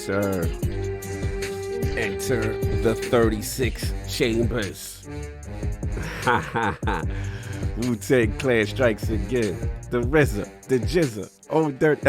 sir. Enter the 36 chambers. Ha ha ha. Wu-Tang Clan strikes again. The RZA, the Jizza, oh dirt.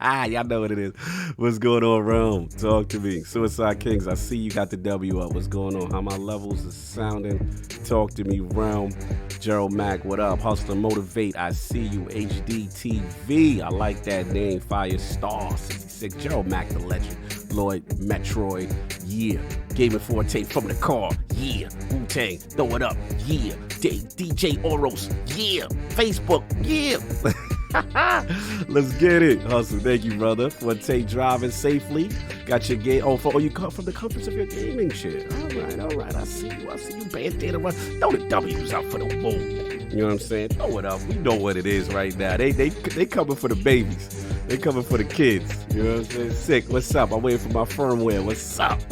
Y'all know what it is. What's going on, Rome? Talk to me. Suicide Kings, I see you got the W up. What's going on? How my levels is sounding? Talk to me, Realm. Gerald Mack, what up? Hustler Motivate, I see you. HDTV, I like that name. Firestar 66. Gerald Mack, the legend. Lloyd Metroid, yeah. Gaming Forte from the car, yeah. Wu-Tang, throw it up, yeah. DJ Oros, yeah. Facebook, yeah. Let's get it. Hustle, thank you, brother. Forte driving safely. Got your game. Oh, you come from the comforts of your gaming chair. All right. I see you. Bandana run. Throw the W's out for the wall. You know what I'm saying? Throw it up. We know what it is right now. They coming for the babies. They coming for the kids. You know what I'm saying? Sick. What's up? I'm waiting for my firmware. What's up?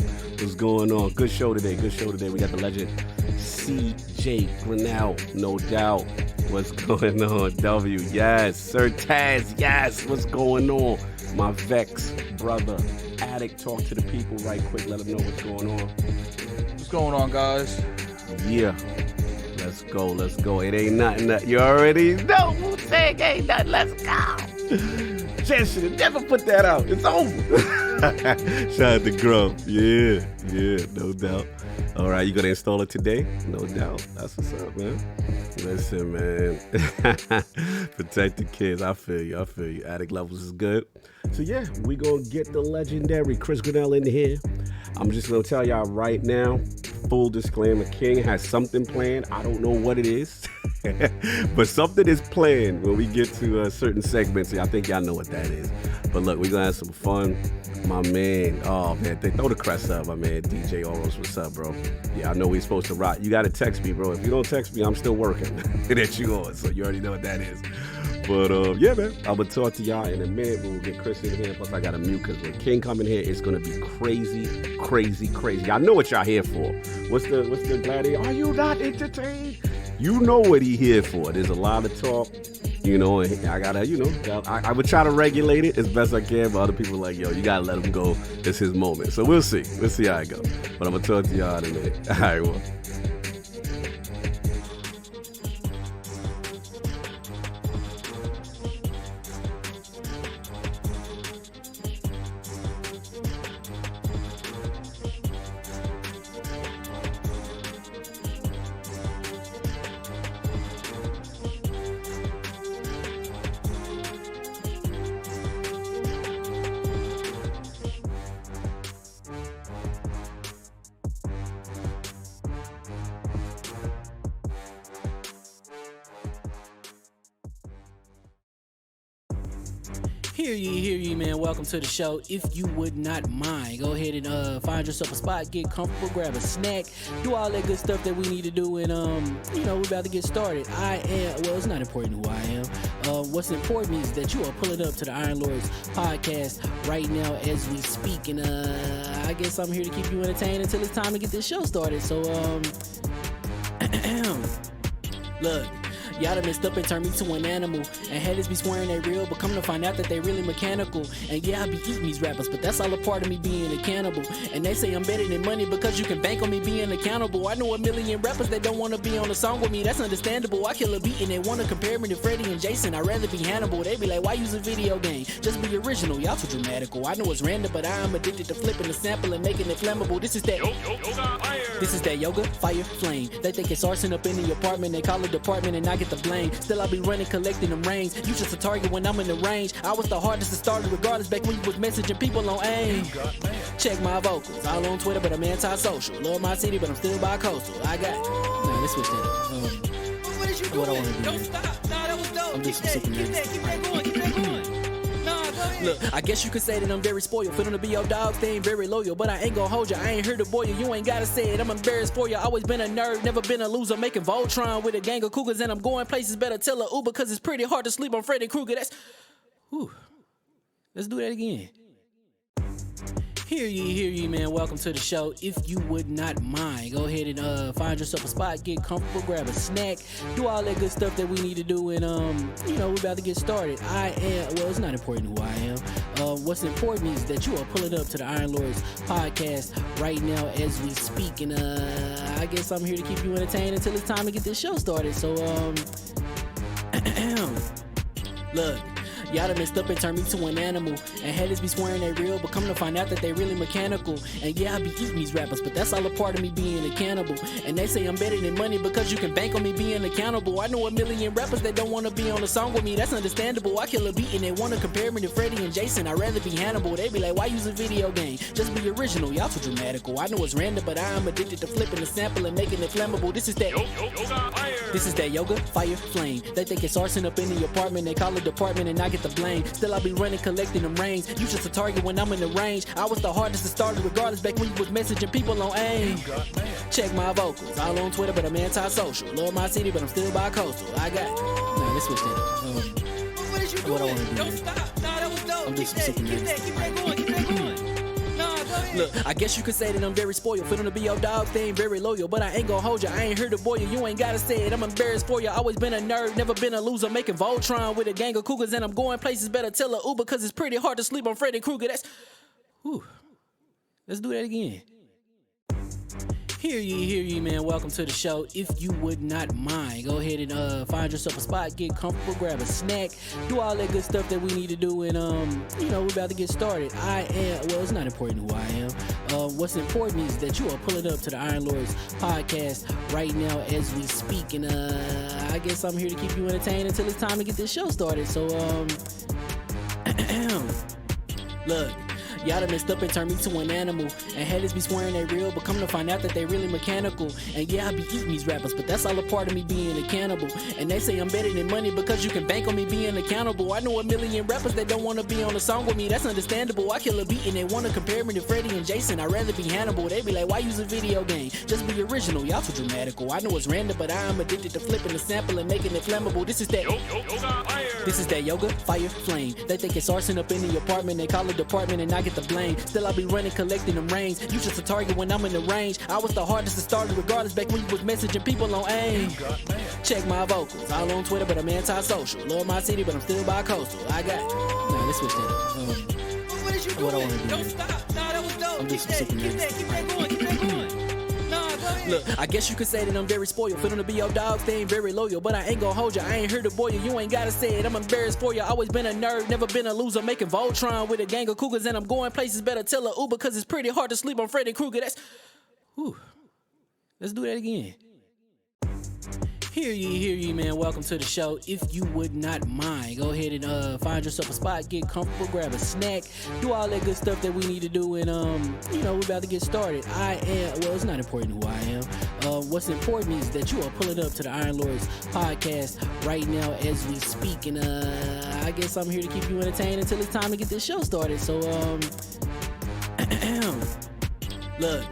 What's going on? Good show today. We got the legend CJ Grannel, no doubt. What's going on? W, yes. Sir Taz, yes. What's going on? My Vex brother, Addict, talk to the people right quick. Let them know what's going on. What's going on, guys? Yeah. Let's go. It ain't nothing that you already know. Wu-Tang ain't nothing. Let's go. Chad should have never put that out. It's over. Shout out to Grump. Yeah, no doubt. All right, you gonna install it today? No doubt. That's what's up, man. Listen, man. Protect the kids. I feel you. Addict levels is good. So yeah, we gonna get the legendary Chris Grannel in here. I'm just gonna tell y'all right now, full disclaimer, King has something planned. I don't know what it is. But something is planned when we get to certain segments. I think y'all know what that is. But look, we're gonna have some fun. My man, oh man, throw the crest up, my man. DJ Oros, what's up, bro? Yeah, I know we're supposed to rock. You gotta text me, bro. If you don't text me, I'm still working. That you on, so you already know what that is. But yeah, man, I'm gonna talk to y'all in a minute. We'll get Chris in here. Plus, I got a mute because when King come in here, it's gonna be crazy. Y'all know what y'all here for. What's the gladiator? Are you not entertained? You know what he here for. There's a lot of talk. You know, and I gotta, I would try to regulate it as best I can, but other people are like, yo, you gotta let him go. It's his moment. So we'll see how it goes. But I'm gonna talk to y'all in a minute. All right, well. Hear ye, man. Welcome to the show. If you would not mind, go ahead and find yourself a spot, get comfortable, grab a snack, do all that good stuff that we need to do, and we're about to get started. It's not important who I am. What's important is that you are pulling up to the Iron Lords podcast right now as we speak, and I guess I'm here to keep you entertained until it's time to get this show started. So look, y'all done messed up and turned me to an animal, and haters be swearing they real, but come to find out that they really mechanical. And yeah, I be eating these rappers, but that's all a part of me being a cannibal. And they say I'm better than money because you can bank on me being accountable. I know a million rappers that don't want to be on a song with me. That's understandable. I kill a beat and they want to compare me to Freddie and Jason. I'd rather be Hannibal. They be like, why use a video game? Just be original. Y'all too dramatical. I know it's random, but I am addicted to flipping the sample and making it flammable. This is that yoga, fire, flame. They think it's arson up in the apartment. They call it department and I get the blame. Still I be running, collecting them rings. You just a target when I'm in the range. I was the hardest to start regardless back when you was messaging people on AIM. Check my vocals. All on Twitter, but I'm anti-social. Love my city, but I'm still bi-coastal. I got nah, let's switch that up. What did you do? Don't stop. Nah, that was dope. I'm just keep that going. Look, I guess you could say that I'm very spoiled. For them to be your dogs, they ain't very loyal. But I ain't gonna hold you, I ain't here to boil you. You ain't gotta say it, I'm embarrassed for you. Always been a nerd, never been a loser. Making Voltron with a gang of cougars. And I'm going places, better tell a Uber. Cause it's pretty hard to sleep on Freddy Krueger. Let's do that again. Hear ye, man. Welcome to the show. If you would not mind, go ahead and find yourself a spot, get comfortable, grab a snack, do all that good stuff that we need to do, and we're about to get started. It's not important who I am. What's important is that you are pulling up to the Iron Lords podcast right now as we speak, and I guess I'm here to keep you entertained until it's time to get this show started. So look. Y'all done messed up and turned me to an animal. And haters be swearing they real, but come to find out that they really mechanical. And yeah, I be eating these rappers, but that's all a part of me being a cannibal. And they say I'm better than money because you can bank on me being accountable. I know a million rappers that don't want to be on a song with me, that's understandable. I kill a beat and they want to compare me to Freddie and Jason. I'd rather be Hannibal. They be like, why use a video game? Just be original, y'all too dramatical. I know it's random, but I am addicted to flipping the sample and making it flammable. This is that yoga, fire, flame. They think it's arson up in the apartment, they call it department and I get the blame. Still I be running, collecting them rings. You just a target when I'm in the range. I was the hardest to start regardless back when you was messaging people on AIM. Check my vocals, all on Twitter but I'm anti-social. Love my city but I'm still bi-coastal. I got let's switch that up. What is you doing? What I wanna do? Don't stop. Nah, that was dope. I'm just Keep that going. Keep that going. Nah, go ahead. Look, I guess you could say that I'm very spoiled. Feeling to be your dog, they ain't very loyal. But I ain't gonna hold you, I ain't here to boil you. You ain't gotta say it, I'm embarrassed for you. Always been a nerd, never been a loser. Making Voltron with a gang of cougars. And I'm going places, better tell a Uber. Cause it's pretty hard to sleep on Freddy Krueger. Let's do that again. Hear ye, man. Welcome to the show. If you would not mind, go ahead and find yourself a spot, get comfortable, grab a snack, do all that good stuff that we need to do, and we're about to get started. It's not important who I am. What's important is that you are pulling up to the Iron Lords podcast right now as we speak, and I guess I'm here to keep you entertained until it's time to get this show started. So look. Y'all done messed up and turned me to an animal. And haters be swearing they real, but come to find out that they really mechanical. And yeah, I be eating these rappers, but that's all a part of me being a cannibal. And they say I'm better than money because you can bank on me being accountable. I know a million rappers that don't want to be on a song with me, that's understandable. I kill a beat and they want to compare me to Freddie and Jason. I'd rather be Hannibal. They be like, why use a video game? Just be original, y'all too dramatical. I know it's random, but I am addicted to flipping the sample and making it flammable. This is that yoga, fire, flame. They think it's arson up in the apartment, they call it department and I get the blame. Still I be running, collecting them rings. You just a target when I'm in the range. I was the hardest to start regardless back when you was messaging people on AIM. Check my vocals, all on Twitter but I'm anti-social. Love my city but I'm still bi-coastal. I got let's switch that up. What is you doing? What I wanna do? Don't stop. Nah, that was dope. I'm just Keep that going. Keep that going. Nah, go ahead. Look, I guess you could say that I'm very spoiled. Feeling to be your dog, they ain't very loyal. But I ain't gonna hold you, I ain't here to boil you. You ain't gotta say it, I'm embarrassed for you. Always been a nerd, never been a loser. Making Voltron with a gang of cougars. And I'm going places, better tell a Uber. Cause it's pretty hard to sleep on Freddy Krueger. Let's do that again. Hear ye, man. Welcome to the show. If you would not mind, go ahead and find yourself a spot, get comfortable, grab a snack, do all that good stuff that we need to do, and we're about to get started. It's not important who I am. What's important is that you are pulling up to the Iron Lords podcast right now as we speak, and I guess I'm here to keep you entertained until it's time to get this show started. So look.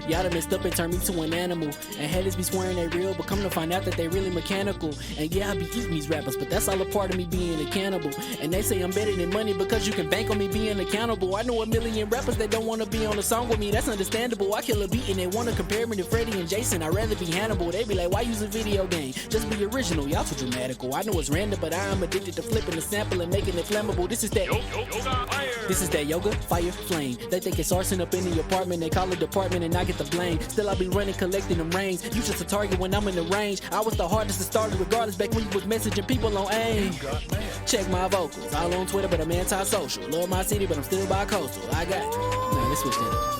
Y'all done messed up and turned me to an animal. And haters be swearing they real, but come to find out that they really mechanical. And yeah, I be eating these rappers, but that's all a part of me being a cannibal. And they say I'm better than money because you can bank on me being accountable. I know a million rappers that don't want to be on a song with me, that's understandable. I kill a beat and they want to compare me to Freddie and Jason. I'd rather be Hannibal. They be like, why use a video game? Just be original, y'all too dramatical. I know it's random, but I am addicted to flipping the sample and making it flammable. This is that yoga, fire, flame. They think it's arson up in the apartment, they call it department and I get the blame. Still I be running, collecting them rings. You just a target when I'm in the range. I was the hardest to start regardless back when you was messaging people on AIM. Check my vocals, all on Twitter but I'm anti-social. Love my city but I'm still bi-coastal. I got let's switch that up.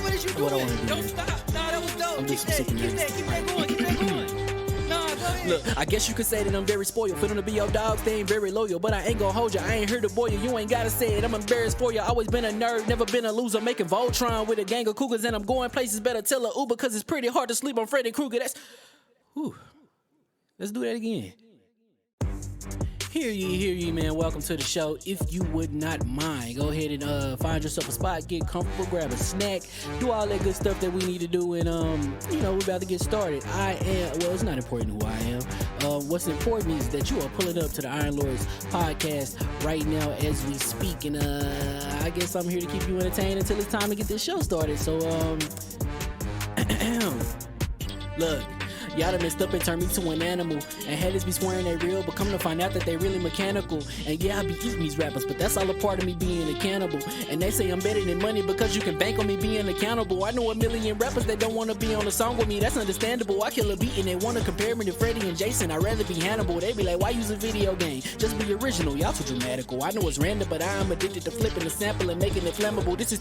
What is you doing? What I wanna do? Don't stop. Nah, that was dope. I'm just Keep that going. Keep that going. Nah, go ahead. Look, I guess you could say that I'm very spoiled. Feeling to be your dog, they ain't very loyal. But I ain't gonna hold you, I ain't here to boil you. You ain't gotta say it, I'm embarrassed for you. Always been a nerd, never been a loser. Making Voltron with a gang of cougars. And I'm going places, better tell a Uber. Cause it's pretty hard to sleep on Freddy Krueger. Let's do that again. Hear ye, man. Welcome to the show. If you would not mind, go ahead and find yourself a spot, get comfortable, grab a snack, do all that good stuff that we need to do, and we're about to get started. It's not important who I am. What's important is that you are pulling up to the Iron Lords podcast right now as we speak, and I guess I'm here to keep you entertained until it's time to get this show started. So look, y'all done messed up and turned me to an animal, and haters be swearing they real, but come to find out that they really mechanical. And yeah, I be eating these rappers, but that's all a part of me being a cannibal. And they say I'm better than money because you can bank on me being accountable. I know a million rappers that don't want to be on a song with me, that's understandable. I kill a beat and they want to compare me to Freddie and Jason. I'd rather be Hannibal. They be like, why use a video game? Just be original, y'all too dramatical. I know it's random, but I'm addicted to flipping the sample and making it flammable. This is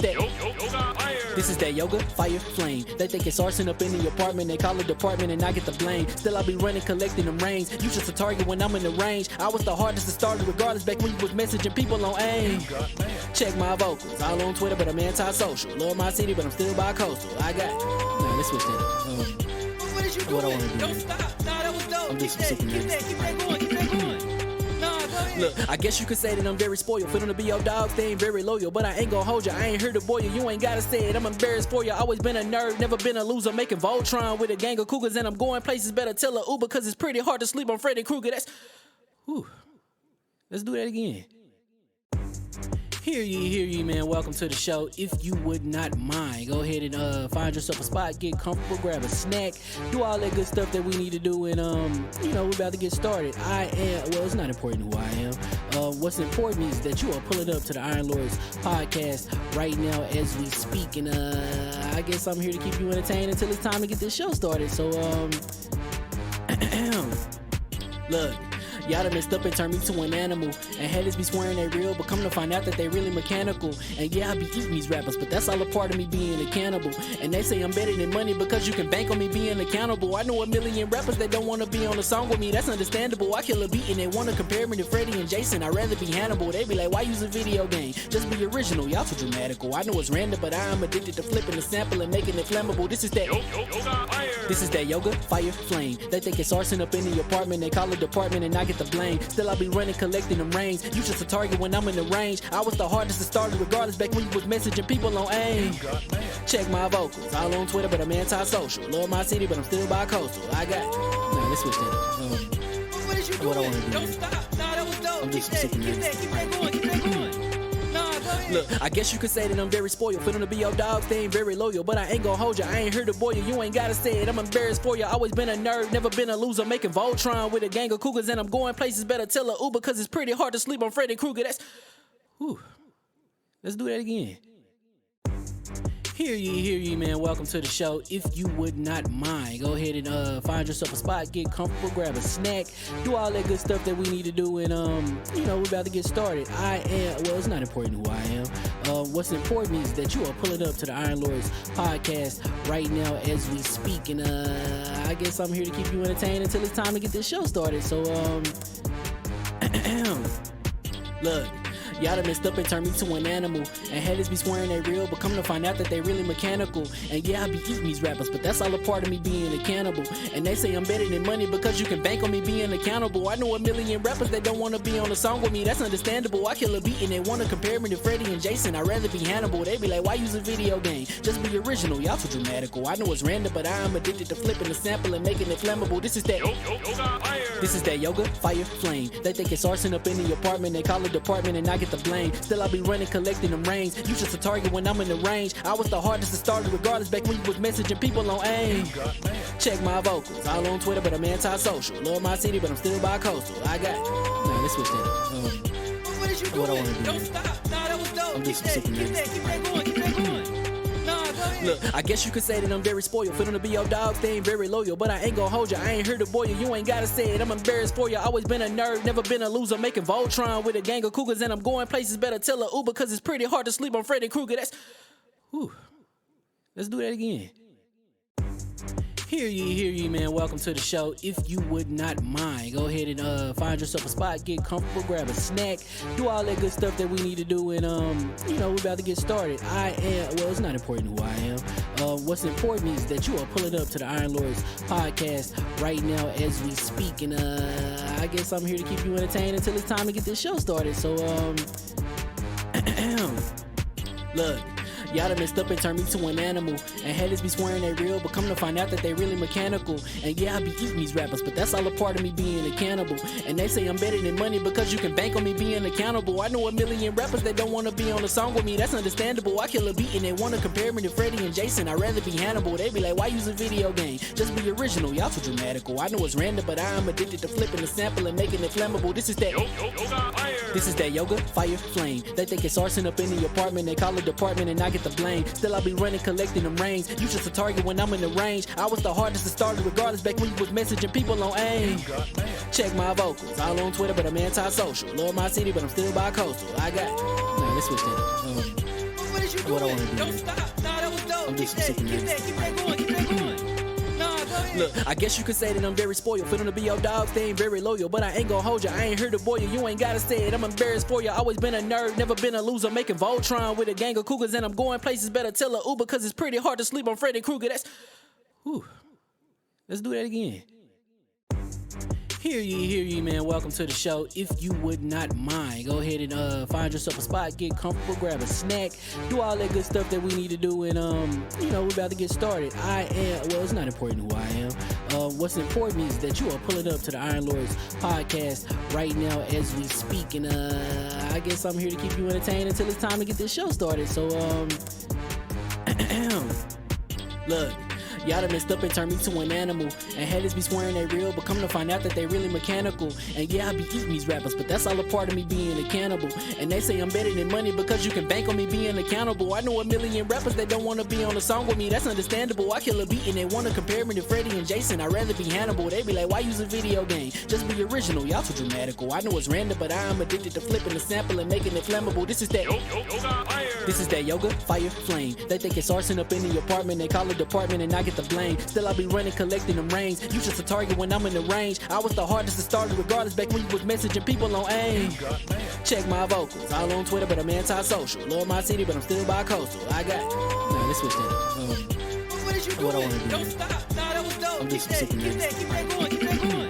that yoga, fire, flame. They think it's arson up in the apartment, they call it department and I get the blame. Still I be running, collecting them rings. You just a target when I'm in the range. I was the hardest to start regardless back when you was messaging people on AIM. Check my vocals, all on Twitter but I'm anti-social. Love my city but I'm still bi-coastal. I got, nah, let's switch that up. What is you doing? What I wanna do? Don't stop. Nah, that was dope. I'm Keep just that super going. Keep that going. Nah, go ahead. Look, I guess you could say that I'm very spoiled. For them to be your dogs, they ain't very loyal. But I ain't gonna hold you, I ain't here to boil you. You ain't gotta say it, I'm embarrassed for you. Always been a nerd, never been a loser. Making Voltron with a gang of cougars, and I'm going places. Better tell a Uber, cause it's pretty hard to sleep on Freddy Krueger. That's, whew. Let's do that again. Hear ye, man. Welcome to the show. If you would not mind, go ahead and find yourself a spot, get comfortable, grab a snack, do all that good stuff that we need to do, and we're about to get started. It's not important who I am. What's important is that you are pulling up to the Iron Lords podcast right now as we speak, and I guess I'm here to keep you entertained until it's time to get this show started. So look, y'all done messed up and turned me to an animal, and haters be swearing they real, but come to find out that they really mechanical. And yeah, I be eating these rappers, but that's all a part of me being a cannibal. And they say I'm better than money because you can bank on me being accountable. I know a million rappers that don't want to be on a song with me, that's understandable. I kill a beat and they want to compare me to Freddie and Jason. I'd rather be Hannibal. They be like, why use a video game? Just be original, y'all too dramatical. I know it's random, but I'm addicted to flipping the sample and making it flammable. This is that yoga, fire, flame. They think it's arson up in the apartment, they call it department and I get the blame. Still I be running, collecting them rings. You just a target when I'm in the range. I was the hardest to start regardless back when you was messaging people on AIM. Check my vocals, all on Twitter but I'm anti-social. Love my city but I'm still bi-coastal. I got, nah, let's switch that up. What is you What I doing? wanna do? Don't stop. Nah, that was dope. I'm Keep just that super going. Keep that going. Nah, go ahead. Look, I guess you could say that I'm very spoiled. For them to be your dogs, they ain't very loyal. But I ain't gonna hold you, I ain't here to boil you. You ain't gotta say it, I'm embarrassed for you. Always been a nerd, never been a loser. Making Voltron with a gang of cougars, and I'm going places. Better tell a Uber, cause it's pretty hard to sleep on Freddy Krueger. That's, whew. Let's do that again. Hear ye, man. Welcome to the show. If you would not mind, go ahead and find yourself a spot, get comfortable, grab a snack, do all that good stuff that we need to do, and we're about to get started. It's not important who I am. What's important is that you are pulling up to the Iron Lords podcast right now as we speak, and I guess I'm here to keep you entertained until it's time to get this show started. So look, y'all done messed up and turned me to an animal, and haters be swearing they real, but come to find out that they really mechanical. And yeah, I be eating these rappers, but that's all a part of me being a cannibal. And they say I'm better than money because you can bank on me being accountable. I know a million rappers that don't want to be on a song with me, that's understandable. I kill a beat and they want to compare me to Freddie and Jason. I'd rather be Hannibal. They be like, why use a video game? Just be original, y'all too dramatical. I know it's random, but I'm addicted to flipping the sample and making it flammable. This is that yoga, fire, flame. They think it's arson up in the apartment, they call it department and I get the blame. Still I be running, collecting them rings. You just a target when I'm in the range. I was the hardest to start regardless back when you was messaging people on AIM. Check my vocals, all on Twitter but I'm anti-social. Love my city but I'm still bi-coastal. I got, nah, let's switch that up. What is you doing? What I wanna do? Don't stop. Nah, that was dope. I'm Keep just that super going. Keep that going. Nah, go ahead. Look, I guess you could say that I'm very spoiled. For them to be your dogs, they ain't very loyal. But I ain't gonna hold you, I ain't here to boil you. You ain't gotta say it, I'm embarrassed for you. Always been a nerd, never been a loser. Making Voltron with a gang of cougars, and I'm going places. Better tell a Uber, cause it's pretty hard to sleep on Freddy Krueger. That's, whew. Let's do that again. Hear ye, man. Welcome to the show. If you would not mind, go ahead and find yourself a spot, get comfortable, grab a snack, do all that good stuff that we need to do, and we're about to get started. It's not important who I am. What's important is that you are pulling up to the Iron Lords podcast right now as we speak, and I guess I'm here to keep you entertained until it's time to get this show started. So look, Y'all done messed up and turned me to an animal. And haters be swearing they real, but come to find out that they really mechanical. And yeah, I be eating these rappers, but that's all a part of me being a cannibal. And they say I'm better than money because you can bank on me being accountable. I know a million rappers that don't wanna be on a song with me, that's understandable. I kill a beat and they wanna compare me to Freddie and Jason. I'd rather be Hannibal. They be like, why use a video game? Just be original, y'all too dramatical. I know it's random, but I am addicted to flipping the sample and making it flammable. This is that This is that yoga, fire, flame. They think it's arson up in the apartment. They call it department and I get the blame. Still I be running, collecting them rings. You just a target when I'm in the range. I was the hardest to start regardless back when you was messaging people on AIM. Check my vocals, all on Twitter, but I'm anti-social. Love my city, but I'm still bi-coastal. I got. Nah, let's switch that up. What is you What I doing? wanna do, Don't man. stop. Nah, that was dope. I'm Keep just that, super keep that, keep that going, keep that going. Nah, go ahead. Look, I guess you could say that I'm very spoiled. For them to be your dogs, they ain't very loyal. But I ain't gon' hold ya, I ain't here to boil you. You ain't gotta say it, I'm embarrassed for ya. Always been a nerd, never been a loser. Making Voltron with a gang of cougars. And I'm going places, better tell a Uber. Cause it's pretty hard to sleep on Freddy Krueger. That's... Whew. Let's do that again. Hear ye, man. Welcome to the show. If you would not mind, go ahead and find yourself a spot, get comfortable, grab a snack, do all that good stuff that we need to do, and we're about to get started. It's not important who I am. What's important is that you are pulling up to the Iron Lords podcast right now as we speak, and I guess I'm here to keep you entertained until it's time to get this show started. So look. Y'all done messed up and turned me to an animal. And haters be swearing they real, but come to find out that they really mechanical. And yeah, I be eating these rappers, but that's all a part of me being a cannibal. And they say I'm better than money because you can bank on me being accountable. I know a million rappers that don't wanna be on a song with me, that's understandable. I kill a beat and they wanna compare me to Freddie and Jason. I'd rather be Hannibal. They be like, why use a video game? Just be original, y'all too dramatical. I know it's random, but I am addicted to flipping the sample and making it flammable. This is that This is that yoga, fire, flame. They think it's arson up in the apartment. They call it department and I get the blame. Still I be running, collecting them rings. You just a target when I'm in the range. I was the hardest to start regardless back when you was messaging people on AIM. Check my vocals, all on Twitter, but I'm anti-social. Love my city, but I'm still bi-coastal. I got. Nah, let's switch that up. What is you What I doing? wanna do, Don't man. stop. Nah, that was dope. I'm Keep just that, super keep nervous. that, keep that going, keep that going.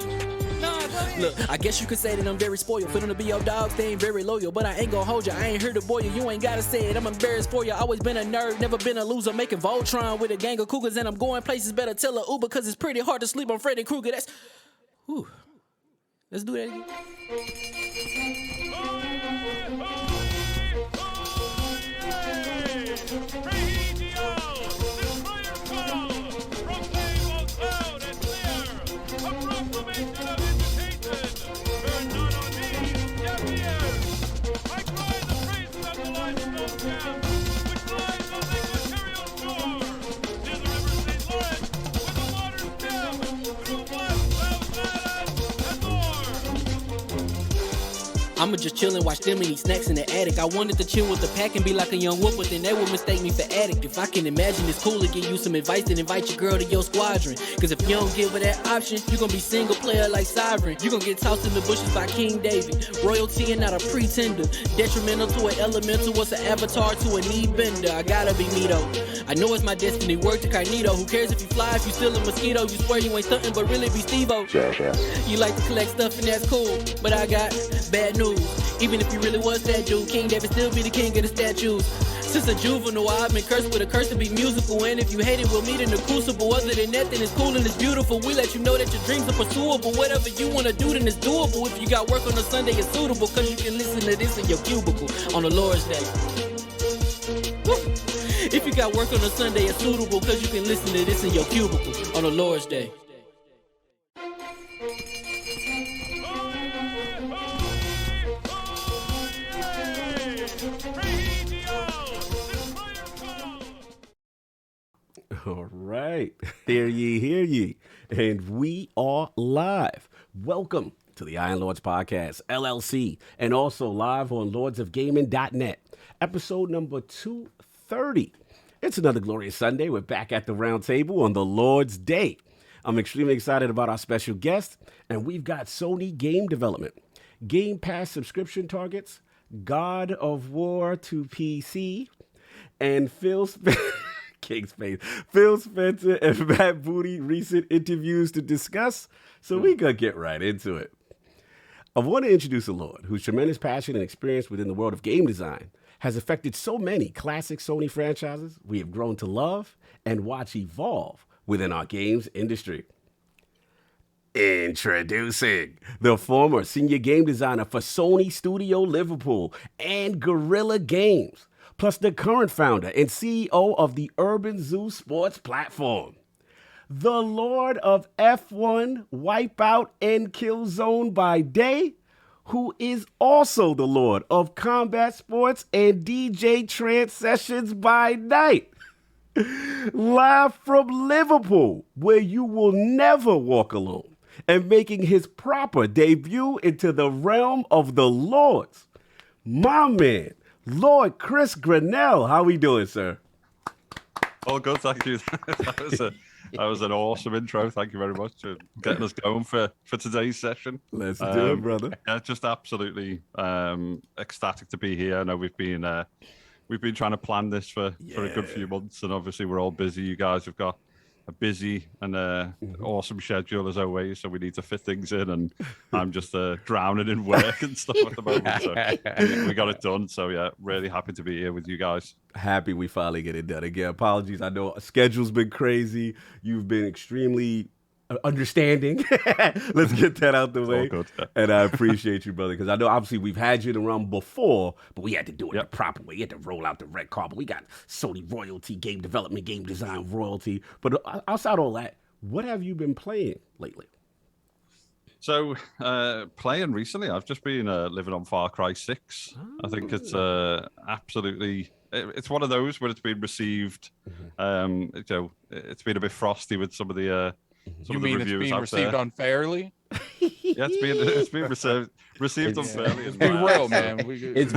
Nah, go ahead. Look, I guess you could say that I'm very spoiled. For them to be your dogs, they ain't very loyal. But I ain't gon' hold ya, I ain't here to boil you. You ain't gotta say it, I'm embarrassed for ya. Always been a nerd, never been a loser. Making Voltron with a gang of cougars. And I'm going places, better tell a Uber. Cause it's pretty hard to sleep on Freddy Krueger. That's... Whew. Let's do that again. I'ma just chill and watch them and eat snacks in the attic. I wanted to chill with the pack and be like a young wolf, but then they would mistake me for addict. If I can imagine it's cool to give you some advice, then invite your girl to your squadron. Cause if you don't give her that option, you gon' be single player like Sovereign. You gon' get tossed in the bushes by King David. Royalty and not a pretender. Detrimental to an elemental, what's an avatar to a knee bender? I gotta be me though. I know it's my destiny, word to Cognito. Who cares if you fly, if you still a mosquito? You swear you ain't stuntin', but really be Steve-O. You like to collect stuff and that's cool, but I got bad news. Even if you really was that dude, King David still be the king of the statues. Since a juvenile, I've been cursed with a curse to be musical. And if you hate it, we'll meet in the crucible. Other than that, then it's cool and it's beautiful. We let you know that your dreams are pursuable. Whatever you wanna do, then it's doable. If you got work on a Sunday, it's suitable. Cause you can listen to this in your cubicle on the Lord's Day. Woo. If you got work on a Sunday, it's suitable. Cause you can listen to this in your cubicle on the Lord's Day. All right. Hear ye. And we are live. Welcome to the Iron Lords Podcast, LLC, and also live on lordsofgaming.net. Episode number 230. It's another glorious Sunday. We're back at the round table on the Lord's Day. I'm extremely excited about our special guest, and we've got Sony Game Development, Game Pass subscription targets, GodOfWar to PC, and PhilSpencer and MattBooty recent interviews to discuss. So we gonna get right into it. I want to introduce a Lord whose tremendous passion and experience within the world of game design has affected so many classic Sony franchises we have grown to love and watch evolve within our games industry. Introducing the former senior game designer for Sony Studio Liverpool and Guerrilla Games, plus the current founder and CEO of the Urban Zoo Sports platform. The Lord of F1, Wipeout, and Killzone by day, who is also the Lord of Combat Sports and DJ Trance Sessions by night. Live from Liverpool, where you will never walk alone, and making his proper debut into the realm of the Lords. My man, Lord Chris Grannel. How we doing, sir? All good, thank you. That was an awesome intro. Thank you very much for getting us going for today's session. Let's do it, brother. Yeah, just absolutely ecstatic to be here. I know we've been trying to plan this for a good few months, and obviously we're all busy. You guys have got a busy and awesome schedule as always, so we need to fit things in, and I'm just drowning in work and stuff at the moment, so we got it done. So yeah, really happy to be here with you guys. Happy we finally get it done. Again, apologies, I know schedule's been crazy. You've been extremely understanding. Let's get that out the way. Good. And I appreciate you, brother, because I know obviously we've had you in the realm before, but we had to do it the proper way. You had to roll out the red carpet. We got Sony royalty, game development, game design royalty. But outside all that, what have you been playing lately? So playing recently, I've just been living on Far Cry 6. I think it's absolutely, it's one of those where it's been received, it's been a bit frosty with some of the You mean it's being received unfairly? Yeah, it's being received unfairly. Let's be real, man. It's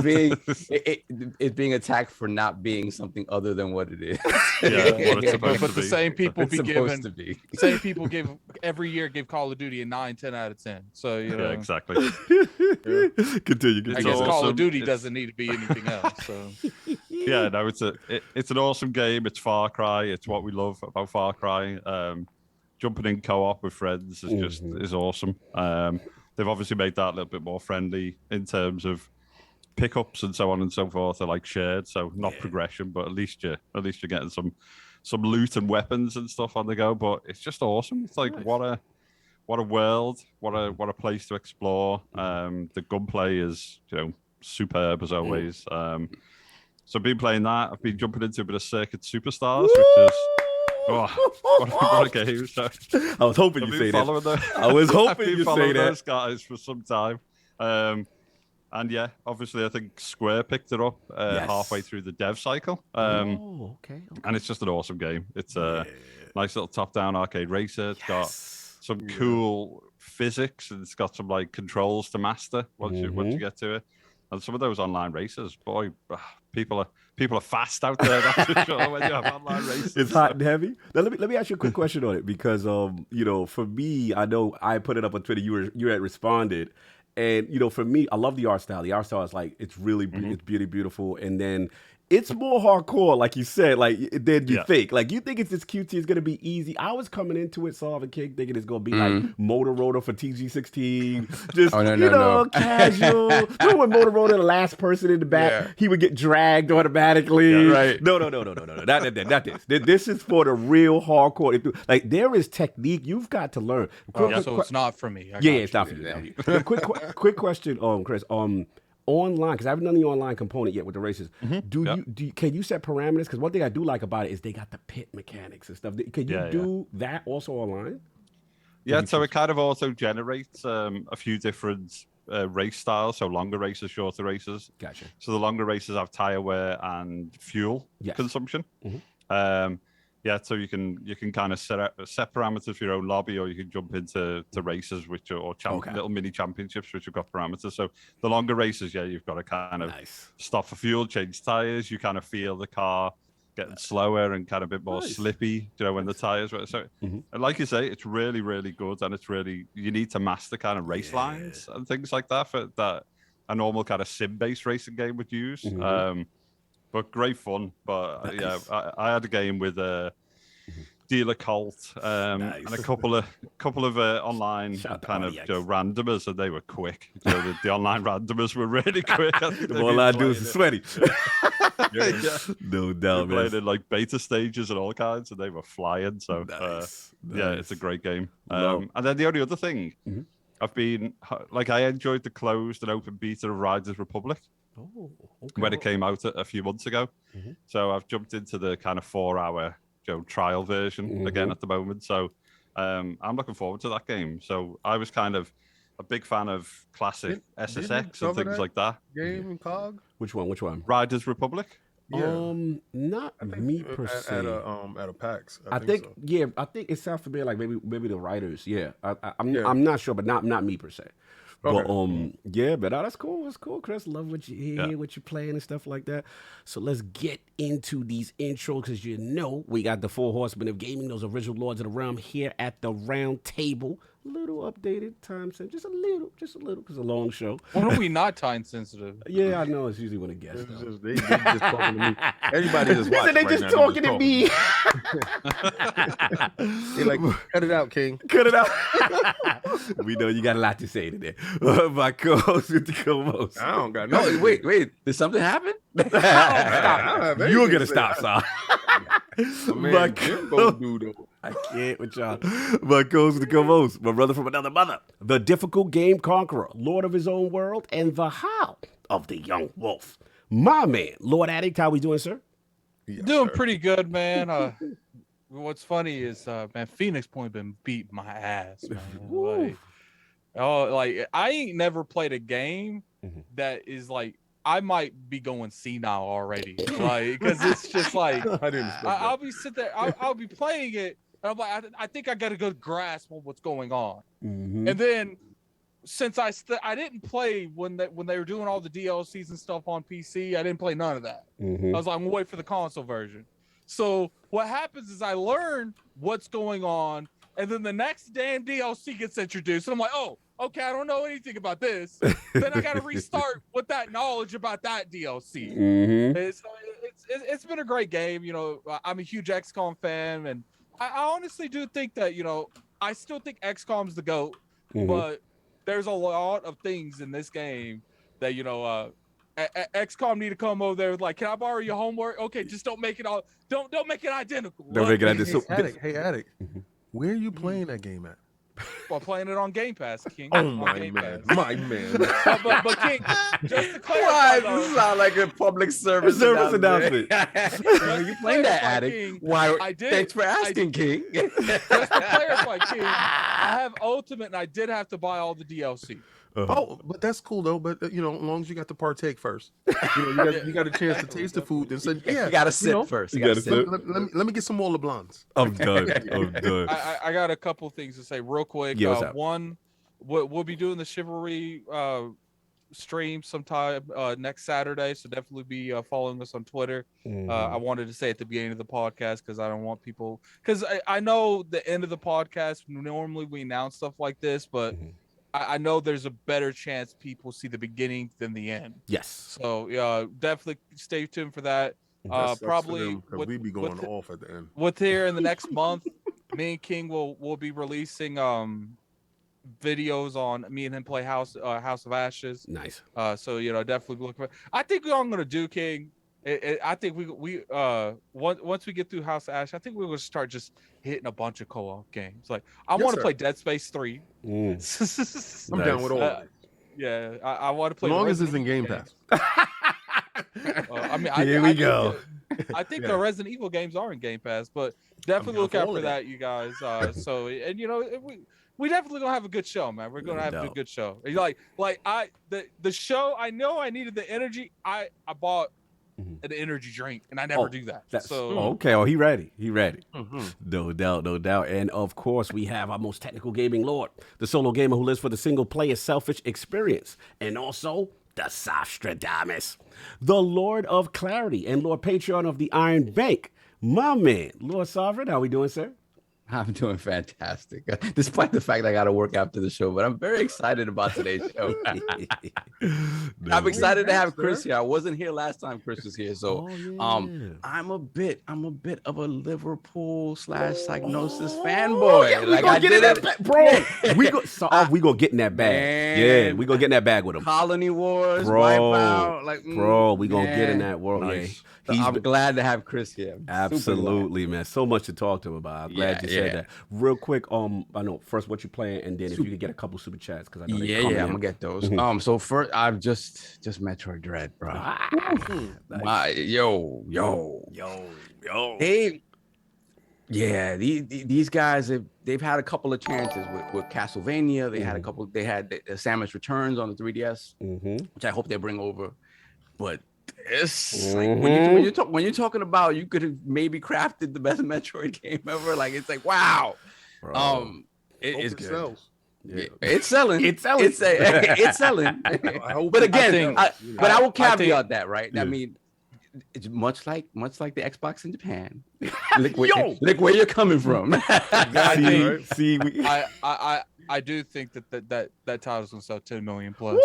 being attacked for not being something other than what it is. Yeah, what it's supposed but to the be. same people It's be supposed giving, to be. same people give every year give Call of Duty a 9, 10 out of 10. So you know, Yeah, exactly. Continue. I guess awesome. Call of Duty doesn't need to be anything else. So Yeah, no, it's an awesome game. It's Far Cry. It's what we love about Far Cry. Jumping in co-op with friends is just is awesome. They've obviously made that a little bit more friendly in terms of pickups and so on and so forth. They're like shared, so not progression, but at least you're getting some loot and weapons and stuff on the go. But it's just awesome. It's like what a world, what a place to explore. The gunplay is superb as always. So I've been playing that. I've been jumping into a bit of Circuit Superstars, which is what a game. So I was hoping you say that. I was hoping you say that. Those guys for some time. And yeah, obviously I think Square picked it up halfway through the dev cycle. Okay. And it's just an awesome game. It's a nice little top-down arcade racer. It's got some cool physics, and it's got some like controls to master once you get to it. And some of those online races, boy, people are fast out there. That's for sure. When you have online races, it's hot and heavy. Now let me ask you a quick question on it, because for me, I know I put it up on Twitter. You had responded, and for me, I love the art style. The art style is like it's really it's beautiful, and then it's more hardcore, like you said, than you think. Like you think it's this cutesy, it's gonna be easy. I was coming into it, Solve and Kick, thinking it's gonna be like Motorola for TG16, just casual. Remember when Motorola, the last person in the back, he would get dragged automatically. Yeah, right. No, not this. This is for the real hardcore. Like there is technique you've got to learn. so it's not for me. It's not for you. Quick question, Chris. Online, because I haven't done the online component yet with the races. Can you set parameters? Because one thing I do like about it is they got the pit mechanics and stuff. Can you do that also online? Yeah, so it kind of also generates a few different race styles. So longer races, shorter races. Gotcha. So the longer races have tire wear and fuel consumption. So you can kind of set parameters for your own lobby, or you can jump into races little mini championships which have got parameters. So the longer races, you've got to kind of stop for fuel, change tires. You kind of feel the car getting slower and kind of a bit more slippy, when the tires were. So and like you say, it's really, really good, and it's really, you need to master kind of race lines and things like that for that a normal kind of sim-based racing game would use. But great fun. But I had a game with Dealer Cult, and a couple of online Shout out to kind of RDX. randomers, and they were quick. The online randomers were really quick. The online dudes are sweaty. No doubt, They played man. in like beta stages and all kinds, and they were flying. So yeah, it's a great game. And then the only other thing, I've been like, I enjoyed the closed and open beta of Riders Republic. Oh, When it came out a few months ago. So I've jumped into the kind of 4-hour trial version again at the moment. So I'm looking forward to that game. So I was kind of a big fan of classic SSX and things like that. Game and COG. Which one? Riders Republic. Yeah. Not me per se. At a PAX. I think so. yeah, I think it sounds familiar, like maybe the writers. Yeah, I'm not sure, but not me per se. Okay. But yeah, but that's cool. That's cool, Chris. Love what you hear, what you're playing and stuff like that. So let's get into these intros, because we got the 4 horsemen of gaming, those original lords of the realm here at the round table. Little updated time sense, just a little, because it's a long show. When are we not time sensitive? Yeah, I know. It's usually when it gets. It's just, they just talking to me. Everybody just watching. They right just now. talking to me. They like, cut it out, King. Cut it out. We know you got a lot to say today. My co-host with the co-host. I don't got No, nothing. wait. Did something happen? You're gonna stop, son. Man, Jimbo dude, though. I can't with y'all. My co-host with the co-host, my brother from another mother, the difficult game conqueror, lord of his own world, and the howl of the young wolf. My man, Lord Addict, how we doing, sir? Yes, Doing sir. pretty good, man. What's funny is, man, Phoenix Point been beating my ass, man. Like I ain't never played a game that is like, I might be going senile already, like, because it's just like I didn't expect I'll be sitting there, I'll be playing it, and I'm like, I think I got a good grasp on what's going on, and then since I didn't play when they were doing all the DLCs and stuff on PC, I didn't play none of that. I was like, I'm gonna wait for the console version. So what happens is I learn what's going on, and then the next damn DLC gets introduced, and I'm like, oh, okay, I don't know anything about this. Then I got to restart with that knowledge about that DLC. It's been a great game. I'm a huge XCOM fan, and I honestly do think that, I still think XCOM's the GOAT, but there's a lot of things in this game that, XCOM need to come over there with, like, can I borrow your homework? Okay, just don't make it don't make it identical. Don't make it identical. Hey, Addict. Where are you playing that game at? While playing it on Game Pass, King. Oh, On my Game man. Pass. My man. But King, just to clarify, Why? though, This sound like a public service announcement. You playing that, Addict? King, Why? I did. Thanks for asking, King. Just to clarify, King, I have Ultimate, and I did have to buy all the DLC. Oh, but that's cool though. But as long as you got to partake first, you got a chance to taste the food. And say, yeah, You gotta sip first. You gotta sip. Let me get some more LeBlancs. I'm done. I got a couple things to say real quick. Yeah, what's up? One, we'll be doing the Chivalry stream sometime next Saturday, so definitely be following us on Twitter. I wanted to say at the beginning of the podcast because I don't want people, because I know the end of the podcast normally we announce stuff like this, but I know there's a better chance people see the beginning than the end. Yes. So definitely stay tuned for that. Probably because we be going off at the end. With here in the next month, me and King will be releasing videos on me and him play House of Ashes. Nice. So definitely look for. I think what I'm gonna do, King. I think we once we get through House of Ashes, I think we're gonna start just hitting a bunch of co-op games. Like I want to play Dead Space 3. I'm down with all of it. Yeah, I want to play. As long as it's Resident in Game Evil Pass. games. Here we go. I think the Resident Evil games are in Game Pass, but definitely look out for that, you guys. So we definitely gonna have a good show, man. We're gonna have a good show. The show. I know I needed the energy. I bought an energy drink, and I never do that. Okay. Oh, he ready. No doubt. And of course, we have our most technical gaming lord, the solo gamer who lives for the single player selfish experience, and also the Sostradamus, the Lord of Clarity and Lord Patreon of the Iron Bank. My man, Lord Sovereign, how we doing, sir? I'm doing fantastic, despite the fact I got to work after the show. But I'm very excited about today's show. I'm excited to have Chris here. I wasn't here last time Chris was here, so I'm a bit of a Liverpool / Psygnosis fanboy. Yeah, we gonna get in that bag, bro. We gonna get in that bag. Man. Yeah, we gonna get in that bag with him. Colony Wars, bro. Wipeout, bro. We gonna get in that world. Nice. Yeah. I'm glad to have Chris here. Absolutely, man. So much to talk to him about. I'm glad you said that. Real quick, I know first what you playing, and then if you could get a couple super chats because I know I'm gonna get those. So first, I've just Metroid Dread, bro. Nice. These guys they've had a couple of chances with Castlevania. They had a couple. They had Samus Returns on the 3DS, which I hope they bring over, but. It's like when you're talking about you could have maybe crafted the best Metroid game ever. Like it's like wow, it's good. Sells. Yeah. It's selling. It's selling. It's selling. But again, but I will caveat that, right? Yeah. I mean, it's much like the Xbox in Japan. Look where you're coming from. I do think that title's gonna sell 10 million plus. Woo,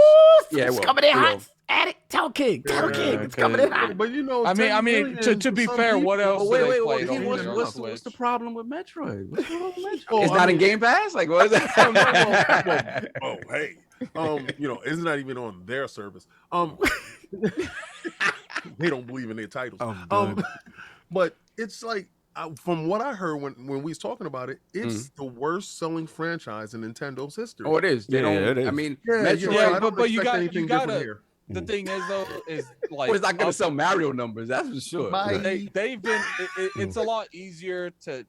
it's coming in hot. Addict, tell King, it's coming in hot. But you know, I mean, to be fair, what else? Wait, what's the problem with Metroid? What's wrong with Metroid? It's not in Game Pass. Like, what is that? Hey, it's not even on their service. They don't believe in their titles. But it's like. From what I heard when we was talking about it, it's the worst selling franchise in Nintendo's history. Oh, it is. It is. I mean, but you gotta. The thing is though, is like it's not gonna sell Mario numbers. That's for sure. They've been. It's a lot easier to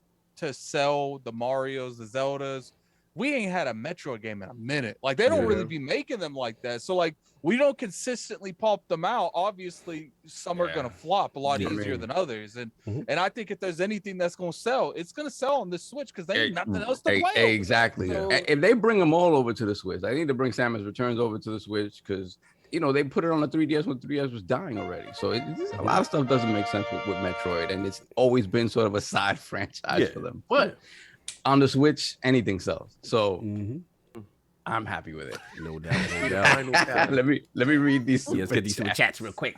sell the Marios, the Zeldas. We ain't had a Metroid game in a minute. Like they don't really be making them like that. So like we don't consistently pop them out. Obviously, some are gonna flop a lot easier than others. And I think if there's anything that's gonna sell, it's gonna sell on the Switch because they ain't nothing else to play. Exactly. So, if they bring them all over to the Switch, I need to bring Samus Returns over to the Switch because they put it on the 3DS when 3DS was dying already. So a lot of stuff doesn't make sense with Metroid, and it's always been sort of a side franchise for them. But on the Switch, anything sells. So I'm happy with it. No doubt. Let me read these. Let's get these super chats real quick.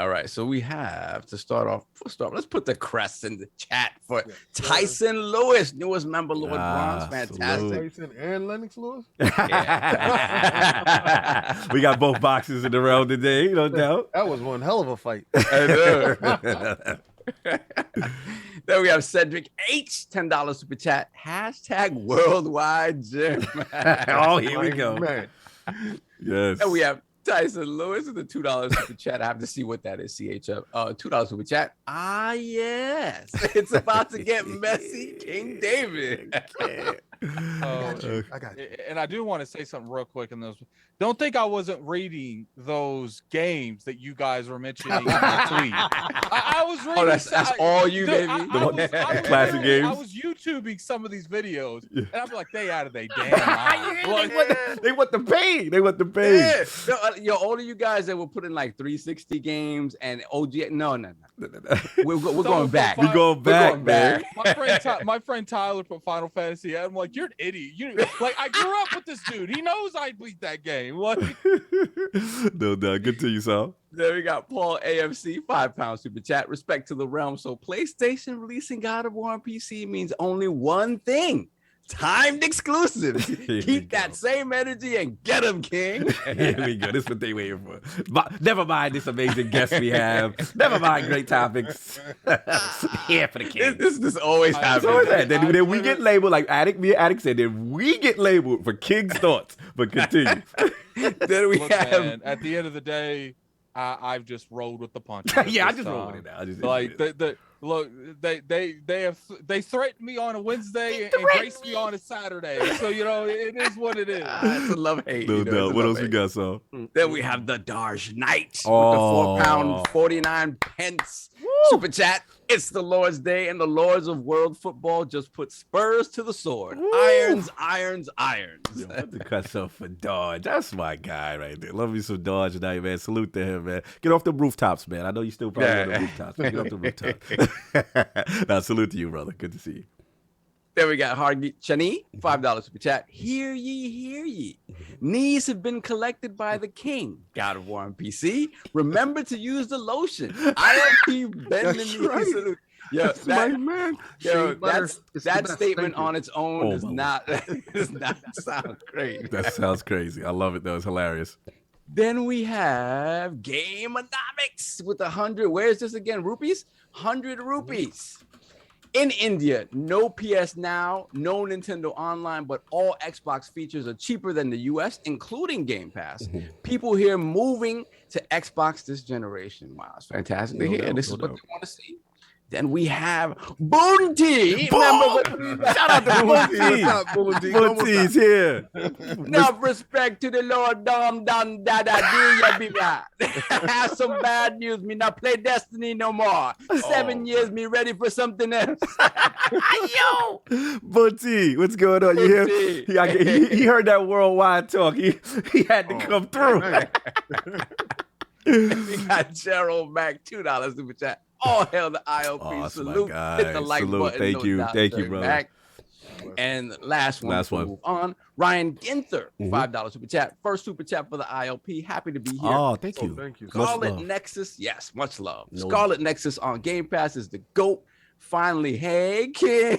All right, so we have to start off. Let's put the crest in the chat for Tyson Lewis, newest member, Lord Bronze, fantastic. Tyson and Lennox Lewis. We got both boxes in the round today, no doubt. That was one hell of a fight. I know. Then we have Cedric H, $10 super chat, #worldwide gym. Here we go. Man. Yes. And we have Tyson Lewis with the $2 super chat. I have to see what that is. CHF. $2 super chat. Yes. It's about to get messy, King David. I got you. And I do want to say something real quick in those. Don't think I wasn't reading those games that you guys were mentioning in the tweet. I was reading. That's all you, baby. Classic games. I was YouTubing some of these videos, and I'm like, they out of their damn mind. They want the pain. They want the pain. Yeah. All of you guys that were putting like 360 games and OG. No. We're going back. We're going back. My friend Tyler put Final Fantasy. I'm like, you're an idiot. I grew up with this dude. He knows I beat that game. What? No doubt. Good to you, Sal. Then we got Paul AFC, £5 super chat. Respect to the realm. So PlayStation releasing God of War on PC means only one thing. Timed exclusives. Keep that same energy and get them, King. Here we go. This is what they waiting for. But never mind this amazing guest we have. Never mind great topics. Here for the King. This always happens. Then we get labeled like me and Addict said. Then we get labeled for King's thoughts. But continue. Then we have. Man, at the end of the day, I've just rolled with the punches. I just rolled with it now. Look, they threatened me on a Wednesday and graced me on a Saturday. So it is what it is. It's a love-hate. No doubt. What else we got, Saul? Then we have the Darj Knight with the £4.49 super chat. It's the Lord's Day, and the Lords of World Football just put spurs to the sword. Woo! Irons. Yo, what the cuss up for Dodge? That's my guy right there. Love me some Dodge tonight, man. Salute to him, man. Get off the rooftops, man. I know you still probably on the rooftops. Get off the rooftops. Now, salute to you, brother. Good to see you. Then we got Hargi Chani, $5 super chat. Hear ye, hear ye. Knees have been collected by the king. God of War on PC. Remember to use the lotion. ILP bend the That's knees. right. Yo, That's my man. yo, Shea butter is the that best. statement Thank you. on its own does my not sound great. That sounds crazy. I love it though. It's hilarious. Then we have Gameonomics with 100. Where is this again? Rupees? 100 rupees. In India, no PS Now, no Nintendo Online, but all Xbox features are cheaper than the US, including Game Pass. People here moving to Xbox this generation. Wow, it's fantastic to hear. This is what they want to see. Then we have Boonty. Shout out to Boonty. What's up, Boonty? Boonty's here. Enough respect to the Lord Dom Dum Dada Diya. Have some bad news. Me not play Destiny no more. 7 years, me ready for something else. Yo, Boonty, what's going on? You hear? He heard that worldwide talk. He had to come through. We got Gerald Mac, $2 super chat. All hail the ILP. Oh, Salute. Hit the like Salute. button. Thank no you. doubt, Thank you, Gerald brother. Mac. And last one. Move on. Ryan Ginther, $5 super chat. First super chat for the ILP. Happy to be here. Oh, thank you. Thank you. Scarlet Nexus, yes, much love. Scarlet Nexus on Game Pass is the GOAT. Finally, hey, kid.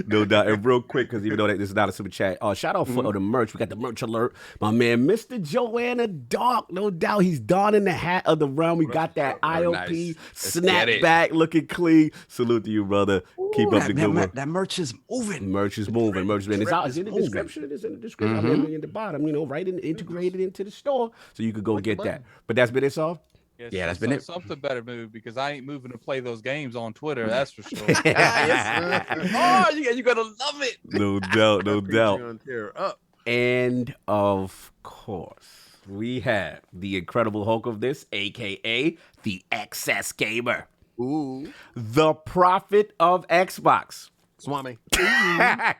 No doubt. And real quick, because even though this is not a super chat, shout out for the merch. We got the merch alert. My man, Mr. Joanna Dark. No doubt. He's donning the hat of the realm. We got that IOP snapback looking clean. Salute to you, brother. Keep up the good work. That merch is moving. Merch is moving. Merch is moving. It's out. It's in the description. It's in the description. I mean, in the bottom, right integrated into the store. So you could go get that. But that's been it, Saul? Yeah, that's been it. Something better move because I ain't moving to play those games on Twitter. That's for sure. Oh, you're gonna love it. No doubt, no doubt. Tear up. And of course, we have the Incredible Hulk of this, aka the XS Gamer. Ooh. The prophet of Xbox. Swami.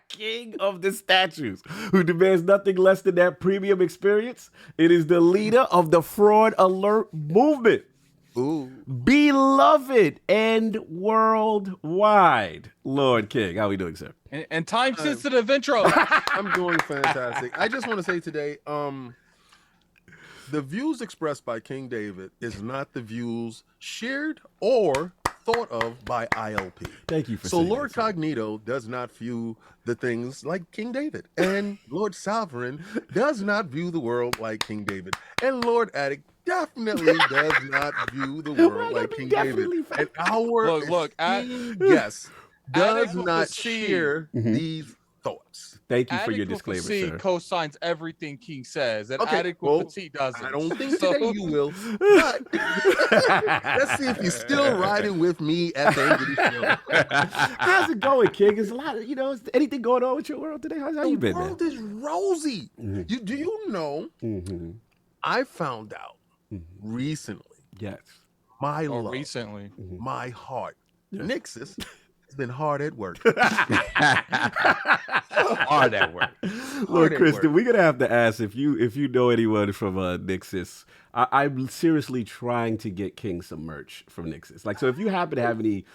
King of the statues, who demands nothing less than that premium experience. It is the leader of the fraud alert movement. Ooh. Beloved and worldwide. Lord King, how are we doing, sir? And time sensitive intro. I'm doing fantastic. I just want to say today, the views expressed by King David is not the views shared or thought of by ILP. Thank you for so saying Lord that, Cognito does not view the things like King David, and Lord Sovereign does not view the world like King David, and Lord Attic definitely does not view the world like King David. And our look, yes does Attic not C. share these thoughts. Thank you for your Attic with disclaimer, C sir. co-signs everything King says, and Okay, Attic with the T doesn't. I don't think today you will, but let's see if you're still riding with me at the end of the show. How's it going, King? Is a lot of, is anything going on with your world today? How you been, The world is rosy. Do you know? I found out recently. Yes. My love, recently, my heart, Nixus has been hard at work. Hard at work. Look, Kristen, we're gonna have to ask if you know anyone from Nixus. I'm seriously trying to get King some merch from Nixus. So if you happen to have any,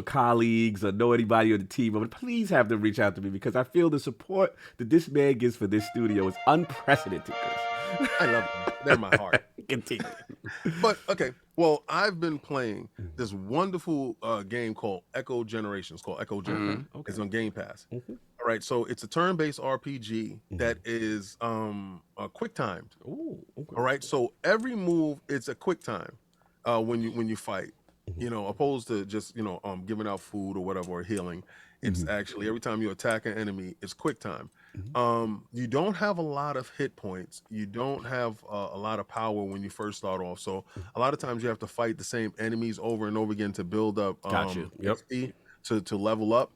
colleagues or know anybody on the team, please have them reach out to me because I feel the support that this man gives for this studio is unprecedented, Chris. I love them. They're my heart. Continue. But okay, well, I've been playing this wonderful game called Echo Generations. Called Echo Gen. It's on Game Pass. All right, so it's a turn-based RPG that is quick timed. Ooh, okay. All right, so every move it's a quick time when you fight. Opposed to just giving out food or whatever or healing. It's actually every time you attack an enemy, it's quick time. You don't have a lot of hit points. You don't have a lot of power when you first start off. So a lot of times you have to fight the same enemies over and over again to build up XP to level up.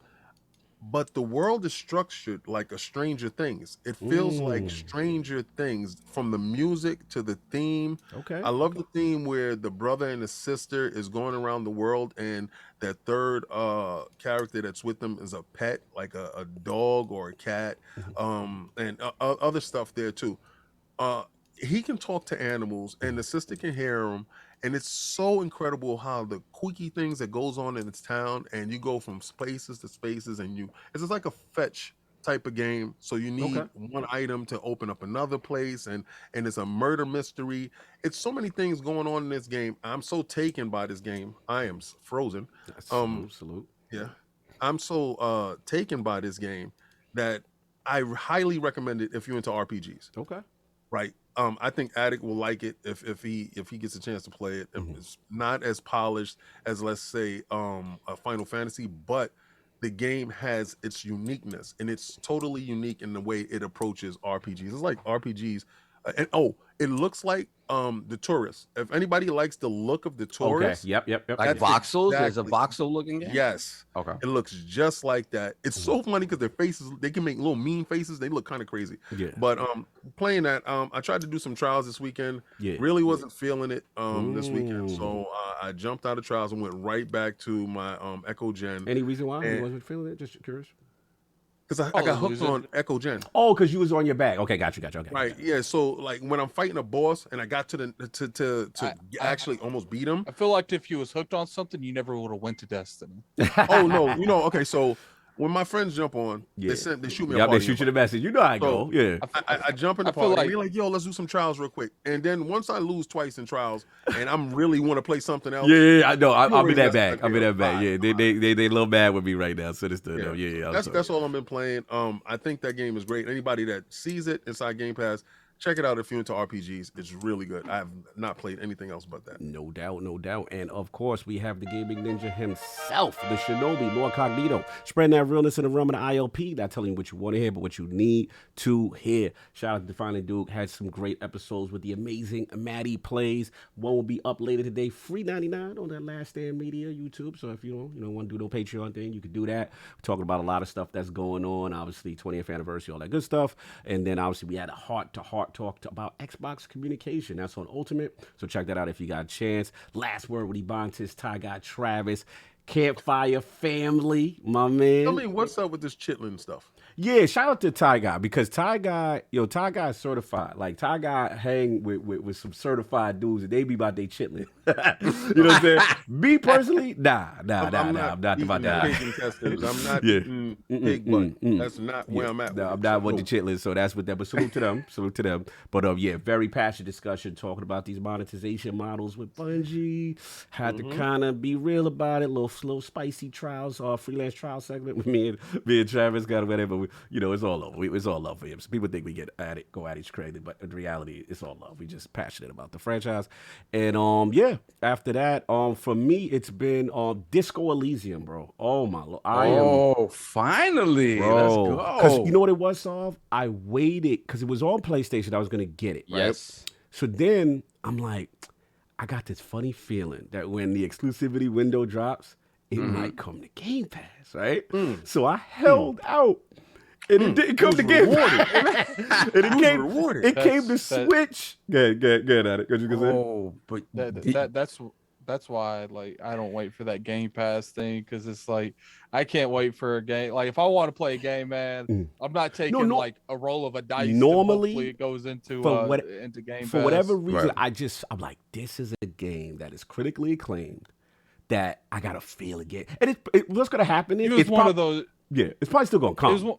But the world is structured like a Stranger Things. It feels like Stranger Things from the music to the theme. Okay. I love the theme where the brother and the sister is going around the world and that third character that's with them is a pet, like a dog or a cat, and other stuff there too. he can talk to animals, and the sister can hear him. And it's so incredible how the quirky things that goes on in its town, and you go from spaces to spaces, and it's just like a fetch type of game. So you need one item to open up another place, and it's a murder mystery. It's so many things going on in this game. I'm so taken by this game. I am frozen. Salute. Yeah, I'm so taken by this game that I highly recommend it if you're into RPGs. Okay. Right. I think Addict will like it if he gets a chance to play it. It's not as polished as, let's say, a Final Fantasy, but the game has its uniqueness, and it's totally unique in the way it approaches RPGs. It's like RPGs, and it looks like The Tourist. If anybody likes the look of The Tourist, Yep. Like voxels, there's a exactly- voxel looking game. Yes. Okay. It looks just like that. It's so funny because their faces, they can make little mean faces. They look kind of crazy. Yeah. But playing that, I tried to do some trials this weekend. Yeah. Really wasn't feeling it this weekend. So I jumped out of trials and went right back to my Echo Gen. Any reason why you wasn't feeling it? Just curious. Because I got hooked on Echo Gen. Oh, because you was on your back. Okay, got you. Okay. Right. Yeah. So like when I'm fighting a boss and I got to the actually almost beat him. I feel like if you was hooked on something, you never would have went to Destiny. Oh no. Okay. So when my friends jump on, they shoot me. They shoot you the message. You know how I go. Yeah. I jump in the party. And we're like, yo, let's do some trials real quick. And then once I lose twice in trials, and I'm really want to play something else. Yeah. I know. I'll be that bad. Yeah. They a little bad with me right now. So this the yeah. That's all I've been playing. I think that game is great. Anybody that sees it inside Game Pass, check it out if you're into RPGs. It's really good. I have not played anything else but that. No doubt. And of course, we have the gaming ninja himself, the Shinobi, LordCognito. Spreading that realness in the realm of the ILP. Not telling you what you want to hear, but what you need to hear. Shout out to Defining Duke. Had some great episodes with the amazing Maddie Plays. One will be up later today, free 99 on that Last Stand Media YouTube. So if you don't want to do no Patreon thing, you can do that. We're talking about a lot of stuff that's going on. Obviously, 20th anniversary, all that good stuff. And then obviously we had a heart-to-heart talk about Xbox communication. That's on Ultimate. So check that out if you got a chance. Last word with Ebontis, Ty Guy Travis, Campfire family, my man. I mean, what's up with this chitlin stuff? Yeah, shout out to Ty Guy because Ty Guy is certified. Like Ty Guy hang with some certified dudes and they be about they chitlin. You know what I'm saying? Me personally, nah. I'm not about that. I'm not eating pig butt. That's not where I'm at. No, I'm not with the chitlins, so that's what that. But salute to them. But yeah, very passionate discussion talking about these monetization models with Bungie. Had to kind of be real about it. Little spicy trials, freelance trial segment with me and Travis got whatever. It's all love. It's all love for him. So people think we go at each crazy, but in reality, it's all love. We just passionate about the franchise. And after that, for me, it's been Disco Elysium, bro. Oh my Lord. Finally. Bro. Let's go. Because you know what it was, Solve? I waited because it was on PlayStation. I was gonna get it. Right? Yes. So then I'm like, I got this funny feeling that when the exclusivity window drops, it might come to Game Pass, right? So I held out. And it didn't come to Game Pass. And it came to Switch. Good at it. But that's why like I don't wait for that Game Pass thing because it's like I can't wait for a game. Like if I want to play a game, man, I'm not taking like a roll of a dice. Normally hopefully it goes into Game Pass. For whatever reason, I'm like, this is a game that is critically acclaimed that I gotta feel again. And what's gonna happen is it's one of those. Yeah, it's probably still gonna come.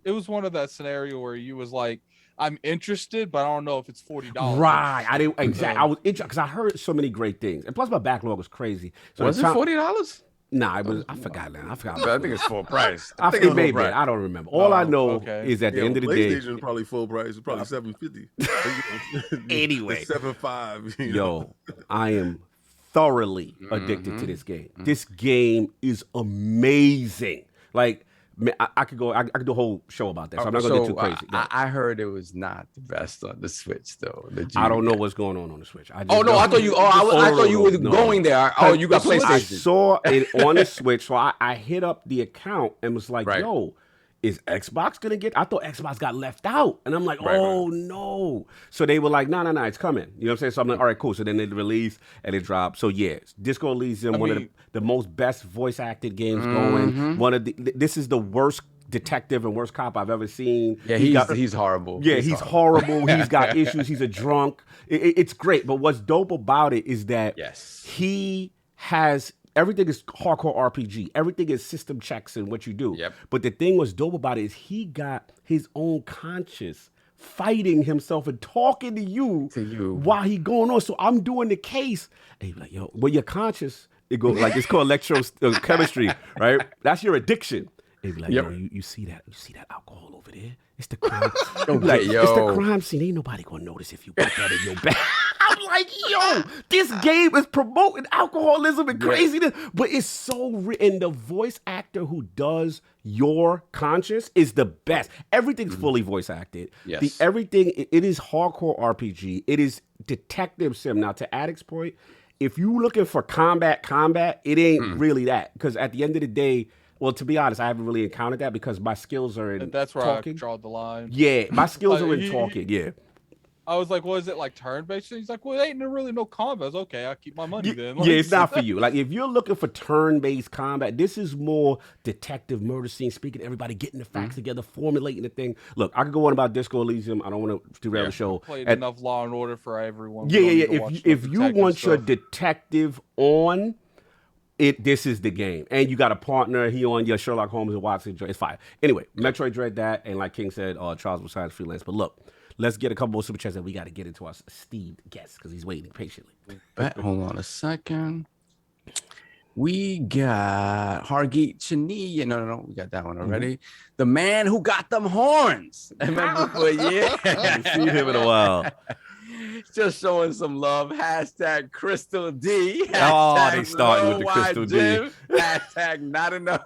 It was one of that scenario where you was like, I'm interested, but I don't know if it's $40. Right. I didn't exactly. I was interested because I heard so many great things, and plus my backlog was crazy. So was it $40? Nah, it was. I forgot now. I think it's full price. I think it may be. I don't remember. All I know is at the end of the day, PlayStation is probably full price. It's probably $750. Anyway, it's $7.5. Yo, I am thoroughly addicted to this game. This game is amazing. Like. I could do a whole show about that, so I'm not gonna get too crazy. I heard it was not the best on the Switch, though. I don't know what's going on the Switch. I thought you were going there. Oh, you got PlayStation. I saw it on the Switch, so I hit up the account and was like, yo, is Xbox gonna get? I thought Xbox got left out, and I'm like, no. So they were like, no, it's coming. You know what I'm saying? So I'm like, all right, cool. So then they released and it dropped. So yeah, Disco Elysium, one of the most best voice acted games going. This is the worst detective and worst cop I've ever seen. Yeah, he's horrible. Yeah, he's horrible. He's got issues. He's a drunk. It's great. But what's dope about it is that he has everything is hardcore RPG. Everything is system checks and what you do. Yep. But the thing what's dope about it is he got his own conscience fighting himself and talking to you while he going on. So I'm doing the case. And he's like, yo, when you're conscious, it goes like it's called chemistry, right? That's your addiction. And he'd be like, yo, you see that alcohol over there? It's the crime. Like, it's the crime scene. Ain't nobody gonna notice if you put that in your bag. I'm like, yo, this game is promoting alcoholism and craziness, but it's so written. The voice actor who does your conscience is the best. Everything's fully voice acted. Yes. Everything, it is hardcore RPG. It is detective sim. Now, to Addict's point, if you looking for combat, it ain't really that. Because at the end of the day, well, to be honest, I haven't really encountered that because my skills are in That's where talking. I draw the line. Yeah, my skills are in talking, I was like, what is it, like turn-based? He's like, well, ain't really no combat. Okay, I'll keep my money then. Like, yeah, it's not for you. Like, if you're looking for turn-based combat, this is more detective murder scene, speaking to everybody, getting the facts together, formulating the thing. Look, I could go on about Disco Elysium. I don't want to derail the show. Played enough Law and Order for everyone. Yeah. If you want your detective on... this is the game. And you got a partner, he on your Sherlock Holmes and Watson. It's fire. Anyway, Metroid Dread that, and like King said, Charles was Science Freelance. But look, let's get a couple more super chats and we got to get into our esteemed guest because he's waiting patiently. Hold on a second. We got Hargeet Chani. No, we got that one already. The man who got them horns. I remember for a year. I haven't seen him in a while. Just showing some love. Hashtag Crystal D. They starting with the Crystal D. Hashtag not enough.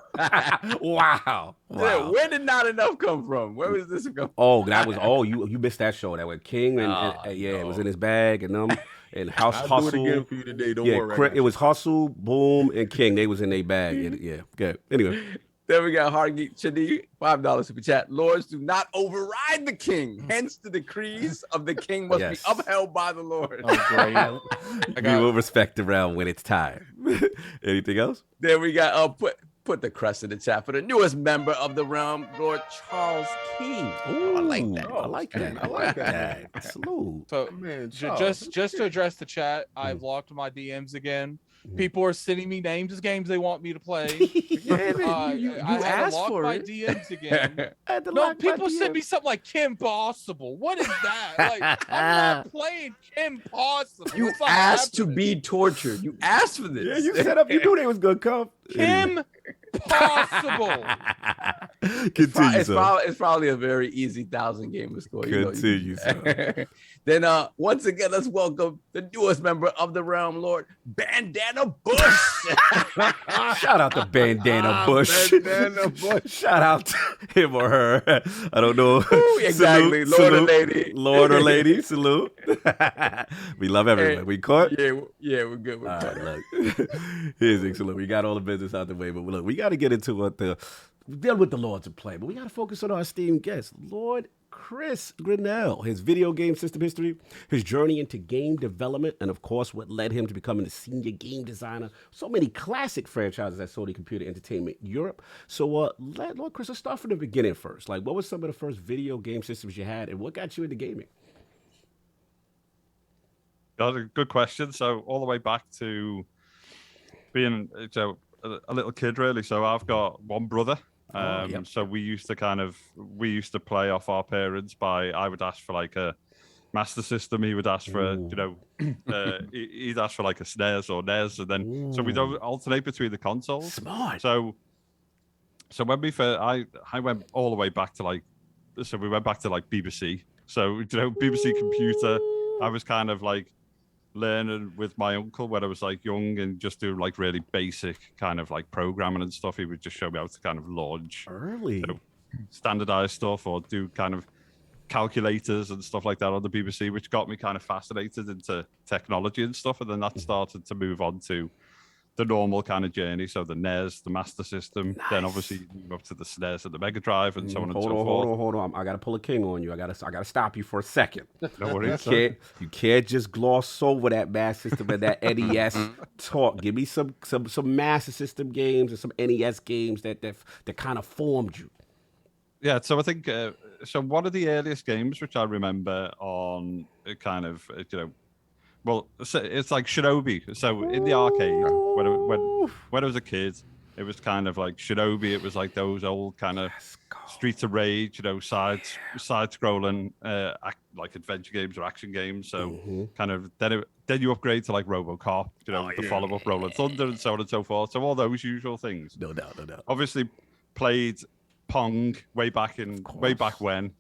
Wow. Where did not enough come from? Where was this come from? Oh, that was you missed that show. That was King and it was in his bag and and Hustle. I'll do it again for you today. Don't worry. It was Hustle, Boom, and King. They was in their bag. Good. Anyway. Then we got Hargeet Chani, $5 super chat. Lords do not override the king. Hence, the decrees of the king must be upheld by the Lord. Oh, great. We will respect the realm when it's time. Anything else? Then we got put the crest in the chat for the newest member of the realm, Lord Charles King. Oh, I like that. I like that. Salute. So, Man, just to address the chat, I've locked my DMs again. People are sending me names of games they want me to play. You I had asked to lock for my it. DMs again. No, people send me something like Kim Possible. What is that? Like, I'm not playing Kim Possible. You It's not asked to happening. be tortured. You asked for this. Yeah, you set up. You knew they was gonna come. Kim Possible. Continue, It's probably a very easy 1,000 gamer score. Continue, sir. Then once again, let's welcome the newest member of the realm, Lord Bandana Bush. Shout out to Bandana Bush. Bandana Bush. Shout out to him or her. I don't know. Exactly. Lord or lady. Lord or lady. Salute. We love everyone. We caught? Yeah, we're good. All right, look. Here's it. So look, we got all the business out the way, but look, we got to get into what deal with the Lords of Play, but we got to focus on our esteemed guest, Lord Chris Grannel, his video game system history, his journey into game development, and of course, what led him to becoming a senior game designer. So many classic franchises at Sony Computer Entertainment Europe. So, Lord Chris, let's start from the beginning first. Like, what was some of the first video game systems you had, and what got you into gaming? That's a good question. So, all the way back to being a little kid, really. So, I've got one brother. So we used to play off our parents by, I would ask for like a Master System, he would ask for he'd ask for like a SNES or NES, and then so we'd alternate between the consoles. Smart. So when we first, I went all the way back to we went back to BBC. So BBC Computer, I was kind of like learning with my uncle when I was like young and just do like really basic kind of like programming and stuff. He would just show me how to kind of launch early standardized stuff or do kind of calculators and stuff like that on the BBC, which got me kind of fascinated into technology and stuff. And then that started to move on to the normal kind of journey. So the NES, the Master System, then obviously move up to the SNES and the Mega Drive and so on and so forth. Hold on. I got to pull a king on you. I got to stop you for a second. No worries. You can't just gloss over that Master System and that NES talk. Give me some Master System games and some NES games that kind of formed you. Yeah, so I think so. One of the earliest games which I remember on kind of well, it's like Shinobi. So in the arcade, when I was a kid, it was kind of like Shinobi. It was like those old kind of Streets of Rage, side scrolling like adventure games or action games. So kind of then you upgrade to like RoboCop, the follow up Rolling Thunder and so on and so forth. So all those usual things. No doubt. Obviously played Pong way back when,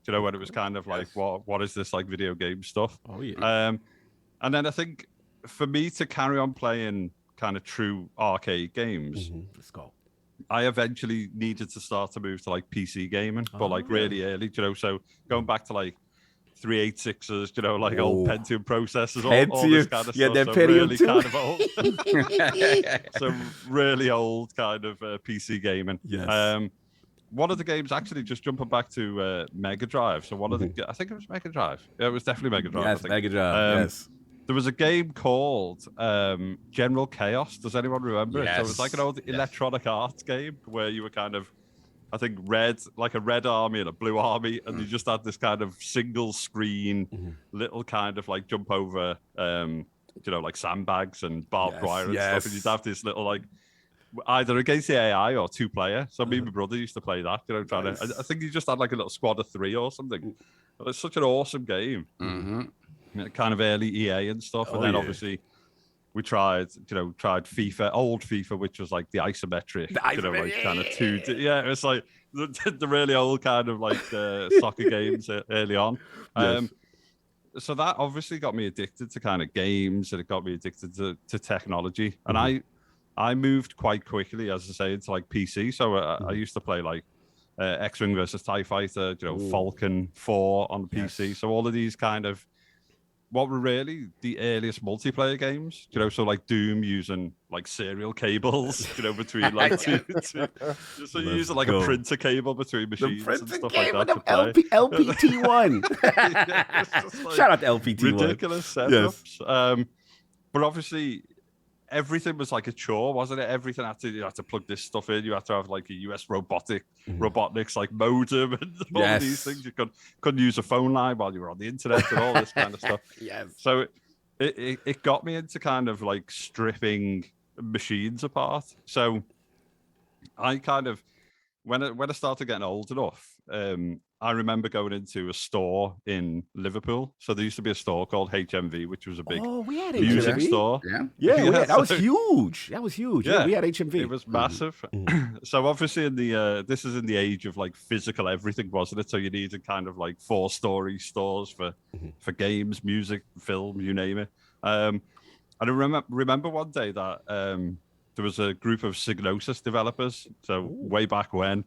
when it was kind of like what is this like video game stuff. Oh yeah. And then I think for me to carry on playing kind of true arcade games, let's go. I eventually needed to start to move to like PC gaming, but like really early, so going back to like 386s, like old Pentium processors, all this kind of stuff. That so Pentium really too. kind of old. So really old kind of PC gaming. Yes. One of the games, actually, just jumping back to Mega Drive. So one of the, I think it was Mega Drive. Yeah, it was definitely Mega Drive. Yes, Mega Drive. Yes. There was a game called General Chaos. Does anyone remember it? So it was like an old Electronic Arts game where you were kind of, I think, like a red army and a blue army, and you just had this kind of single screen, little kind of like jump over, like sandbags and barbed wire and stuff, and you'd have this little like either against the AI or 2-player. So me and my brother used to play that, trying to. I think you just had like a little squad of 3 or something. But it's such an awesome game. Kind of early EA and stuff, and then obviously we tried FIFA, old FIFA, which was like the isometric, like kind of 2D. Yeah, it was like the really old kind of like soccer games early on. So that obviously got me addicted to kind of games, and it got me addicted to technology. And I moved quite quickly, as I say, into like PC. So I used to play like X-Wing versus TIE Fighter, Falcon 4 on the PC. So all of these kind of what were really the earliest multiplayer games, so like Doom using like serial cables, between like two so you using like a printer cable between machines and stuff like that to play. LPT1. Like Shout out to LPT1. Ridiculous setups. But obviously everything was like a chore, wasn't it? Everything you had to plug this stuff in. You had to have like a US robotics like modem and all of these things. You couldn't use a phone line while you were on the internet and all this kind of stuff. So it got me into kind of like stripping machines apart. So I kind of when I started getting old enough, I remember going into a store in Liverpool. So there used to be a store called HMV, which was a big music HMV store. That was huge. Yeah, we had HMV. It was massive. So obviously this is in the age of like physical everything, wasn't it? So you needed kind of like 4-story stores for games, music, film, you name it. And I remember one day that there was a group of Psygnosis developers. So way back when.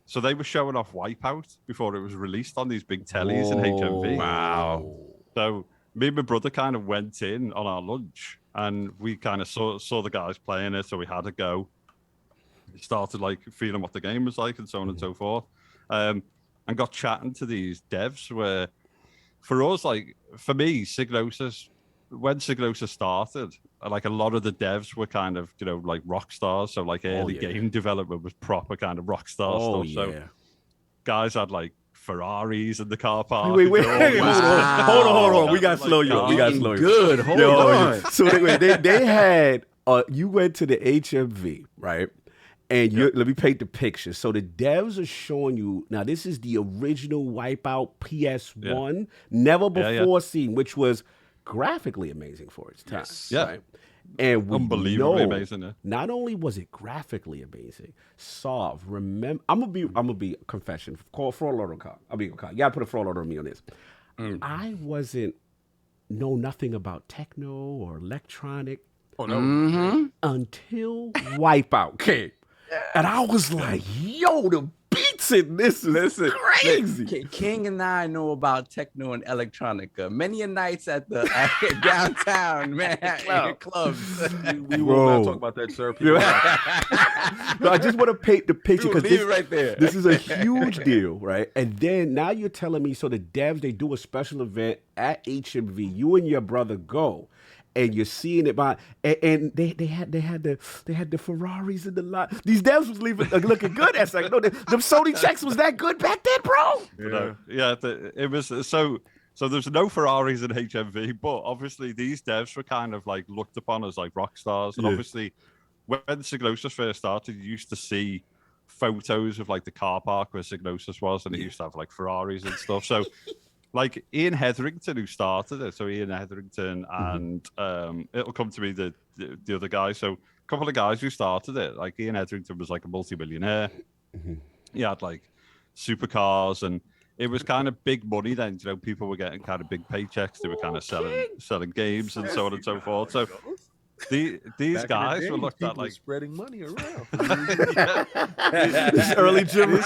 So they were showing off Wipeout before it was released on these big tellies in HMV. Wow. So me and my brother kind of went in on our lunch, and we kind of saw the guys playing it, so we had to go. We started like feeling what the game was like and so on and so forth. And got chatting to these devs where for us, like for me, when Psygnosis started, like a lot of the devs were kind of, like rock stars. So like early game development was proper kind of rock star stuff. So guys had like Ferraris in the car park. Wait, hold on. We got to slow you up. Good. Hold on. So they had, you went to the HMV, right? And let me paint the picture. So the devs are showing you, now this is the original Wipeout PS1, never before seen, which was graphically amazing for its time. Right? And we unbelievably amazing. Not only was it graphically amazing, remember, I'm gonna be confession. Call fraud order call. You gotta put a fraud order on me on this. I know nothing about techno or electronic until Wipeout came. And I was like, yo, the beats in this is crazy. King and I know about techno and electronica. Many a nights at the downtown, man, clubs. We will not talk about that, sir. No, I just want to paint the picture because this, right there. This is a huge deal, right? And then now you're telling me, so the devs, they do a special event at HMV. You and your brother go. and you're seeing it by, and they had the Ferraris in the lot. These devs was looking good. That's like, no, them Sony checks was that good back then, bro. It was so. So there's no Ferraris in HMV, but obviously these devs were kind of like looked upon as like rock stars. And obviously when Psygnosis first started, you used to see photos of like the car park where Psygnosis was, and it used to have like Ferraris and stuff. So like Ian Hetherington, who started it, so Ian Hetherington and it'll come to me the other guy. So a couple of guys who started it, like Ian Hetherington was like a multi-millionaire. He had like supercars, and it was kind of big money then. You know, people were getting kind of big paychecks. They were kind of selling games and so on and so forth. So these guys were looked at like spreading money around. This early Jimmy.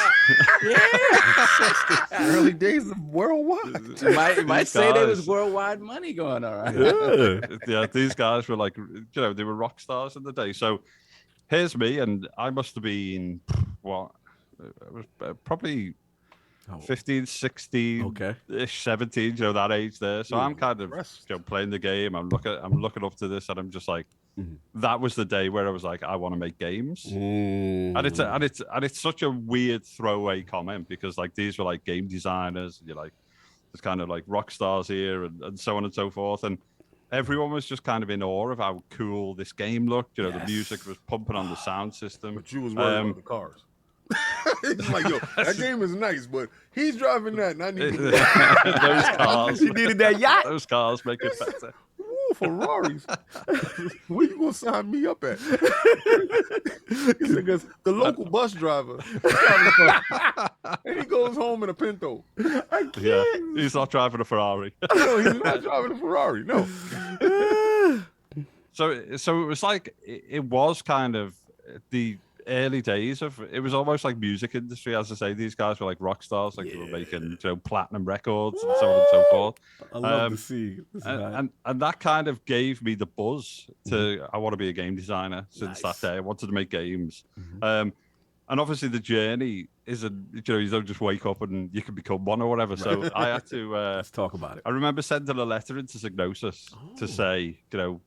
Early days of worldwide. You might say there was worldwide money going on. Yeah, these guys were like, you know, they were rock stars in the day. So here's me, and I must have been what? It was probably 15, 16, 17, you know, that age there. So I'm kind of, you know, playing the game. I'm looking up to this, and I'm just like, that was the day where I was like, I want to make games. And it's such a weird throwaway comment, because like these were like game designers, and you're like, there's kind of like rock stars here and so on and so forth. And everyone was just kind of in awe of how cool this game looked. You know, the music was pumping on the sound system. But you was worried about the cars. It's like, yo, that game is nice, but he's driving that, and I need those cars. You needed that yacht. Those cars make it better. Ooh, Ferraris. Where you gonna sign me up at? Because the local bus driver, and he goes home in a Pinto. Yeah, he's not driving a Ferrari. No, he's not driving a Ferrari. No. So it was like, it was kind of the early days of, it was almost like music industry. As I say, these guys were like rock stars, like they were making, you know, platinum records and so on and so forth. I love to see. And that kind of gave me the buzz to, I want to be a game designer since that day. I wanted to make games. And obviously the journey isn't, you know, you don't just wake up and you can become one or whatever. So I had to let's talk about it. I remember sending a letter into Psygnosis to say, you know,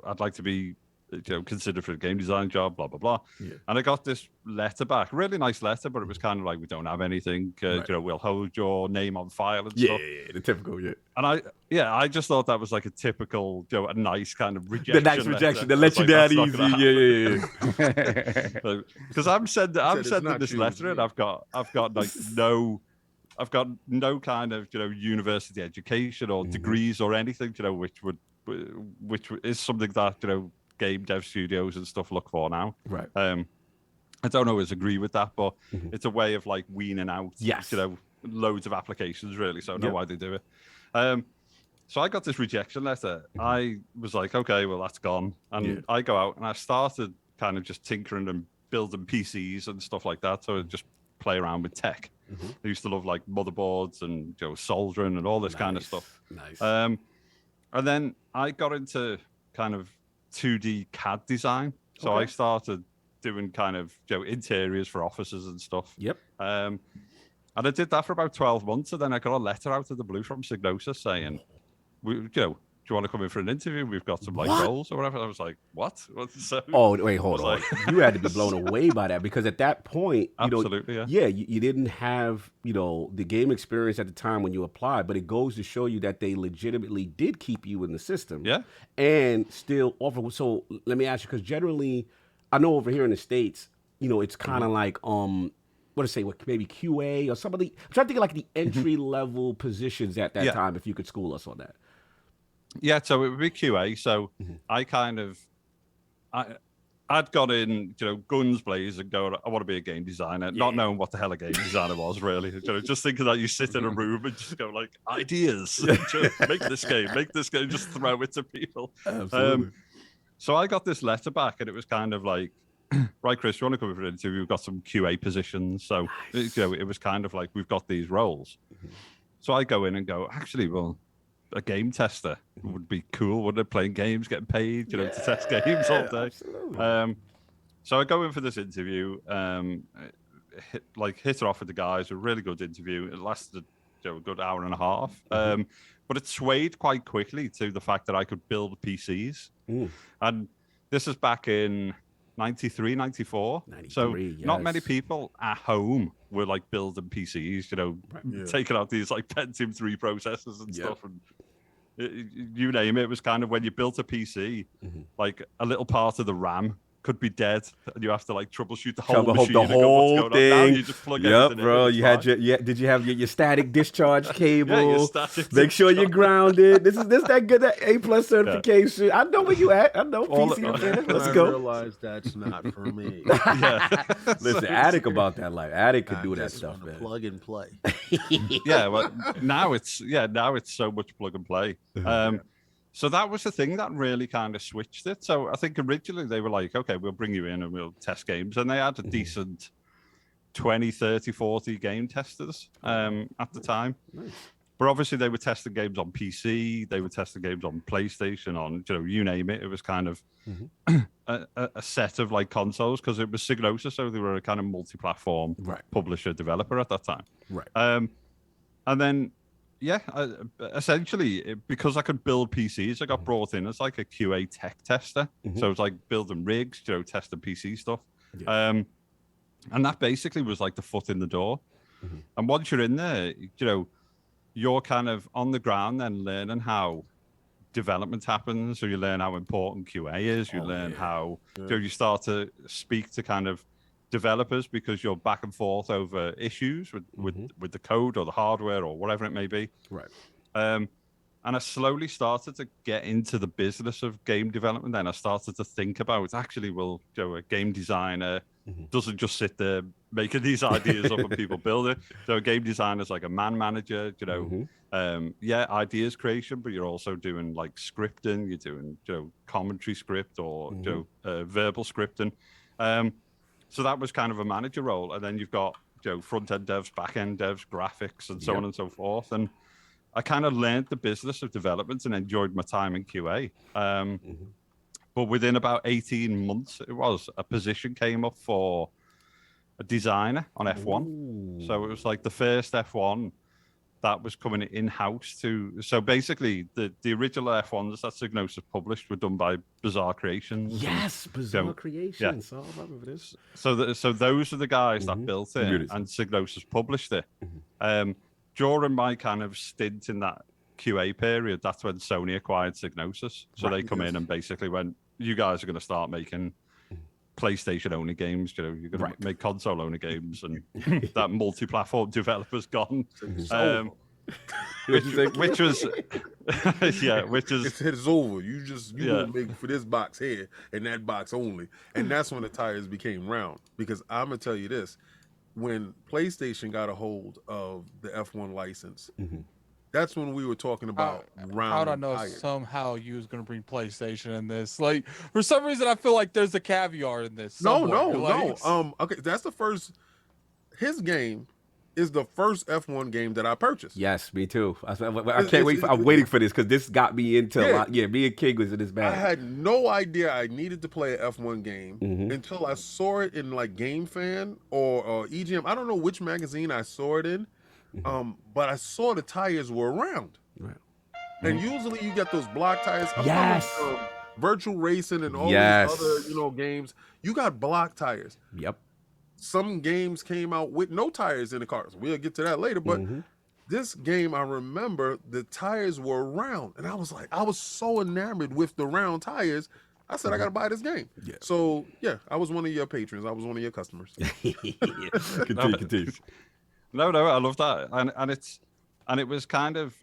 I'd like to be, you know, considered for a game design job, blah blah blah. And I got this letter back, really nice letter, but it was kind of like, we don't have anything, you know, we'll hold your name on file and stuff. The typical. And I just thought that was like a typical, you know, a nice kind of rejection. The nice rejection that let you down easy. Because I'm sending this letter, and I've got like no kind of, you know, university education or degrees or anything, you know, which is something that, you know, game dev studios and stuff look for now. Right. I don't always agree with that, but it's a way of like weaning out, you know, loads of applications really. So I know why they do it. So I got this rejection letter. I was like, okay, well, that's gone. And I go out and I started kind of just tinkering and building PCs and stuff like that. So I just play around with tech. I used to love like motherboards and, you know, soldering and all this kind of stuff. Nice. And then I got into kind of 2D CAD design. So I started doing kind of, you know, interiors for offices and stuff. And I did that for about 12 months. And then I got a letter out of the blue from Psygnosis saying, you know, do you want to come in for an interview? We've got some like roles or whatever. I was like, what? So, wait, hold on. You had to be blown away by that, because at that point, you didn't have, you know, the game experience at the time when you applied, but it goes to show you that they legitimately did keep you in the system. And still offer. So let me ask you, because generally, I know over here in the States, you know, it's kind of like, maybe QA or some of the, I'm trying to think of like the entry level positions at that time, if you could school us on that. Yeah, so it would be QA. So I kind of, I'd got in, you know, guns blazing, going, I want to be a game designer, not knowing what the hell a game designer was, really. You know, just thinking that you sit in a room and just go like, ideas, make this game, just throw it to people. Absolutely. So I got this letter back, and it was kind of like, right, Chris, you want to come in for an interview? We've got some QA positions. So, you know, it was kind of like, we've got these roles. So I go in and go, actually, well, a game tester would be cool, wouldn't it? Playing games, getting paid, you know, to test games all day. So I go in for this interview, hit it off with the guys, a really good interview. It lasted a good hour and a half. But it swayed quite quickly to the fact that I could build PCs. And this is back in 93, 94. So not many people at home were like building PCs, taking out these like Pentium 3 processors and stuff. And you name it, it was kind of when you built a PC, like a little part of the RAM could be dead, and you have to like troubleshoot the whole machine. The whole thing. Now you just plug everything bro. in. You had did you have your static discharge cable? Your static Make sure you're grounded. This that good, that A+ certification. I know where you at. I know. PC. Let's go. I realized that's not for me. Listen, Attic about that life. Attic could do that stuff, man. Plug and play. Well, now it's so much plug and play. So that was the thing that really kind of switched it. So I think originally they were like, okay, we'll bring you in and we'll test games. And they had a decent 20, 30, 40 game testers at the time. Nice. But obviously they were testing games on PC. They were testing games on PlayStation, on, you name it. It was kind of a set of like consoles because it was Psygnosis. So they were a kind of multi-platform publisher developer at that time. Right. And then, essentially, because I could build PCs, I got brought in as like a QA tech tester. So it was like building rigs, testing PC stuff. And that basically was like the foot in the door. And once you're in there, you're kind of on the ground then learning how development happens. So you learn how important QA is. You learn how you start to speak to kind of developers because you're back and forth over issues with the code or the hardware or whatever it may be. Right. And I slowly started to get into the business of game development. Then I started to think about actually, a game designer doesn't just sit there making these ideas up and people build it. So a game designer is like a man manager, ideas creation, but you're also doing like scripting, you're doing, commentary script or, verbal scripting. So that was kind of a manager role. And then you've got, front-end devs, back-end devs, graphics, and so on and so forth. And I kind of learned the business of development and enjoyed my time in QA. But within about 18 months, a position came up for a designer on F1. Ooh. So it was like the first F1 that was coming in-house to... So basically, the original F1s that Psygnosis published were done by Bizarre Creations. Yes, Bizarre Creations. Yeah. Oh, I remember this. So those are the guys that built it, and Psygnosis published it. During my kind of stint in that QA period, that's when Sony acquired Psygnosis. So they come in and basically went, you guys are going to start making PlayStation-only games. You're going to make console-only games, and that multi-platform developer's gone. Which was it's over. You gonna make for this box here and that box only, and that's when the tires became round. Because I'm gonna tell you this: when PlayStation got a hold of the F1 license, that's when we were talking about round. How'd I know somehow you was gonna bring PlayStation in this? Like, for some reason, I feel like there's a caviar in this. No. Okay, that's the first. His game is the first F1 game that I purchased. Yes, me too. I can't wait. I'm waiting for this because this got me into a lot. Yeah, me and King was in this bag. I had no idea I needed to play an F1 game until I saw it in like Game Fan or EGM. I don't know which magazine I saw it in, but I saw the tires were round. Right. And usually you get those block tires. Yes. Virtual Racing and all these other games. You got block tires. Yep. Some games came out with no tires in the cars. We'll get to that later. But this game, I remember the tires were round. And I was so enamored with the round tires. I said, I got to buy this game. Yeah. So, I was one of your patrons. I was one of your customers. Continue. No, I love that. And it was kind of,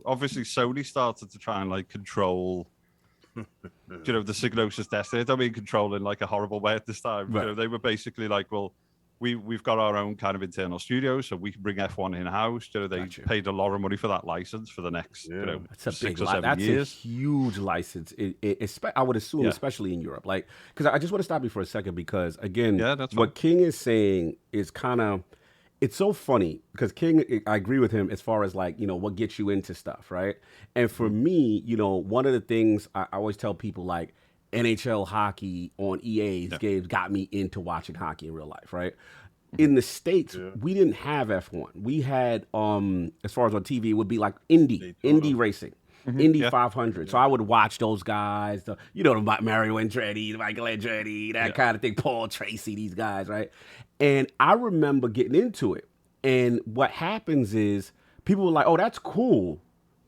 obviously Sony started to try and like control the Psygnosis destiny. I don't mean control in like a horrible way at this time. Right. They were basically like, well, we've got our own kind of internal studio, so we can bring F1 in-house. They paid a lot of money for that license for the next 6 or 7 years. That's a huge license. I would assume, especially in Europe. Like, because I just want to stop you for a second because, again, what King is saying is kind of, it's so funny because King, I agree with him as far as like, what gets you into stuff, right? And for me, one of the things I always tell people, like, NHL hockey on EA's games got me into watching hockey in real life, right? in the States, we didn't have F1. We had, as far as on TV, it would be like Indy racing. Indy 500. So I would watch those guys, the Mario Andretti, Michael Andretti, that kind of thing, Paul Tracy, these guys, right? And I remember getting into it. And what happens is people were like, oh, that's cool,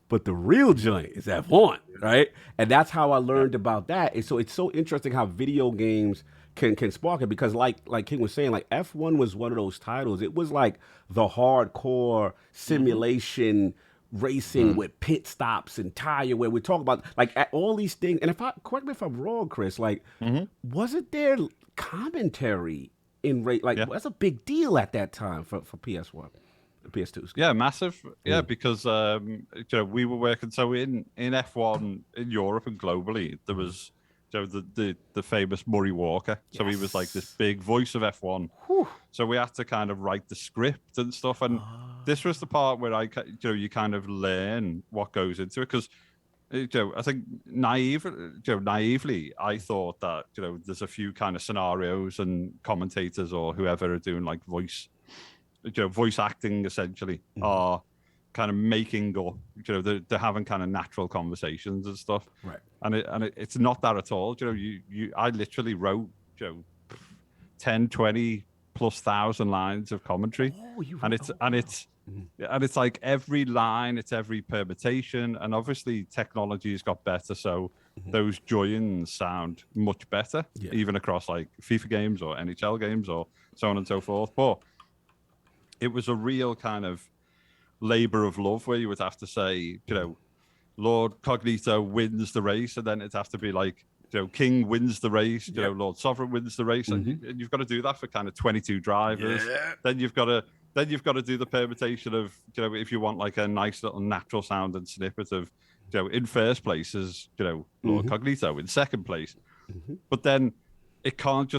but the real joint is F1, right? And that's how I learned about that. And so it's so interesting how video games can spark it, because like King was saying, like F1 was one of those titles. It was like the hardcore simulation racing with pit stops and tire wear. We talk about like all these things. And correct me if I'm wrong, Chris, like wasn't there commentary in race? Like that's a big deal at that time for PS1. PS2. Yeah, massive. Yeah, because we were working. So in F1 in Europe and globally, there was the famous Murray Walker. So he was like this big voice of F1. So we had to kind of write the script and stuff. And this was the part where you kind of learn what goes into it, because I think naively, I thought that there's a few kind of scenarios and commentators or whoever are doing like voice acting essentially are kind of making up, they're having kind of natural conversations and stuff, right? And it's not that at all. I literally wrote 10, 20 plus thousand lines of commentary, and it's like every line, it's every permutation, and obviously technology has got better, so those joins sound much better, even across like FIFA games or NHL games or so on and so forth. But it was a real kind of labor of love where you would have to say, LordCognito wins the race, and then it'd have to be like, King wins the race, Lord Sovereign wins the race, and you've got to do that for kind of 22 drivers. Then you've got to do the permutation of, if you want like a nice little natural sounding snippet of, in first place is, LordCognito, in second place. But then it can't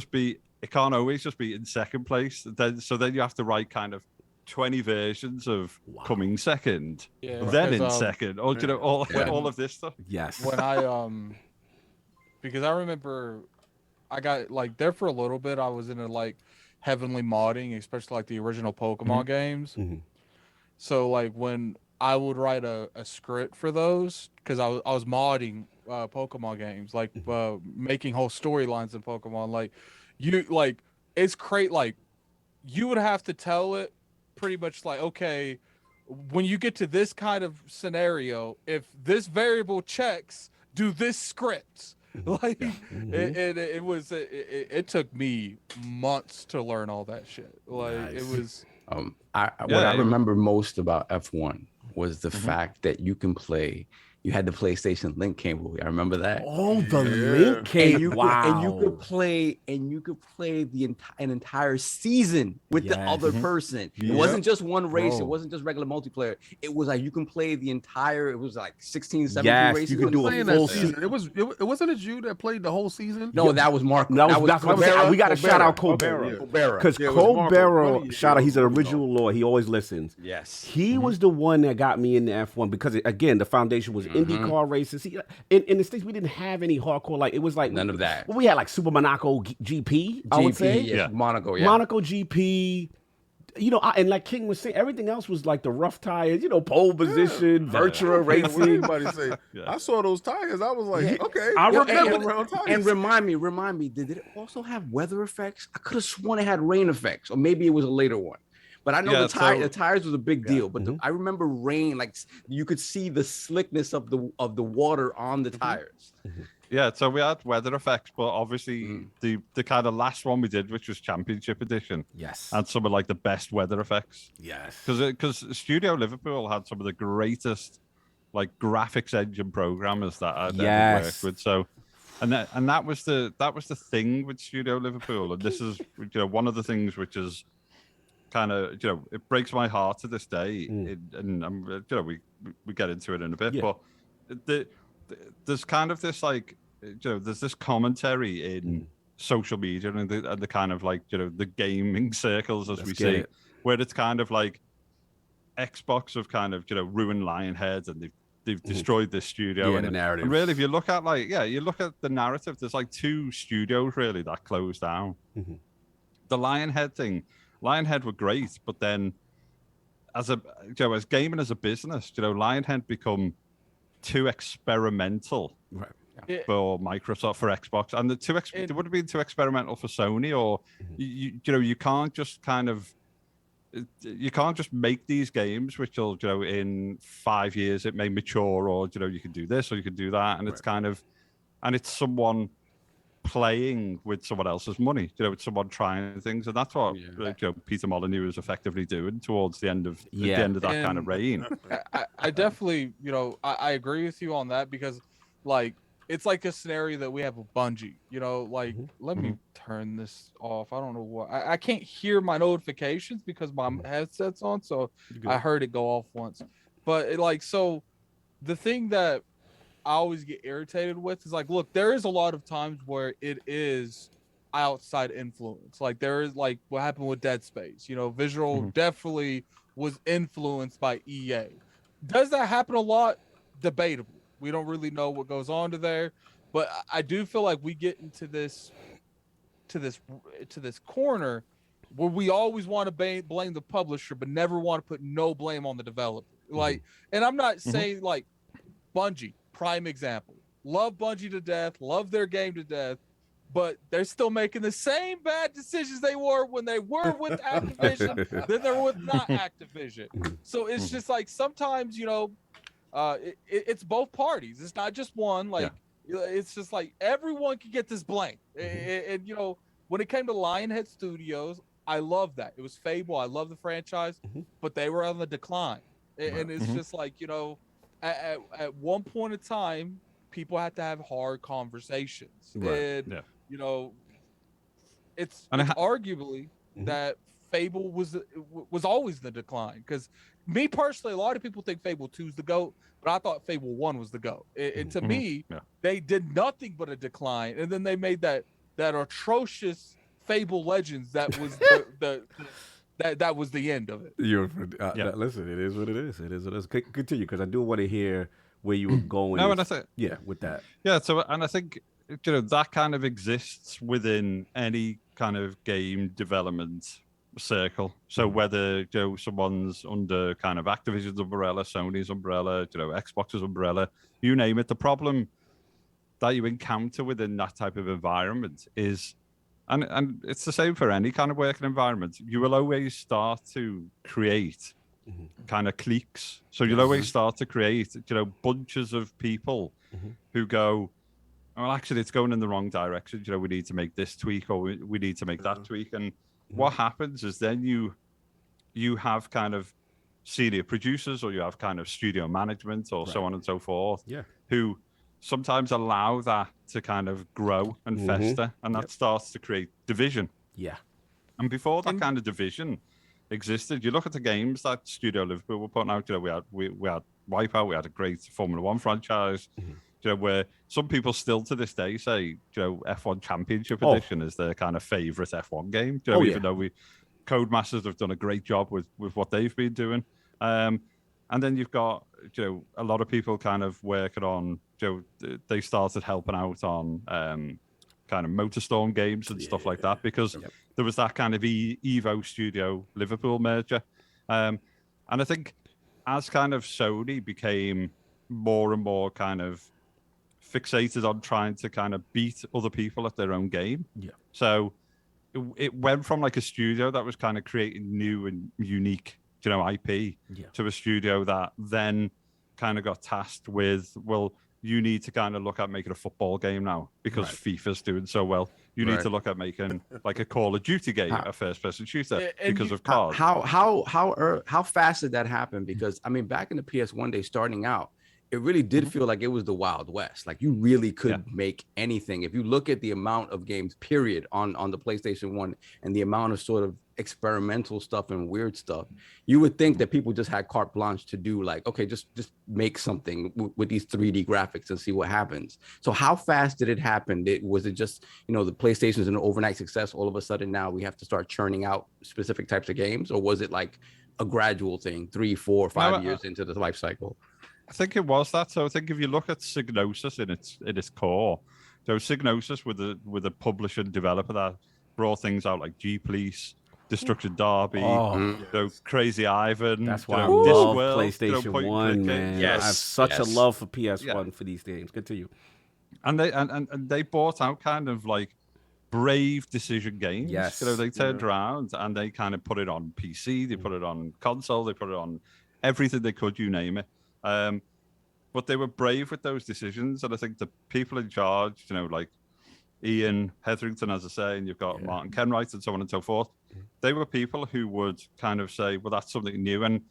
always just be in second place. So then you have to write kind of 20 versions of coming second, then in second, or all of this stuff. Yes. When I because I remember I got like there for a little bit. I was into like heavenly modding, especially like the original Pokemon games. So like when I would write a script for those, because I was modding Pokemon games, like making whole storylines in Pokemon. Like it's great. Like you would have to tell it pretty much like, okay, when you get to this kind of scenario, if this variable checks, do this script. Like it took me months to learn all that shit. Like it was what I remember most about F1 was the fact that you had the PlayStation Link cable. I remember that. Oh, the Link cable! And you could play an entire season with the other person. It wasn't just one race. It wasn't just regular multiplayer. It was like you can play the entire. It was like 16, 17 races. You could do a full season. It wasn't you that played the whole season. No, that was Marco. That's what I'm saying. We got to shout out Colbera. Because Colbera, shout out. He's an original Lord. He always listens. Yes. He was the one that got me into F1 because again, the foundation was IndyCar races. In the States, we didn't have any hardcore. Like it was like none of that. Well, we had like Super Monaco GP. I would say, Monaco, Monaco GP. And like King was saying, everything else was like the rough tires. Pole position, Virtua racing. Everybody say, I saw those tires. I was like, okay. I remember. And remind me, did it also have weather effects? I could have sworn it had rain effects, or maybe it was a later one. But I know the tires was a big deal. But I remember rain, like you could see the slickness of the water on the tires. Yeah, so we had weather effects, but obviously the kind of last one we did, which was Championship Edition, had some of like the best weather effects. Yes, because Studio Liverpool had some of the greatest like graphics engine programmers that I'd ever worked with. So. And that was the thing with Studio Liverpool, and this is one of the things which is kind of it breaks my heart to this day, and we get into it in a bit, but there's kind of this like there's this commentary in social media and the kind of like the gaming circles as we see, where it's kind of like Xbox have kind of ruined Lionhead and they've destroyed this studio. And the narrative. And really, if you look at the narrative, there's like two studios really that closed down. The Lionhead thing, Lionhead were great, but then as as gaming as a business, Lionhead become too experimental for Microsoft, for Xbox, and it would have been too experimental for Sony, or you can't just make these games which will, in 5 years it may mature, or you can do this or you can do that, and it's it's someone playing with someone else's money. It's someone trying things, and that's what Peter Molyneux was effectively doing towards the end of the end of that kind of reign. I definitely, I agree with you on that, because like it's like a scenario that we have with Bungie. Let me turn this off. I don't know what I can't hear my notifications because my headset's on, so I heard it go off once. But so the thing that I always get irritated with is look, there is a lot of times where it is outside influence. Like there is what happened with Dead Space. Visual definitely was influenced by EA. Does that happen a lot? Debatable. We don't really know what goes on to there, but I do feel like we get into this corner where we always want to blame the publisher, but never want to put no blame on the developer. And I'm not saying Bungie, prime example. Love Bungie to death, love their game to death, but they're still making the same bad decisions they were when they were with Activision, then they were with not Activision. So it's just sometimes, it's both parties. It's not just one. It's just everyone can get this blame. And when it came to Lionhead Studios, I love that. It was Fable. I love the franchise, but they were on the decline. And it's just at one point in time, people had to have hard conversations. And it's arguably that Fable was always the decline, because me personally, a lot of people think Fable 2 is the GOAT, but I thought Fable 1 was the GOAT. And to me, they did nothing but a decline, and then they made that atrocious Fable Legends that was that was the end of it. Listen, it is what it is. It is what it is. Continue, because I do want to hear where you were going. No, and I think with that. Yeah, so and I think that kind of exists within any kind of game development circle. So whether someone's under kind of Activision's umbrella, Sony's umbrella, Xbox's umbrella, you name it, the problem that you encounter within that type of environment is, and it's the same for any kind of working environment, you will always start to create kind of cliques. So you'll always start to create bunches of people who go, well, actually it's going in the wrong direction, we need to make this tweak, or we need to make that tweak. And what happens is then you have kind of senior producers, or you have kind of studio management, or so on and so forth, who sometimes allow that to kind of grow and fester, and that starts to create division. And before that kind of division existed, you look at the games that Studio Liverpool were putting out. We had Wipeout, we had a great Formula One franchise, where some people still to this day say, F1 Championship Edition is their kind of favorite F1 game. Even though Codemasters have done a great job with what they've been doing. And then you've got, a lot of people kind of working on, they started helping out on kind of MotorStorm games and stuff like that, because there was that kind of Evo Studio Liverpool merger. And I think as kind of Sony became more and more kind of fixated on trying to kind of beat other people at their own game. So it went from a studio that was kind of creating new and unique, IP to a studio that then kind of got tasked with, well, you need to kind of look at making a football game now because FIFA's doing so well. You need to look at making a Call of Duty game, a first-person shooter, because of cars. How fast did that happen? Because back in the PS1 days, starting out, it really did feel like it was the Wild West. Like you really could make anything. If you look at the amount of games, period, on the PlayStation 1 and the amount of sort of experimental stuff and weird stuff, you would think that people just had carte blanche to do okay, just make something with these 3D graphics and see what happens. So how fast did it happen? Was it just, the PlayStation's an overnight success, all of a sudden now we have to start churning out specific types of games? Or was it like a gradual thing, 3, 4, 5 years into the life cycle? I think it was that. So I think if you look at Psygnosis in its core, so Psygnosis with a publisher and developer that brought things out like G-Police, Destruction Derby, Oh. you know, Crazy Ivan. That's you why I know, love Discworld, PlayStation you know, point and 1, click man. games. Yes, I have such a yes. love for PS1 for these games. Continue. And they brought out kind of like brave decision games. Yes. You know, they turned around and they kind of put it on PC, they put it on console, they put it on everything they could, you name it. But they were brave with those decisions. And I think the people in charge, you know, like Ian Hetherington, as I say, and you've got Martin Kenwright and so on and so forth, they were people who would kind of say, well, that's something new. And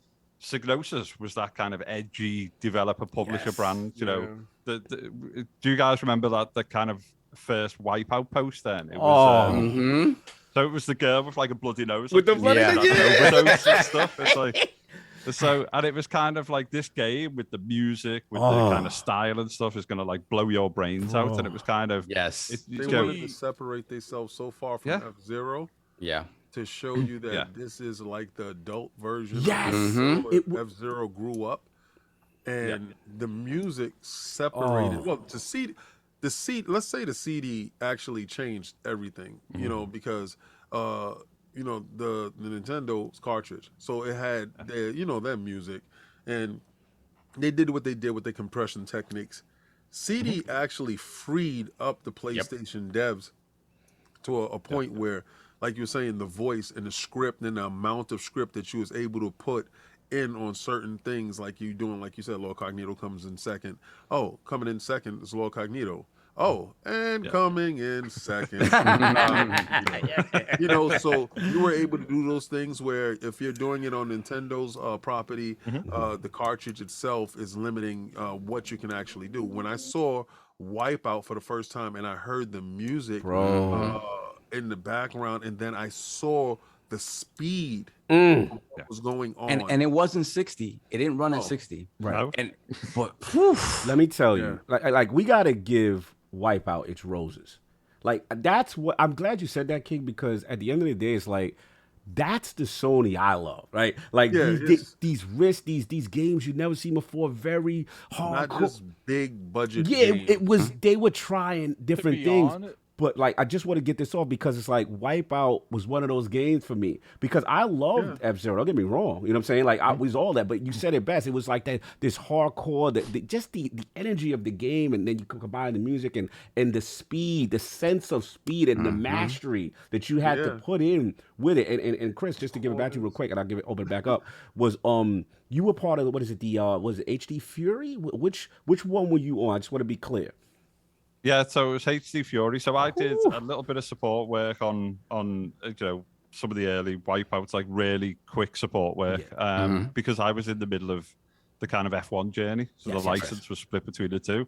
Psygnosis was that kind of edgy developer publisher brand, you know. Do you guys remember that kind of first Wipeout post then? It was, so it was the girl with like a bloody nose. With like, the bloody overdose and stuff. It's like, so, and it was kind of like this game with the music, with the kind of style and stuff is going to like blow your brains out. And it was kind of, Yes. They wanted to separate themselves so far from F-Zero. Yeah. To show you that this is like the adult version. Yes. F-Zero grew up, and the music separated. Well, to see the CD, let's say the CD actually changed everything. You know, because you know the Nintendo's cartridge, so it had their, you know, their music, and they did what they did with their compression techniques. CD actually freed up the PlayStation devs to a point where, like you were saying, the voice and the script and the amount of script that you was able to put in on certain things, like you doing, like you said, LordCognito comes in second. Oh, coming in second is LordCognito. Oh, and coming in second. You know, so you were able to do those things where if you're doing it on Nintendo's property, the cartridge itself is limiting what you can actually do. When I saw Wipeout for the first time and I heard the music in the background, and then I saw the speed what was going on, and it wasn't 60. It didn't run at 60. Right. And but Let me tell you, like we gotta give Wipeout its roses. Like that's what I'm glad you said that, King, because at the end of the day, it's like that's the Sony I love, right? Like these risks, these games you never seen before, very hard, not just big budget. Yeah, games. it was. They were trying different things. Beyond it. But like, I just want to get this off because it's like Wipeout was one of those games for me because I loved F-Zero. Don't get me wrong, you know what I'm saying? Like I was all that, but you said it best. It was like that this hardcore, just the energy of the game, and then you can combine the music and the speed, the sense of speed, and the mastery that you had to put in with it. And Chris, just to give it back to you real quick, and I'll open it back up. Was you were part of what is it? Was it HD Fury? Which one were you on? I just want to be clear. Yeah, so it was HD Fury. So I did a little bit of support work on you know, some of the early Wipeouts, like really quick support work, because I was in the middle of the kind of F1 journey, so the license was split between the two.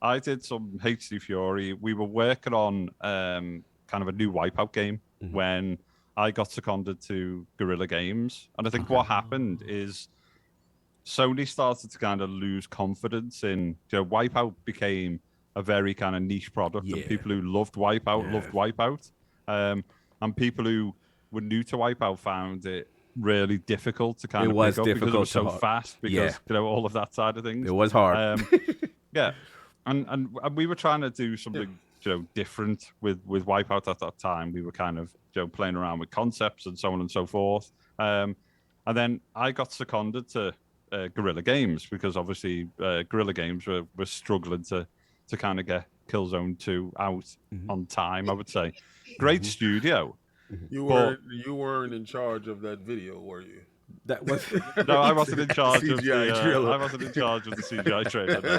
I did some HD Fury. We were working on kind of a new Wipeout game when I got seconded to Guerrilla Games, and I think what happened is Sony started to kind of lose confidence in, you know, Wipeout became a very kind of niche product, and people who loved Wipeout loved Wipeout, and people who were new to Wipeout found it really difficult to kind of pick up because it was so fast, because you know, all of that side of things. It was hard. And we were trying to do something you know, different with Wipeout at that time. We were kind of, you know, playing around with concepts and so on and so forth. And then I got seconded to Guerrilla Games because obviously Guerrilla Games were struggling to kind of get Killzone 2 out on time, I would say. Great studio. You weren't in charge of that video, were you? That was no, I wasn't in charge of CGI the trailer. I wasn't in charge of the CGI trailer. No.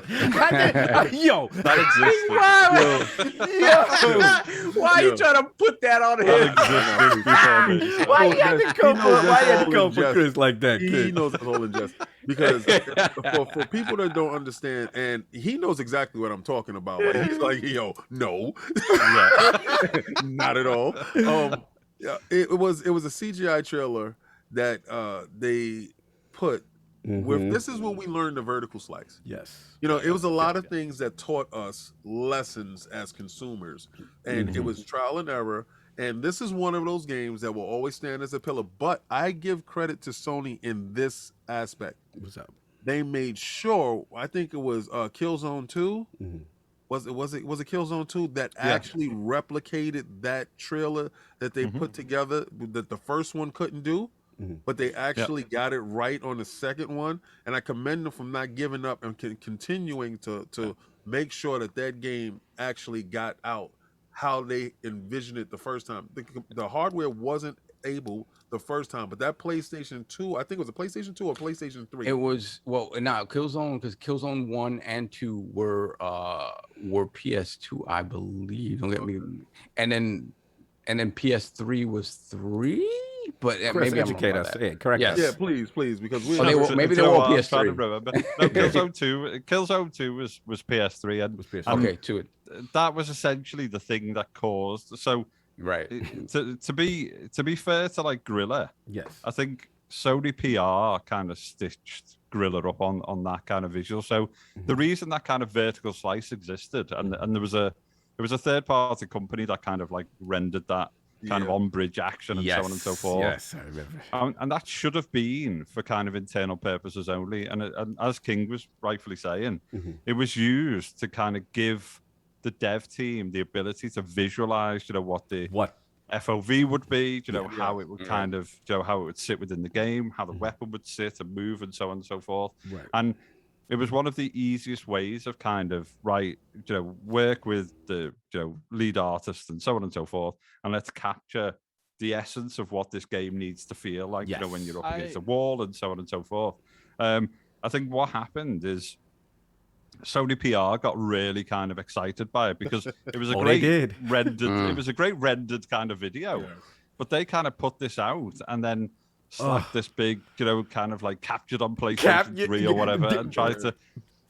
Yo, That existed. why are you trying to put that on him? That existed before me. why you had to come for Chris like that? He Kid? knows it's all in jest because for people that don't understand, and he knows exactly what I'm talking about. Like, he's like, yo, no, not at all. It was a CGI trailer that they put with. This is when we learned the vertical slice. Yes. You know, it was a lot of things that taught us lessons as consumers, and it was trial and error. And this is one of those games that will always stand as a pillar. But I give credit to Sony in this aspect. What's up? They made sure, I think it was Killzone 2, was it Killzone 2 that actually replicated that trailer that they put together that the first one couldn't do, but they actually got it right on the second one, and I commend them for not giving up and continuing to make sure that game actually got out how they envisioned it the first time. The hardware wasn't able the first time, but that PlayStation 2, I think it was a PlayStation 2 or PlayStation 3. It was Killzone, because Killzone 1 and 2 were PS2, I believe. Don't get me. And then PS3 was 3, but Chris, maybe educate us. Yeah, correct us. Yeah, please, because we. Maybe they were all PS3. No, Killzone 2 was PS3, and Okay, to it. that was essentially the thing that caused. So Right. to be fair to like Guerrilla, Yes, I think Sony PR kind of stitched Guerrilla up on that kind of visual. So the reason that kind of vertical slice existed, and there was a third party company that kind of like rendered that kind of on bridge action and so on and so forth. Yes, I remember. And that should have been for kind of internal purposes only. And as King was rightfully saying, it was used to kind of give the dev team the ability to visualize, what the FOV would be, how it would kind of, how it would sit within the game, how the weapon would sit and move and so on and so forth. Right. And it was one of the easiest ways of kind of, work with the, lead artist and so on and so forth. And let's capture the essence of what this game needs to feel like, when you're up against a wall and so on and so forth. I think what happened is Sony PR got really kind of excited by it because it was a great rendered, it was a great rendered kind of video, but they kind of put this out and then slapped this big, kind of like captured on PlayStation 3 or whatever and tried to,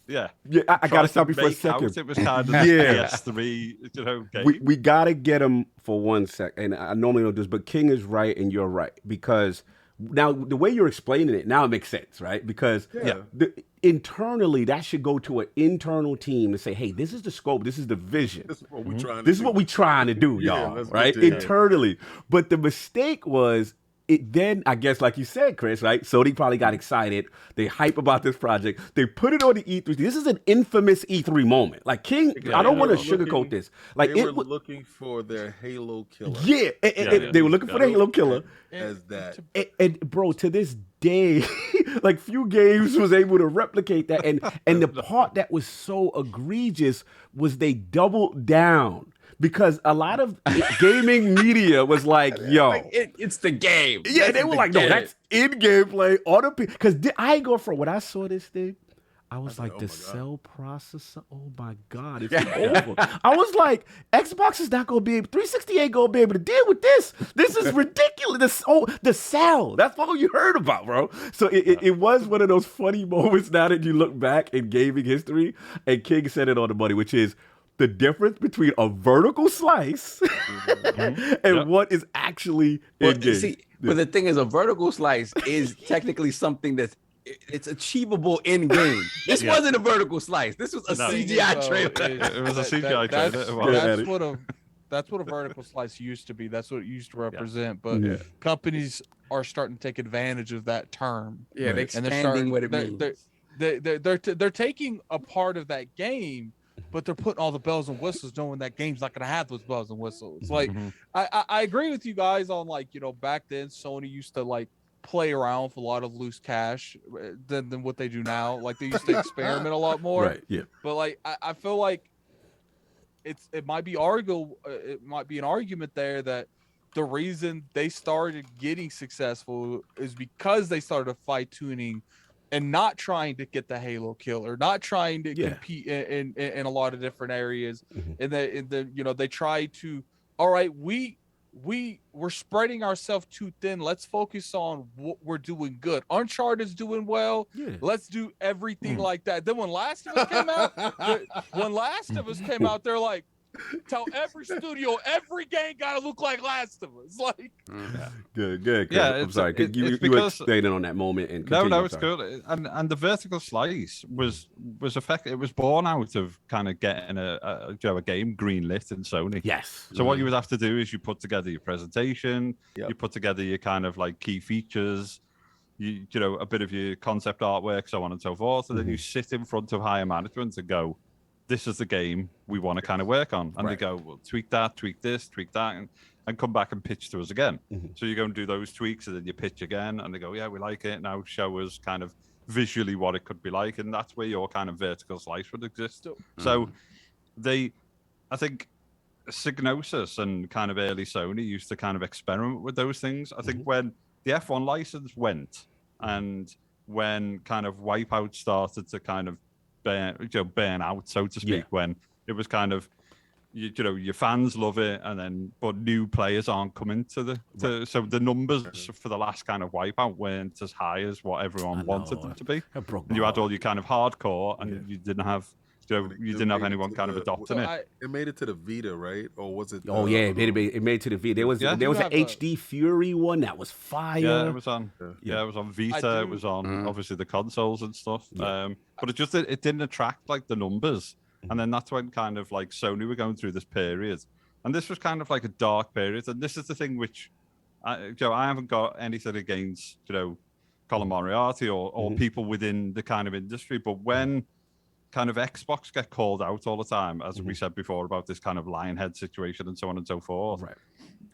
I got to stop you for a second. It was kind of PS3, game. We got to get him for 1 sec. And I normally don't do this, but King is right and you're right. Because now the way you're explaining it, now it makes sense, right? Because internally, that should go to an internal team and say, hey, this is the scope, this is the vision. This is what we're trying to do. This is what we're trying to do, y'all, right? Internally. But the mistake was, it then, I guess, like you said, Chris, right? Sony probably got excited. They hype about this project. They put it on the E3. This is an infamous E3 moment. Like King, I don't want to sugarcoat this. Like they were looking for their Halo killer. Yeah, they were looking for their Halo killer. As that. And bro, to this day, like few games was able to replicate that. And the part that was so egregious was they doubled down. Because a lot of gaming media was like, yo. It's the game. Yeah, they were like, no, that's in-game play. Because I go from when I saw this thing, I was like, the cell processor, oh my God, it's over. I was like, Xbox is not going to be able, 360 ain't going to be able to deal with this. This is ridiculous. The cell, that's all you heard about, bro. So it was one of those funny moments now that you look back in gaming history, and King said it on the money, which is, the difference between a vertical slice and what is actually in game. See, but the thing is, a vertical slice is technically something it's achievable in game. This wasn't a vertical slice. This was a CGI trailer. It was a CGI trailer. That's what a vertical slice used to be. That's what it used to represent. But companies are starting to take advantage of that term. Yeah, they're expanding what it means. They're taking a part of that game, but they're putting all the bells and whistles, knowing that game's not going to have those bells and whistles. Like, I agree with you guys on, like, back then Sony used to like play around with a lot of loose cash than what they do now. Like, they used to experiment a lot more. Right. Yeah. But like, I feel like it might be it might be an argument there that the reason they started getting successful is because they started fine tuning and not trying to get the Halo killer, not trying to compete in a lot of different areas. And they try to, all right, we're spreading ourselves too thin. Let's focus on what we're doing good. Uncharted's doing well. Let's do everything like that. Then when Last of Us came out, they're like, tell every studio every game gotta look like Last of Us. Like, good. Yeah, I'm sorry. You explained on that moment and no, it's good. And the vertical slice was effective. It was born out of kind of getting a game greenlit in Sony. Yes. So what you would have to do is you put together your presentation, you put together your kind of like key features, you know, a bit of your concept artwork, so on and so forth, and then you sit in front of higher management and go, this is the game we want to kind of work on. And they go, well, tweak that, tweak this, tweak that, and come back and pitch to us again. So you go and do those tweaks, and then you pitch again, and they go, yeah, we like it. Now show us kind of visually what it could be like. And that's where your kind of vertical slice would exist. So I think Psygnosis and kind of early Sony used to kind of experiment with those things. I think when the F1 license went, and when kind of Wipeout started to kind of burn out, so to speak, when it was kind of, you know, your fans love it, and then but new players aren't coming to so the numbers for the last kind of Wipeout weren't as high as what everyone wanted them to be. And you had all your kind of hardcore, and you didn't have, you know, you didn't have anyone kind of adopting it. It made it to the Vita, right? Or was it? Oh yeah, it made it to the Vita. There was an HD Fury one that was fire. Yeah, it was on. Yeah, it was on Vita. It was on obviously the consoles and stuff. But it didn't attract like the numbers. And then that's when kind of like Sony were going through this period, and this was kind of like a dark period. And this is the thing which, I haven't got anything against, you know, Colin Moriarty or people within the kind of industry, but when kind of Xbox get called out all the time, as we said before about this kind of Lionhead situation and so on and so forth.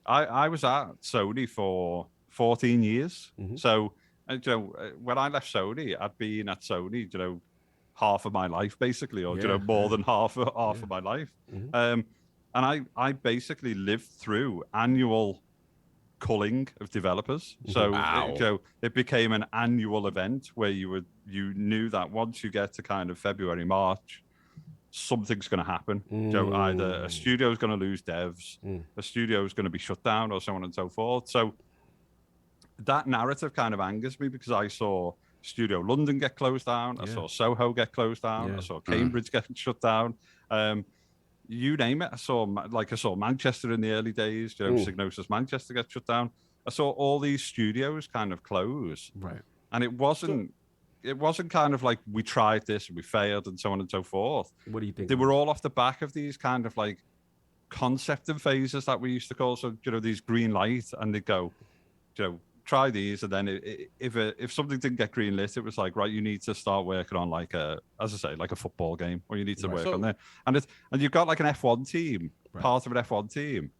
I was at Sony for 14 years, so you know, when I left Sony, I'd been at Sony, you know, half of my life basically, or you know, more than half of my life. And I basically lived through annual culling of developers. So you know, it became an annual event where you knew that once you get to kind of February, March, something's going to happen. So either a studio is going to lose devs, a studio is going to be shut down, or so on and so forth. So that narrative kind of angers me, because I saw Studio London get closed down. I saw Soho get closed down. I saw Cambridge get shut down. You name it. I saw Manchester in the early days. You know, Psygnosis Manchester get shut down. I saw all these studios kind of close. And it wasn't kind of like we tried this and we failed and so on and so forth. What do you think? They were all off the back of these kind of like concept and phases that we used to call. So, you know, these green lights, and they go, you know, try these, and then if something didn't get green lit, it was like, right, you need to start working on like a football game, or you need to work on there, and you've got like an F1 team, part of an F1 team,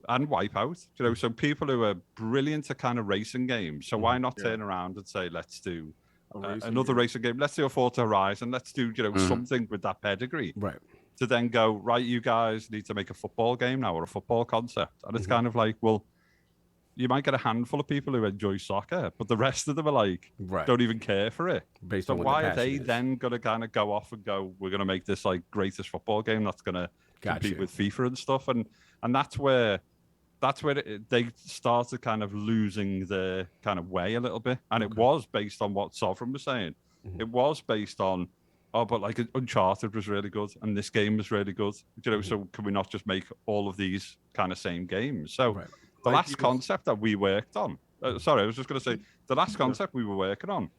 and Wipeout, you know, so people who are brilliant at kind of racing games. So why not turn around and say, let's do another racing game, let's do a Forza Horizon, let's do, you know, something with that pedigree, to then go, right, you guys need to make a football game now, or a football concept. And it's kind of like, well, you might get a handful of people who enjoy soccer, but the rest of them are like, don't even care for it. Based so on what why the are they passion is. then going to kind of go off and go, we're going to make this like greatest football game that's going to compete with FIFA and stuff? And that's where they started kind of losing their kind of way a little bit. And it was based on what Sovereign was saying. It was based on, but like Uncharted was really good, and this game was really good. You know, so can we not just make all of these kind of same games? So the last concept that we worked on, the last concept we were working on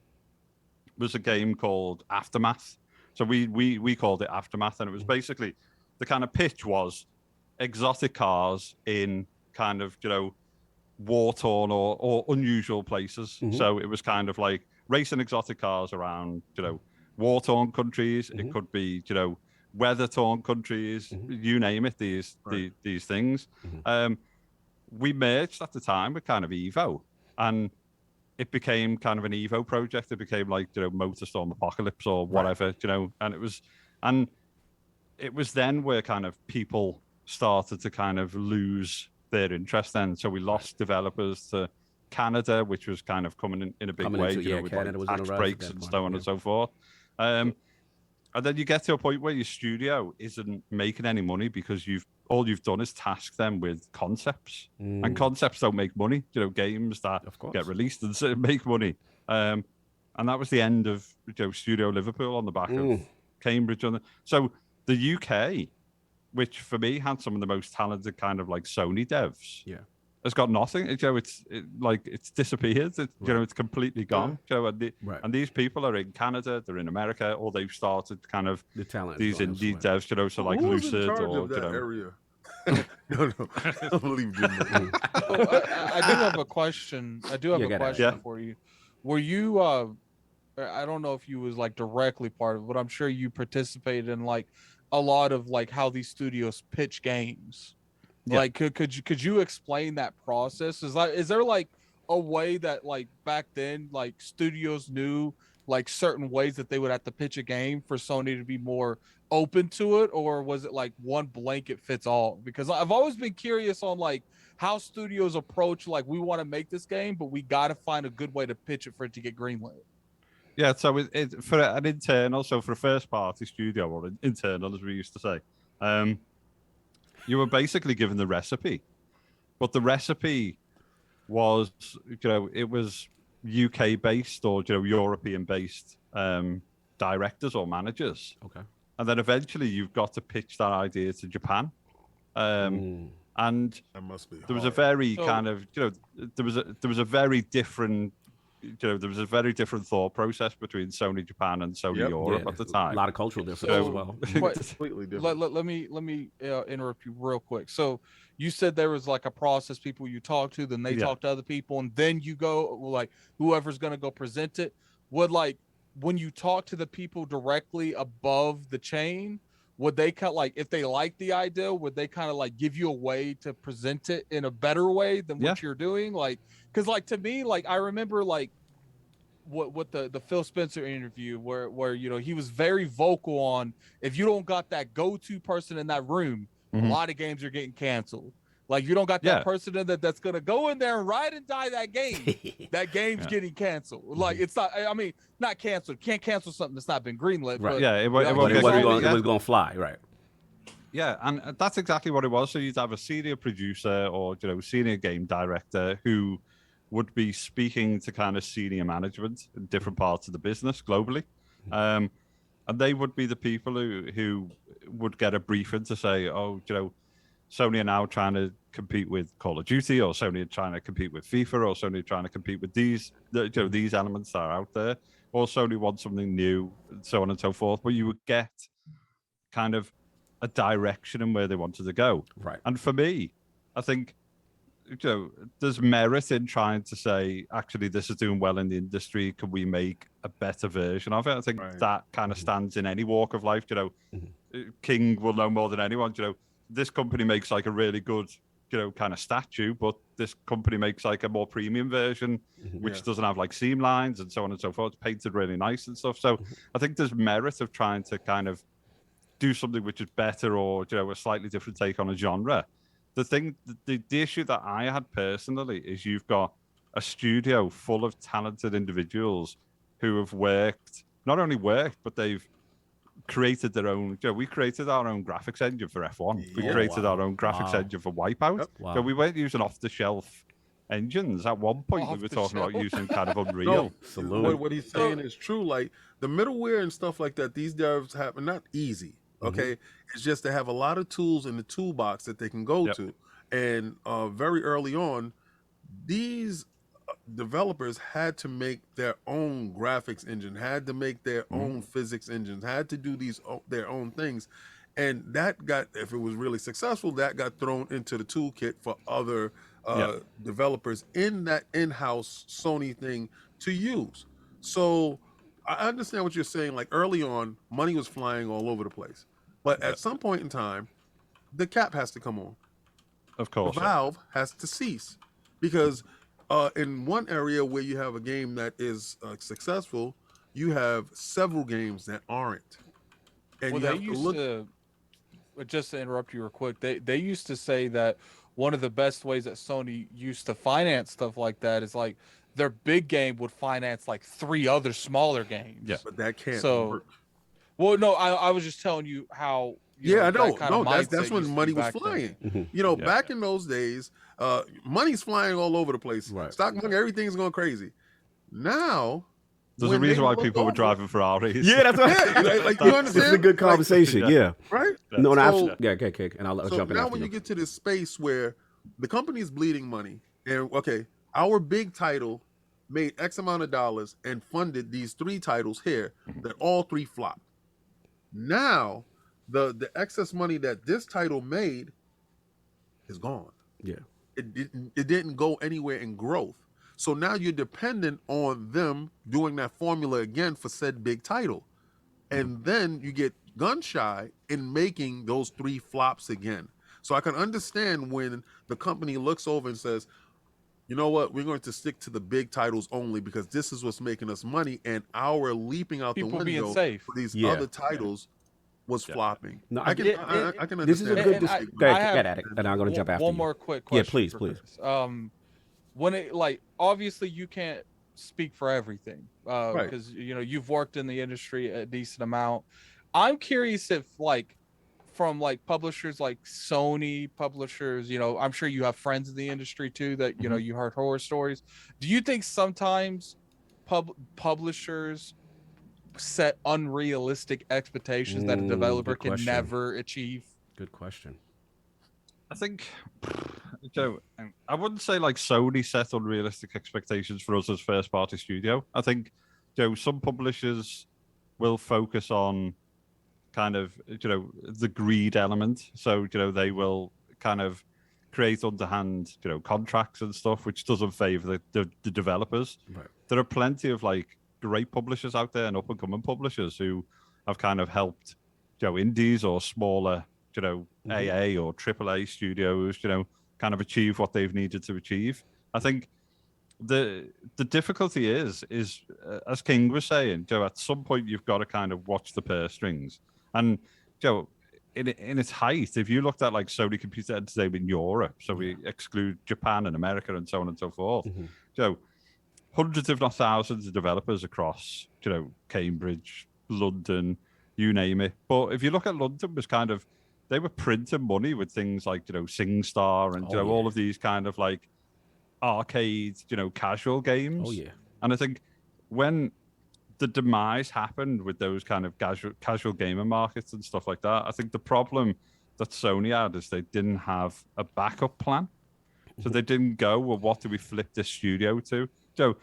was a game called Aftermath. So we called it Aftermath, and it was basically, the kind of pitch was exotic cars in kind of, you know, war-torn or unusual places. So it was kind of like racing exotic cars around, you know, war-torn countries. It could be, you know, weather-torn countries, you name it, these things. We merged at the time with kind of Evo, and it became kind of an Evo project. It became like, you know, MotorStorm Apocalypse or whatever, you know, and it was then where kind of people started to kind of lose their interest then. So we lost developers to Canada, which was kind of coming in a big way, you know, with Canada like was tax on the rise breaks at that and point, so on and so forth. And then you get to a point where your studio isn't making any money because all you've done is task them with concepts, and concepts don't make money. You know, games that get released and make money. And that was the end of, you know, Studio Liverpool on the back of Cambridge. So the UK, which for me had some of the most talented kind of like Sony devs, has got nothing. You know, it's disappeared. You know, it's completely gone. You know, and these people are in Canada, they're in America, or they've started kind of these indie devs. You know, so like Lucid or that you know. area? No, I don't believe you. I do have a question. For you. Were you I don't know if you was like directly part of it, but I'm sure you participated in like a lot of like how these studios pitch games. Yeah. Like, could you explain that process? Is there like a way that like back then like studios knew like certain ways that they would have to pitch a game for Sony to be more open to it, or was it like one blanket fits all? Because I've always been curious on like how studios approach like, we want to make this game, but we got to find a good way to pitch it for it to get greenlit. Yeah, so it for an internal, so for a first party studio, or an internal as we used to say, you were basically given the recipe, but the recipe was, it was UK based or European based directors or managers. Okay. And then eventually you've got to pitch that idea to Japan. And That must be there was a hard. very So- kind of, there was a very different, there was a very different thought process between Sony Japan and Sony Yep. Europe Yeah, at the A time. lot of cultural differences So- as well. Completely different. Let me interrupt you real quick. So you said there was like a process, people you talk to, then they Yeah. talk to other people, and then you go like whoever's gonna go present it. Would like when you talk to the people directly above the chain, would they kind of like, if they like the idea, would they kind of like give you a way to present it in a better way than what Yeah. you're doing? Like, because like to me, like I remember like what the Phil Spencer interview where he was very vocal on, if you don't got that go-to person in that room, a Mhm. lot of games are getting canceled. Like you don't got that Yeah. person in that's gonna go in there and ride and die that game. That game's Yeah. getting canceled. Like it's not. I mean, not canceled. Can't cancel something that's not been greenlit. Right. But, Yeah, it won't But But get it wasn't greenlit, going. yeah. It was going to fly, right? Yeah, and that's exactly what it was. So you'd have a senior producer or senior game director who would be speaking to kind of senior management in different parts of the business globally, and they would be the people who would get a briefing to say, oh, Sony are now trying to compete with Call of Duty, or Sony are trying to compete with FIFA, or Sony are trying to compete with these elements that are out there, or Sony wants something new, and so on and so forth. But you would get kind of a direction in where they wanted to go. Right. And for me, I think there's merit in trying to say, actually, this is doing well in the industry. Can we make a better version of it? I think Right. that kind of stands in any walk of life. King will know more than anyone. This company makes like a really good, kind of statue, but this company makes like a more premium version, which Yeah. doesn't have like seam lines and so on and so forth. It's painted really nice and stuff. So I think there's merit of trying to kind of do something which is better, or a slightly different take on a genre. The issue that I had personally is you've got a studio full of talented individuals who have not only worked, but they've created their own. We created our own graphics engine for F1. We Yeah. created Wow. our own graphics Wow. engine for Wipeout. Yep. Wow. We weren't using off-the-shelf engines. At one point, we Off were the talking about shelf. using kind of Unreal. No, Salute. what he's saying is true. Like the middleware and stuff like that, these devs have not easy. Okay, it's just they have a lot of tools in the toolbox that they can go Yep. to, and very early on, these developers had to make their own graphics engine, had to make their own physics engines, had to do their own things, and that got, if it was really successful, that got thrown into the toolkit for other developers in that in-house Sony thing to use. So I understand what you're saying. Like early on, money was flying all over the place, but at some point in time, the cap has to come on. Of course. Valve has to cease, because in one area where you have a game that is successful, you have several games that aren't, and Well, you they have to used look. to, just to interrupt you real quick, they used to say that one of the best ways that Sony used to finance stuff like that is like their big game would finance like 3 other smaller games. Yeah. But that can't So, work. well, no, I was just telling you how. Yeah, I that know. kind of No, that's mindset when used to money be was back then. flying. You know, Yeah. back in those days, money's flying all over the place. Right. Stock market, everything's going crazy. Now, There's a when they reason why look people were over- driving Ferraris. Yeah, that's what. Yeah, like, you This understand? is a good Like, conversation. Yeah. right? No, no, So- absolutely. Yeah, okay, and I'll So jump in now after when you. you get to this space where the company is bleeding money, and okay, our big title made X amount of dollars and funded these 3 titles here that all 3 flopped. Now, the excess money that this title made is gone. Yeah. It didn't go anywhere in growth. So now you're dependent on them doing that formula again for said big title. And then you get gun shy in making those 3 flops again. So I can understand when the company looks over and says, you know what, we're going to stick to the big titles only because this is what's making us money, and our leaping out People the being window safe. for these Yeah. other titles was flopping. No, I can understand. this is a good. And I- Go ahead, I have get at it, and I'm gonna jump after one you. more quick Yeah, question. please, for please. Chris. When it like obviously you can't speak for everything Right. because you know you've worked in the industry a decent amount. I'm curious if like from like publishers like Sony publishers, you know, I'm sure you have friends in the industry too that you know you heard horror stories. Do you think sometimes publishers set unrealistic expectations that a developer good can question. never achieve? Good question. I think, Joe, I wouldn't say like Sony set unrealistic expectations for us as first party studio. I think, Joe, some publishers will focus on kind of, the greed element. So, they will kind of create underhand, contracts and stuff, which doesn't favor the developers. Right. There are plenty of like great publishers out there and up and coming publishers who have kind of helped, indies or smaller, AA or AAA studios, kind of achieve what they've needed to achieve. I think the difficulty is as King was saying, Joe, at some point you've got to kind of watch the purse strings. And Joe, in its height, if you looked at like Sony Computer Entertainment in Europe, so we exclude Japan and America and so on and so forth, Joe, hundreds if not thousands of developers across, Cambridge, London, you name it. But if you look at London, was kind of, they were printing money with things like, SingStar and, all of these kind of like arcade, casual games. Oh, yeah. And I think when the demise happened with those kind of casual gamer markets and stuff like that, I think the problem that Sony had is they didn't have a backup plan. So they didn't go, well, what do we flip this studio to? So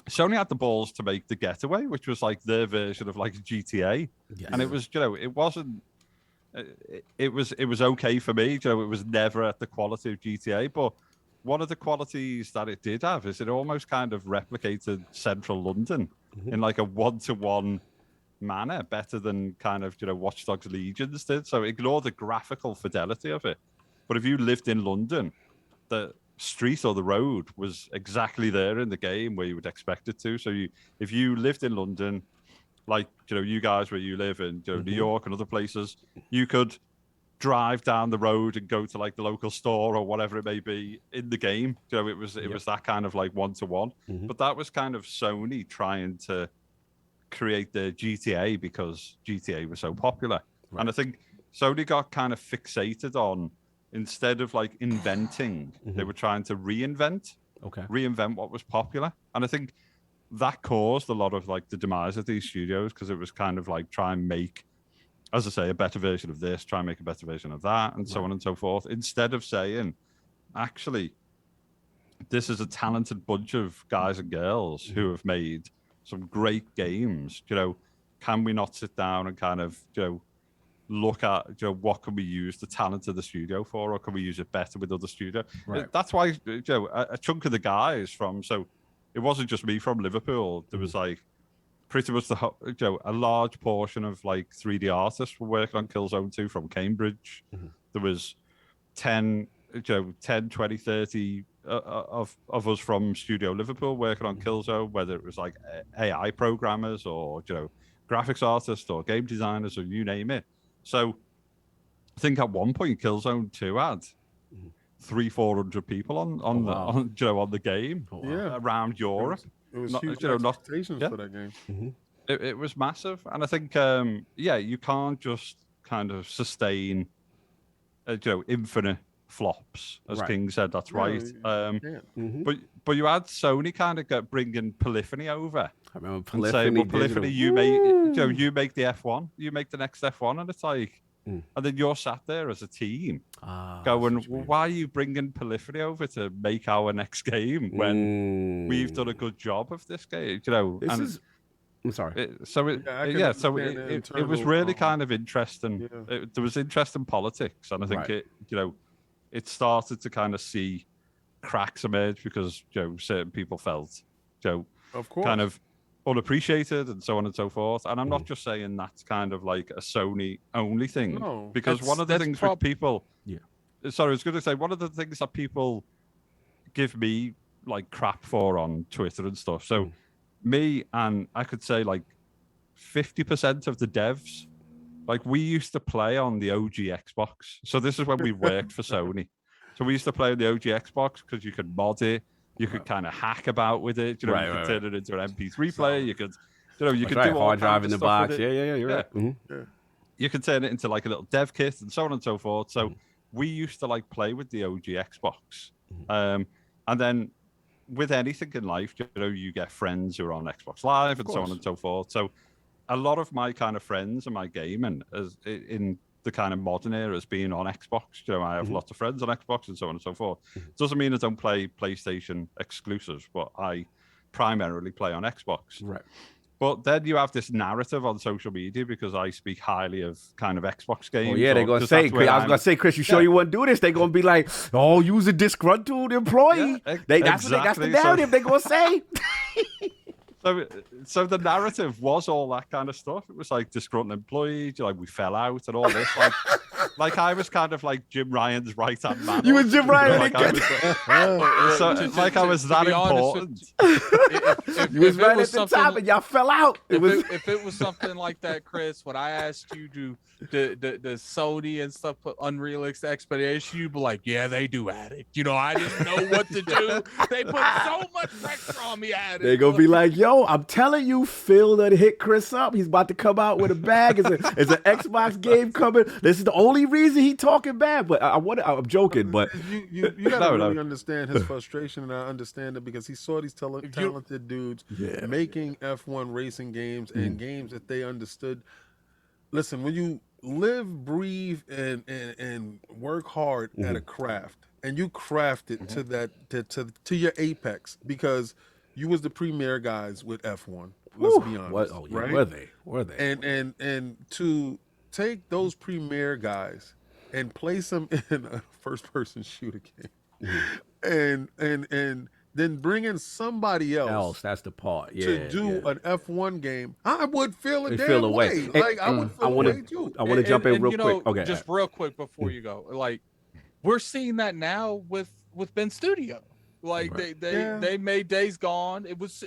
Sony had the balls to make The Getaway, which was like their version of like GTA. Yes. And it was, it wasn't, it was okay for me. It was never at the quality of GTA, but one of the qualities that it did have is it almost kind of replicated central London in like a one-to-one manner, better than kind of, Watch Dogs Legions did. So ignore the graphical fidelity of it. But if you lived in London, the street or the road was exactly there in the game where you would expect it to. So if you lived in London, like, you guys where you live in, New York and other places, you could drive down the road and go to like the local store or whatever it may be in the game. It was that kind of like one-to-one. But that was kind of Sony trying to create their GTA because GTA was so popular. Right. And I think Sony got kind of fixated on, instead of like inventing, they were trying to reinvent what was popular. And I think that caused a lot of like the demise of these studios, because it was kind of like try and make, as I say, a better version of this, try and make a better version of that, and so on and so forth, instead of saying, actually, this is a talented bunch of guys and girls who have made some great games. Can we not sit down and kind of, look at, what can we use the talent of the studio for, or can we use it better with other studios? Right. That's why, a chunk of the guys from, so it wasn't just me from Liverpool. There was like pretty much a large portion of like 3D artists were working on Killzone 2 from Cambridge. There was 10, 20, 30 of us from Studio Liverpool working on Killzone, whether it was like AI programmers or, graphics artists or game designers or you name it. So I think at one point Killzone 2 had 300-400 people on the game around Europe. It was huge expectations for that game. It was massive. And I think you can't just kind of sustain infinite flops, as King said. That's right. But you had Sony kind of bringing Polyphony over. I remember Polyphony. And saying, well, Polyphony, you make the F1, you make the next F1, and it's like, and then you're sat there as a team going, well, why are you bringing Polyphony over to make our next game when we've done a good job of this game? I'm sorry. It was really kind of interesting. There was interesting politics, and I think it started to kind of see cracks emerged because certain people felt of course, kind of unappreciated and so on and so forth. And I'm not just saying that's kind of like a Sony only thing, No, because one of the things with people, sorry, I was going to say one of the things that people give me like crap for on Twitter and stuff. So me and I could say like 50% of the devs, like we used to play on the OG Xbox. So this is when we worked for Sony. So we used to play on the OG Xbox because you could mod it, you could kind of hack about with it. You could turn it into an MP3 player. You could, you could do all hard drive in the box. Yeah, you're right. Mm-hmm. You could turn it into like a little dev kit and so on and so forth. So we used to like play with the OG Xbox, and then with anything in life, you get friends who are on Xbox Live and so on and so forth. So a lot of my kind of friends and my gaming is in the kind of modern era as being on Xbox. I have lots of friends on Xbox and so on and so forth. Doesn't mean I don't play PlayStation exclusives, but I primarily play on Xbox. Right. But then you have this narrative on social media because I speak highly of kind of Xbox games. Oh yeah, they're gonna say. I was gonna say, Chris, you sure you wouldn't do this? They're gonna be like, "Oh, you's a disgruntled employee." That's the narrative they're gonna say. So the narrative was all that kind of stuff. It was like disgruntled employee, like we fell out and all this. Like I was kind of like Jim Ryan's right hand man. You were Jim Ryan. I was that important. You was right at the top and y'all fell out. If it was something like that, Chris, when I asked you to the Sony and stuff put unrealistic expectations, you'd be like, yeah, they do Addict. I didn't know what to do. They put so much pressure on me, Addict. They're gonna be like, yo, I'm telling you, Phil done hit Chris up. He's about to come out with a bag. It's an Xbox game coming. This is the only reason he talking bad. But I'm joking. But you gotta really understand his frustration, and I understand it because he saw these talented dudes making F1 racing games and games that they understood. Listen, when you live, breathe, and work hard at a craft, and you craft it to that to your apex, because you was the premier guys with F1. Let's be honest. Right? Were they? And to take those premier guys and place them in a first-person shooter game, and then bring in somebody else. That's the part. To do an F1 game, I would feel a damn way. Like I would feel a way too. I want to jump in real quick. Okay, just real quick before you go. Like we're seeing that now with Ben Studio. Like they made Days Gone. It was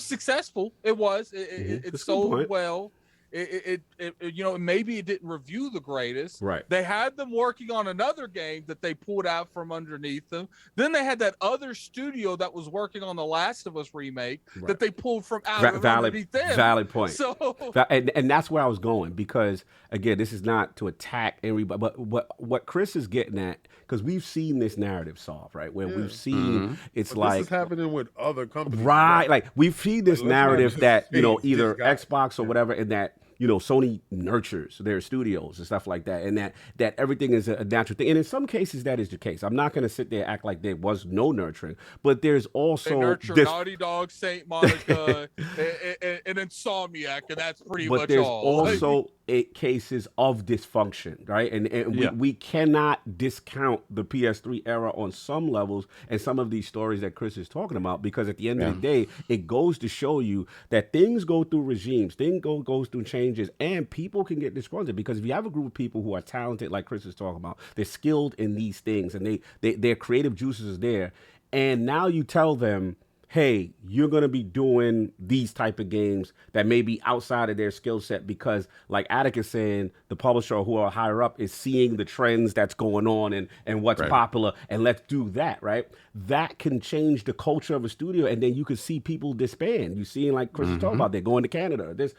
successful. It sold well. Maybe it didn't review the greatest. Right. They had them working on another game that they pulled out from underneath them. Then they had that other studio that was working on the Last of Us remake that they pulled from out of underneath them. Valid point. So and that's where I was going, because again, this is not to attack everybody, but what Chris is getting at, because we've seen this narrative solve, right? Where we've seen it's like this is happening with other companies, right? Like we've seen this narrative that either Xbox or whatever, and that Sony nurtures their studios and stuff like that, and that everything is a natural thing. And in some cases, that is the case. I'm not going to sit there and act like there was no nurturing, but there's also they nurture Naughty Dog, Saint Monica, and Insomniac, and that's pretty much all. But there's also cases of dysfunction, right? And we cannot discount the PS3 era on some levels and some of these stories that Chris is talking about, because at the end of the day, it goes to show you that things go through regimes, things goes through changes, and people can get disgruntled, because if you have a group of people who are talented, like Chris is talking about, they're skilled in these things, and their creative juices is there, and now you tell them, hey, you're going to be doing these type of games that may be outside of their skill set, because like Attic is saying, the publisher who are higher up is seeing the trends that's going on and what's popular, and let's do that, right? That can change the culture of a studio, and then you can see people disband. You see, like Chris is talking about, they're going to Canada. That's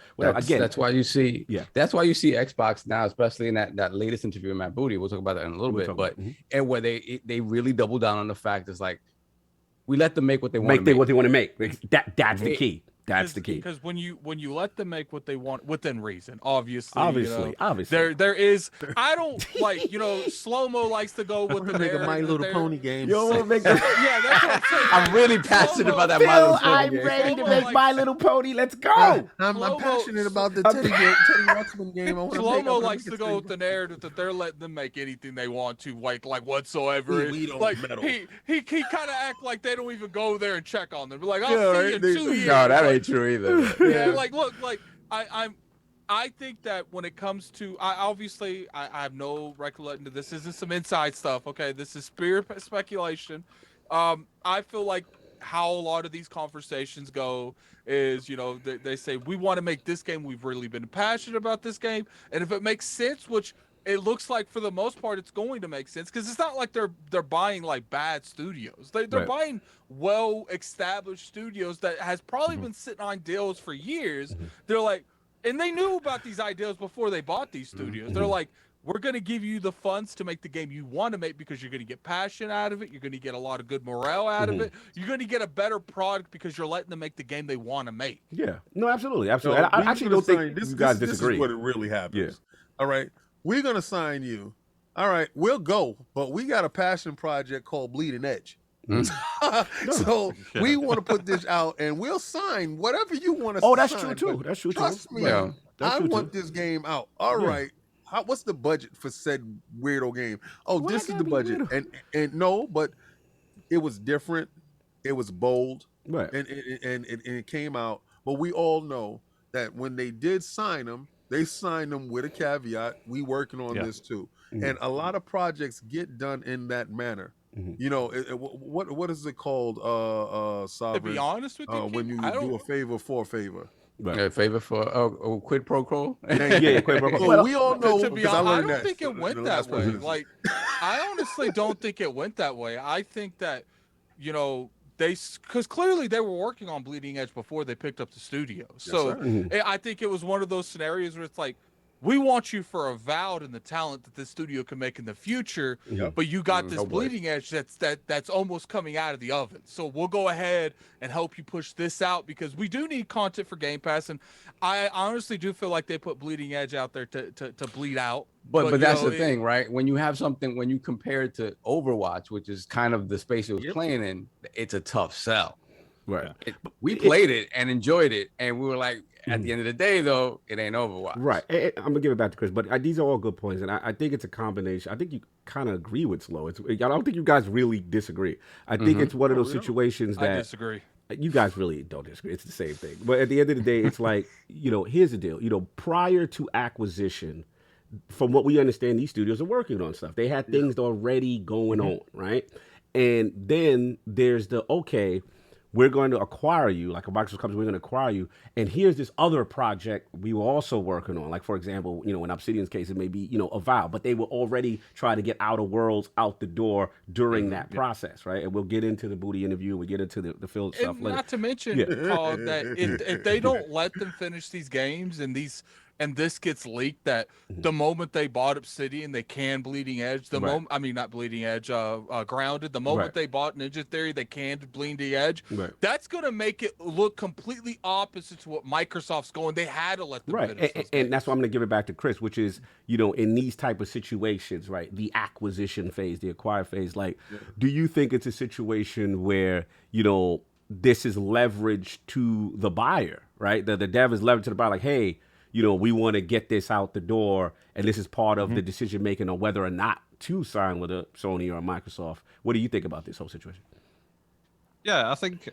why you see that's why you see Xbox now, especially in that latest interview with MattBooty. We'll talk about that in a little bit, but and where they really double down on the fact is like, we let them make what they want to make. What they want to make. That's the key. That's the key. Because when you let them make what they want within reason, obviously, obviously, there is. I don't like Slow-Mo likes to go with the make a My Little Pony game. You want to make yeah, that's what I'm saying. I'm really passionate about that My Little Pony I'm game. ready to Slow-Mo make likes- My Little Pony. Let's go. I'm Slow-Mo- passionate about the Teddy Ruxpin game. Slow-Mo likes to go with the narrative that they're letting them make anything they want to, like whatsoever. We don't like meddle. he kind of act like they don't even go there and check on them. Be like, I'll Yeah, see right, you in they- 2 years. No, that Like, ain't true either. yeah, like look, like I think that when it comes to, I have no recollection of this. This is some inside stuff. Okay, this is pure speculation. I feel like how a lot of these conversations go is, they say we want to make this game. We've really been passionate about this game, and if it makes sense, which it looks like for the most part it's going to make sense, because it's not like they're buying like bad studios. They're Right. buying well-established studios that has probably been sitting on deals for years. They're like, and they knew about these ideas before they bought these studios. They're like, we're going to give you the funds to make the game you want to make, because you're going to get passion out of it. You're going to get a lot of good morale out of it. You're going to get a better product because you're letting them make the game they want to make. Yeah. No, absolutely. So Absolutely. I we're actually gonna don't think sign- you guys this disagree. is what it really happens. Yeah. All right. We're going to sign you. All right. We'll go. But we got a passion project called Bleeding Edge. So we want to put this out, and we'll sign whatever you want to Oh, that's sign, true too. but That's true Trust too. me, Yeah. That's I true, want too. this game out. All Yeah. right. What's the budget for said weirdo game? Oh, Why this is gotta the be budget. weirdo? And no, but it was different. It was bold. Right. And it came out. But we all know that when they did sign them, they signed them with a caveat. We working on this too. And a lot of projects get done in that manner. What is it called? To Sovereign. be honest with you, When King, you I don't. do a favor for a favor. Right. A favor for quid pro quo. Yeah, quid pro quo. So Well, we all know, To be because honest, I learned don't that think it in went the that last way. presidency. Like, I honestly don't think it went that way. I think that, because clearly they were working on Bleeding Edge before they picked up the studio. So I think it was one of those scenarios where it's like, we want you for Avowed and the talent that this studio can make in the future, but you got this Oh, boy. Bleeding Edge that's almost coming out of the oven. So we'll go ahead and help you push this out, because we do need content for Game Pass, and I honestly do feel like they put Bleeding Edge out there to bleed out. But that's the thing, right? When you have something, when you compare it to Overwatch, which is kind of the space it was playing in, it's a tough sell. Right. We played it and enjoyed it, and we were like, at the end of the day, though, it ain't Overwatch. Right. I'm gonna give it back to Chris, but these are all good points, and I think it's a combination. I think you kind of agree with Slow. I don't think you guys really disagree. I think it's one of those situations I that disagree. you guys really don't disagree. It's the same thing. But at the end of the day, it's like, here's the deal. Prior to acquisition, from what we understand, these studios are working on stuff. They had things already going on, right? And then there's we're going to acquire you, like a Microsoft company, we're going to acquire you. And here's this other project we were also working on. Like, for example, in Obsidian's case, it may be, Avowed, but they will already try to get Outer Worlds out the door during that process, right? And we'll get into the Booty interview, we get into the field stuff And later. not to mention, Paul, that if they don't let them finish these games and this gets leaked, that the moment they bought Obsidian, they can Bleeding Edge. Not Bleeding Edge, Grounded. The moment they bought Ninja Theory, they canned Bleeding Edge. Right. That's going to make it look completely opposite to what Microsoft's going. They had to let them finish those And games. that's why I'm going to give it back to Chris, which is, in these type of situations, right, the acquisition phase, the acquire phase, like, do you think it's a situation where, this is leverage to the buyer, right? The dev is leverage to the buyer, like, hey, we want to get this out the door, and this is part of the decision making on whether or not to sign with a Sony or a Microsoft. What do you think about this whole situation? Yeah, I think,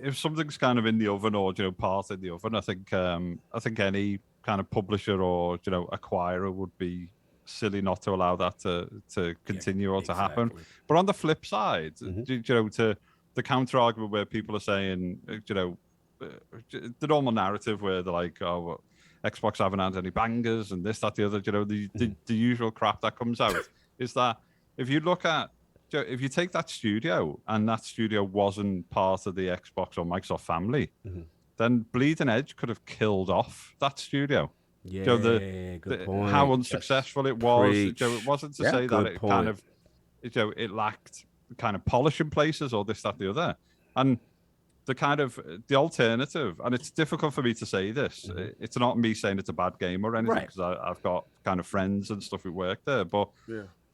if something's kind of in the oven or part in the oven, I think any kind of publisher or acquirer would be silly not to allow that to continue or to happen. But on the flip side, to the counter argument where people are saying, the normal narrative where they're like, oh, well, Xbox haven't had any bangers and this, that, the other, the usual crap that comes out is that if you look at, if you take that studio and that studio wasn't part of the Xbox or Microsoft family, then Bleeding Edge could have killed off that studio. Yeah, good point. How unsuccessful it was. It wasn't to say that it kind of, it lacked kind of polish in places or this, that, the other. And kind of the alternative, and it's difficult for me to say this. It's not me saying it's a bad game or anything, because I've got kind of friends and stuff who work there. But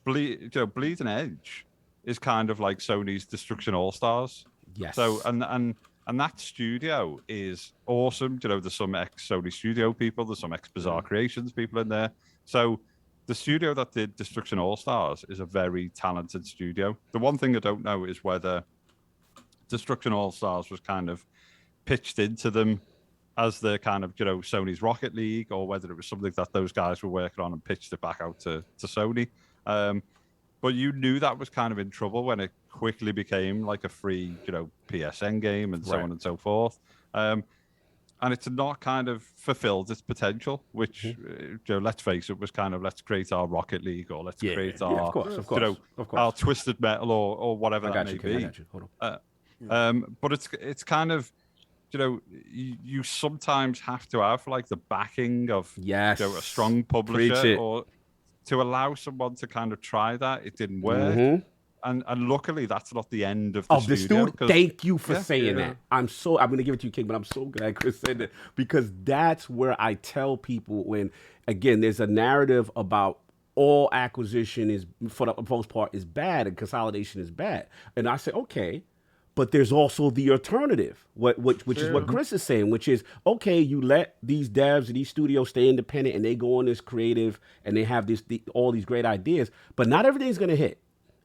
Bleeding Edge is kind of like Sony's Destruction All Stars. Yes. So and that studio is awesome. There's some ex-Sony studio people, there's some ex-Bizarre Creations people in there. So the studio that did Destruction All Stars is a very talented studio. The one thing I don't know is whether Destruction All Stars was kind of pitched into them as the kind of, Sony's Rocket League, or whether it was something that those guys were working on and pitched it back out to Sony. But you knew that was kind of in trouble when it quickly became like a free, PSN game and so on and so forth. And it's not kind of fulfilled its potential, which, let's face it, was kind of, let's create our Rocket League, or let's create our, of course. our Twisted Metal, or whatever that may be. Hold on. But it's kind of, you sometimes have to have like the backing of a strong publisher, or to allow someone to kind of try that. It didn't work. And luckily that's not the end of the studio. Thank you for saying that. I'm going to give it to you, King, but I'm so glad Chris said that, because that's where I tell people when, again, there's a narrative about all acquisition is, for the most part, is bad and consolidation is bad. And I say, okay, but there's also the alternative, which is what Chris is saying, which is, okay, you let these devs and these studios stay independent and they go on this creative and they have all these great ideas, but not everything's going to hit.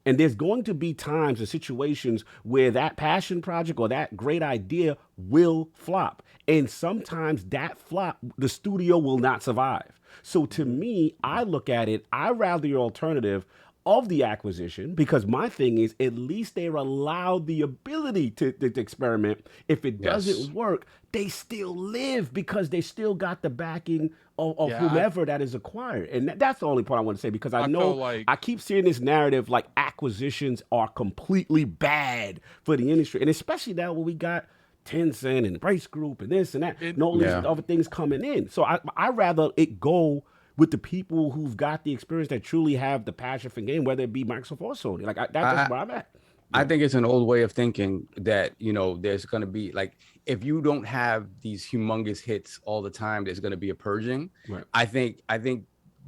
And there's going to be times and situations where that passion project or that great idea will flop. And sometimes that flop, the studio will not survive. So to me, I look at it, I rather the alternative of the acquisition, because my thing is, at least they're allowed the ability to experiment. If it doesn't work, they still live because they still got the backing of whomever that is acquired. And that's the only part I want to say, because I know like, I keep seeing this narrative like acquisitions are completely bad for the industry. And especially now when we got Tencent and Brace Group and this and that, and all these other things coming in. So I rather it go with the people who've got the experience, that truly have the passion for game, whether it be Microsoft or Sony. Like that's where I'm at. I think it's an old way of thinking that, there's going to be like, if you don't have these humongous hits all the time, there's going to be a purging. Right. I think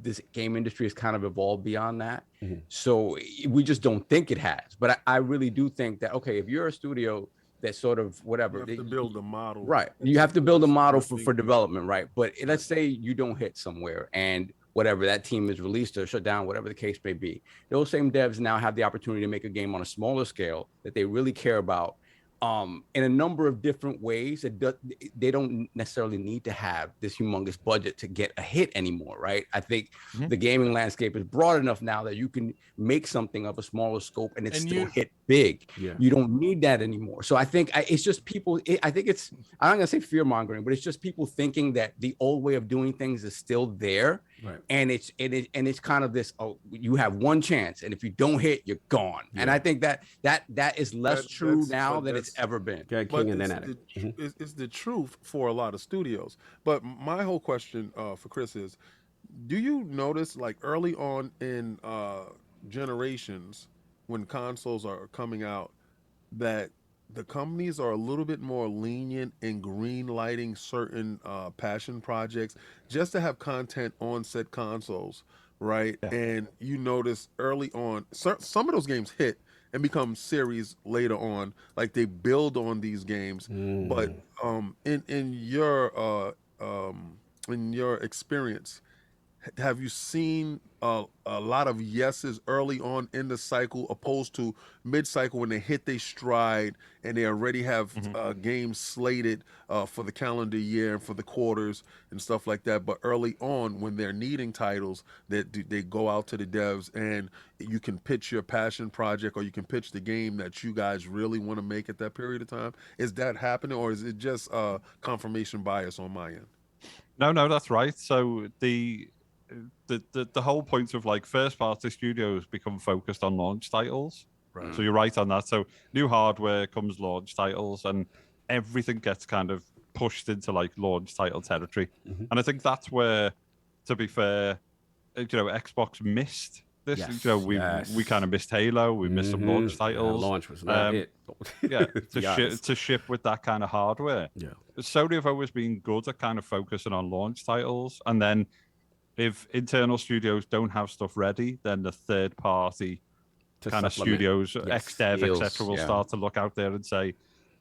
this game industry has kind of evolved beyond that. So we just don't think it has. But I really do think that, okay, if you're a studio that sort of whatever, you have to build a model, right? You have to build a model for development, right? But let's say you don't hit somewhere and whatever, that team is released or shut down, whatever the case may be. Those same devs now have the opportunity to make a game on a smaller scale that they really care about, in a number of different ways. They don't necessarily need to have this humongous budget to get a hit anymore, right? I think the gaming landscape is broad enough now that you can make something of a smaller scope and still hit big. You don't need that anymore. So I think it's just people. I think it's, I'm not gonna say fear mongering, but it's just people thinking that the old way of doing things is still there, and it's kind of this. Oh, you have one chance, and if you don't hit, you're gone. And I think that is less true now than it's ever been. It's the truth for a lot of studios. But my whole question for Chris is, do you notice like early on in generations when consoles are coming out that the companies are a little bit more lenient in green lighting certain passion projects just to have content on said consoles, right? And you notice early on some of those games hit and become series later on, like they build on these games. But in your experience, have you seen a lot of yeses early on in the cycle, opposed to mid-cycle when they hit their stride and they already have games slated for the calendar year and for the quarters and stuff like that? But early on, when they're needing titles, that they go out to the devs and you can pitch your passion project, or you can pitch the game that you guys really want to make at that period of time. Is that happening, or is it just confirmation bias on my end? No, that's right. So the whole point of like first party studios become focused on launch titles. Right. So you're right on that. So new hardware comes launch titles, and everything gets kind of pushed into like launch title territory. And I think that's where, to be fair, Xbox missed This, Yes, you know, we yes. kind of missed Halo. We missed some launch titles. Launch was not it. Yeah, be honest. to ship with that kind of hardware. Yeah. Sony have always been good at kind of focusing on launch titles, and then if internal studios don't have stuff ready, then the third party To kind of supplement. studios, Yes. XDev, Deals, etc., will yeah. start to look out there and say,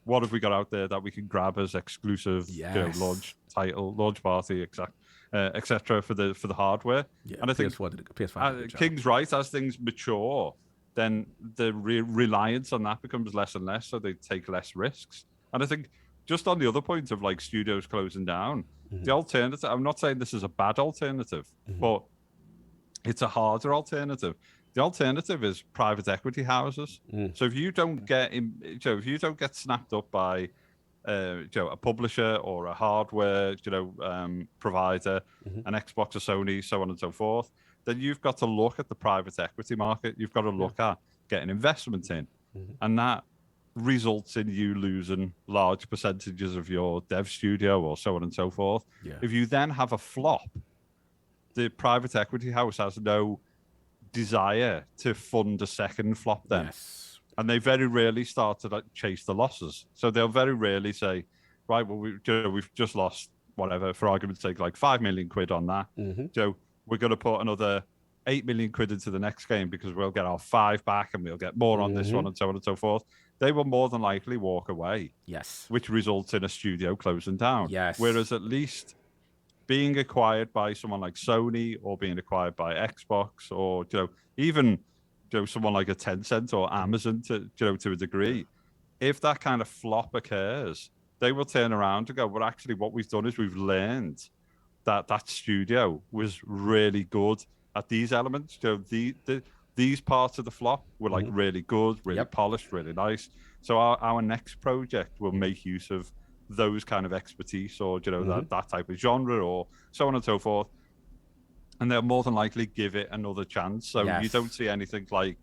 what have we got out there that we can grab as exclusive Yes. launch title, launch party, etc. for the hardware. Yeah, And I think PS4 did a good job. King's right, as things mature, then the reliance on that becomes less and less, so they take less risks. And I think just on the other point of like studios closing down, the alternative, I'm not saying this is a bad alternative, but it's a harder alternative. The alternative is private equity houses. So if you don't get snapped up by a publisher or a hardware provider, an Xbox or Sony, so on and so forth, then you've got to look at the private equity market. You've got to look at getting investment in, and that results in you losing large percentages of your dev studio or so on and so forth. Yeah. If you then have a flop, the private equity house has no desire to fund a second flop then. Yes. And they very rarely start to chase the losses. So they'll very rarely say, right, well, we've just lost whatever, for argument's sake, like 5 million quid on that. So we're going to put another 8 million quid into the next game because we'll get our 5 back and we'll get more on this one and so on and so forth. They will more than likely walk away. Yes. Which results in a studio closing down. Yes. Whereas at least being acquired by someone like Sony or being acquired by Xbox or even someone like a Tencent or Amazon to a degree, if that kind of flop occurs, they will turn around and go, well, actually what we've done is we've learned that studio was really good at these elements. These parts of the flop were like really good, really polished, really nice. So our next project will make use of those kind of expertise or that type of genre or so on and so forth, and they'll more than likely give it another chance. So you don't see anything like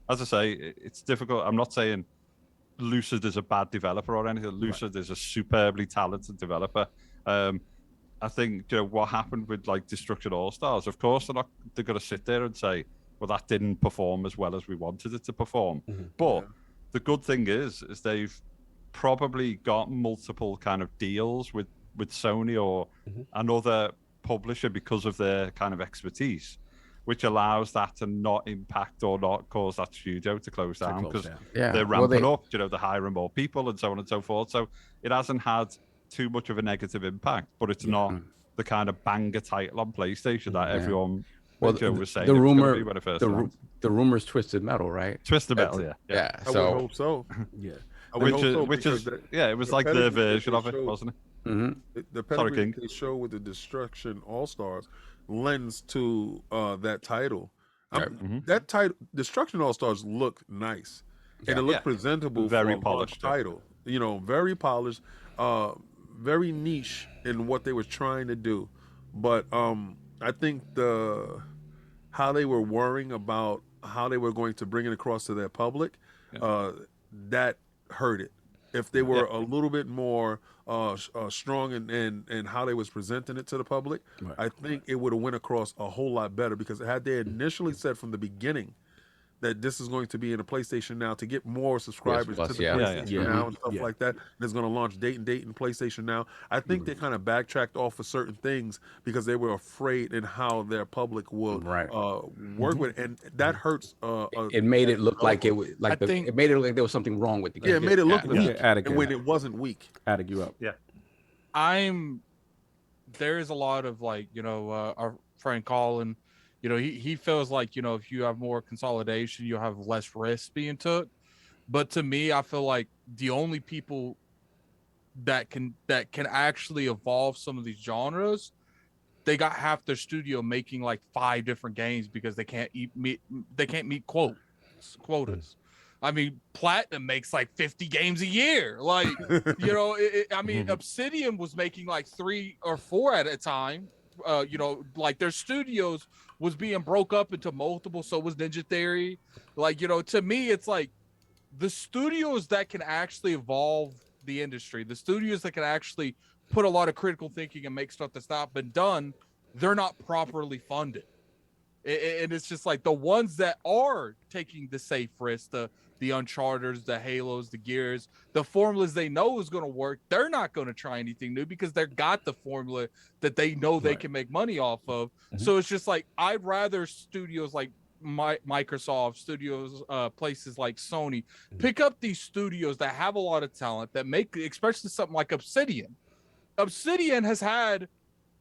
as I say, it's difficult. I'm not saying Lucid is a bad developer or anything. Lucid is a superbly talented developer. I think what happened with like Destruction All Stars, of course they're going to sit there and say, well, that didn't perform as well as we wanted it to perform. But the good thing is they've probably got multiple kind of deals with Sony or another publisher because of their kind of expertise, which allows that to not impact or not cause that studio to close down because they're ramping up, they're hiring more people and so on and so forth. So it hasn't had too much of a negative impact, but it's not the kind of banger title on PlayStation that everyone was saying. The rumor, when it first the rumor's Twisted Metal, right? Twisted Metal, yeah. I would hope so. Yeah. Which is it was like their version of it, wasn't it? The pedigree they show with the Destruction All Stars lends to that title. That title, Destruction All Stars, looked nice and it looked presentable, very for a polished title. Very polished, very niche in what they were trying to do. But I think how they were worrying about how they were going to bring it across to their public, that hurt it. If they were a little bit more strong in how they was presenting it to the public, I think it would have went across a whole lot better, because had they initially said from the beginning that this is going to be in a PlayStation Now to get more subscribers to the PlayStation Now and stuff like that, and it's going to launch date and PlayStation Now, I think they kind of backtracked off of certain things because they were afraid in how their public will work with it, and that hurts. It made it look like it was like it made it look like there was something wrong with the game. Yeah, it made it look weak, and when it wasn't weak. Adding you up. There is a lot of our friend Colin, he feels like, if you have more consolidation, you'll have less risk being took. But to me, I feel like the only people that can actually evolve some of these genres, they got half their studio making like 5 different games because they can't meet quotas. I mean, Platinum makes like 50 games a year. Like, Obsidian was making like 3 or 4 at a time. Like their studios was being broke up into multiple. So was Ninja Theory. Like, to me, it's like the studios that can actually evolve the industry, the studios that can actually put a lot of critical thinking and make stuff that's not been done, they're not properly funded. And it's just like the ones that are taking the safe risks, the Uncharted's, the Halos, the Gears, the formulas they know is going to work. They're not going to try anything new because they've got the formula that they know they can make money off of. So it's just like, I'd rather studios like Microsoft, studios, places like Sony, pick up these studios that have a lot of talent that make, especially something like Obsidian. Obsidian has had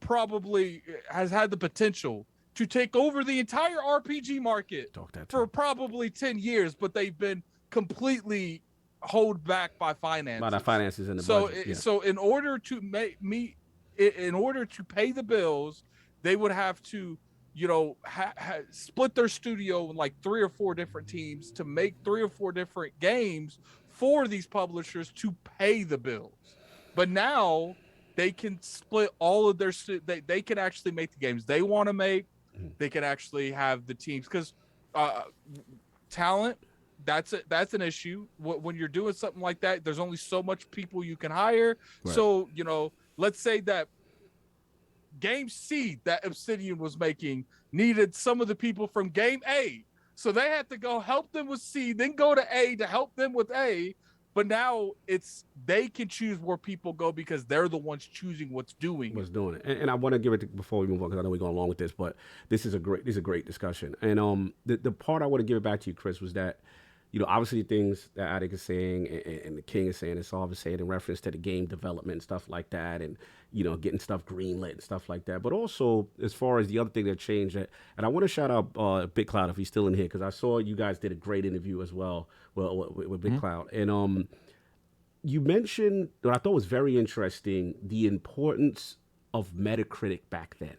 the potential to take over the entire RPG market for probably 10 years, but they've been completely held back by finances. By the finances in the budget. So in order to in order to pay the bills, they would have to, you know, split their studio in like 3 or 4 different teams to make 3 or 4 different games for these publishers to pay the bills. But now they can split all of their they can actually make the games they want to make. They can actually have the teams, because talent, that's an issue. When you're doing something like that, there's only so much people you can hire. Right. So, you know, let's say that game C that Obsidian was making needed some of the people from game A. So they had to go help them with C, then go to A to help them with A. But now they can choose where people go because they're the ones choosing what's doing it. And I want to give it before we move on, because I know we're going along with this, but this is a great discussion. And the part I want to give it back to you, Chris, was that, you know, obviously the things that Attic is saying and the King is saying, it's all saying in reference to the game development and stuff like that, and, you know, getting stuff greenlit and stuff like that. But also, as far as the other thing that changed, and I want to shout out Big Cloud if he's still in here, because I saw you guys did a great interview as well with Big Cloud. And you mentioned what I thought was very interesting, the importance of Metacritic back then.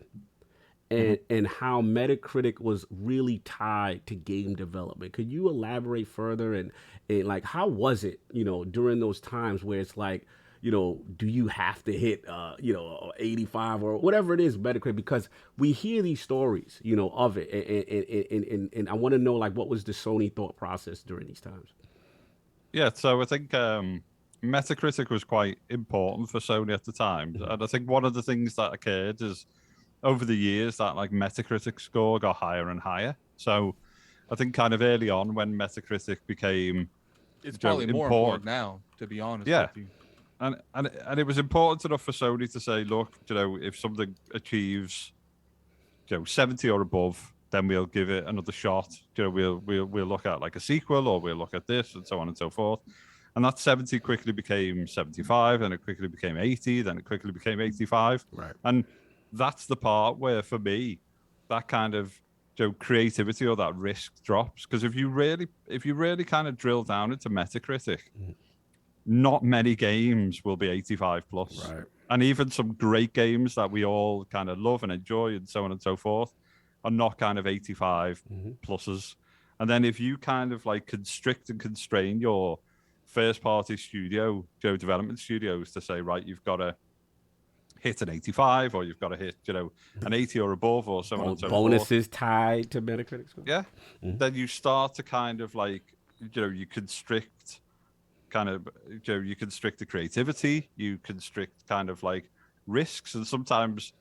And how Metacritic was really tied to game development. Could you elaborate further and like, how was it, you know, during those times where it's like, you know, do you have to hit, you know, 85 or whatever it is, Metacritic? Because we hear these stories, you know, of it. And I want to know, like, what was the Sony thought process during these times? Yeah, so I think Metacritic was quite important for Sony at the time. And I think one of the things that occurred is, over the years, that like Metacritic score got higher and higher. So I think kind of early on when Metacritic became, it's probably more important now, to be honest with you. And it was important enough for Sony to say, look, you know, if something achieves, you know, 70 or above, then we'll give it another shot. You know, we'll look at like a sequel, or we'll look at this, and so on and so forth. And that 70 quickly became 75, then it quickly became 80, then it quickly became 85. Right. And that's the part where, for me, that kind of, you know, creativity or that risk drops. Because if you really kind of drill down into Metacritic, not many games will be 85 plus. Right. And even some great games that we all kind of love and enjoy and so on and so forth are not kind of 85 pluses. And then if you kind of like constrict and constrain your first party studio, development studios, to say, right, you've got to hit an 85, or you've got to hit, you know, an 80 or above, or so on and so forth. Bonuses tied to Metacritic score. Yeah. Then you start to kind of like, you know, you constrict the creativity, you constrict kind of like risks, and sometimes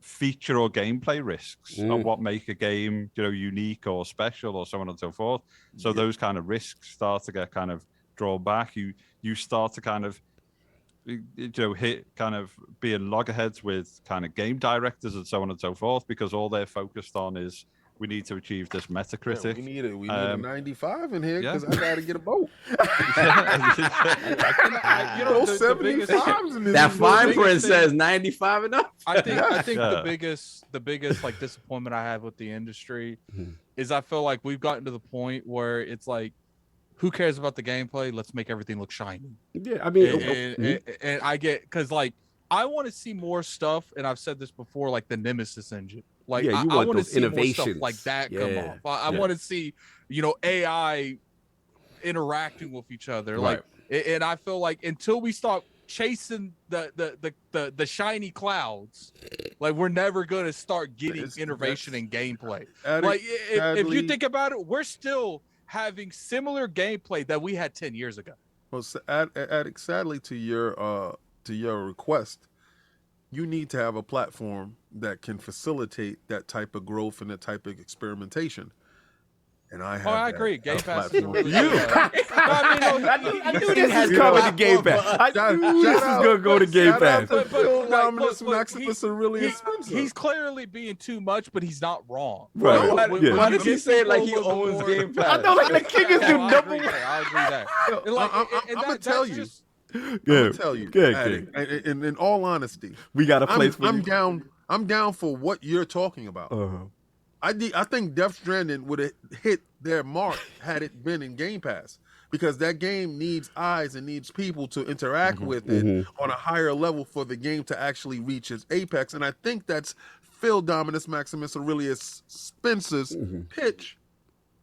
feature or gameplay risks of what make a game, you know, unique or special, or so on and so forth. So those kind of risks start to get kind of drawn back. You start to kind of, you know, hit kind of being loggerheads with kind of game directors and so on and so forth, because all they're focused on is, we need to achieve this Metacritic. Yeah, we need a 95 in here, because I gotta get a boat. You know, the biggest, that fine print says 95 and up. I think the biggest like disappointment I have with the industry is, I feel like we've gotten to the point where it's like, who cares about the gameplay? Let's make everything look shiny. Yeah, I mean, and I get, because like, I want to see more stuff, and I've said this before, like the Nemesis engine. Like, I want to see more stuff like that come off. I want to see, you know, AI interacting with each other. Right. Like, and I feel like until we start chasing the shiny clouds, like, we're never gonna start getting innovation in gameplay. Like, if you think about it, we're still having similar gameplay that we had 10 years ago. Well, sadly, to your request, you need to have a platform that can facilitate that type of growth and that type of experimentation. And I have I agree. Game Pass is a platform really for you. I knew this was coming to Game Pass. I knew this was going to go to Game Pass. Phil like, Dominus look, Maximus Aurelius Spencer. he's clearly being too much, but he's not wrong. Right. Why, Yeah. why does he Give say it like he people a little owns more- Game Pass? I know, like the king is the I number agree one. there. I agree there. And like, I'm gonna tell you. Yeah. I'm gonna tell you, Good, Addict, and in all honesty, We got a place for I'm you. down. I'm down for what you're talking about. Uh-huh. I think Death Stranding would have hit their mark had it been in Game Pass, because that game needs eyes and needs people to interact with it on a higher level for the game to actually reach its apex. And I think that's Phil Dominus Maximus Aurelius Spencer's pitch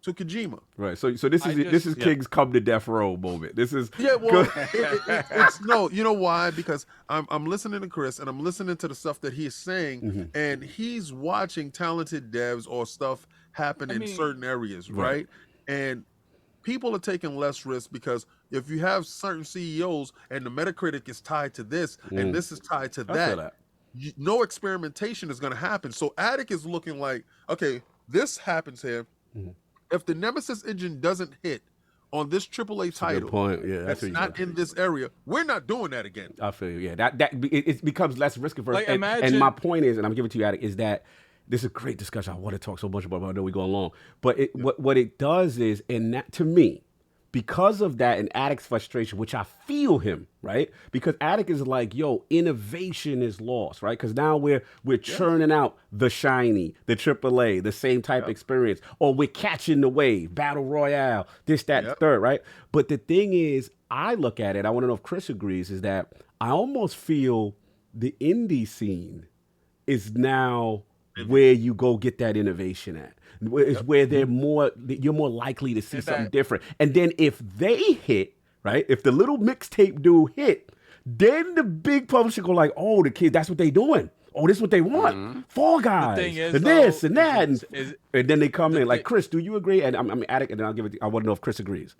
to Kojima. Right. So this is King's come to death row moment. This is Well, it's no. You know why? Because I'm listening to Chris and I'm listening to the stuff that he's saying, and he's watching talented devs or stuff happen in certain areas, right? And people are taking less risk because if you have certain CEOs and the Metacritic is tied to this and this is tied to I feel that, no experimentation is going to happen. So Attic is looking like, okay, this happens here. If the Nemesis engine doesn't hit on this AAA title, good point. Yeah, that's not in this area, we're not doing that again. I feel you. Yeah, it becomes less risk averse. Like, and imagine- my point is, and I'm giving it to you, Attic, is that this is a great discussion. I want to talk so much about it, but I know we go along. But what it does is, and that, to me, because of that and Attic's frustration, which I feel him, right? Because Attic is like, yo, innovation is lost, right? Because now we're churning out the shiny, the AAA, the same type experience, or we're catching the wave, battle royale, this, that, and third, right? But the thing is, I look at it, I want to know if Chris agrees, is that I almost feel the indie scene is now where you go get that innovation at. It's where you're more likely to see something different. And then if they hit, right, if the little mixtape dude hit, then the big publisher go like, oh, the kid, that's what they doing. Oh, this is what they want. Fall Guys, thing is, and this though, and that. is- And then they come in like, Chris, do you agree? And I'm Attic, and then I'll give it, I want to know if Chris agrees.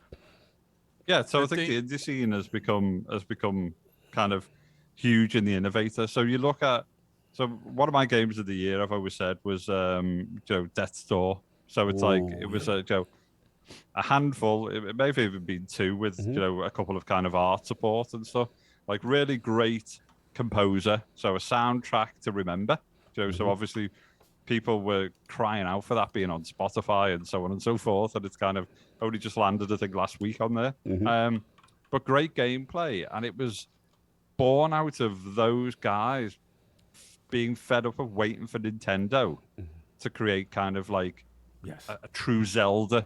Yeah, so I think the indie scene has become kind of huge in the innovator. So you look at, so one of my games of the year, I've always said, was Death's Door. So it's like it was a handful. It may have even been two with a couple of kind of art support and stuff. Like really great composer. So a soundtrack to remember. So obviously people were crying out for that being on Spotify and so on and so forth. And it's kind of only just landed, I think, last week on there. But great gameplay, and it was born out of those guys being fed up of waiting for Nintendo to create kind of like a true Zelda.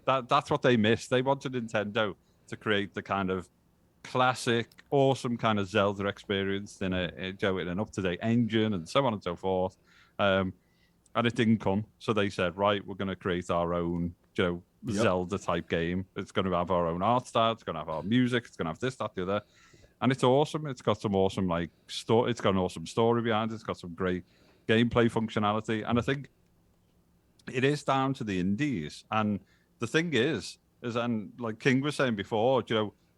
That's what they missed. They wanted Nintendo to create the kind of classic, awesome kind of Zelda experience in an up-to-date engine and so on and so forth. And it didn't come. So they said, right, we're going to create our own, Zelda type game. It's going to have our own art style. It's going to have our music. It's going to have this, that, the other. And it's awesome. It's got some awesome it's got an awesome story behind it. It's got some great gameplay functionality. And I think it is down to the indies. And the thing is, and like King was saying before,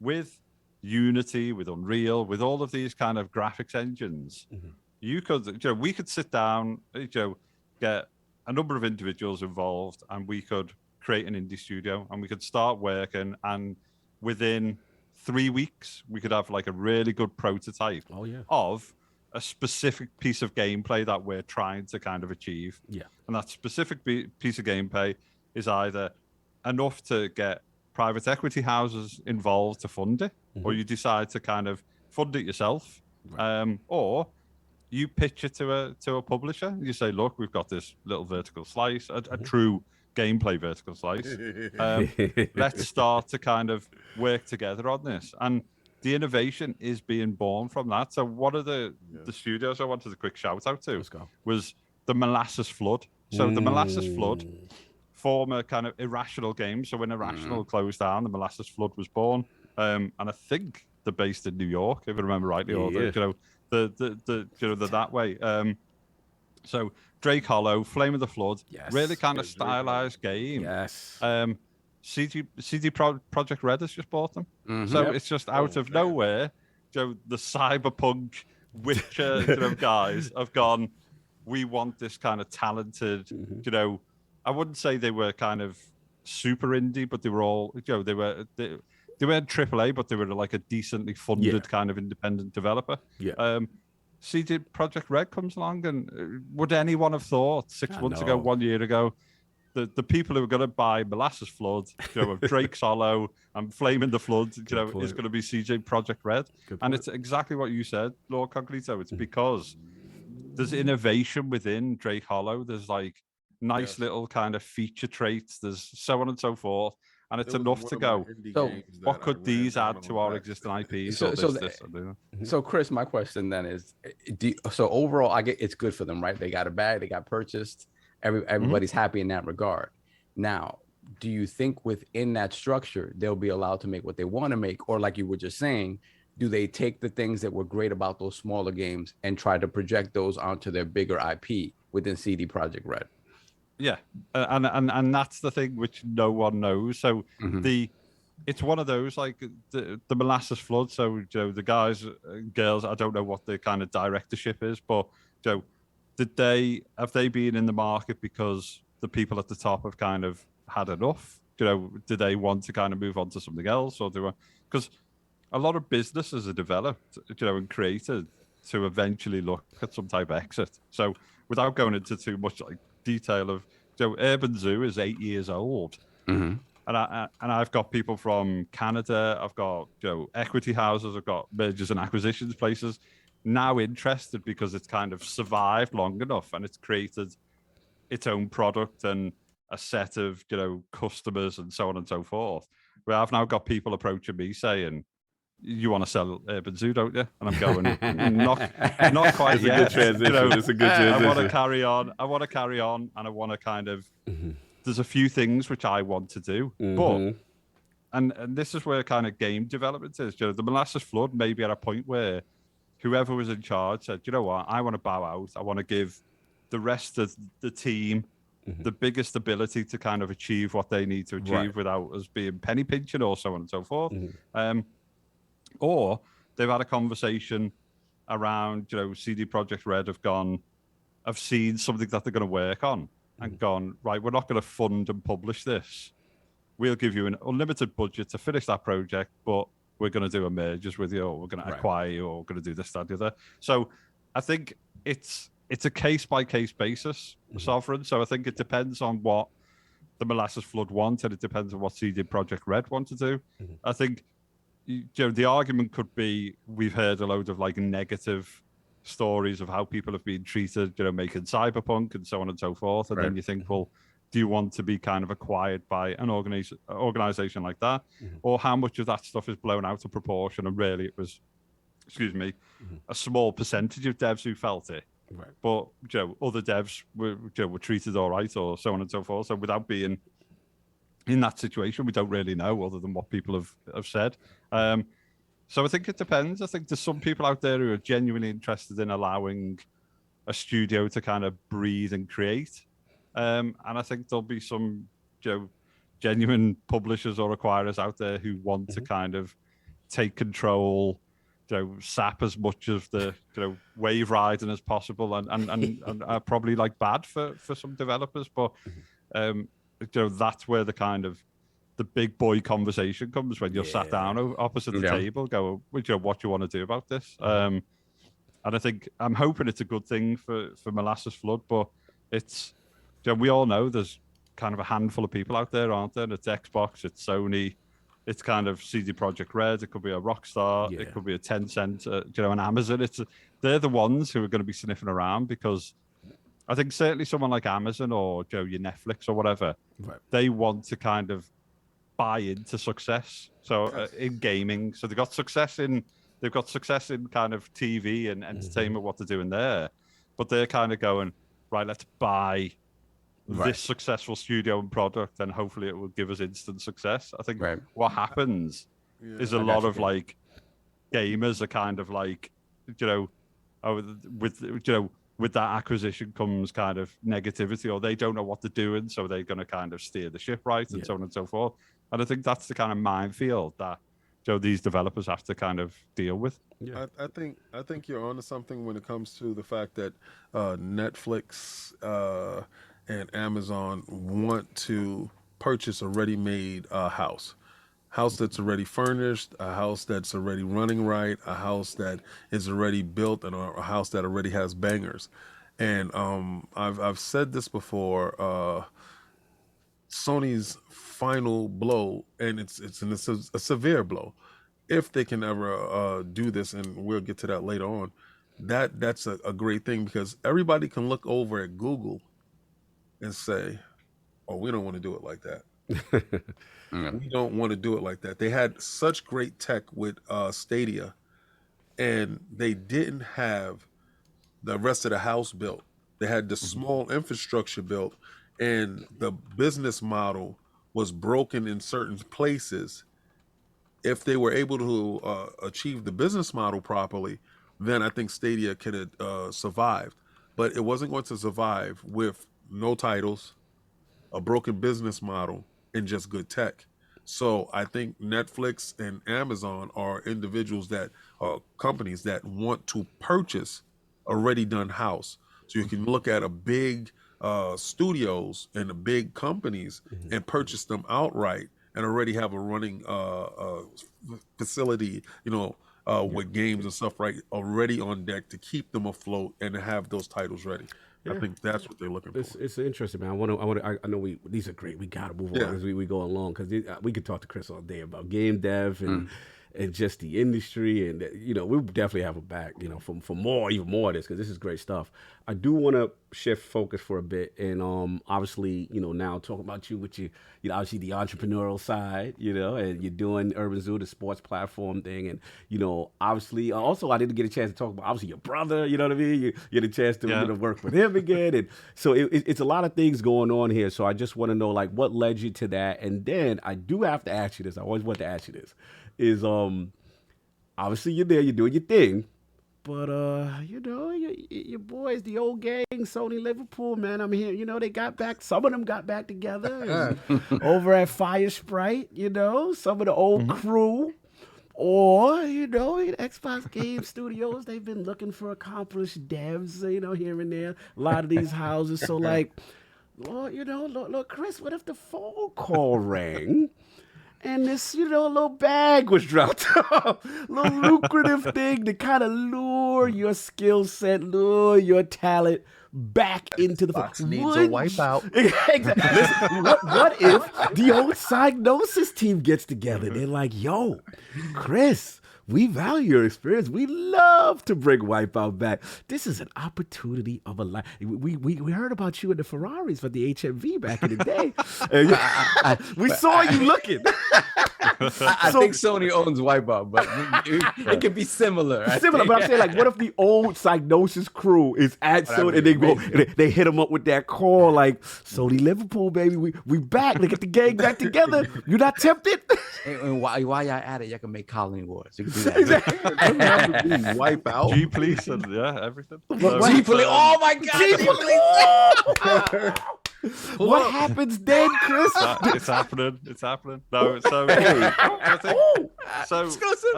with Unity, with Unreal, with all of these kind of graphics engines, we could sit down, get a number of individuals involved, and we could create an indie studio, and we could start working, and within 3 weeks, we could have like a really good prototype of a specific piece of gameplay that we're trying to kind of achieve. Yeah. And that specific piece of gameplay is either enough to get private equity houses involved to fund it, or you decide to kind of fund it yourself, or you pitch it to a publisher. You say, look, we've got this little vertical slice, a true gameplay vertical slice. Let's start to kind of work together on this. And the innovation is being born from that. So one of the studios I wanted a quick shout out to was the Molasses Flood. So the Molasses Flood, former kind of Irrational game. So when Irrational closed down, the Molasses Flood was born. And I think they're based in New York, if I remember rightly, or they're that way. So Drake Hollow, Flame of the Flood, really kind of stylized game. CD Projekt Red has just bought them. So it's just out of nowhere, the cyberpunk Witcher guys have gone, we want this kind of talented, I wouldn't say they were kind of super indie, but they were all, they weren't AAA, but they were like a decently funded kind of independent developer. Yeah. CD Projekt Red comes along, and would anyone have thought 6 months ago, 1 year ago, the people who are going to buy Molasses Flood, of Drake's Hollow and Flame in the Flood, is going to be CJ Projekt Red. And it's exactly what you said, LordCognito. It's because there's innovation within Drake Hollow. There's like nice little kind of feature traits. There's so on and so forth. And it's enough to go, so what could these add to our existing IPs? So Chris, my question then is, so overall, I get it's good for them, right? They got a bag, they got purchased. Everybody's happy in that regard. Now, do you think within that structure, they'll be allowed to make what they want to make? Or like you were just saying, do they take the things that were great about those smaller games and try to project those onto their bigger IP within CD Projekt Red? Yeah, and that's the thing which no one knows. So it's one of those, like the Molasses Flood. So the guys and girls, I don't know what the kind of directorship is, but have they been in the market because the people at the top have kind of had enough? Do they want to kind of move on to something else, or because a lot of businesses are developed, and created to eventually look at some type of exit. So without going into too much like detail of, Urban Zoo is 8 years old, and I've got people from Canada, I've got equity houses, I've got mergers and acquisitions places now interested because it's kind of survived long enough and it's created its own product and a set of customers and so on and so forth. Where I've now got people approaching me saying, you want to sell Urban Zoo, don't you? And I'm going, not quite it's yet. A good transition. It's a good transition. I want to carry on, and I want to kind of, there's a few things which I want to do, but, and this is where kind of game development is. The Molasses Flood may be at a point where whoever was in charge said, you know what, I want to bow out. I want to give the rest of the team the biggest ability to kind of achieve what they need to achieve without us being penny pinching or so on and so forth. Or they've had a conversation around, CD Projekt Red have seen something that they're going to work on and gone, right, we're not going to fund and publish this. We'll give you an unlimited budget to finish that project, but we're going to do a mergers with you, or we're going to acquire you, or we're going to do this, that, the other. So I think it's a case-by-case basis, Sovereign. So I think it depends on what the Molasses Flood want, and it depends on what CD Projekt Red want to do. I think the argument could be, we've heard a load of like negative stories of how people have been treated, making Cyberpunk and so on and so forth. And then you think, well, do you want to be kind of acquired by an organization like that? Or how much of that stuff is blown out of proportion? And really it was, a small percentage of devs who felt it. But, other devs were treated all right, or so on and so forth. So without being in that situation, we don't really know, other than what people have said. So I think it depends. I think there's some people out there who are genuinely interested in allowing a studio to kind of breathe and create. And I think there'll be some genuine publishers or acquirers out there who want to kind of take control, sap as much of the wave riding as possible, and are probably like bad for some developers. But that's where the kind of the big boy conversation comes, when you're sat down opposite the table, go, what do you want to do about this? And I think I'm hoping it's a good thing for Molasses Flood, but it's, we all know there's kind of a handful of people out there, aren't there? And it's Xbox, it's Sony, it's kind of CD Projekt Red, it could be a Rockstar, it could be a Tencent, an Amazon. They're the ones who are going to be sniffing around, because I think certainly someone like Amazon or your Netflix or whatever, they want to kind of buy into success. So in gaming, so they've got success in kind of TV and entertainment, what they're doing there, but they're kind of going, right, let's buy this successful studio and product, and hopefully it will give us instant success. I think what happens is a lot of like gamers are kind of like, with that acquisition comes kind of negativity, or they don't know what they're doing, so they're going to kind of steer the ship right, and so on and so forth. And I think that's the kind of minefield that these developers have to kind of deal with. Yeah. I think you're onto something when it comes to the fact that Netflix and Amazon want to purchase a ready-made house that's already furnished, a house that's already running right, a house that is already built, and a house that already has bangers. And I've said this before. Sony's final blow, and it's a severe blow, if they can ever do this, and we'll get to that later on. That's a great thing, because everybody can look over at Google and say, "Oh, we don't want to do it like that." We don't want to do it like that. They had such great tech with Stadia, and they didn't have the rest of the house built. They had the small infrastructure built, and the business model was broken in certain places. If they were able to achieve the business model properly, then I think Stadia could have survived. But it wasn't going to survive with no titles, a broken business model, and just good tech. So I think Netflix and Amazon are individuals that are companies that want to purchase a ready done house. So you can look at a big studios and the big companies and purchase them outright and already have a running facility, with games and stuff already on deck to keep them afloat and to have those titles ready. I think that's what they're looking for. It's interesting, man. I know these are great. We gotta move on as we go along, because we could talk to Chris all day about game dev and just the industry, and we definitely have a back, for even more of this, because this is great stuff. I do want to shift focus for a bit, and obviously, now talking about you with your, obviously the entrepreneurial side, and you're doing Urban Zoo, the sports platform thing, and obviously, also I didn't get a chance to talk about obviously your brother, you know what I mean? You get a chance to work with him again, and so it's a lot of things going on here. So I just want to know, like, what led you to that, and then I do have to ask you this. I always want to ask you this. Is obviously you're there, you're doing your thing, but your boys, the old gang, Sony Liverpool, man, I'm here. They got back. Some of them got back together over at Fire Sprite. Some of the old crew, or Xbox Game Studios. They've been looking for accomplished devs, here and there. A lot of these houses. So like, look, Chris, what if the phone call rang? And this, little bag was dropped. Little lucrative thing to kind of lure your skill set, lure your talent back into the Xbox needs a wipeout. Exactly. Listen, what if the old Psygnosis team gets together? They're like, yo, Chris, we value your experience. We love to bring Wipeout back. This is an opportunity of a life. We heard about you in the Ferraris for the HMV back in the day. We saw you looking. I think Sony owns Wipeout, but it could be similar. But I'm saying, like, what if the old Psygnosis crew is at Sony and they go, and they hit them up with that call, like, Sony Liverpool, baby, we back. They get the gang back together. You not tempted? And while y'all at it, y'all can make Colony Wars. You can do that. Exactly. Wipeout. G Police and everything. G Police. Oh my God. G Police. What happens then, Chris? It's happening. It's happening. No, so I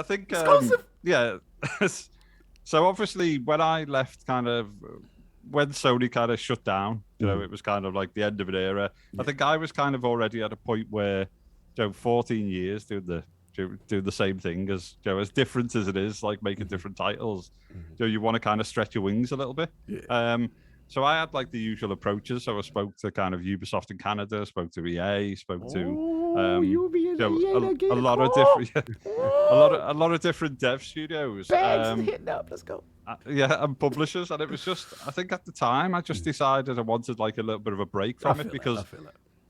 think yeah. So obviously, when I left, when Sony kind of shut down, it was kind of like the end of an era. I think I was kind of already at a point where, 14 years doing the same thing, as as different as it is, like making different titles. You want to kind of stretch your wings a little bit. So I had like the usual approaches. So I spoke to kind of Ubisoft in Canada, spoke to EA, spoke to a lot of different dev studios. Hitting up. Let's go. And publishers, and it was just, I think at the time I just decided I wanted like a little bit of a break from it, because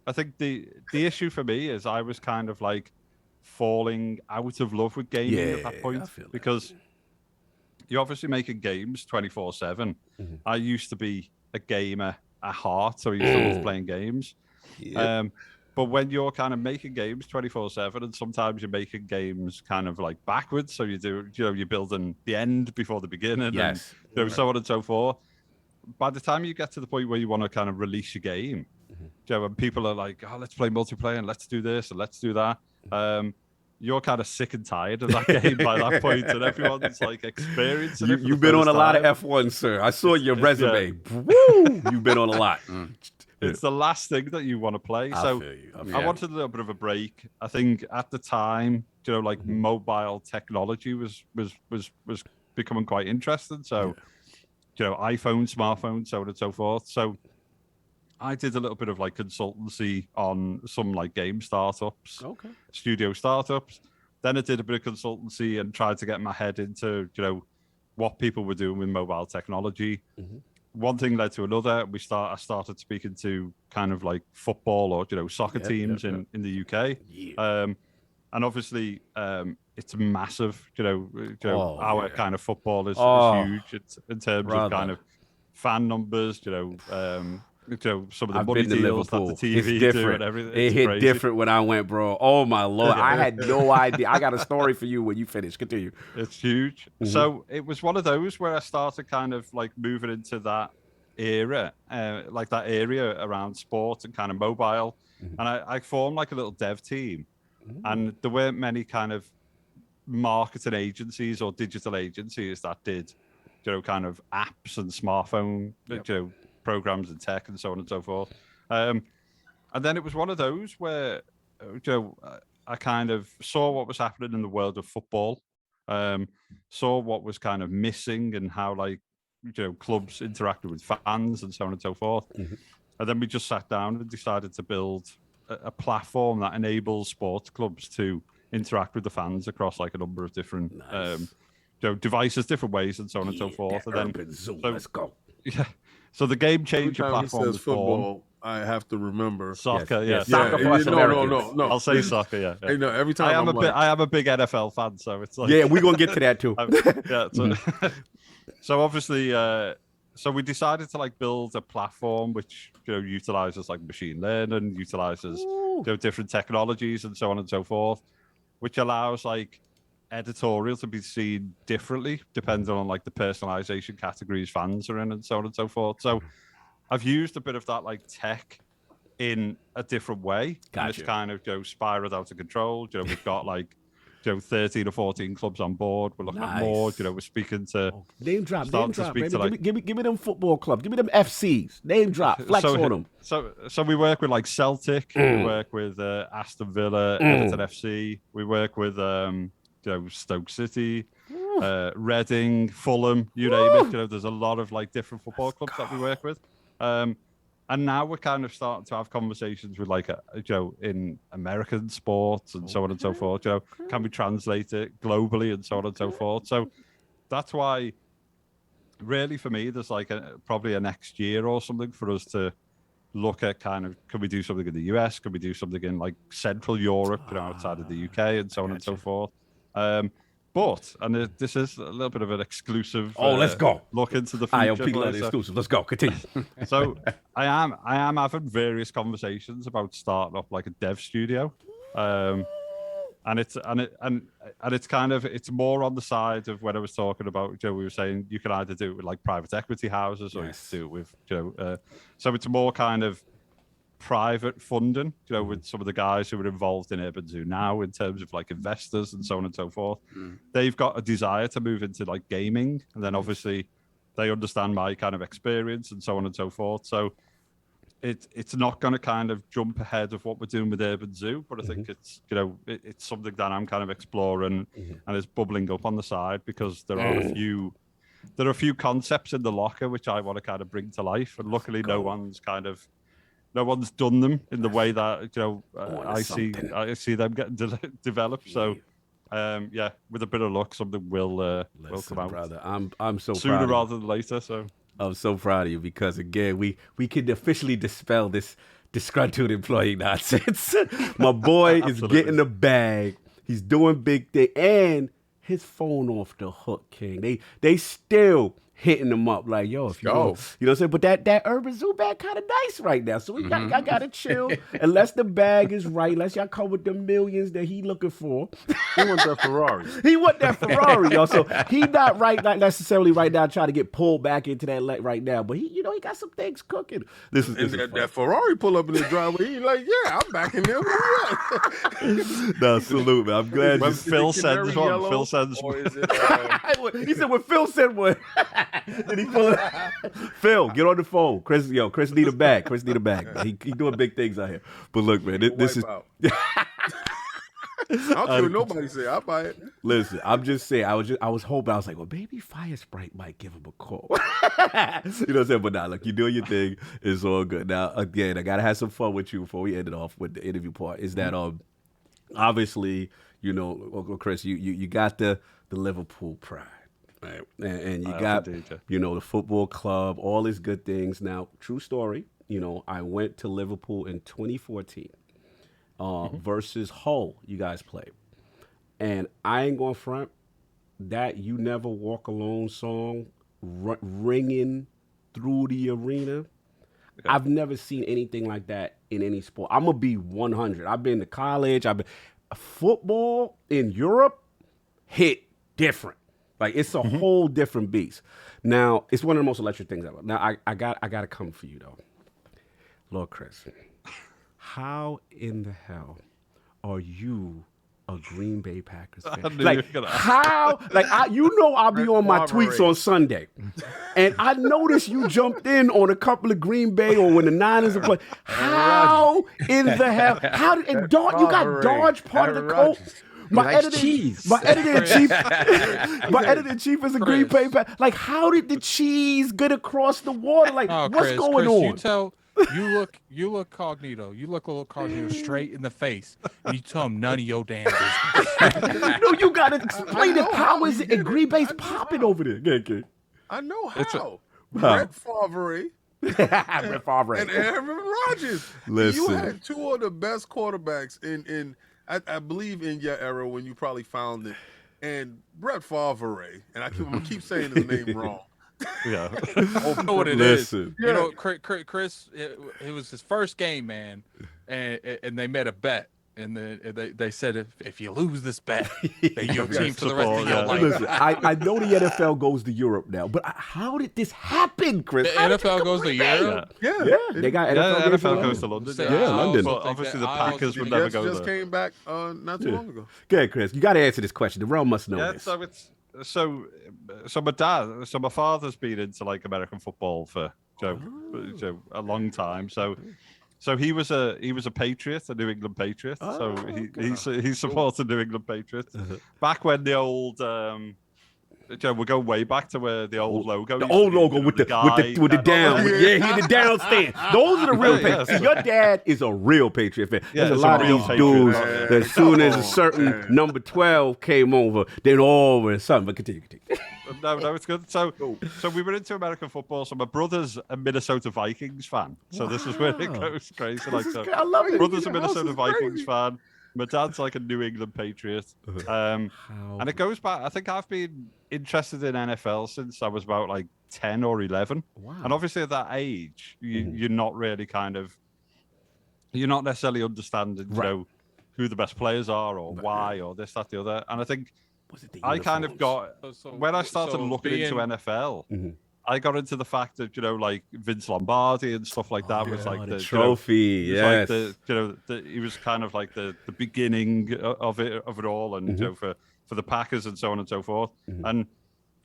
I think the issue for me is I was kind of like falling out of love with gaming at that point, because you're obviously making games 24/7. I used to be a gamer at heart, so I used to love playing games. But when you're kind of making games 24/7, and sometimes you're making games kind of like backwards, so you're building the end before the beginning, and so on and so forth. By the time you get to the point where you want to kind of release your game, and people are like, "Oh, let's play multiplayer, and let's do this, and let's do that." you're kind of sick and tired of that game by that point, and everyone's like experiencing it. You've been on a lot of F1, sir. I saw your resume. Woo! You've been on a lot. It's the last thing that you want to play. So I wanted a little bit of a break. I think at the time, like mobile technology was becoming quite interesting. So, iPhone, smartphones, so on and so forth. So I did a little bit of like consultancy on some like game startups, studio startups. Then I did a bit of consultancy and tried to get my head into, what people were doing with mobile technology. One thing led to another. I started speaking to kind of like football or, soccer teams in the UK. And obviously it's massive, our kind of football is huge in terms of kind of fan numbers, some of the money deals that the TV do and everything. It hit different when I went, bro. Oh my Lord. I had no idea. I got a story for you when you finish. Continue. It's huge. So it was one of those where I started kind of like moving into that era, like that area around sport and kind of mobile. And I formed like a little dev team. And there weren't many kind of marketing agencies or digital agencies that did, kind of apps and smartphone, programs and tech and so on and so forth. And then it was one of those where, I kind of saw what was happening in the world of football, saw what was kind of missing and how like, clubs interacted with fans and so on and so forth. And then we just sat down and decided to build a platform that enables sports clubs to interact with the fans across like a number of different devices, different ways, and so on and so forth. And then let's go. Yeah. So the game changer platform was football. I have to remember soccer. Soccer for us Americans. No. I'll say soccer. Yeah. Hey, no, every time I am a big NFL fan, so it's like we're gonna get to that too. So obviously, so we decided to like build a platform which utilizes like machine learning, utilizes different technologies and so on and so forth, which allows like editorial to be seen differently depending on like the personalization categories fans are in and so on and so forth. So I've used a bit of that like tech in a different way. And it's kind of spiraled out of control. We've got like 13 or 14 clubs on board. We're looking at more. We're speaking to name drop, baby. Like, give me them football clubs. Give me them FCs. Name drop, flex on them. So we work with like Celtic. We work with Aston Villa, Everton FC. We work with Stoke City, Reading, Fulham. You name it. There's a lot of like different football clubs that we work with. And now we're kind of starting to have conversations with like, in American sports and so on and so forth. Can we translate it globally and so on and so forth? So that's why, really, for me, there's like probably a next year or something for us to look at kind of, can we do something in the US? Can we do something in like Central Europe, outside of the UK and so on and so forth? But this is a little bit of an exclusive. Let's go. Look into the future. ILP exclusive. Let's go. Continue. So I am having various conversations about starting up like a dev studio, and it's kind of it's more on the side of when I was talking about we were saying you can either do it with like private equity houses or you can do it with so it's more kind of private funding, with some of the guys who are involved in Urban Zoo now in terms of like investors and so on and so forth. They've got a desire to move into like gaming, and then obviously they understand my kind of experience and so on and so forth. So it's not going to kind of jump ahead of what we're doing with Urban Zoo, but I think it's it's something that I'm kind of exploring and is bubbling up on the side because there are a few concepts in the locker which I want to kind of bring to life, and luckily no one's done them in the way that I see them getting developed. So with a bit of luck, something will come out. Brother, I'm so sooner proud rather than later. So I'm so proud of you because again, we can officially dispel this disgruntled employee nonsense. My boy is getting the bag. He's doing big thing, and his phone off the hook, King. They still hitting them up like, yo, if you know, you know what I'm saying? But that Urban Zoo bag kind of nice right now. So I got to chill unless the bag is right, unless y'all come with the millions that he looking for. He want that Ferrari. He want that Ferrari, yo. So he not necessarily right now trying to get pulled back into that right now. But he, you know, he got some things cooking. This is that Ferrari pull up in the driveway. He like, yeah, I'm back in there. No, salute, man. I'm glad you Phil sends one. Phil sends one. He said when Phil sent one. Then he pull it. Phil, get on the phone. Chris need a bag. Chris need a bag. Man. He doing big things out here. But look, man, this is. I don't care what nobody say. I'll buy it. Listen, I'm just saying. I was hoping. I was like, well, maybe Fire Sprite might give him a call. You know what I'm saying? But nah, look, you doing your thing. It's all good. Now, again, I gotta have some fun with you before we end it off with the interview part. Is that obviously, you know, Chris, you got the Liverpool pride. Right. And you got, you know, the football club, all these good things. Now, true story, you know, I went to Liverpool in 2014 versus Hull, you guys played. And I ain't going to front, that You Never Walk Alone song ringing through the arena. Okay. I've never seen anything like that in any sport. I'm going to be 100. I've been to college. Football in Europe hit different. Like, it's a whole different beast. Now, it's one of the most electric things ever. Now, I got to come for you, though. Lord Chris, how in the hell are you a Green Bay Packers fan? Like, how? Like, I'll be on my tweets on Sunday, and I noticed you jumped in on a couple of Green Bay or when the Niners are playing. How in the hell? How did you got Dodge part of the coat? My editor-in-chief is a Green Bay fan. Like, how did the cheese get across the water? Like, what's going on? You look Cognito. You look a little Cognito straight in the face, and you tell him none of your damn business. No, you gotta explain it. How is it? And Green Bay's popping over there. Okay. I know how. Brett Favre. And Aaron Rodgers. Listen. You had two of the best quarterbacks in I believe in your era when you probably found it. And Brett Favre, and I'm gonna keep saying his name wrong. Yeah. I know what it is. Yeah. You know, Chris, it was his first game, man, and they made a bet. And they said if you lose this bet, then your team for the rest of your life. Listen, I know the NFL goes to Europe now, but how did this happen, Chris? The NFL goes to Europe? Yeah. They got NFL goes to London. London. But obviously the Packers would never go there. Just came back not too long ago. Okay, Chris, you got to answer this question. The realm must know this. So my father's been into like American football for a long time. So he was a Patriot, a New England Patriot. So he supported New England Patriots back when the old. We're going way back to where the old logo. The old logo with the down. Yeah, the down stand. Those are the real Patriots. See, your dad is a real Patriot fan. There's a lot of these dudes that as soon as a certain number 12 came over, then all were something. But continue. No, it's good. So we were into American football. So my brother's a Minnesota Vikings fan. So this is where it goes crazy. Like, I love it. Brother's a Minnesota Vikings fan. My dad's like a New England Patriot. And it goes back. I think I've been interested in NFL since I was about like 10 or 11. Wow. And obviously at that age, you're not really you're not necessarily understanding, you know, who the best players are or why or this, that, the other. And I think I kind of got, when I started looking into NFL, I got into the fact that, you know, like Vince Lombardi and stuff like that was like the trophy. Like he was kind of like the beginning of it all, and you know, for the Packers and so on and so forth. And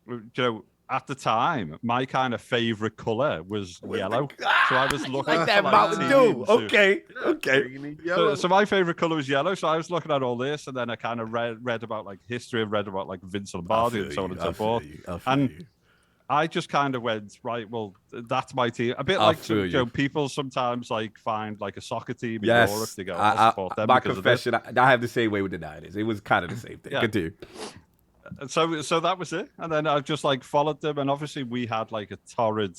you know, at the time, my kind of favorite color was yellow. So I was looking like that Mountain Dew. Okay. So my favorite color was yellow. So I was looking at all this, and then I kind of read about like history and read about like Vince Lombardi and so on and so forth. And I just kind of went, right, well, that's my team. A bit like people sometimes like find like a soccer team in Europe. They go, I support them. My confession, I have the same way with the Niners. It was kind of the same thing. Yeah. Continue. So that was it. And then I just like followed them. And obviously we had like a torrid,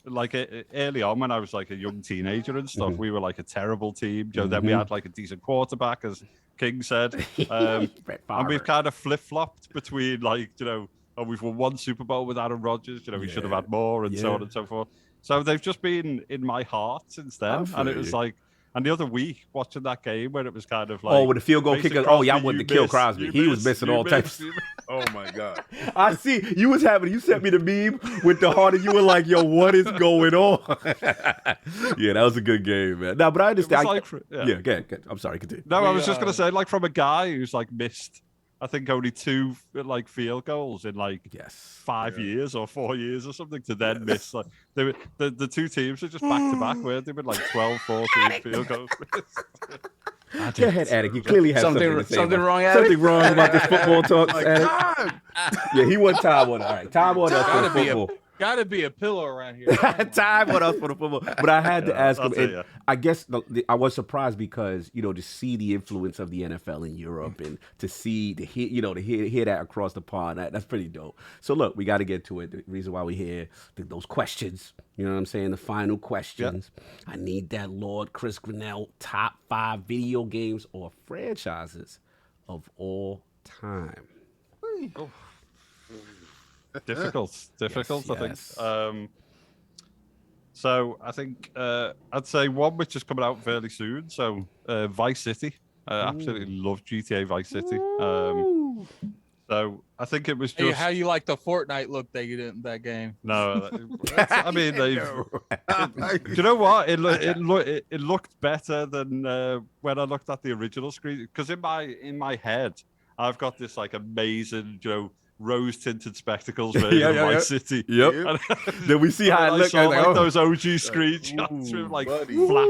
like early on when I was like a young teenager and stuff, we were like a terrible team. Then we had like a decent quarterback, as King said. And we've kind of flip-flopped between like, you know, and we've won 1 Super Bowl with Aaron Rodgers. You know, we should have had more, and so on and so forth. So they've just been in my heart since then, and it was like. And the other week, watching that game where it was kind of like, with the field goal kicker. Oh, y'all wanted to kill Crosby. He was missing all types. Oh my God! I see you sent me the meme with the heart, and you were like, "Yo, what is going on?" Yeah, that was a good game, man. No, but I understand. Yeah, go ahead. I'm sorry, continue. No, I was just gonna say, like, from a guy who's like missed, I think only 2 like field goals in like 5 years or 4 years or something to then miss. Like the 2 teams are just back to back, where they've been like 12, 14 field goals. Go ahead, Attic. You clearly have something to say. Something wrong, Attic? Something wrong about this football talk, Like, Attic. time. Yeah, he won time on it. All right, time on us for the football. Gotta be a pillow around here. Time on us for the football. But I had to ask him. you. I guess I was surprised because, you know, to see the influence of the NFL in Europe and to hear that across the pond, that's pretty dope. So look, we got to get to it. The reason why we're here, those questions, you know what I'm saying? The final questions. Yep. I need that Lord Chris Grannel top 5 video games or franchises of all time. Oh. Difficult, I think. So I think I'd say one which is coming out fairly soon. So Vice City. I absolutely love GTA Vice City. So I think it was just how you like the Fortnite look that you did in that game. No, I mean do you know what? It looked better than when I looked at the original screen, because in my head I've got this like amazing, you know, rose-tinted spectacles version of Vice City. Yep. Then we see how it looks. Like those OG screenshots with like flat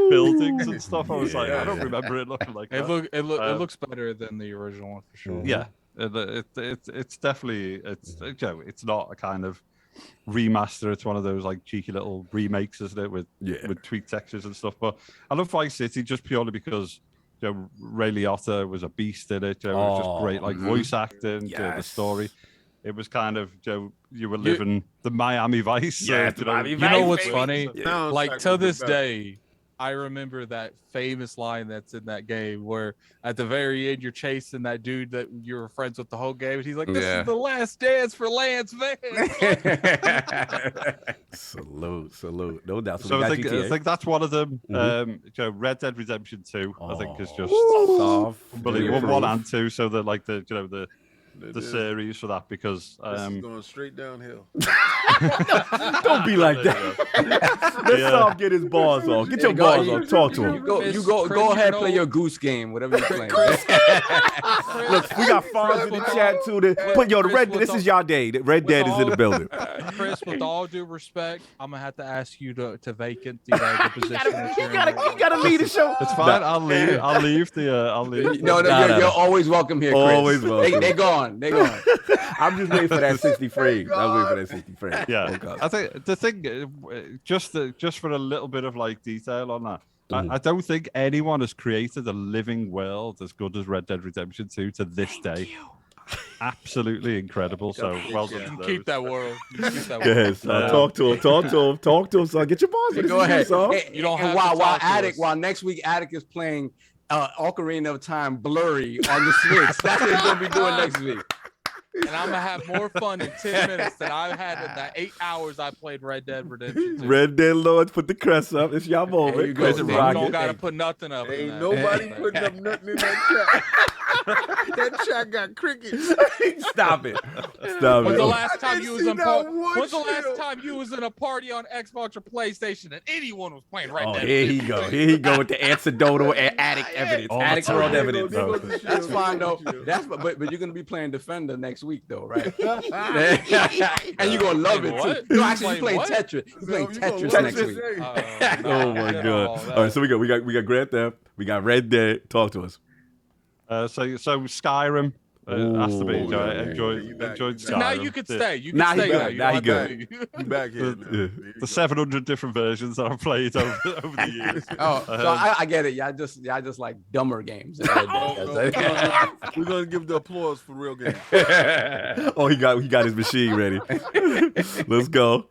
buildings and stuff. I was like, I don't remember it looking like that. It looks better than the original one for sure. Yeah, it's definitely it's not a kind of remaster. It's one of those like cheeky little remakes, isn't it? With tweaked textures and stuff. But I love Vice City just purely because, you know, Ray Liotta was a beast in it. You know, it was just great, like voice acting, you know, the story. It was kind of, you were living the Miami Vice. Yeah, you know what's funny? Like to this day, I remember that famous line that's in that game where at the very end you're chasing that dude that you were friends with the whole game, and he's like, "This is the last dance for Lance Vance." Salute, no doubt. So I think that's one of them. Red Dead Redemption 2, I think is just unbelievable. 1 and 2, so they're like the series for that, because this is going straight downhill. Don't be like that. Let Sam get his balls off. Get your balls off. Talk to him. You go ahead, play your goose game, whatever you're playing. Look, we got Fonz in the chat too. The Red. This is y'all day. The Red Dead is in the building. Chris, with all due respect, I'm gonna have to ask you to vacant the position. You gotta lead the show. It's fine. I'll leave. No, you're always welcome here, Chris. Always welcome. They're gone. I'm just waiting for that 60 frames. Yeah, I think the thing, just for a little bit of like detail on that, I don't think anyone has created a living world as good as Red Dead Redemption 2 to this day. Absolutely incredible. So well done. Keep that world. Yes, talk to him. Son, get your balls. Go ahead. You don't have while next week Attic is playing Ocarina of Time Blurry on the Switch. That's what he's gonna be doing next week. And I'm gonna have more fun in 10 minutes than I had in the 8 hours I played Red Dead Redemption 2. Red Dead Lords, put the crest up. It's y'all moment. You don't gotta put nothing up. Ain't nobody putting up nothing in that chat. That chat got crickets. Stop it. When's the last time you was in a party on Xbox or PlayStation and anyone was playing Red Dead? Here he go with the anecdotal and Attic evidence. Attic world evidence. That's fine though. But you're gonna be playing Defender next week though, right? And you're gonna love it too. No, actually, you're playing Tetris. You're playing Tetris next week. Oh my god! All right, so we got Grand Theft. We got Red Dead. Talk to us. So Skyrim has to be. Enjoyed Skyrim. Now you could stay. You Now can he stay. good. Now You back here. The 700 different versions that I've played over the years. So I get it. Y'all just like dumber games. We're gonna give the applause for real games. He got his machine ready. Let's go.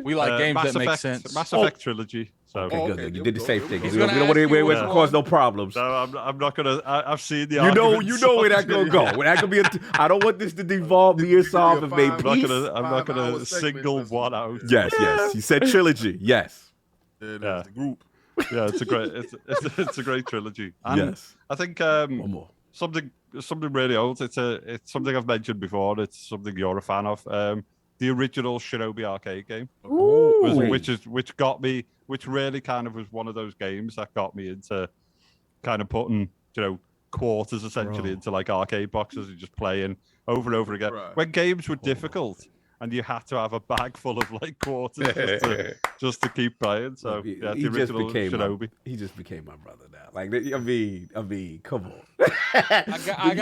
We like games Mass that make Effect, sense. Mass Effect trilogy. So Okay, good. okay, You did the safe thing. We He's don't gonna want ask to you which cause no problems. no, I'm not gonna. I've seen the. You know arguments. where that gonna go. When that could be. I don't want this to devolve me and solve and make I'm I'm peace. not gonna 5-hour segment, single listen. one out. Yes. You said trilogy. Yes. It Yeah. is the group. Yeah, it's a great. It's a great trilogy. And Yes. I think One more. something really old. It's something I've mentioned before. It's something you're a fan of. The original Shinobi arcade game, which got me, which really kind of was one of those games that got me into kind of putting, quarters essentially into like arcade boxes and just playing over and over again. Right. When games were difficult and you had to have a bag full of like quarters just to keep playing. So yeah, the original Shinobi. He just became my brother now. Like I mean, come on. You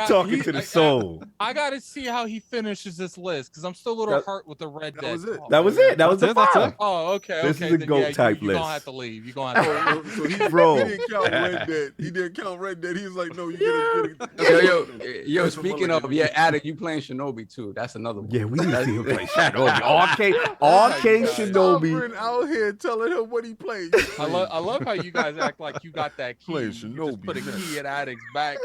talking to the soul. I gotta see how he finishes this list because I'm still a little hurt with the Red Dead. That was it. That was it. That was the That's it. file. Oh, okay. This okay. is a then, GOAT yeah, type you're list. gonna have to leave. You're gonna have to leave. So he Bro. didn't count Red Dead. He didn't count Red Dead. He was like, no, you get it. Yo, speaking of, Attic, you playing Shinobi too. That's another one. Yeah, we need to see him play Shinobi. Arcade Shinobi. Sovereign out here telling him what he played. I love how you guys act like you got that key. Playing You just Shinobi, put a man. key in Addict's back.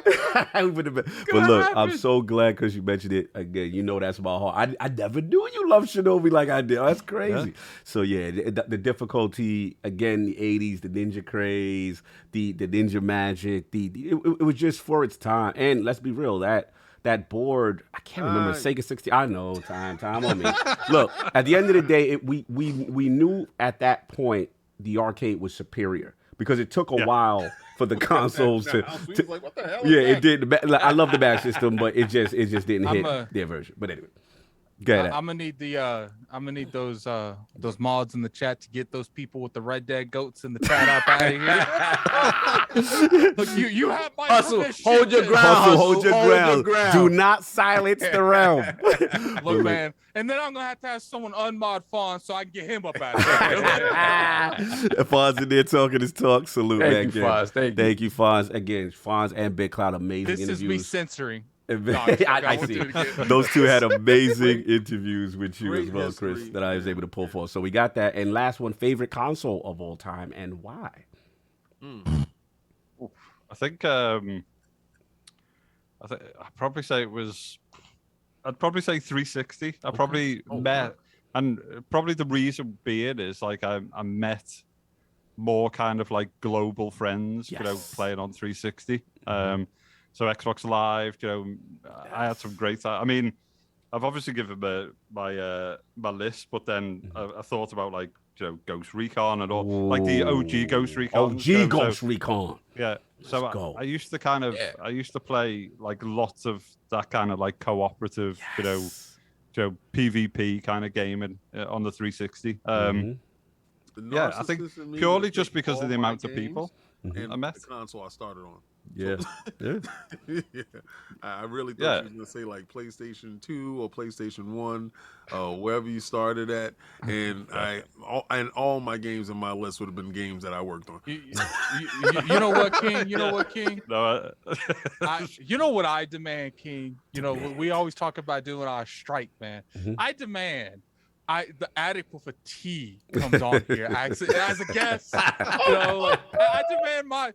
But look, I'm so glad because you mentioned it again. You know that's my heart. I never knew you loved Shinobi like I did. Oh, that's crazy. So yeah, the difficulty again, the '80s, the ninja craze, the ninja magic. It was just for its time. And let's be real, that board, I can't remember, Sega 60. I know, time on me. Look, at the end of the day, we knew at that point the arcade was superior because it took a while for the consoles to. We was like, what the hell? Yeah, it did. I love the back system, but it just didn't hit their version. But anyway, go ahead. I'm gonna need those mods in the chat to get those people with the Red Dead goats in the chat up out of here. Look, you have my Hustle, permission. hold your ground. Hustle, hold your hold ground. Do not silence the realm. Look, man. And then I'm gonna have someone unmod Fawn so I can get him up out of here. Fonz in there talking his talk. Salute, Thank man. you, Fonz. Thank you, Fonz. Again, Fonz and Big Cloud, amazing This interviews. is me censoring. I won't see. do it again. Those two had amazing interviews with you Great as well, Chris, history. that I was able to pull for. So we got that. And last one, favorite console of all time and why? I think I'd probably say it was. I'd probably say 360. I probably met, and probably the reason being is like I met more kind of like global friends, playing on 360. So Xbox Live, I had some great time. I mean, I've obviously given my list, but then I thought about like Ghost Recon and all, like the OG Ghost Recon. OG Ghost Recon. Yeah. So go. I used to kind of I used to play like lots of that kind of like cooperative, PvP kind of gaming on the 360. Yeah, I think purely just because of the amount of people and I met. the console I started on. Yeah. Yeah. I really thought you were gonna say like PlayStation 2 or PlayStation 1, wherever you started at, and all my games in my list would have been games that I worked on. You know what, King? You know what, King? No, You know what I demand, King? We always talk about doing our strike, man. I demand the Attic with a T comes on here as a guest. I demand my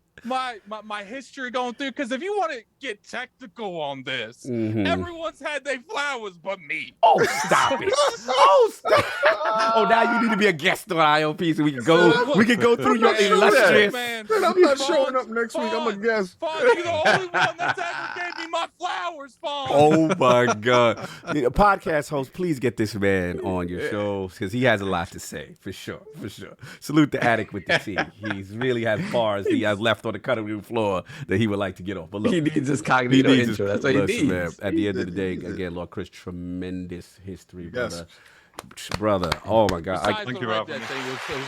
history going through, because if you want to get technical on this, everyone's had their flowers but me. Oh, stop it. Oh, stop. Oh, now you need to be a guest on ILP so we can go through your illustrious. Man, I'm not showing up next week. I'm a guest. Fawn, you're the only one that's ever gave me my flowers, Fawn. Oh my God. Podcast host, please get this man on your show because he has a lot to say, for sure. Salute the Attic with the T. He's really has bars he has left on the cutting room floor that he would like to get off. But look, He needs his cognito intro. That's what he listen, needs. man, at the end of the day, again, Lord Chris, tremendous history, brother. Oh my God. Besides Thank the you, Red Rob. Dead thing, it was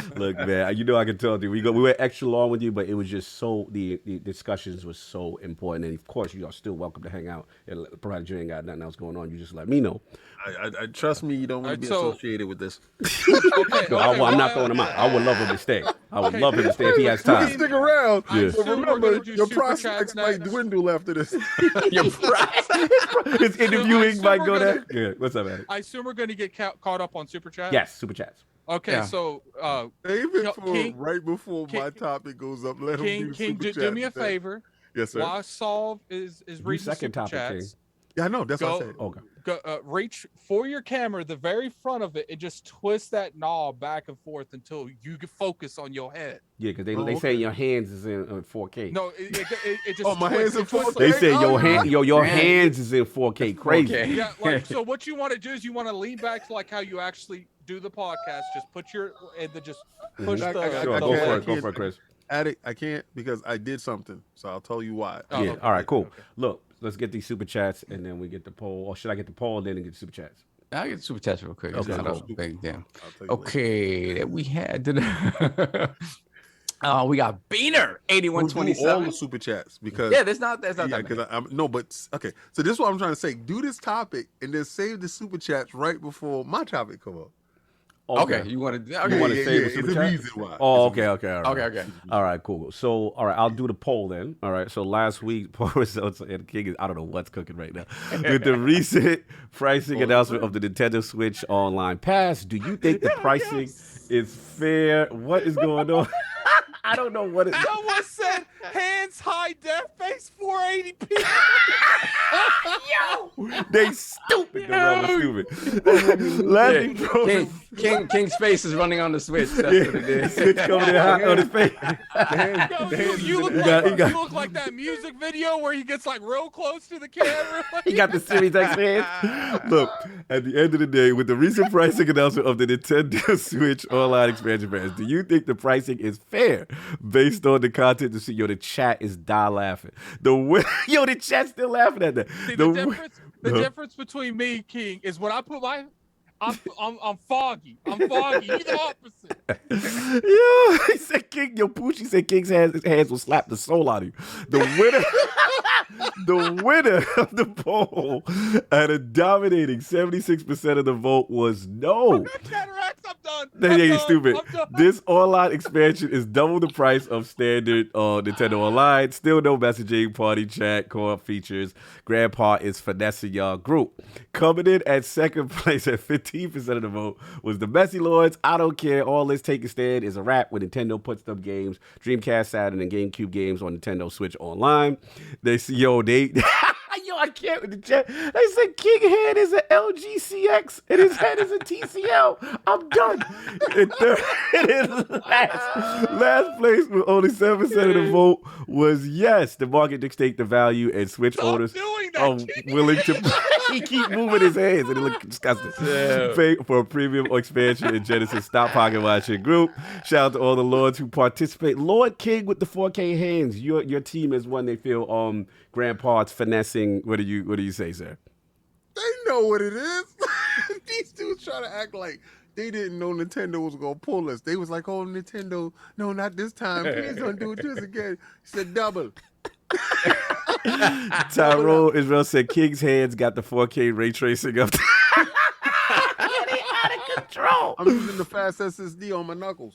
lit. Look, man, you know I can tell you. We went extra long with you, but it was just so the discussions was so important. And of course, you are still welcome to hang out. Provided you ain't got nothing else going on, you just let me know. I trust me. You don't want to be associated with this. No, I'm not throwing him out. I would love him to stay. I would love him to stay if he has You can time. stick around. Yeah. But remember, do your super prospects chats might next. dwindle after this. His interviewing So might we're go gonna- there. Yeah. What's up, man? I assume we're going to get caught up on Super Chat? Yes, super chats. Okay, Yeah. so Save it for King- right before King- my topic goes up. Let him do King, super do me a chats then. favor. Yes, sir. While Solve is reading second super topic, chats, Yeah, I know. That's what I Go- said. Okay. reach for your camera, the very front of it, and just twist that knob back and forth until you can focus on your head. Yeah, because Oh, they okay. say your hands is in 4K. No, it just. Oh, my hands in 4K? They say Oh, your you're hand, right. your Man. hands is in 4K. Crazy. 4K. Yeah, like so. What you want to do is you want to lean back to like how you actually do the podcast. Just put your and then just push I- the. I- Sure, I go can't- for I it. Go can't- for it, Chris. Addict, I can't because I did something. So I'll tell you why. Oh, Yeah. okay, All right. Cool. okay. Look, let's get these super chats and then we get the poll. Or should I get the poll and then get the super chats? I'll get super chats real quick. Okay, It's not cool. a big damn. I'll tell you later. Okay, that we had. We got Beaner We'll do all 8127. the super chats because Yeah, that's not yeah, that because bad. I'm no, but okay. So this is what I'm trying to say. Do this topic and then save the super chats right before my topic come up. Okay, you want to? Okay, You wanna save the It's super a chat? reason why. Oh, It's a okay, okay, all right. okay. All right, cool. So, all right, I'll do the poll then. All right, so last week, poll results, and King is, I don't know what's cooking right now. With the recent pricing announcement of the Nintendo Switch Online Pass, do you think the pricing is fair? What is going on? I don't know what it is. Someone said hands high def face 480p. They stupid. No, stupid. Laughing from King's face is running on the Switch. That's what it is. Switch coming in hot on his face. You look He like, got- he got- you look like that music video where he gets like real close to the camera. He got the Series X hands. Look, at the end of the day, with the recent pricing announcement of the Nintendo Switch Online Expansion Pass, do you think the pricing is fair based on the content? To see, yo, the chat is die laughing. Yo, the chat's still laughing at that. See, The the difference between me, King, is when I put my, I'm foggy. I'm foggy. You're the opposite. Yo, he said King. Yo, Poochie said King's hands will slap the soul out of you. The winner, the winner of the poll at a dominating 76% of the vote was no. Cataracts, I'm done. Yeah, I'm you done. stupid. I'm done. This online expansion is double the price of standard Nintendo Online. Still no messaging, party chat, co-op features. Grandpa is finessing y'all group. Coming in at second place at 15% of the vote was the Messy Lords. I don't care. All this take a stand is a wrap when Nintendo puts them games, Dreamcast, Saturn, and GameCube games on Nintendo Switch Online. They see, yo, they... Yo, I can't with the chat. They said King head is an LG CX and his head is a TCL. I'm done. And third, and last place with only 7% of the vote was yes. The market dictate the value and Switch Stop owners doing that, are King. willing to. He keep moving his hands and it looks disgusting. Pay for a premium expansion in Genesis Stop Pocket Watching group. Shout out to all the lords who participate. Lord King with the 4K hands. Your team is one they feel Grandpa's finessing. What do you say, sir? They know what it is. These dudes trying to act like they didn't know Nintendo was gonna pull us. They was like, "Oh, Nintendo, no, not this time. Please don't do this again." He said, "Double." Tyrone Israel said King's hands got the 4K ray tracing up. Control. I'm using the fast SSD on my knuckles.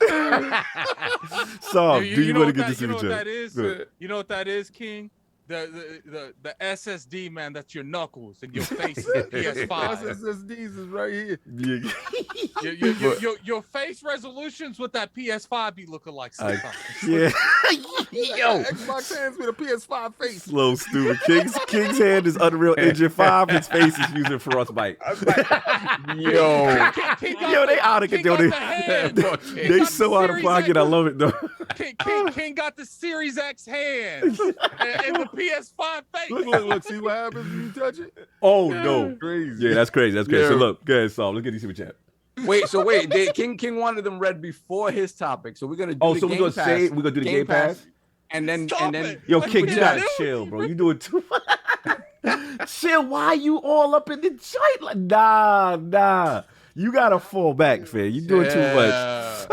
So, You- do you you know want to what get that- the you know what super that chat? is? Good. You know what that is, King? The SSD, man, that's your knuckles and your face is PS5. SSDs is right here. Yeah. Your face resolutions with that PS5 be looking like I- sometimes. Yeah. Yo, Xbox hands with a PS5 face. Slow, stupid. King's hand is Unreal Engine 5. His face is using Frostbite. Yo. Yo, they out of King control. got the hand. They got so the out of Series pocket. X. I love it, though. King got the Series X hands and the PS5 face. Look, see what happens when you touch it? Oh, no. Crazy. Yeah, that's crazy. That's crazy. So, Yeah. look, go ahead, Saul. Let's get these super chat. Wait, King wanted them read before his topic, so we're gonna do Oh, the so we're Game going to Pass. say, we're going to do the Game Pass? and then Stop and then it. Yo, Like, King, what you you gotta doing? chill, bro. You doing too chill. Why you all up in the joint? Like, nah. You gotta fall back, fam. You doing too much.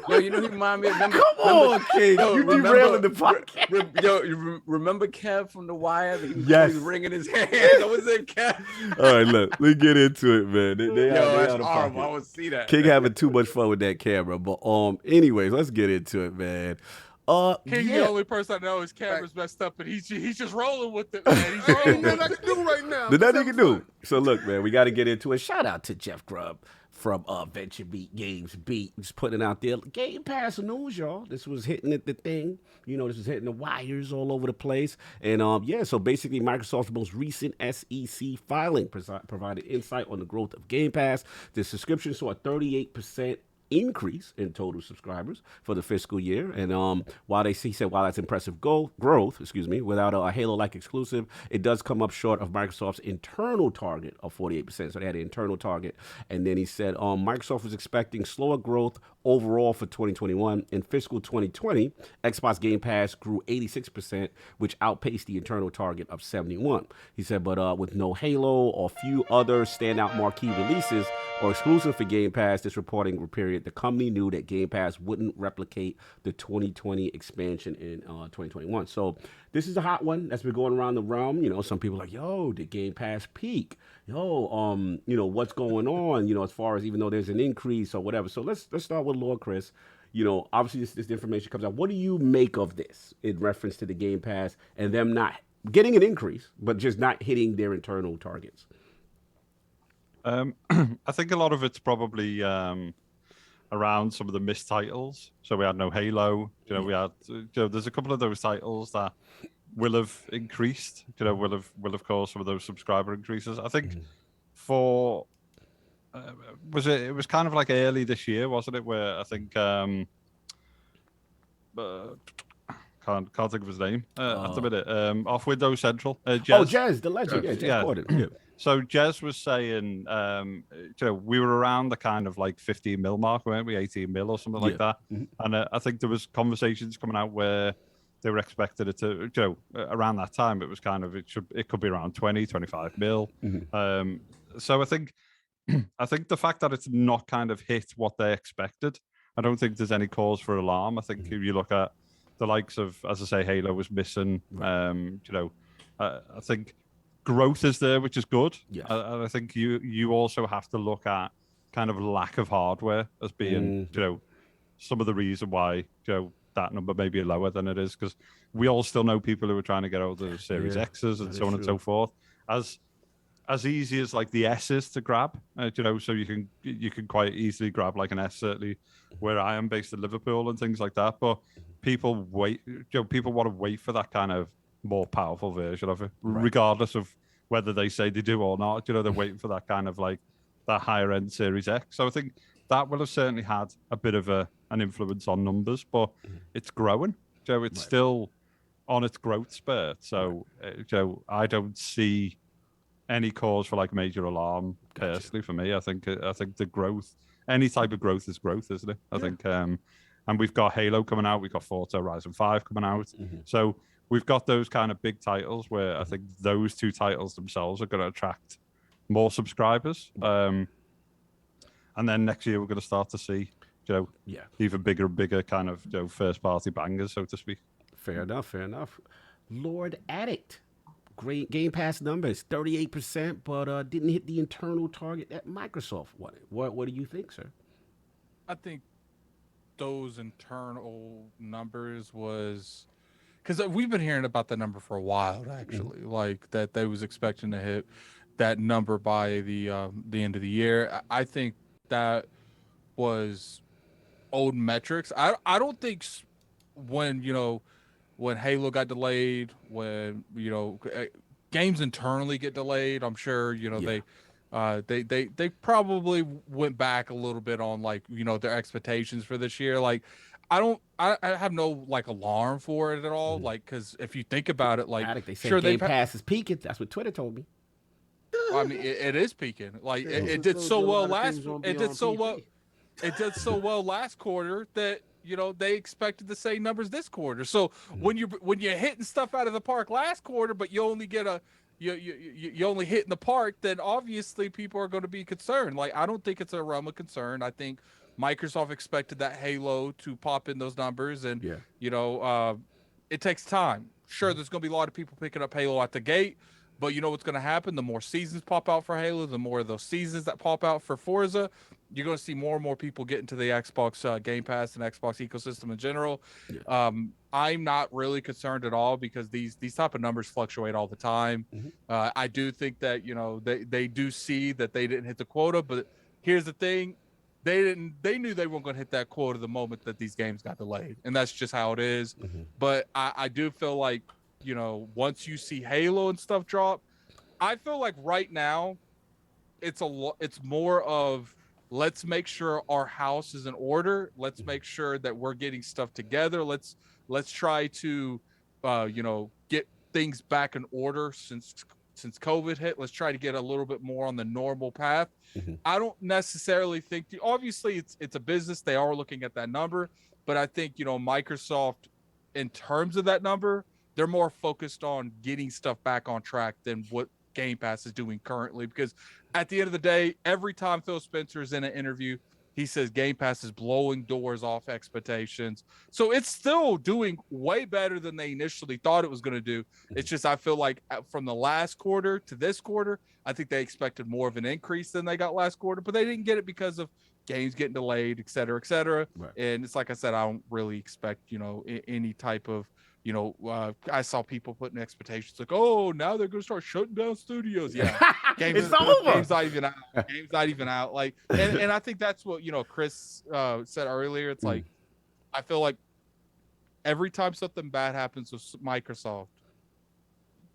Yo, you know he remind me. Remember, Come on, King. yo, You remember- derailing the podcast. Yo, you remember Kev from The Wire? He was Yes. always wringing his hands. That was it, Kev. All right, look, let's get into it, man. They Yo, out that's of horrible. I pocket. want to see that. King having too much fun with that camera, but anyways, let's get into it, man. King, yeah. the only person I know his camera's messed up, and he's just rolling with it, man. He's rolling with Ain't nothing I it. can do right now. There's I'm nothing you just can having do. So look, man, we got to get into it. Shout out to Jeff Grubb from Venture Beat Games Beat, just putting out there Game Pass news, y'all. This was hitting the thing, this was hitting the wires all over the place. And yeah, so basically Microsoft's most recent SEC filing provided insight on the growth of Game Pass. The subscription saw a 38% increase in total subscribers for the fiscal year. And while he said that's impressive growth, without a Halo-like exclusive, it does come up short of Microsoft's internal target of 48%. So they had an internal target. And then he said Microsoft was expecting slower growth overall for 2021. In fiscal 2020, Xbox Game Pass grew 86%, which outpaced the internal target of 71. He said, but with no Halo or few other standout marquee releases or exclusive for Game Pass this reporting period, the company knew that Game Pass wouldn't replicate the 2020 expansion in 2021. So this is a hot one that's been going around the realm. Some people are like, yo, did Game Pass peak? Yo, what's going on? As far as even though there's an increase or whatever. So let's start with Lord Chris. Obviously this information comes out. What do you make of this in reference to the Game Pass and them not getting an increase, but just not hitting their internal targets? I think a lot of it's probably around some of the missed titles. So we had no Halo. We had. There's a couple of those titles that will have increased. Will have caused some of those subscriber increases. I think for it was kind of like early this year, wasn't it? Where I think can't think of his name at the minute. Off Windows Central. Jez. Oh, Jez, the legend. Yeah, Jez Gordon. Yeah. So Jez was saying, we were around the kind of like 15 mil mark, weren't we? 18 mil or something like that. And I think there was conversations coming out where they were expected it to, around that time, it was kind of, it could be around 20, 25 mil. So I think the fact that it's not kind of hit what they expected, I don't think there's any cause for alarm. I think if you look at the likes of, as I say, Halo was missing, I think growth is there, which is good. Yes. And I think you also have to look at kind of lack of hardware as being, some of the reason why, that number may be lower than it is, because we all still know people who are trying to get out the Series X's and so on and so forth. As easy as like the S's to grab, so you can quite easily grab like an S, certainly where I am based in Liverpool and things like that. But people people want to wait for that kind of more powerful version of it, regardless of whether they say they do or not. They're waiting for that kind of like that higher end Series X. So I think that will have certainly had a bit of an influence on numbers, but it's growing. It's still on its growth spurt. So I don't see any cause for like major alarm personally for me. I think the growth, any type of growth is growth, isn't it? I think, and we've got Halo coming out, we've got Forza Horizon 5 coming out. So we've got those kind of big titles where I think those two titles themselves are going to attract more subscribers. And then next year we're going to start to see, even bigger and bigger kind of first party bangers, so to speak. Fair enough. Lord Addict. Great Game Pass numbers, 38%, but didn't hit the internal target that Microsoft wanted. What do you think, sir? I think those internal numbers was because we've been hearing about the number for a while, actually, like that they was expecting to hit that number by the end of the year. I think that was old metrics. I don't think when Halo got delayed, when games internally get delayed, I'm sure they probably went back a little bit on like their expectations for this year. Like I have no like alarm for it at all. Like because if you think about it, like Addict, they say sure Game Pass is peaking. That's what Twitter told me. I mean it is peaking. Like it did so well last. It did so well. It did so well last quarter that they expected the same numbers this quarter. So when you're hitting stuff out of the park last quarter, but you only get you only hit in the park, then obviously people are going to be concerned. Like I don't think it's a realm of concern. I think Microsoft expected that Halo to pop in those numbers, and it takes time. Sure, there's going to be a lot of people picking up Halo at the gate, But you know what's going to happen? The more seasons pop out for Halo, the more of those seasons that pop out for Forza, you're going to see more and more people get into the Xbox Game Pass and Xbox ecosystem in general. Yeah. I'm not really concerned at all because these type of numbers fluctuate all the time. I do think that, you know, they do see that they didn't hit the quota, but here's the thing. They knew they weren't going to hit that quota the moment that these games got delayed. And that's just how it is. But I do feel like, you know, once you see Halo and stuff drop, I feel like right now it's more of let's make sure our house is in order. Let's make sure that we're getting stuff together. Let's try to, you know, get things back in order since COVID hit. Let's try to get a little bit more on the normal path. I don't necessarily think obviously it's a business. They are looking at that number, but I think, you know, Microsoft in terms of that number, they're more focused on getting stuff back on track than what Game Pass is doing currently. Because at the end of the day, every time Phil Spencer is in an interview, he says Game Pass is blowing doors off expectations. So it's still doing way better than they initially thought it was going to do. It's just, I feel like from the last quarter to this quarter, I think they expected more of an increase than they got last quarter, but they didn't get it because of games getting delayed, et cetera, et cetera. Right. And it's like I said, I don't really expect, you know, any type of, you know, I saw people putting expectations like, oh, now they're going to start shutting down studios. Yeah, it's over. Game's not even out. Game's not even out. Like, and I think that's what, you know, Chris said earlier. It's like, I feel like every time something bad happens with Microsoft,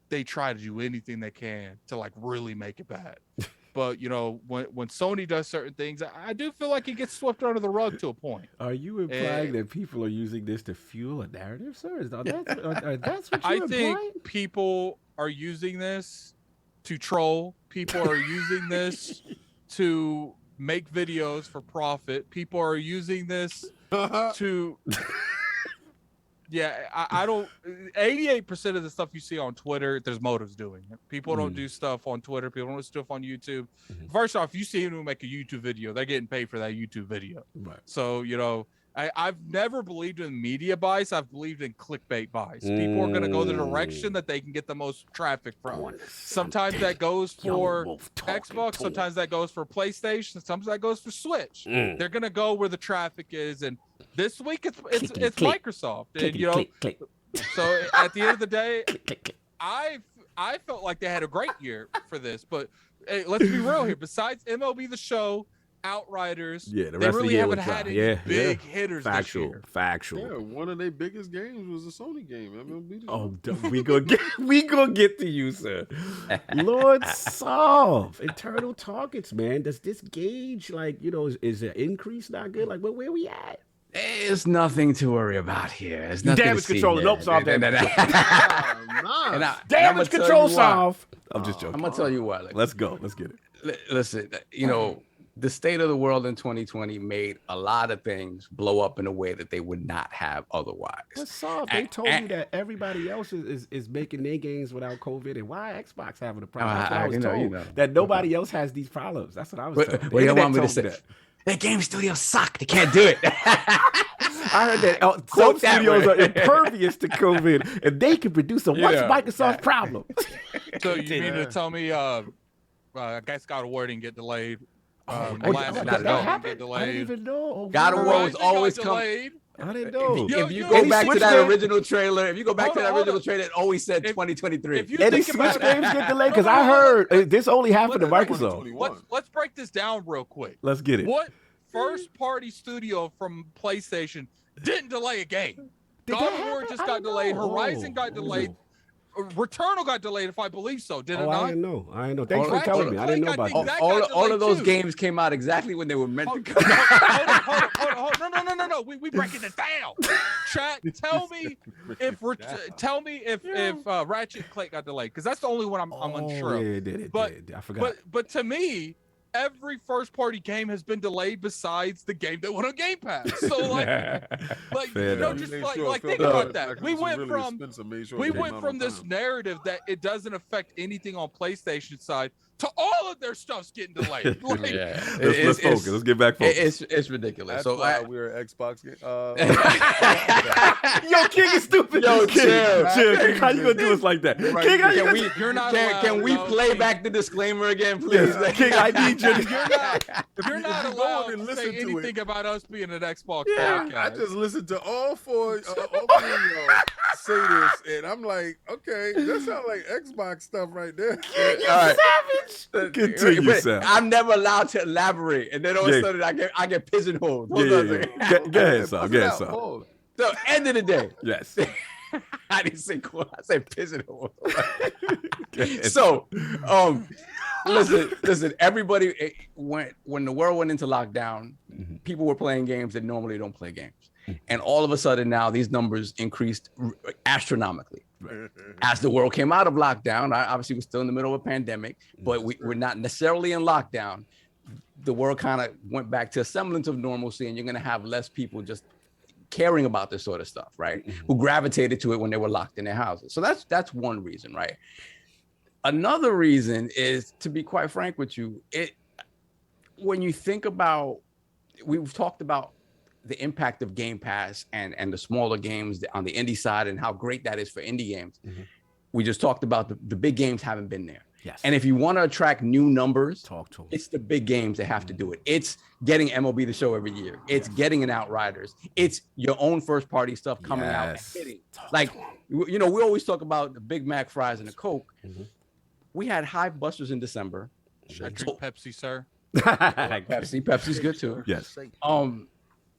they try to do anything they can to like really make it bad. But, you know, when Sony does certain things, I do feel like it gets swept under the rug to a point. Are you implying that people are using this to fuel a narrative, sir? That's what you're implying? I think people are using this to troll. People are using this to make videos for profit. People are using this to... Yeah, I don't. 88% of the stuff you see on Twitter, there's motives doing it. People don't do stuff on Twitter. People don't do stuff on YouTube. First off, you see anyone make a YouTube video, they're getting paid for that YouTube video. Right. So, you know, I've never believed in media bias. I've believed in clickbait bias. People are going to go the direction that they can get the most traffic from. Sometimes that goes for Xbox. Sometimes that goes for PlayStation. Sometimes that goes for Switch. They're going to go where the traffic is. And this week it's Microsoft. And, you know, so at the end of the day, I felt like they had a great year for this. But hey, let's be real here. Besides MLB The Show, Outriders, the they rest really of the year haven't was had dry. any big hitters Factual. this year. Factual. Yeah, one of their biggest games was a Sony game. We gonna get to you, sir. Lord Solve, internal targets, man. Does this gauge, like, you know, is the increase not good? Like, where we at? There's nothing to worry about here. There's nothing damage control. here. Nope, solve damage. Damage control solve. I'm just joking. I'm gonna tell you what. Like, let's go. Let's get it. Listen, you know, the state of the world in 2020 made a lot of things blow up in a way that they would not have otherwise. What's solved? They told me that everybody else is making their games without COVID, and why Xbox having a problem? That's what I was told. That nobody else has these problems. That's what I was told. What do you want me to say? Their game studios suck. They can't do it. I heard that some studios are impervious to COVID, and they can produce a what's Microsoft's problem. So you mean to tell me, I guess God of War didn't get delayed? That happened? I didn't even know. God of War was always coming. I didn't know. If you go back to that original trailer, it always said 2023. Any Switch games get delayed? Because I heard this only happened to Microsoft. Let's break this down real quick. Let's get it. What first-party studio from PlayStation didn't delay a game? God of War just got delayed. Horizon got delayed. Returnal got delayed, if I believe so. Did it not? I didn't know. Thanks for telling me. I didn't know about that. All of those games came out exactly when they were meant to come out. No. We breaking this down. Chat, tell me if Ratchet and Clank got delayed, because that's the only one I'm unsure of. Yeah, it did. I forgot. But to me, every first-party game has been delayed besides the game that went on Game Pass. So like you know, just like think about that. We went from this narrative that it doesn't affect anything on PlayStation side to all of their stuff's getting delayed. Like, Let's focus. Let's get back focused. It's ridiculous. That's So why we're Xbox game. Yo, King is stupid. Yo, King, chill. how you gonna do us like that? Right. King, how you Can gonna we, do- you're not can we allowed, no, play King. back the disclaimer again, please? Yes, King, I need you. You're not Go on allowed and to listen say to it. anything about us being an Xbox Yeah, podcast. I just listened to all three of y'all say this, and I'm like, okay, that sounds like Xbox stuff right there. All right. Continue, But Sam. I'm never allowed to elaborate, and then all of Yeah. a sudden I get pigeonholed. Yeah, Hold on a yeah, second. yeah. Go ahead, son. Bust Go it ahead, out, son. pause. So, end of the day, Yes. I didn't say cool. I said pigeonhole. Go ahead. So, listen. Everybody, when the world went into lockdown, people were playing games that normally don't play games, and all of a sudden now these numbers increased astronomically. As the world came out of lockdown, obviously we're still in the middle of a pandemic, but we're not necessarily in lockdown. The world kind of went back to a semblance of normalcy, and you're going to have less people just caring about this sort of stuff, right? Who gravitated to it when they were locked in their houses. So that's one reason, right? Another reason is, to be quite frank with you, when you think about, we've talked about the impact of Game Pass and the smaller games on the indie side and how great that is for indie games. We just talked about the big games haven't been there. Yes. And if you want to attract new numbers, Talk to him. it's the big games that have to do it. It's getting MLB The Show every year. It's getting an Outriders. It's your own first party stuff coming out and Yes. hitting. Like, we always talk about the Big Mac fries and the Coke. We had Hive Busters in December. I drink Pepsi, sir. Pepsi's good too. Yes.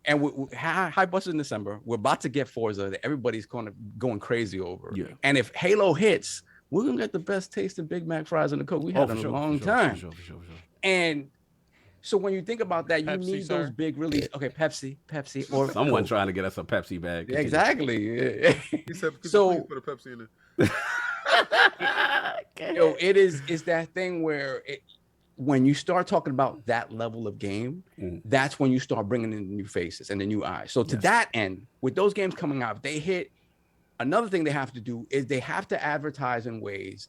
And we Hive Busters in December. We're about to get Forza that everybody's going crazy over. Yeah. And if Halo hits, we're gonna get the best tasting Big Mac fries and the Coke we had in a long time. For sure. And so when you think about that, you Pepsi, need sir. those big release. Okay, Pepsi, or Someone trying to get us a Pepsi bag. exactly. He said, "Could So- you please put a Pepsi in there?" It's that thing where when you start talking about that level of game, that's when you start bringing in the new faces and the new eyes. So to that end, with those games coming out, if they hit, another thing they have to do is they have to advertise in ways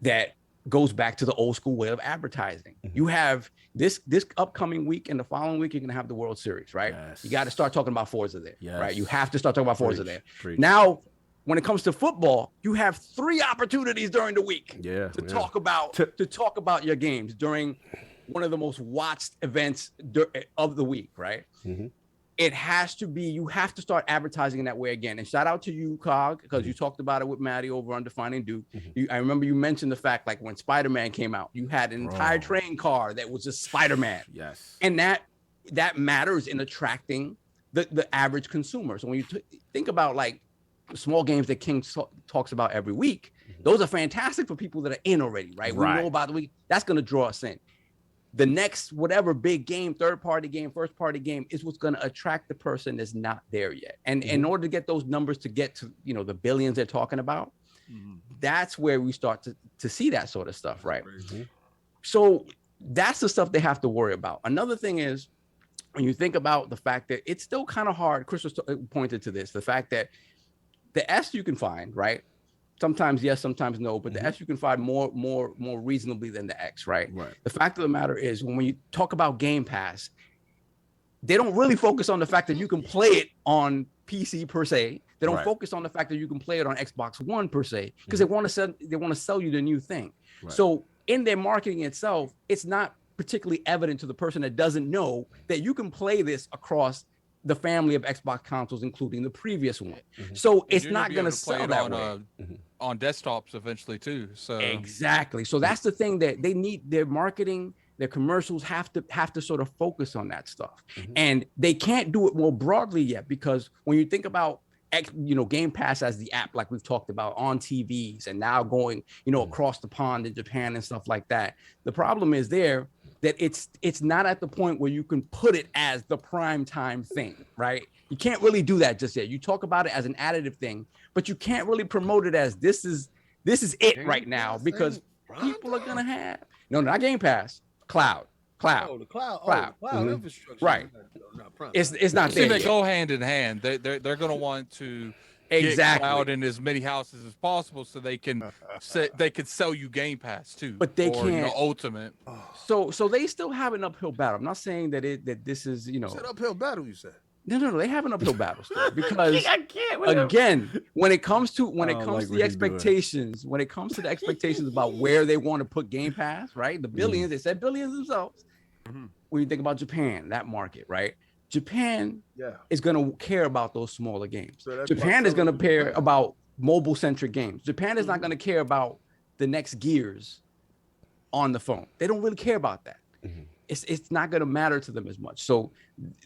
that goes back to the old school way of advertising. You have this upcoming week and the following week, you're going to have the World Series, right? Yes. You got to start talking about Forza there, right? You Yes. have to start talking about Forza Preach, there. preach. Now, when it comes to football, you have 3 opportunities during the week to talk about your games during one of the most watched events of the week, right? It has to be, you have to start advertising in that way again. And shout out to you, Cog, because you talked about it with Maddie over on Defining Duke. I remember you mentioned the fact, like when Spider-Man came out, you had an entire train car that was just Spider-Man. Yes. And that matters in attracting the average consumer. So when you think about like small games that King talks about every week, those are fantastic for people that are in already, right? We know about the week. That's going to draw us in. The next whatever big game, third-party game, first-party game is what's going to attract the person that's not there yet. And in order to get those numbers to get to, the billions they're talking about, that's where we start to see that sort of stuff, right? So that's the stuff they have to worry about. Another thing is, when you think about the fact that it's still kind of hard, Chris was pointed to this, the fact that the S you can find, right? Sometimes yes, sometimes no, but the S you can find more reasonably than the X, right? The fact of the matter is, when you talk about Game Pass, they don't really focus on the fact that you can play it on PC per se. They don't focus on the fact that you can play it on Xbox One per se, because they want to sell you the new thing. So in their marketing itself, it's not particularly evident to the person that doesn't know that you can play this across the family of Xbox consoles, including the previous one. So it's not going to sell that way. On desktops eventually too. So exactly. So that's the thing that they need. Their marketing, their commercials have to sort of focus on that stuff, and they can't do it more broadly yet, because when you think about Game Pass as the app, like we've talked about on TVs and now going across the pond in Japan and stuff like that, the problem is that it's not at the point where you can put it as the prime time thing, right? You can't really do that just yet. You talk about it as an additive thing, but you can't really promote it as this is it right now, because people are gonna have not Game Pass, cloud. Oh, the cloud infrastructure. Right. It's not See, there they yet. go hand in hand. They're going to want to Exactly. cloud in as many houses as possible, so they can sell you Game Pass too. But they or, can't. Ultimate. So they still have an uphill battle. I'm not saying that this is You said uphill battle. You said. No, they have an uphill battle still because I can't. again, when it comes to like the what he's doing. expectations, when it comes to the expectations about where they want to put Game Pass, right? The billions, they said billions themselves. When you think about Japan, that market, right? Japan is going to care about those smaller games. So Japan is going to care about mobile-centric games. Japan is not going to care about the next Gears on the phone. They don't really care about that. It's not going to matter to them as much. So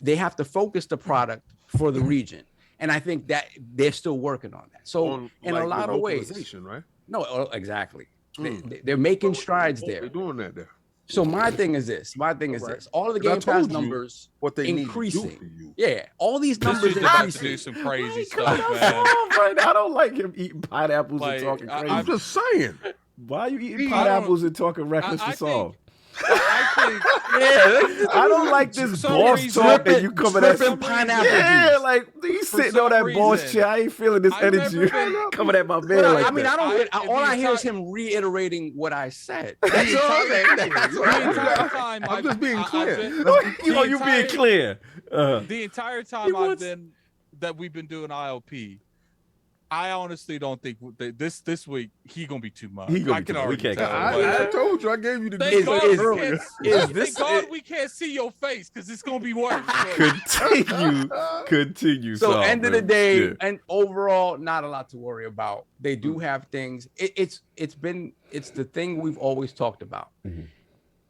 they have to focus the product for the region. And I think that they're still working on that. So in a lot of ways, right? No, exactly. They're making strides there. They're doing that there. So my thing is this. All of the Game Pass numbers what they increasing. Need to do for you. Yeah, all these numbers about to do increasing. some crazy stuff, man. Right now, I don't like him eating pineapples Like, and talking crazy. I'm just saying. Why are you eating pineapples and talking reckless I to solve? I think I don't like this some boss reason- talk and you coming at Tripping pineapple Yeah, juice. like he's For sitting on some that boss reason, chair. I ain't feeling this I've energy never been- coming at my man But like I mean, that. all I hear is entire- him reiterating what I said. That's all I'm saying. That's what the I entire heard. time I'm just being clear. You being clear. The entire time we've been doing ILP, I honestly don't think this week he gonna be too much. He gonna I be can too much. We already can't tell. go. I told you. I gave you the Thank God, Is- we can't, is thank this- God we can't see your face because it's gonna be worse. Continue. So Saul, end of the man. day, Yeah. and overall, not a lot to worry about. They do have things. It's the thing we've always talked about.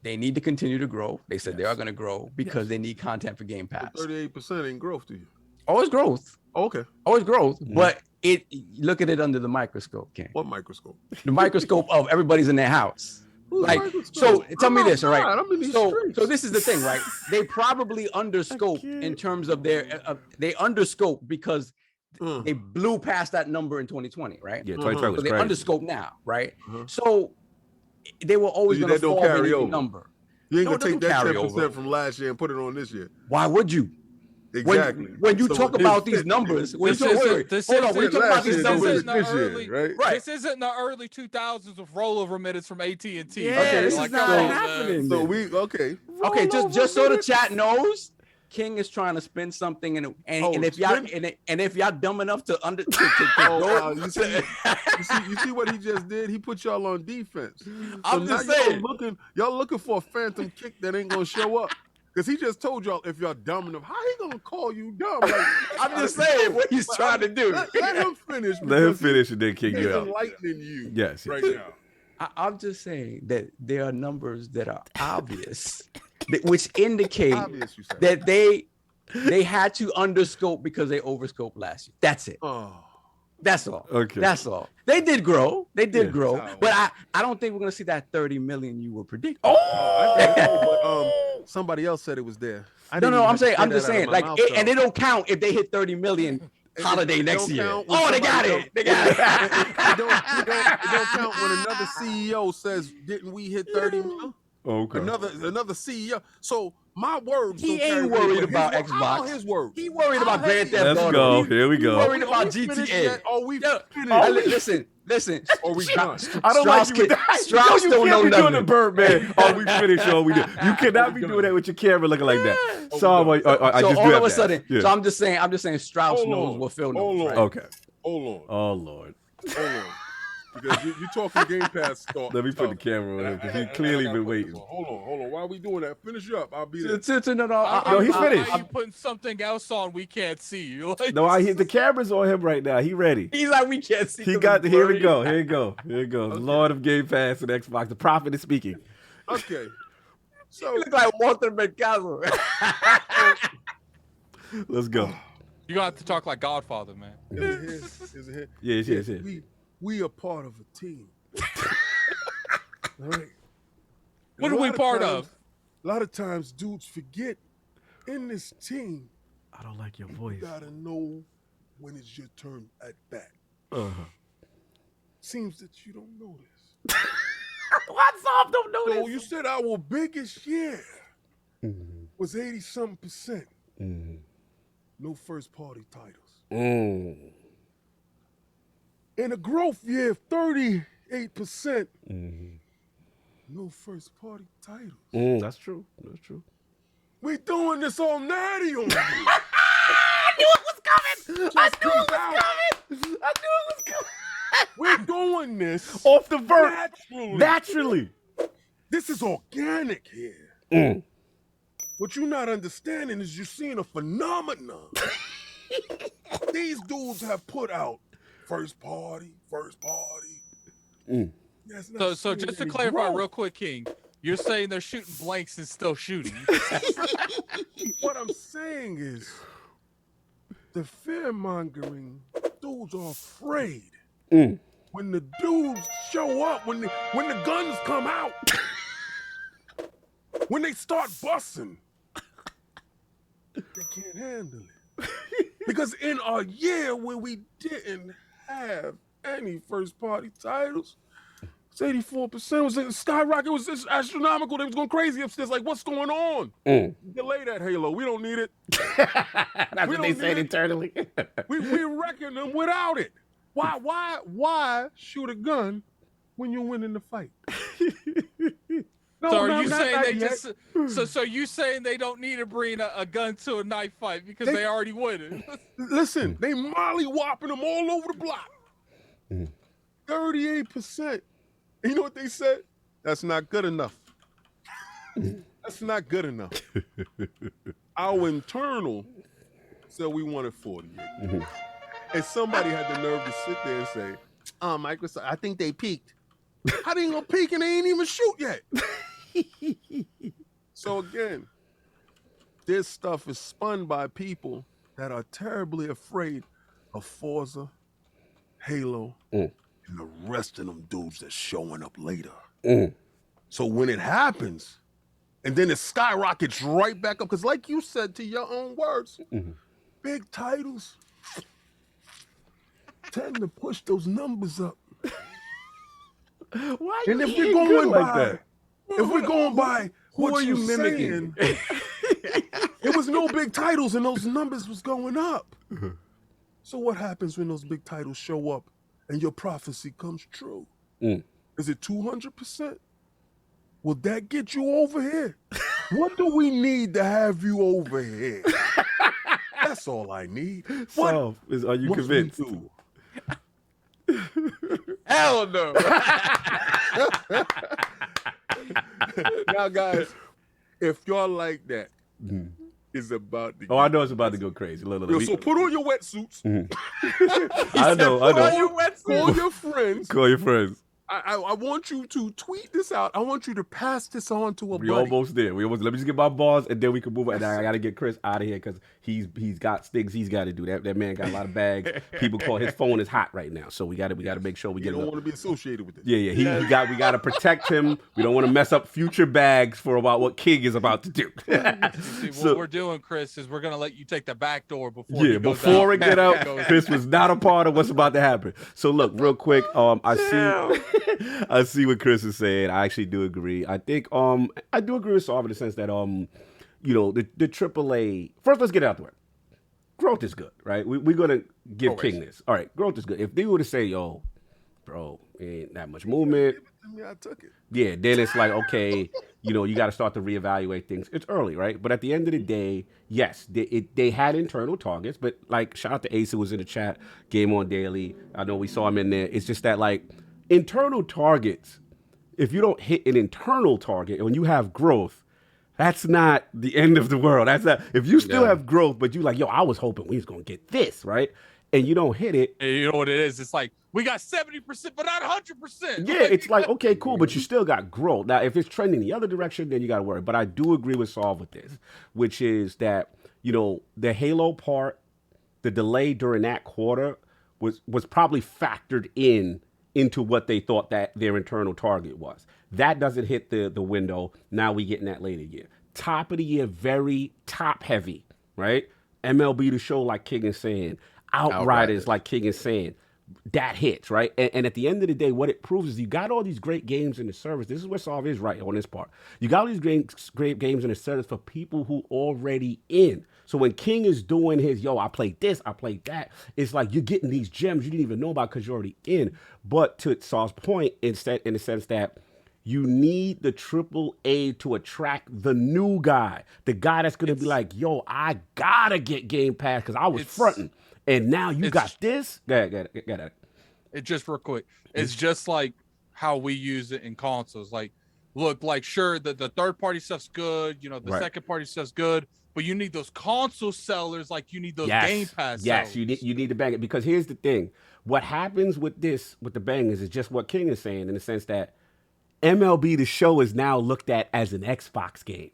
They need to continue to grow. They said they are going to grow because they need content for Game Pass. 38% in growth to you. Always growth. Okay. Always growth. But look at it under the microscope, King. What microscope? The microscope of everybody's in their house. Who's Like, microscope? so tell me I'm this, all right? outside. I'm in these So streets. this is the thing, right? They probably underscope in terms of their they underscope because they blew past that number in 2020, right? Yeah, 2020 So was they crazy. underscope now, right? So they were always So going to that don't fall carry beneath the over. number. You ain't No, it gonna take doesn't that carry 10% over. from last year and put it on this year. Why would you? Exactly. When you So talk it about did these fit. numbers, when you This talk, isn't- wait, this hold on, isn't- when you talk about last these year's numbers, numbers in the this year, early- right? Right. This isn't the early 2000s of rollover minutes from AT&T. Yeah, Okay, this Like, is not come on, man. happening. So we okay. Okay, just so the chat knows, King is trying to spin something, and if y'all and if y'all dumb enough to go, You see what he just did? He put y'all on defense. I'm now just saying. y'all looking for a phantom kick that ain't gonna show up. Because he just told y'all if y'all dumb enough, how he gonna call you dumb? Like, I'm just saying what he's trying to do. Let him finish. Let him because finish and then kick He's you out. enlightening you. Yes. Right now. I'm just saying that there are numbers that are obvious, which indicate Obvious, you said. that they had to underscope because they overscoped last year. That's it. Oh. That's all. Okay. That's all. They did grow. They did grow. Oh. But I don't think we're gonna see that 30 million you were predicting. But somebody else said it was there. No, I'm just saying, like, and it don't count if they hit 30 million holiday It next don't year. count when Oh, they got somebody it. They got it. It don't count when another CEO says, "Didn't we hit 30 mil?" Okay. Another CEO. So my words. He don't carry ain't weight, worried but about his, how Xbox. his words. He worried about How Grand he- Theft Let's Auto. go. Here we He go. worried about Are we finished GTA. yet? Are we Yo, finished? Listen. Are we done? I don't like Strauss you. Strauss you don't can't know be doing the nothing. bird, man. Are we finished or are we done? You cannot be doing that with your camera looking like that. So I So just all do of a that. sudden, Yeah. so I'm just saying Strauss Hold knows on. what Phil Hold knows. on. Right? Okay. Hold on. Oh Lord. Hold on. Because you talking Game Pass talk. Let me put the camera on him because he clearly been waiting. Hold on. Why are we doing that? Finish up. I'll be there. No, he's finished. Why are you putting something else on we can't see? Like, No, I hit the camera's on him right now. He ready. He's like, we can't see. He 'cause got. it's Here we blurry. go. Here we go. Here we go. Lord of Game Pass and Xbox. The prophet is speaking. Okay. So You look like Walter Mercado. Let's go. you're gonna have to talk like Godfather, man. is it here? Yeah, it's here. It's here. We are part of a team. All right. What And are a we lot part times- of? A lot of times dudes forget in this team, I don't like your you voice. gotta know when it's your turn at bat. Uh-huh. Seems that you don't know this. What's up? Don't know So you said our biggest year Mm-hmm. was 80-something%. Mm-hmm. No first party titles. Mm. In a growth year of 38%, no first party titles. That's true. That's true. We doing this all natty on you. I knew it was coming. I knew it was coming. We're doing this Off the vert. naturally. This is organic here. What you're not understanding is you're seeing a phenomenon. These dudes have put out first party. So just to clarify real quick, King, you're saying they're shooting blanks and still shooting. What I'm saying is the fear-mongering dudes are afraid. When the dudes show up, when the guns come out, when they start busting, they can't handle it. Because in a year where we didn't have any first-party titles, it's 84%. Was it skyrocket? It was just astronomical. They was going crazy upstairs. Like, what's going on? Delay that Halo. We don't need it. That's what they said internally. we reckon them without it. Why shoot a gun when you're winning the fight? No, so are you saying not they yet. just so you saying they don't need to bring a gun to a knife fight because they already winning? Listen, they molly-whopping them all over the block. 38%. And you know what they said? That's not good enough. That's not good enough. Our internal said we wanted 48. And somebody had the nerve to sit there and say, Microsoft, I think they peaked. How they gonna peak and they ain't even shoot yet? So again, this stuff is spun by people that are terribly afraid of Forza, Halo, and the rest of them dudes that's showing up later. So when it happens, and then it skyrockets right back up, because like you said to your own words, big titles tend to push those numbers up. Why And you if being we're going good by, like that? if we're going by Who what are you you're mimicking? saying, it was no big titles and those numbers was going up. So what happens when those big titles show up and your prophecy comes true? Is it 200%? Will that get you over here? What do we need to have you over here? That's all I need. So, are you must we convinced? do? Hell no. Now, guys, if y'all like that, it's about to Oh, I know it's about to go crazy. Look, Yo, so put on your wetsuits. I know. Call your friends. Call your friends. I want you to tweet this out. I want you to pass this on to a We buddy. almost there. Let me just get my balls, and then we can move on. And I got to get Chris out of here because he's got things he's got to do. That man got a lot of bags. People call his phone is hot right now, so we got to make sure we You get. don't want to be associated with this. Yeah. We got to protect him. We don't want to mess up future bags for about what King is about to do. See, what we're doing, Chris, is we're gonna let you take the back door before. Yeah, he goes before out. it get out, Chris was not a part of what's about to happen. So look, real quick, I see what Chris is saying. I actually do agree. I think I do agree with Saul in the sense that the AAA. First, let's get it out the way. Growth is good, right? We're gonna give King this. All right, growth is good. If they were to say, "Yo, bro, ain't that much movement," I took it. yeah, then it's like, okay, you got to start to reevaluate things. It's early, right? But at the end of the day, yes, they had internal targets, but like, shout out to Ace who was in the chat, Game On Daily. I know we saw him in there. It's just that, like, internal targets, if you don't hit an internal target and when you have growth, that's not the end of the world. That's not, if you still have growth, but you like, yo, I was hoping we was going to get this, right? And you don't hit it. And you know what it is? It's like, we got 70%, but not 100%. Yeah, it's like, okay, cool, but you still got growth. Now, if it's trending the other direction, then you got to worry. But I do agree with Saul with this, which is that, the Halo part, the delay during that quarter was probably factored into what they thought that their internal target was. That doesn't hit the window. Now we get in that later year. Top of the year, very top heavy, right? MLB The Show, like King is saying. Outriders, like King is saying. that hits, right? And at the end of the day, what it proves is you got all these great games in the service. This is where Solve is right on this part. You got all these great games in the service for people who already in. So when King is doing his, yo, I played this, I played that, it's like you're getting these gems you didn't even know about because you're already in. But to Saul's point, instead, in the sense that you need the AAA to attract the new guy, the guy that's going to be like, yo, I got to get Game Pass because I was fronting. And now you got this. Go ahead. It just real quick. It's just like how we use it in consoles. Like, look, like sure, the third party stuff's good. You know, the second party stuff's good. But you need those console sellers, like you need those Game Pass. Yes, sellers. you need to bang it because here's the thing: what happens with this, with the bangers, is just what King is saying in the sense that MLB The Show is now looked at as an Xbox game,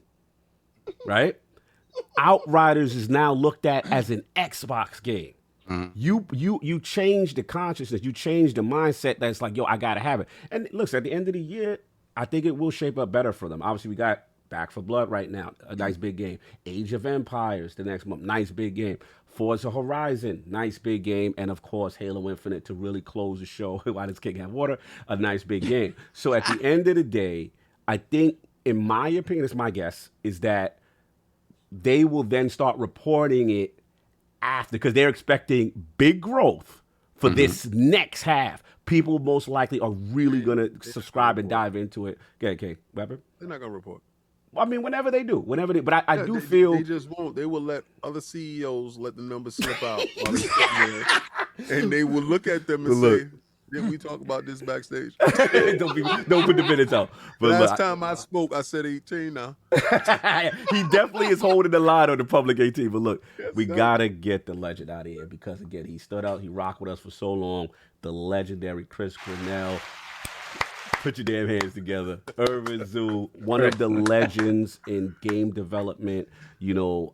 right? Outriders is now looked at as an Xbox game. You change the consciousness, you change the mindset that's like, yo, I gotta have it. And look, at the end of the year, I think it will shape up better for them. Obviously, we got Back for Blood right now, a nice big game. Age of Empires the next month, nice big game. Forza Horizon, nice big game. And of course, Halo Infinite to really close the show. Why does King have water? A nice big game. So at the end of the day, I think, in my opinion, it's my guess, is that they will then start reporting it after, because they're expecting big growth for this next half. People most likely are really going to subscribe and dive into it. Okay, Weber? They're not going to report. I mean, whenever they do, but I do feel they just won't. They will let other CEOs let the numbers slip out while they're sitting there, and they will look at them and say, "Didn't we talk about this backstage?" don't put the minutes out. But last time I spoke, I said 18. Now he definitely is holding the line on the public 18. But look, we gotta get the legend out of here because again, he stood out. He rocked with us for so long. The legendary Chris Grannel. Put your damn hands together. Irvin Zoo, one of the legends in game development. You know,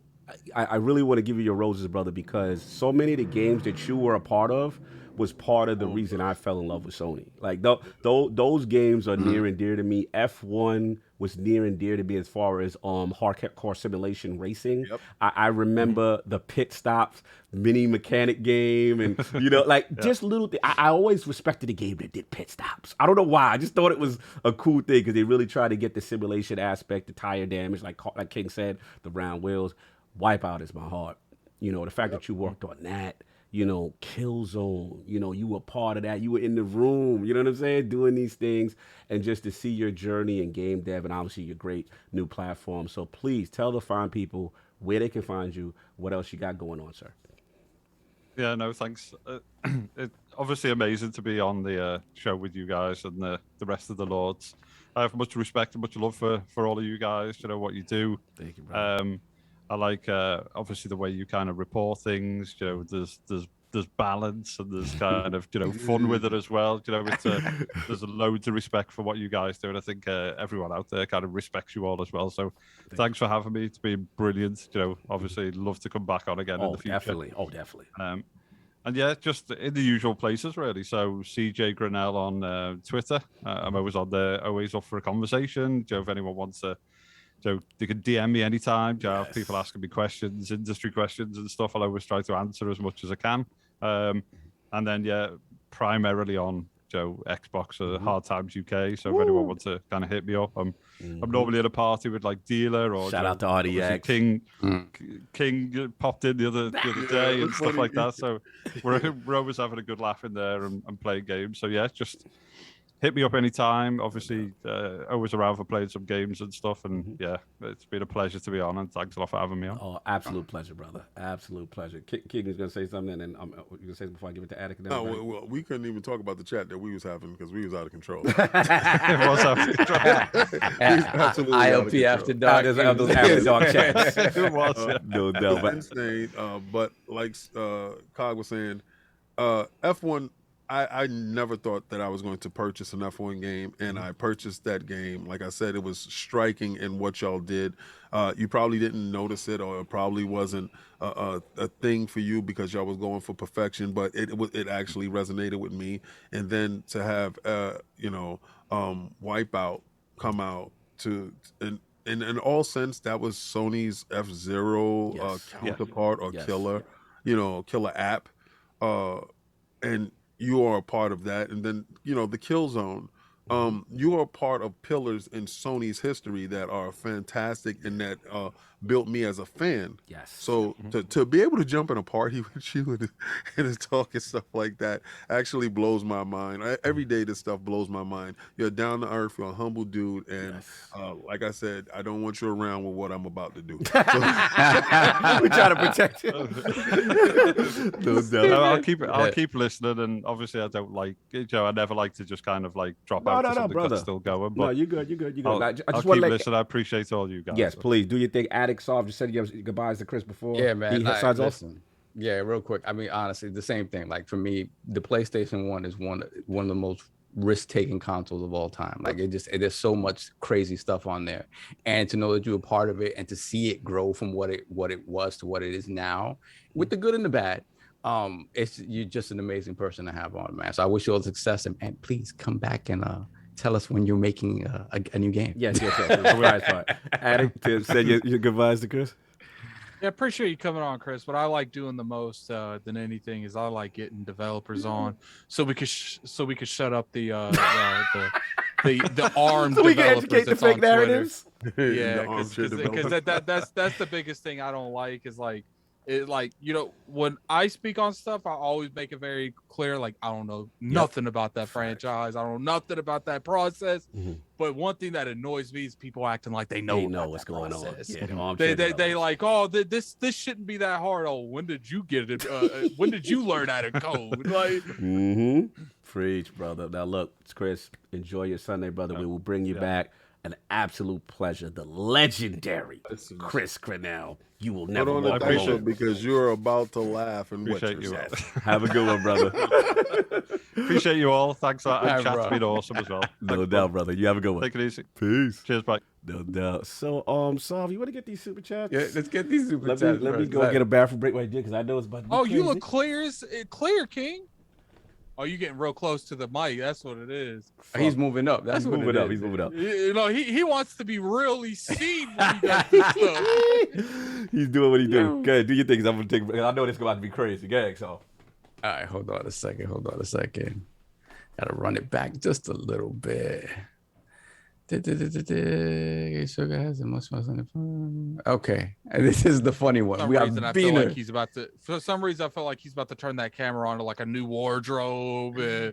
I really want to give you your roses, brother, because so many of the games that you were a part of was part of the reason I fell in love with Sony. Like, those games are near and dear to me. F1 was near and dear to me as far as hardcore simulation racing. Yep. I remember the pit stops, mini mechanic game, and, you know, like, just little things. I always respected a game that did pit stops. I don't know why. I just thought it was a cool thing because they really tried to get the simulation aspect, the tire damage, like King said, the round wheels. Wipeout is my heart. You know, the fact that you worked on that. You know, Killzone, you know, you were part of that. You were in the room, you know what I'm saying, doing these things. And just to see your journey in game dev and obviously your great new platform. So please tell the fine people where they can find you, what else you got going on, sir. Yeah, no, thanks. It's obviously amazing to be on the show with you guys and the rest of the Lords. I have much respect and much love for all of you guys, you know, what you do. Thank you, brother. I like obviously the way you kind of report things. You know, there's balance and there's kind of, you know, fun with it as well. You know, there's loads of respect for what you guys do, and I think everyone out there kind of respects you all as well. So thanks for having me. It's been brilliant. You know, obviously love to come back on again in the future. Definitely. Oh, definitely. And yeah, just in the usual places really. So CJ Grannel on Twitter. I'm always on there, always up for a conversation. You know, if anyone wants to. So they can DM me anytime. You have people asking me questions, industry questions and stuff. I'll always try to answer as much as I can. And then, yeah, primarily on Xbox or Hard Times UK. So if anyone wants to kind of hit me up, I'm normally at a party with like Dealer or shout out to RDX. King popped in the other day and stuff like that. So we're always having a good laugh in there and playing games. So yeah, just hit me up anytime. Obviously, always around for playing some games and stuff. And yeah, it's been a pleasure to be on. And thanks a lot for having me on. Oh, absolute pleasure, brother. Absolute pleasure. King is going to say something, and I'm going to say something before I give it to Attic. No, well, we couldn't even talk about the chat that we was having because we was out of control. It was out of control. ILP After Dark. Those After Dark chats. It was, yeah. No doubt. Insane. But like Cog was saying, F1. I never thought that I was going to purchase an F1 game, and I purchased that game. Like I said, it was striking in what y'all did. You probably didn't notice it, or it probably wasn't a thing for you because y'all was going for perfection, but it actually resonated with me. And then to have Wipeout come out in all sense, that was Sony's F-Zero counterpart or killer, killer app, and you are a part of that. And then, the Kill Zone. You are part of pillars in Sony's history that are fantastic and that built me as a fan. Yes. So to be able to jump in a party with you and talk and stuff like that actually blows my mind. Every day this stuff blows my mind. You're down to earth, you're a humble dude, and like I said, I don't want you around with what I'm about to do. So, we try to protect you. No, I'll keep listening, and obviously I don't like, I never like to just kind of like drop out to something brother. that's still going. But No, you good. I'll keep listening. I appreciate all you guys. Yes, please do your thing. Addict Soft just said your goodbyes to Chris before. Yeah, man. He signs off. Yeah, real quick. I mean, honestly, the same thing. Like for me, the PlayStation 1 is one of the most risk-taking consoles of all time. Like there's so much crazy stuff on there, and to know that you're a part of it and to see it grow from what it was to what it is now, with the good and the bad. You're just an amazing person to have on, man. So I wish you all success, and please come back and tell us when you're making a new game. Yes. Addict, say your goodbyes to Chris. Yeah, appreciate you coming on, Chris. What I like doing the most than anything is I like getting developers on, so we could shut up the armed so we can developers educate the that's fake on narratives. Yeah, because that's the biggest thing I don't like is when I speak on stuff, I always make it very clear, like I don't know nothing about that franchise. I don't know nothing about that process. But one thing that annoys me is people acting like they know what's going on. Yeah, they like, oh, this shouldn't be that hard. Oh, when did you get it? When did you learn how to code? Like, Preach, brother. Now look, Chris, enjoy your Sunday, brother. We will bring you back. An absolute pleasure. The legendary Chris Grannel. You will never walk alone. Because you're about to laugh and appreciate you. Have a good one, brother. Appreciate you all. Thanks. Chat's been awesome as well. No doubt, brother. You have a good one. Take it easy. Peace. Cheers, bye. No doubt. So, Sav, you want to get these super chats? Yeah, let's get these super chats. Let me go get a bathroom break right there because I know it's about to be crazy. You look clear, King. Oh, you getting real close to the mic. That's what it is. He's moving up. That's what it is. He's moving up. He wants to be really seen when he does this stuff. He's doing what he's doing. Go ahead, do your things. I'm gonna take. I know this is about to be crazy. Go ahead, so. All right, hold on a second. Gotta run it back just a little bit. Okay, and this is the funny one. We have Beaner. For some reason, I feel like he's about to turn that camera on to like a new wardrobe. I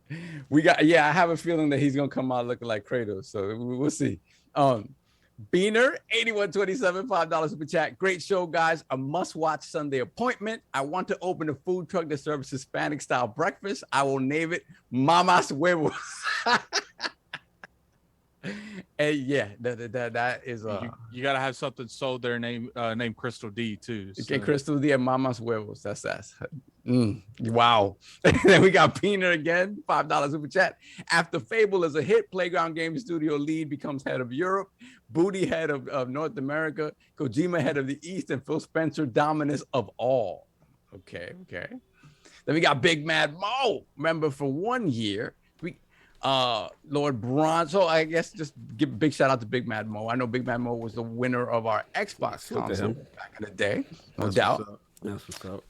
have a feeling that he's gonna come out looking like Kratos. So we'll see. Beaner, 8127, $5 super chat. Great show, guys. A must-watch Sunday appointment. I want to open a food truck that serves Hispanic-style breakfast. I will name it Mama's Huevos. And yeah, that is you gotta have something sold there named Crystal D too. So. Okay, Crystal D and Mama's Huevos. That's wow. Then we got Pina again, $5 super chat. After Fable is a hit, Playground Game Studio lead becomes head of Europe, Booty head of North America, Kojima head of the East, and Phil Spencer dominus of all. Okay. Then we got Big Mad Mo. Remember, for 1 year, Lord Bronze. So I guess just give a big shout out to Big Mad Mo. I know Big Mad Mo was the winner of our Xbox console back in the day, no doubt. That's what's up.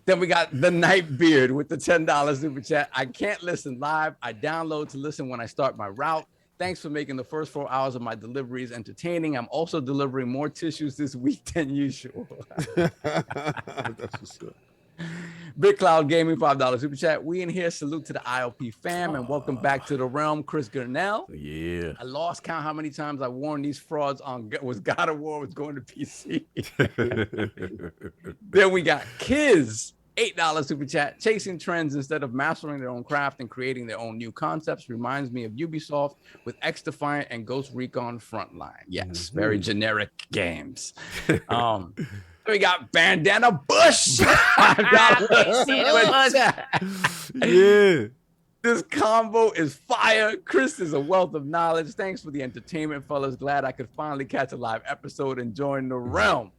Then we got the Nightbeard with the $10 super chat. I can't listen live. I download to listen when I start my route. Thanks for making the first 4 hours of my deliveries entertaining. I'm also delivering more tissues this week than usual. That's what's up. Big Cloud Gaming, $5 super chat. We in here. Salute to the ILP fam and welcome back to the realm, Chris Grannel. Yeah. I lost count how many times I warned these frauds on God of War was going to PC. Then we got Kiz, $8 super chat. Chasing trends instead of mastering their own craft and creating their own new concepts reminds me of Ubisoft with X Defiant and Ghost Recon Frontline. Yes, very generic games. We got Bandana Bush. Yeah. This combo is fire. Chris is a wealth of knowledge. Thanks for the entertainment, fellas. Glad I could finally catch a live episode and join the realm.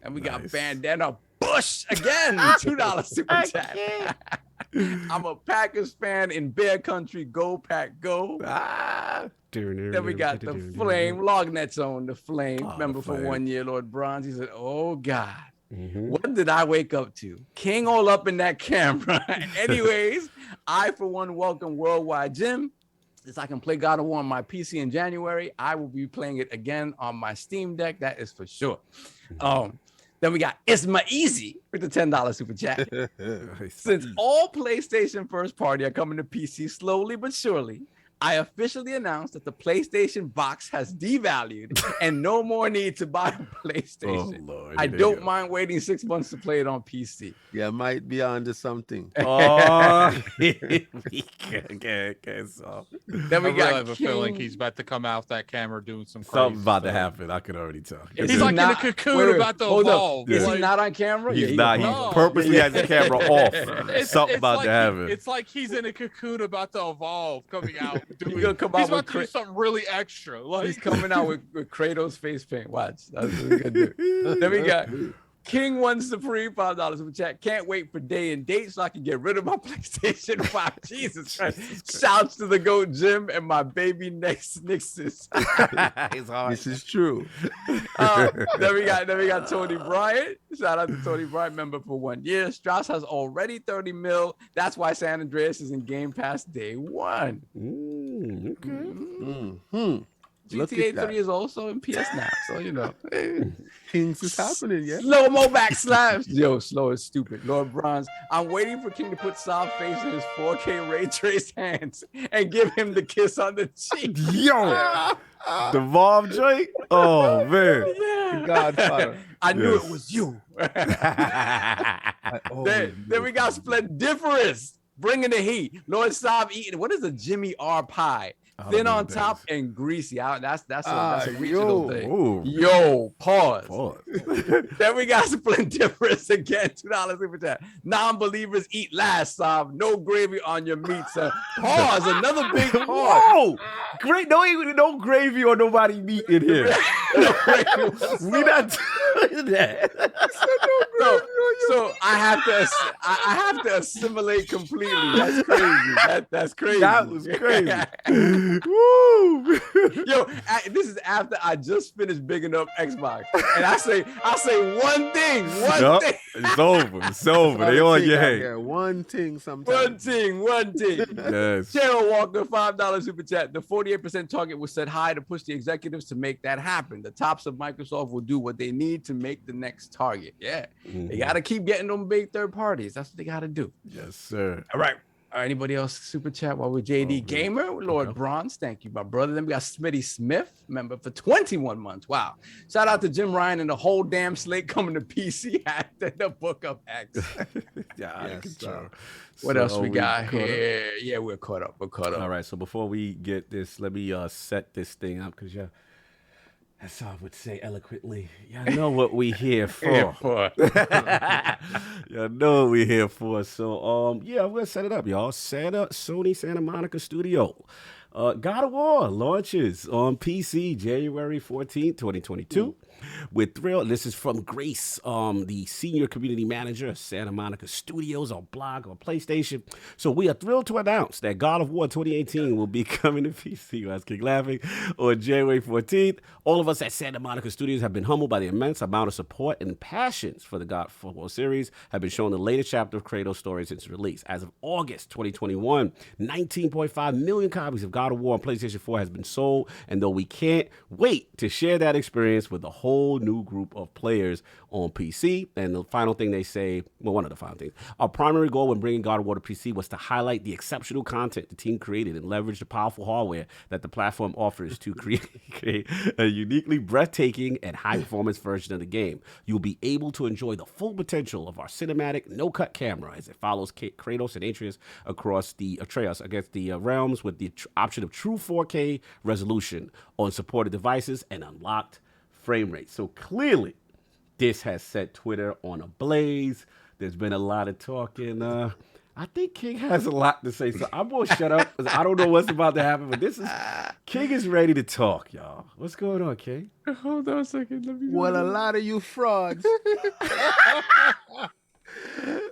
And we got Bandana Bush again. $2 super chat. I'm a Packers fan in Bear Country. Go Pack Go. Then we got the Flame. Lognet Zone, the Flame. Remember for 1 year, Lord Bronze. He said, oh God, what did I wake up to? King all up in that camera. Anyways, I, for one, welcome Worldwide Jim. Since I can play God of War on my PC in January, I will be playing it again on my Steam Deck. That is for sure. Then we got Isma Easy with the $10 super chat. Since all PlayStation first party are coming to PC slowly but surely, I officially announced that the PlayStation box has devalued and no more need to buy a PlayStation. Oh, Lord, I don't mind waiting 6 months to play it on PC. Yeah, might be onto something. Oh, we can't solve. Then we I really got have a feeling he's about to come out that camera doing some crazy Something about to stuff. happen. I can already tell. Is He's he like in a not- cocoon wait, about to hold up. evolve. Is Like, he not on camera? He's Yeah, not. He No. purposely has the camera off. Something it's about like to happen. It's like he's in a cocoon about to evolve, coming out. He's gonna come He's out about with to do something really extra. Like He's coming out with Kratos face paint. Watch. That's what he's gonna do. Then we got King One Supreme, $5 super chat. Can't wait for day and date so I can get rid of my PlayStation 5. Jesus Christ. Shouts to the GOAT Jim and my baby Nixes. It's hard. This is true. Then we got Tony Bryant. Shout out to Tony Bryant, member for 1 year. Strauss has already 30 mil. That's why San Andreas is in Game Pass day one. Mm-hmm. Look GTA at that. 3 is also in PS now, so you know. Things is happening, yeah. Slow-mo back slaps. Yo, slow is stupid. Lord Bronze, I'm waiting for King to put soft face in his 4K ray traced hands and give him the kiss on the cheek. Yo, the Valve joint. Oh man. Yeah. Godfather. I knew Yes. it was you. Oh, Then we got Splendiferous, bringing the heat. Lord Saab eating. What is a Jimmy R pie? Thin on top and greasy. That's a regional thing. Ooh. Yo, pause. Pause. Then we got Splendiferous again, $2 super chat. Non-believers eat last, Saab. No gravy on your meat, sir. Pause. Another big pause. Whoa! Great. No gravy or nobody meat in here. We not doing that. So I have to assimilate completely. That's crazy. That's crazy. That was crazy. Woo! Yo, this is after I just finished bigging up Xbox, and I say one thing. Yup, it's over. It's over. They on your head. Yeah, one thing sometimes. One thing. Yes. Cheryl Walker, $5 super chat. The 48% target was set high to push the executives to make that happen. The tops of Microsoft will do what they need to make the next target. Yeah, they gotta keep getting them big third parties. That's what they gotta do. Yes, sir. All right. Anybody else super chat while we're JD Gamer? Lord Bronze, thank you, my brother. Then we got Smitty Smith, member for 21 months. Wow. Shout out to Jim Ryan and the whole damn slate coming to PC at the Book of X. Yeah, out of control. What So else we got caught up? here? Yeah, we're caught up. All right, so before we get this, let me set this thing up because as I would say eloquently, y'all know what we here for. Y'all know what we here for. So, yeah, I'm gonna set it up, y'all. Sony Santa Monica Studio. God of War launches on PC January 14th, 2022. We're thrilled. This is from Grace, the senior community manager of Santa Monica Studios, our blog on PlayStation. So we are thrilled to announce that God of War 2018 will be coming to PC. I was laughing on January 14th. All of us at Santa Monica Studios have been humbled by the immense amount of support and passions for the God of War series have been shown the latest chapter of Kratos' story since release. As of August 2021, 19.5 million copies of God of War on PlayStation 4 has been sold, and though we can't wait to share that experience with the whole new group of players on PC. And the final thing they say, well, one of the final things, our primary goal when bringing God of War to PC was to highlight the exceptional content the team created and leverage the powerful hardware that the platform offers to create a uniquely breathtaking and high-performance version of the game. You'll be able to enjoy the full potential of our cinematic, no-cut camera as it follows Kratos and Atreus against the realms with the option of true 4K resolution on supported devices and unlocked frame rate. So clearly, this has set Twitter on a blaze. There's been a lot of talking. I think King has a lot to say, so I'm gonna shut up because I don't know what's about to happen. But King is ready to talk, y'all. What's going on, King? Hold on a second. Let me Well, a lot of you frauds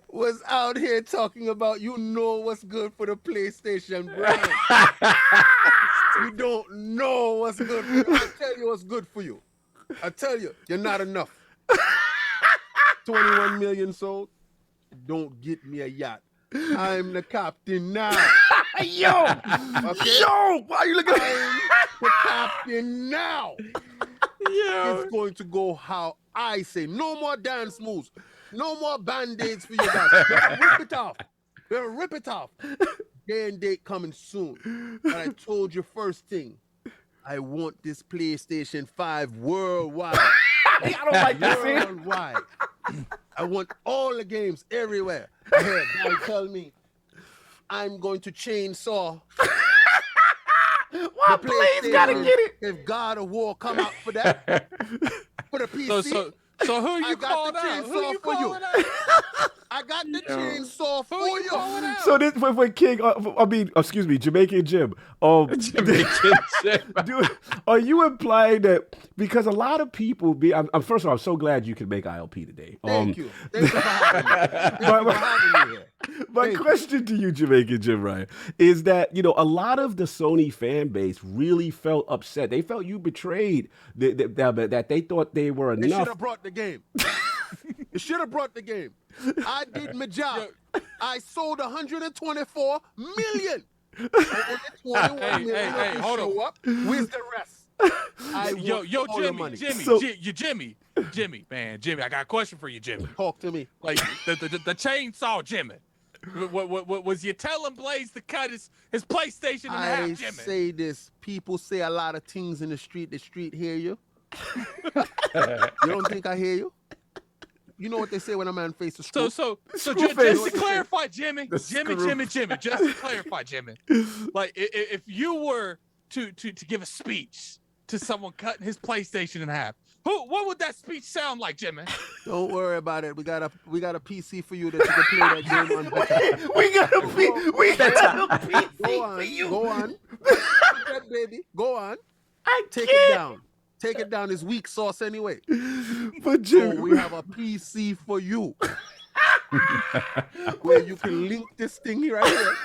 was out here talking about what's good for the PlayStation brand. You don't know what's good for you. I'll tell you what's good for you. I tell you, you're not enough. 21 million sold. Don't get me a yacht. I'm the captain now. Yo, Okay? yo, why are you looking I'm the captain now. It's going to go how I say. No more dance moves. No more band-aids for you guys. Rip it off. Rip it off. Day and date coming soon. But I told you first thing. I want this PlayStation 5 worldwide. I don't like this. Worldwide. I want all the games everywhere. I heard guy tell me I'm going to chainsaw. Why please gotta get it? If God of War come out for that, for the PC, So who I you got calling the out? Who chainsaw you for you. calling out? I got the chainsaw Who for you you. calling out? So this when King, excuse me, Jamaican Jim. Dude, are you implying that because a lot of people I'm first of all, I'm so glad you can make ILP today. Thank you. Thank you for having me. Thank you for having me here. My question to you, Jamaican Jim Ryan, is that, a lot of the Sony fan base really felt upset. They felt you betrayed, that they thought they were They should enough. have brought the game. They should have brought the game. I did my job. I sold 124 million. Only 21 million hey, hold show on. up. Where's the rest? I want all the money. Jimmy, man, I got a question for you, Jimmy. Talk to me. Like the chainsaw, Jimmy. What was you telling Blaze to cut his PlayStation in half, I Jimmy? say this. People say a lot of things in the street. The street hear you. You don't think I hear you? You know what they say when a man faces screw? So just to clarify, Jimmy, just to clarify, Jimmy, like if you were to give a speech to someone cutting his PlayStation in half, what would that speech sound like, Jimmy? Don't worry about it. We got a PC for you that you can play that game on better. we got a PC for you. Go on. That baby. Go on. Take it down. Take it down. It's weak sauce anyway. But Jimmy, So we have a PC for you. Where you can link this thing right here.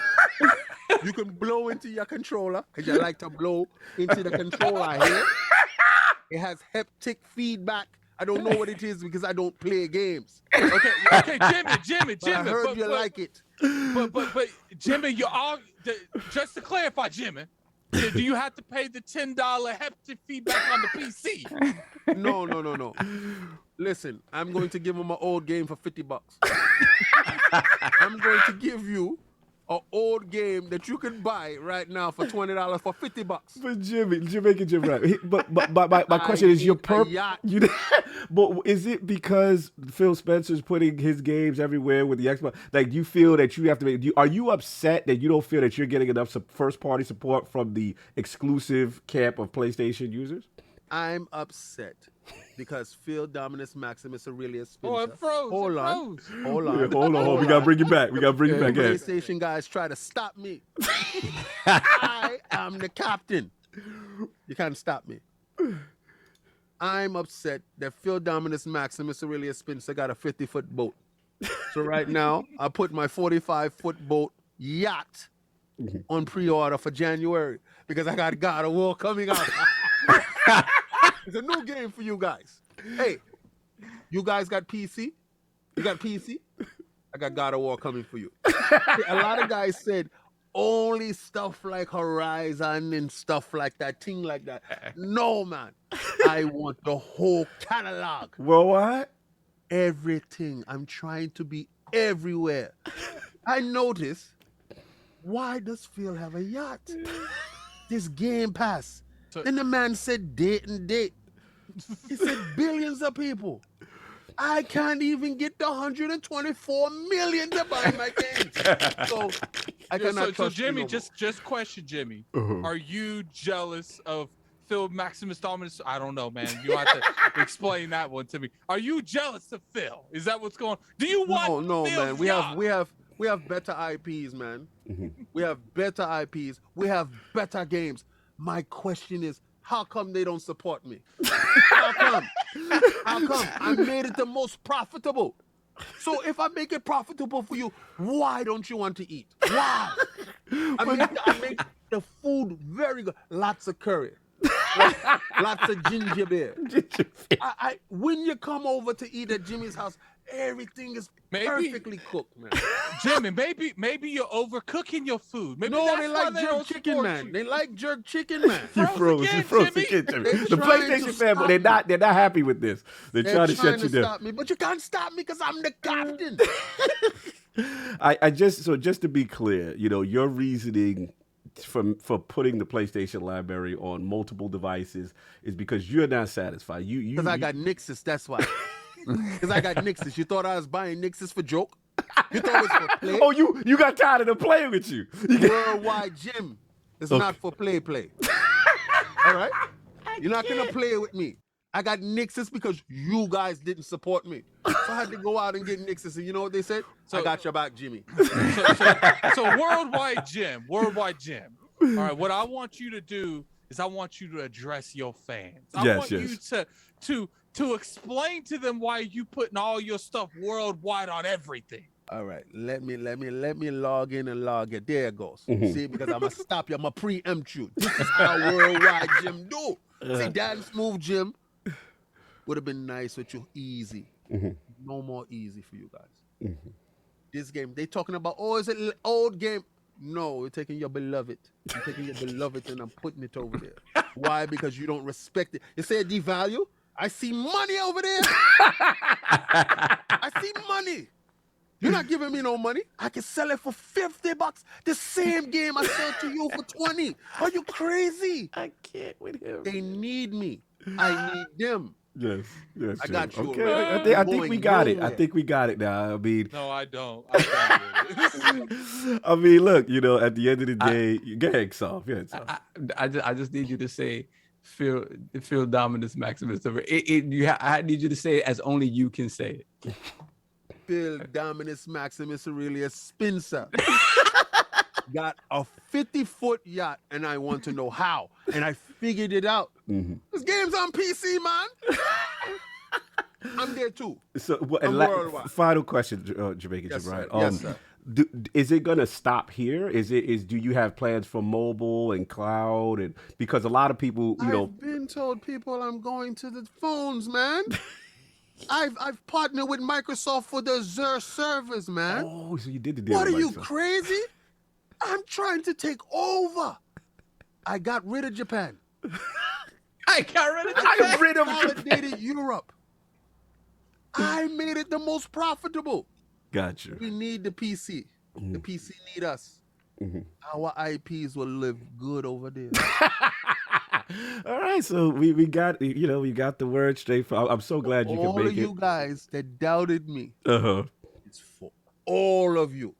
You can blow into your controller, because you like to blow into the controller here. It has haptic feedback. I don't know what it is because I don't play games. Okay, Jimmy. But I heard you like it. But Jimmy, just to clarify, Jimmy, do you have to pay the $10 haptic feedback on the PC? No. Listen, I'm going to give him an old game for $50. I'm going to give you an old game that you can buy right now for $20 for $50. But Jamaican Jim Ryan. But my question is your purpose. But is it because Phil Spencer's putting his games everywhere with the Xbox? Like, you feel that you have to are you upset that you don't feel that you're getting enough first party support from the exclusive camp of PlayStation users? I'm upset because Phil Dominus Maximus Aurelius Spencer. Oh, it froze. Hold on. Yeah, hold on. We gotta bring it back. PlayStation guys try to stop me. I am the captain. You can't stop me. I'm upset that Phil Dominus Maximus Aurelius Spencer got a 50-foot boat. So right now, I put my 45-foot boat yacht on pre-order for January because I got God of War coming out. It's a new game for you guys. Hey, you guys got PC? You got PC? I got God of War coming for you. A lot of guys said only stuff like Horizon and stuff like that, thing like that. No, man. I want the whole catalog. Well, what? Everything. I'm trying to be everywhere. I noticed, why does Phil have a yacht? This Game Pass. Then the man said date and date. He said billions of people. I can't even get the 124 million to buy my games. So I cannot trust So Jimmy, you no just question, Jimmy. Are you jealous of Phil Maximus Dominus? I don't know, man. You have to explain that one to me. Are you jealous of Phil? Is that what's going on? Do you want No, Phil's man. yacht? We have better IPs, man. We have better IPs. We have better games. My question is, how come they don't support me? How come? I made it the most profitable. So if I make it profitable for you, why don't you want to eat? Why? I make the food very good. Lots of curry. Lots of ginger beer. When you come over to eat at Jimmy's house, Everything is Maybe- perfectly cooked, man. Jimmy, maybe you're overcooking your food. Maybe No, that's they why like don't jerk chicken, support man. you. They like jerk chicken, man. You froze. again, You froze Jimmy. again, Jimmy. They're The trying to PlayStation fan, but stop they're not happy with this. They're trying to shut you down. stop me, but you can't stop me because I'm the captain. Just to be clear, your reasoning for putting the PlayStation library on multiple devices is because you're not satisfied. Because I got Nixus, that's why. Because I got Nixus. You thought I was buying Nixus for joke? You thought it was for play? Oh, you got tired of them playing with you. Worldwide Gym is not for play. All right? You're not going to play with me. I got Nixus because you guys didn't support me. So I had to go out and get Nixus. And you know what they said? I got your back, Jimmy. So worldwide gym. All right, what I want you to do is I want you to address your fans. I want you to explain to them why you putting all your stuff worldwide on everything. All right, let me log in and log it. There it goes. See, because I'm gonna stop you. I'm gonna preempt you. This is how worldwide Jim do. See, Dance Move Jim would have been nice with you easy. No more easy for you guys. This game, they talking about, is it an old game? No, we're taking your beloved. I'm taking your beloved and I'm putting it over there. Why? Because you don't respect it. You say devalue? I see money over there. I see money. You're not giving me no money. I can sell it for $50. The same game I sold to you for 20. Are you crazy? I can't with him. They need me. I need them. Yes. I got you. Okay, I think we got it. I think we got it now. I mean, No, I don't. I mean, look, at the end of the day, go ahead, Soft. Go ahead, Soft. I just need you to say Phil Dominus Maximus. I need you to say it as only you can say it. Phil Dominus Maximus Aurelius Spencer got a 50-foot yacht, and I want to know how. And I figured it out. This game's on PC, man. I'm there too. So, I'm worldwide. final question, Jamaican Yes, Jim, right? sir. Yes, sir. Is it gonna stop here? Do you have plans for mobile and cloud? And because a lot of people, I've been told people I'm going to the phones, man. I've partnered with Microsoft for the Azure servers, man. Oh, so you did the deal. What with are you, Microsoft. crazy? I'm trying to take over. I got rid of Japan. I got rid of I got rid of Consolidated Europe. I made it the most profitable. Gotcha. We need the PC. The PC need us. Our IPs will live good over there. All right, so we got we got the word straight. I'm so glad you All can of make it. you guys that doubted me, Uh-huh. it's for all of you.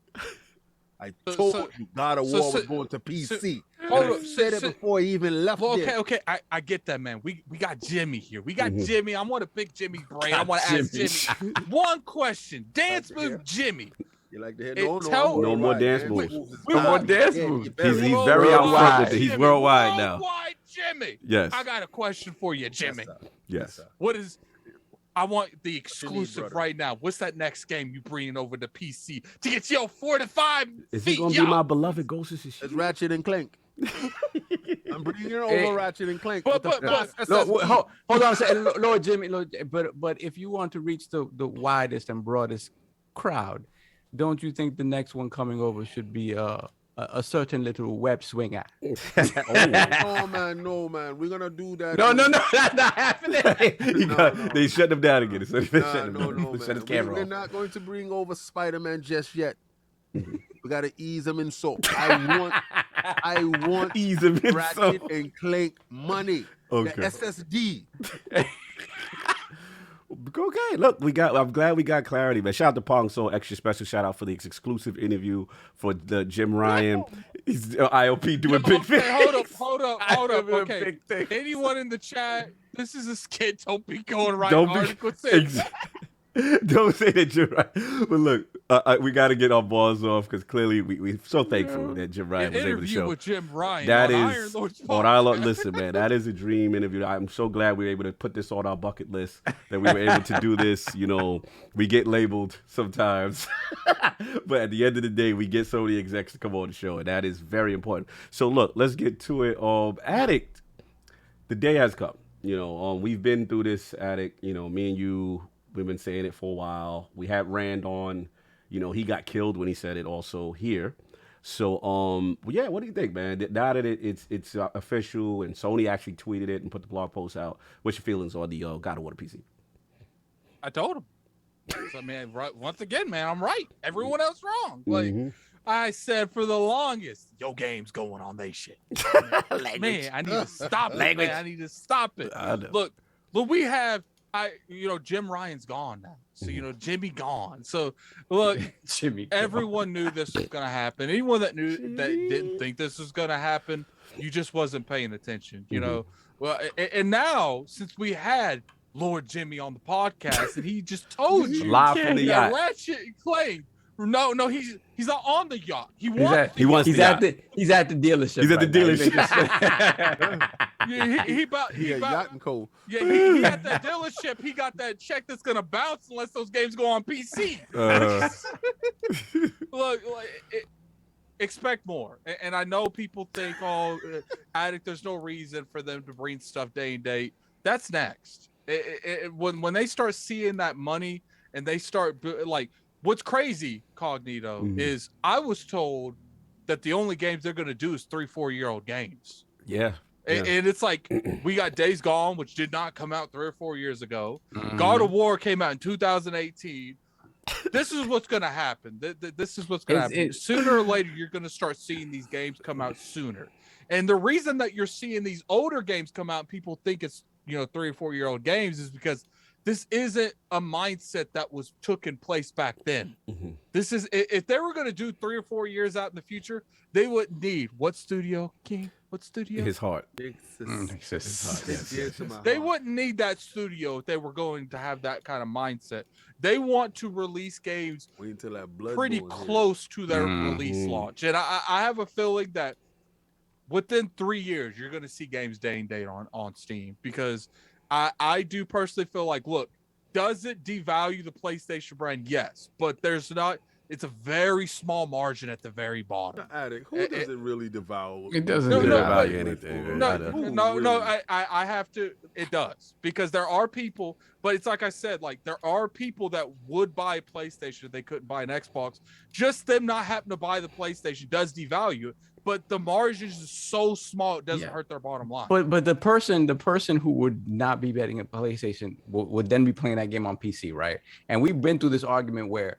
I told you God of War was going to PC. Hold up, I said it so- before he even left Well, there. okay, I get that, man. We got Jimmy here. We got Jimmy. I want to pick Jimmy's brain. I want to ask Jimmy one question. Dance move, Jimmy. You like to hear? No more dance moves. No more dance moves. He's very out front with it. He's Jimmy, worldwide now. Worldwide Jimmy. Yes. I got a question for you, Jimmy. Yes. What is? I want the exclusive brother? right now. What's that next game you bringing over to PC to get your 4 to 5 Is feet? he gonna yo? be my beloved Ghost of Tsushima? It's Ratchet and Clank. I'm bringing over Ratchet and Clank. But- with the but- fast No, SSD. hold on a second, Lord Jimmy. But if you want to reach the widest and broadest crowd, don't you think the next one coming over should be a certain little web swinger? No, man. We're gonna do that. No, that's not happening. They shut him down again. So they shut him No, down. man. They shut his camera We're off. not going to bring over Spider-Man just yet. We gotta ease him in soap. I want Ease him in Ratchet soap. and Clank money. Okay. The SSD. Okay, look, I'm glad we got clarity, man. Shout out to Pong Soul, extra special shout out for the exclusive interview for the Jim Ryan. He's ILP doing big things. Hold up. Okay. Anyone in the chat, this is a skit. Don't be going right. Don't be- Article 6. Don't say that Jim Ryan. But look, we got to get our balls off because clearly we're so thankful that Jim Ryan An was able to interview show. with Jim Ryan. That on is Iron Lord's on podcast. our listen, man. That is a dream interview. I'm so glad we were able to put this on our bucket list. That we were able to do this. We get labeled sometimes, but at the end of the day, we get so many execs to come on the show, and that is very important. So look, let's get to it. Addict, the day has come. We've been through this, Addict. Me and you We've been saying it for a while. We had Rand on. You know, he got killed when he said it also here. So, yeah, what do you think, man? Now that it's official and Sony actually tweeted it and put the blog post out, what's your feelings on the God of War PC? I told him. So, man, right, once again, man, I'm right. Everyone else wrong. Like I said for the longest, your game's going on they shit. Man, I need to stop it. Man, I need to stop it. Look, we have Jim Ryan's gone now. So, Jimmy gone. So, look, Jimmy, everyone knew this was going to happen. Anyone that didn't think this was going to happen, you just wasn't paying attention, you know. Well, and now, since we had Lord Jimmy on the podcast, and he just told you live from the yacht. Ratchet and Clank. No, he's not on the yacht. He's at the dealership. He's at the dealership. He yacht and co. Yeah, he at that dealership. He got that check that's gonna bounce unless those games go on PC. Look, expect more. And I know people think, Addict, there's no reason for them to bring stuff day and date. That's next. When they start seeing that money and they start what's crazy, Cognito, is I was told that the only games they're going to do is 3-4-year-old games. Yeah. And it's like, we got Days Gone, which did not come out 3 or 4 years ago. God of War came out in 2018. This is what's going to happen. This is what's going to happen. Sooner or later, you're going to start seeing these games come out sooner. And the reason that you're seeing these older games come out and people think it's 3 or 4 year old games is because this isn't a mindset that was took in place back then. This is, if they were going to do 3 or 4 years out in the future, they wouldn't need what studio, King? What studio? His heart. They wouldn't need that studio if they were going to have that kind of mindset. They want to release games pretty close to their release launch. And I have a feeling that within 3 years, you're going to see games day and date on Steam, because I do personally feel like, look, does it devalue the PlayStation brand? Yes, but it's a very small margin at the very bottom. Addict, who does it really devalue? It doesn't devalue anything. I have to. It does, because there are people, but it's like I said, like there are people that would buy a PlayStation if they couldn't buy an Xbox. Just them not having to buy the PlayStation does devalue it. But the margins is so small, it doesn't hurt their bottom line. But the person who would not be betting a PlayStation would then be playing that game on PC, right? And we've been through this argument where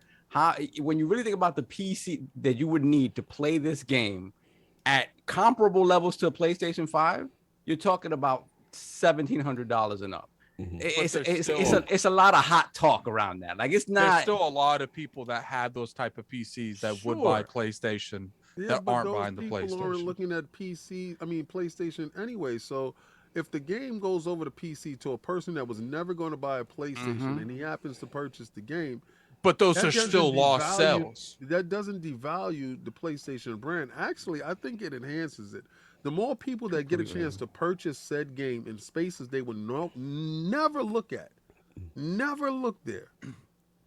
when you really think about the PC that you would need to play this game at comparable levels to a PlayStation 5, you're talking about $1,700 and up. It's a lot of hot talk around that. Like, it's not. There's still a lot of people that have those type of PCs that would buy PlayStation. That aren't buying the PlayStation. People aren't looking at PlayStation anyway. So if the game goes over to PC to a person that was never going to buy a PlayStation and he happens to purchase the game, but those are still lost sales. That doesn't devalue the PlayStation brand. Actually, I think it enhances it. The more people that get a chance to purchase said game in spaces they would never look at, never look there. And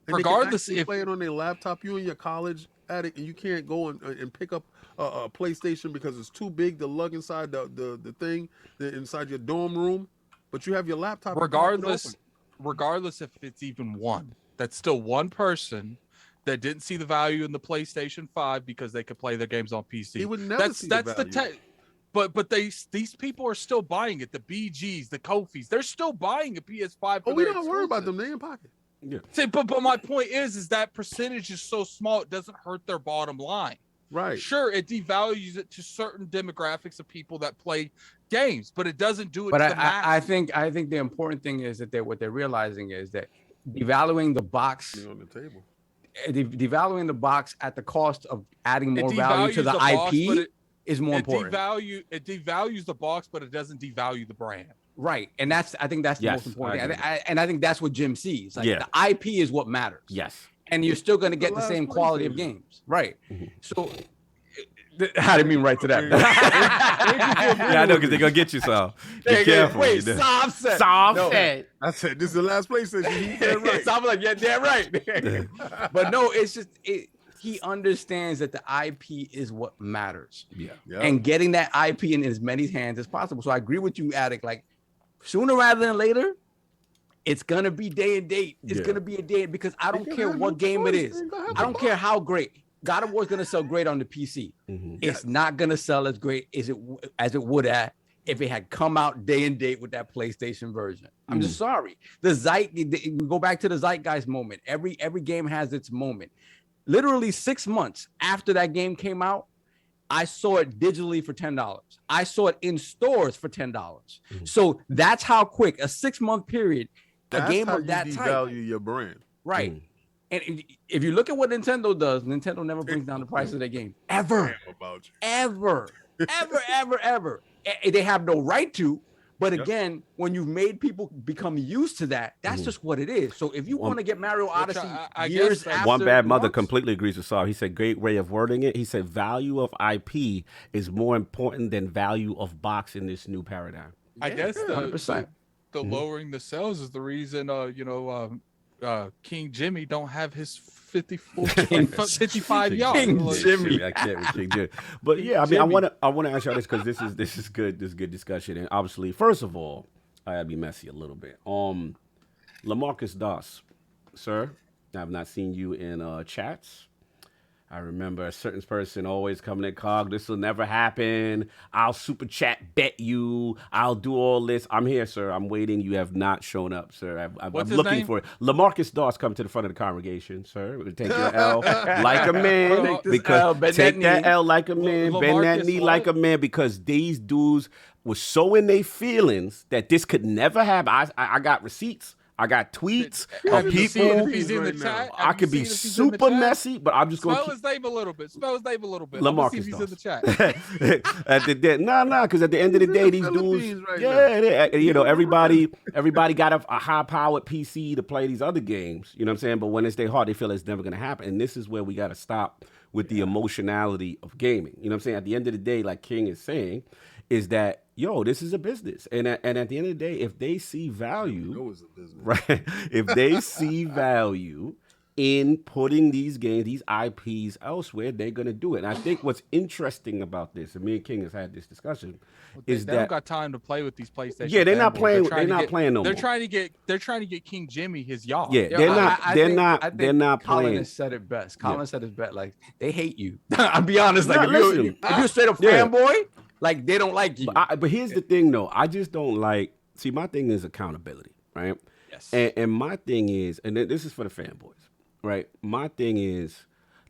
regardless, if play it on their laptop, you in your college Addict, and you can't go and pick up a PlayStation because it's too big to lug inside the thing inside your dorm room, but you have your laptop. Regardless if it's even one, that's still one person that didn't see the value in the PlayStation 5 because they could play their games on PC. He would never see the value. But these people are still buying it. The BGs, the Kofis, they're still buying a PS5. Oh, we don't worry about them. They in pocket. Yeah. See, but my point is that percentage is so small it doesn't hurt their bottom line. Right. Sure, it devalues it to certain demographics of people that play games, but it doesn't do it. But to the masses. I think the important thing is that what they're realizing is that devaluing the box on the table, devaluing the box at the cost of adding more value to the IP is more important. It devalues the box, but it doesn't devalue the brand. Right, and I think that's the most important thing. I think that's what Jim sees. Like, the IP is what matters. Yes, and you're still going to get the same quality of games. Right. So, I didn't mean right to that. Yeah, I know, because they're gonna get you some. Be careful. Wait, soft set. I said this is the last PlayStation. He said right. So I'm like, yeah, damn right. But no, it's just he understands that the IP is what matters. Yeah. And getting that IP in as many hands as possible. So I agree with you, Addict. Like, sooner rather than later, It's gonna be day and date. It's gonna be a day because I don't care what game it is. I don't care how great. God of War is gonna sell great on the PC. It's not gonna sell as great as it would if it had come out day and date with that PlayStation version. I'm just sorry. We go back to the zeitgeist moment. Every game has its moment. Literally 6 months after that game came out, I saw it digitally for $10. I saw it in stores for $10. So that's how quick, a 6-month period, a game of that type. Value your brand. Right. And if you look at what Nintendo does, Nintendo never brings down the price of their game. Ever. Ever. They have no right to. But again, when you've made people become used to that, that's just what it is. So if you want to get Mario Odyssey years after One Bad Mother completely agrees with Saul. He said, great way of wording it. He said, value of IP is more important than value of box in this new paradigm. I guess 100%. The lowering the sales is the reason, King Jimmy don't have his 55 yards. King Jimmy. I can't with King Jimmy. But yeah, I mean, I want to ask y'all this because this is good. This is good discussion. And obviously, first of all, I gotta be messy a little bit. LaMarcus Doss, sir, I have not seen you in chats. I remember a certain person always coming in, Cog, this will never happen. I'll super chat bet you. I'll do all this. I'm here, sir. I'm waiting. You have not shown up, sir. I'm looking for it. LaMarcus Doss, come to the front of the congregation, sir. Take your L like a man. Take that L like a man. Bend that knee like a man, because these dudes were so in their feelings that this could never happen. I got receipts. I got tweets of people. He's in the chat. I could be super messy, but I'm just going to spell his name a little bit. LaMarcus see if he's in the chat. Because at the end of the day, these dudes, everybody got a high-powered PC to play these other games. You know what I'm saying? But when it's their heart, they feel it's never going to happen. And this is where we got to stop with the emotionality of gaming. You know what I'm saying? At the end of the day, like King is saying, is that, this is a business. And at the end of the day, if they see value, right? If they see value in putting these games, these IPs elsewhere, they're going to do it. And I think what's interesting about this, and me and King has had this discussion, is they that don't got time to play with these PlayStation. Yeah, they're not playing. They're not playing no more. They're trying to get King Jimmy his yacht. Yeah, they're not playing. Colin has said it best. Colin said it best. Like, they hate you. I'll be honest. Like, if you're straight up fanboy, like, they don't like you. But here's the thing, though. I just don't like. See, my thing is accountability, right? Yes. And my thing is, and this is for the fanboys, right? My thing is,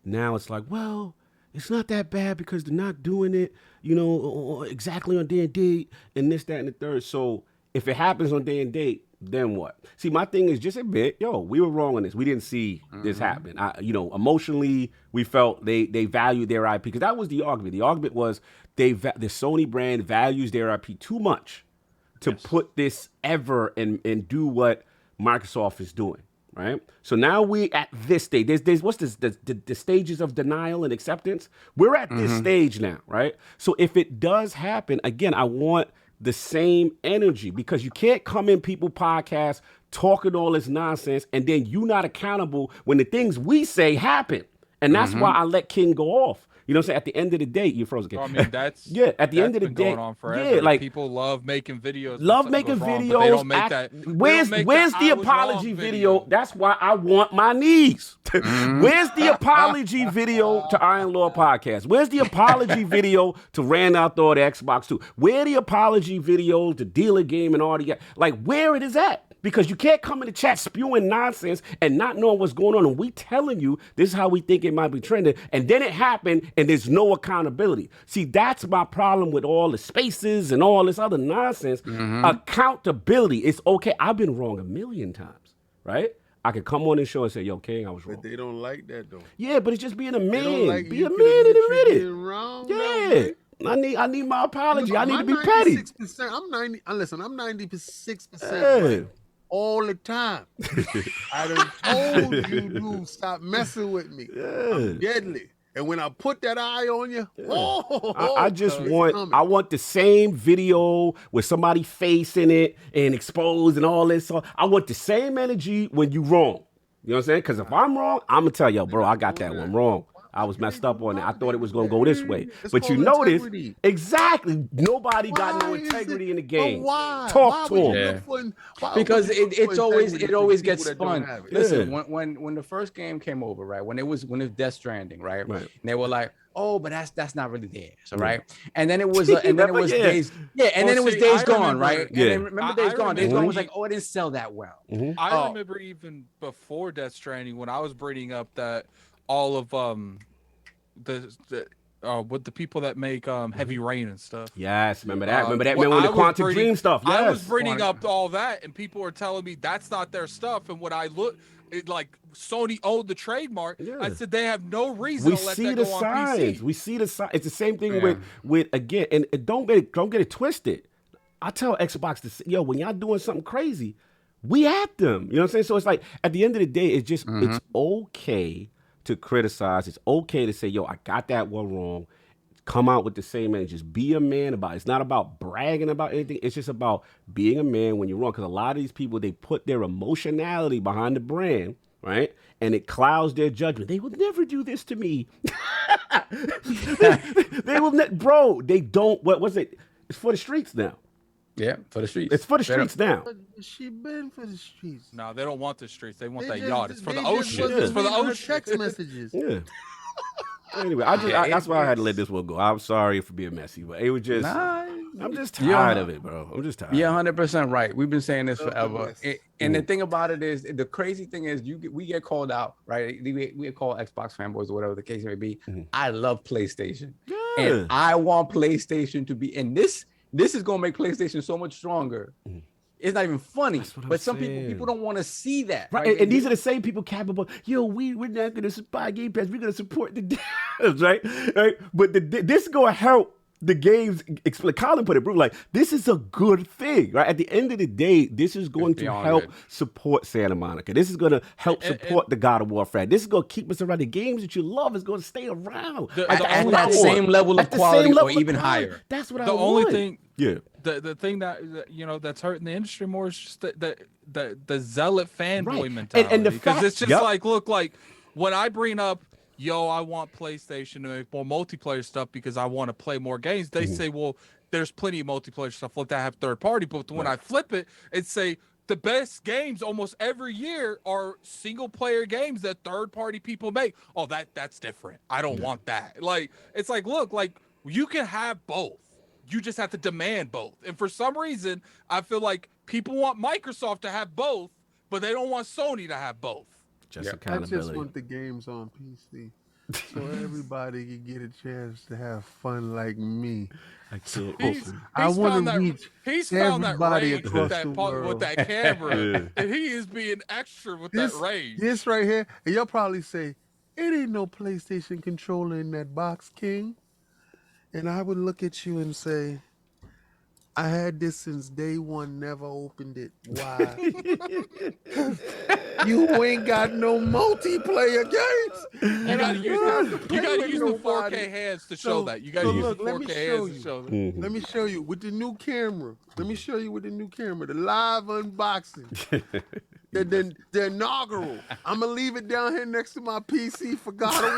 now it's like, well, it's not that bad because they're not doing it, exactly on day and date and this, that, and the third. So if it happens on day and date, then what? See, my thing is just admit, we were wrong on this. We didn't see this happen. Emotionally, we felt they valued their IP, because that was the argument. The argument was the Sony brand values their IP too much to put this ever and do what Microsoft is doing, right? So now we at this stage. There's what's this? The stages of denial and acceptance. We're at this stage now, right? So if it does happen, again, I want the same energy, because you can't come in people podcasts talking all this nonsense and then you not accountable when the things we say happen. And that's why I let King go off. You know what I'm saying? At the end of the day, you froze again. I mean, that's at the end of the day, going on forever. Like, people love making videos. Videos. They don't make that. Where's the apology video? That's why I want my knees. Where's the apology video to Iron Lord Podcast? Where's the apology video to Rand Outdoor to Xbox 2? Where the apology video to Dealer Game and all the, like, where it is at? Because you can't come in the chat spewing nonsense and not knowing what's going on. And we telling you this is how we think it might be trending. And then it happened and there's no accountability. See, that's my problem with all the spaces and all this other nonsense. Accountability. It's okay. I've been wrong a million times, right? I could come on this show and say, King, I was wrong. But they don't like that, though. Yeah, but it's just being a man. Like be a man and admit it. Wrong, yeah. I need my apology. I need to be petty. I'm 90. Listen, I'm 96% right. All the time. I done told you, dude, stop messing with me. I'm deadly. And when I put that eye on you, I just want the same video with somebody face in it and exposed and all this. So I want the same energy when you wrong. You know what I'm saying? Because if I'm wrong, I'm going to tell you, bro, I got that one wrong. I was messed up on it. I thought it was going to go this way. It's But you called notice, integrity. exactly, nobody got no Why is integrity it- in the game. But why? Talk Why to would you him. look for- why Because would you look it's for always integrity it for always people gets that don't spun. have it? Listen, Yeah. when the first game came over, right? When it was Death Stranding, right? Right. And they were like, oh, but that's not really theirs, all Yeah. right? And then it was Remember? Yeah. Days, and Well, then it was see, Days I Gone, remember- right? Yeah. And then remember Days I Gone. Days remember Gone was he- like, oh, it didn't sell that well. I Oh. remember even before Death Stranding when I was bringing up that all of with the people that make Heavy Rain and stuff. Yes, remember that? Remember that? When Remember I the was Quantum bringing- Dream stuff? Yes. I was bringing up all that, and people were telling me that's not their stuff. And when I look, like Sony owned the trademark, Yeah. I said they have no reason We to let see that the go on signs. PC. We see the signs. It's the same thing Yeah. with again, and don't get it twisted. I tell Xbox to yo, when y'all doing something crazy, we at them. You know what I'm saying? So it's like at the end of the day, it's just it's okay to criticize. It's okay to say, yo, I got that one wrong. Come out with the same man. Just be a man about it. It's not about bragging about anything. It's just about being a man when you're wrong. Because a lot of these people, they put their emotionality behind the brand, right? And it clouds their judgment. They will never do this to me. They will bro, they don't. What was it? It's for the streets now. Yeah, for the streets. It's for the Straight up. streets now. But she been for the streets. No, they don't want the streets. They want They that just- yacht. It's for they the just ocean. wasn't It's for the reading her ocean. text messages. Yeah. Anyway, that's why I had to let this one go. I'm sorry for being messy, but it was just. Nah, I'm just Yeah. tired of it, bro. I'm just tired. You're 100% right. We've been saying this forever. Yes. And the thing about it is, the crazy thing is, we get called out, right? We get called Xbox fanboys or whatever the case may be. I love PlayStation, Yeah. and I want PlayStation to be. And this is gonna make PlayStation so much stronger. It's not even funny, That's what I'm but some saying. people don't want to see that. Right, and these are the same people capable. Yo, we're not going to support Game Pass. We're going to support the devs, right? But this is going to help the games. Colin put it, bro. Like this is a good thing, right? At the end of the day, this is going to beyond help good. support Santa Monica. This is going to help support the God of War franchise. This is going to keep us around. The games that you love is going to stay around At that same level of quality or even higher. That's what I The want. only thing, Yeah. the thing that that's hurting the industry more is just the zealot fanboy Right. mentality. And the because fact- it's just Yep. like when I bring up, yo, I want PlayStation to make more multiplayer stuff because I want to play more games. They say, well, there's plenty of multiplayer stuff. Let that have third party. But when I flip it, it say the best games almost every year are single player games that third party people make. Oh, that's different. I don't want that. Like it's like, look, like you can have both. You just have to demand both. And for some reason, I feel like people want Microsoft to have both, but they don't want Sony to have both. Just I just accountability. want the games on PC so everybody can get a chance to have fun like me. I can't. I want found to that- reach He's found that everybody range across with that, the with world. that camera, Yeah. and he is being extra with This, that range. this right here, and y'all probably say, it ain't no PlayStation controller in that box, King. And I would look at you and say, I had this since day one, never opened it. Why? You ain't got no multiplayer games. You gotta use the 4K hands to show So- that. You gotta so use look, the let me 4K show hands to you. show that. Mm-hmm. Let me show you with the new camera. Let me show you with the new camera, the live unboxing. The inaugural. I'm gonna leave it down here next to my PC for God of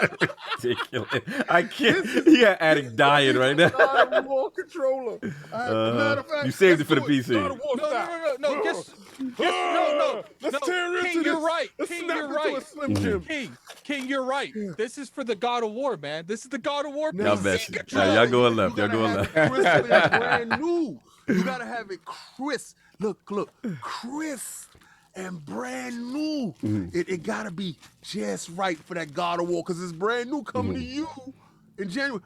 War. Ridiculous. I can't. Yeah, addict dying right now. God of War controller. Matter of fact, You saved it for the let's do PC. God of War style. No, no. Let's tear into King, this. you're right. Let's King, snap you're into right. a Slim Jim. King, you're right. This is for the God of War, man. This is the God of War Y'all PC messy. controller. Y'all going left. You Y'all gotta going have left. it crisp and brand new. You gotta have it crisp. Look, crisp and brand new. It gotta be just right for that God of War because it's brand new coming to you in January.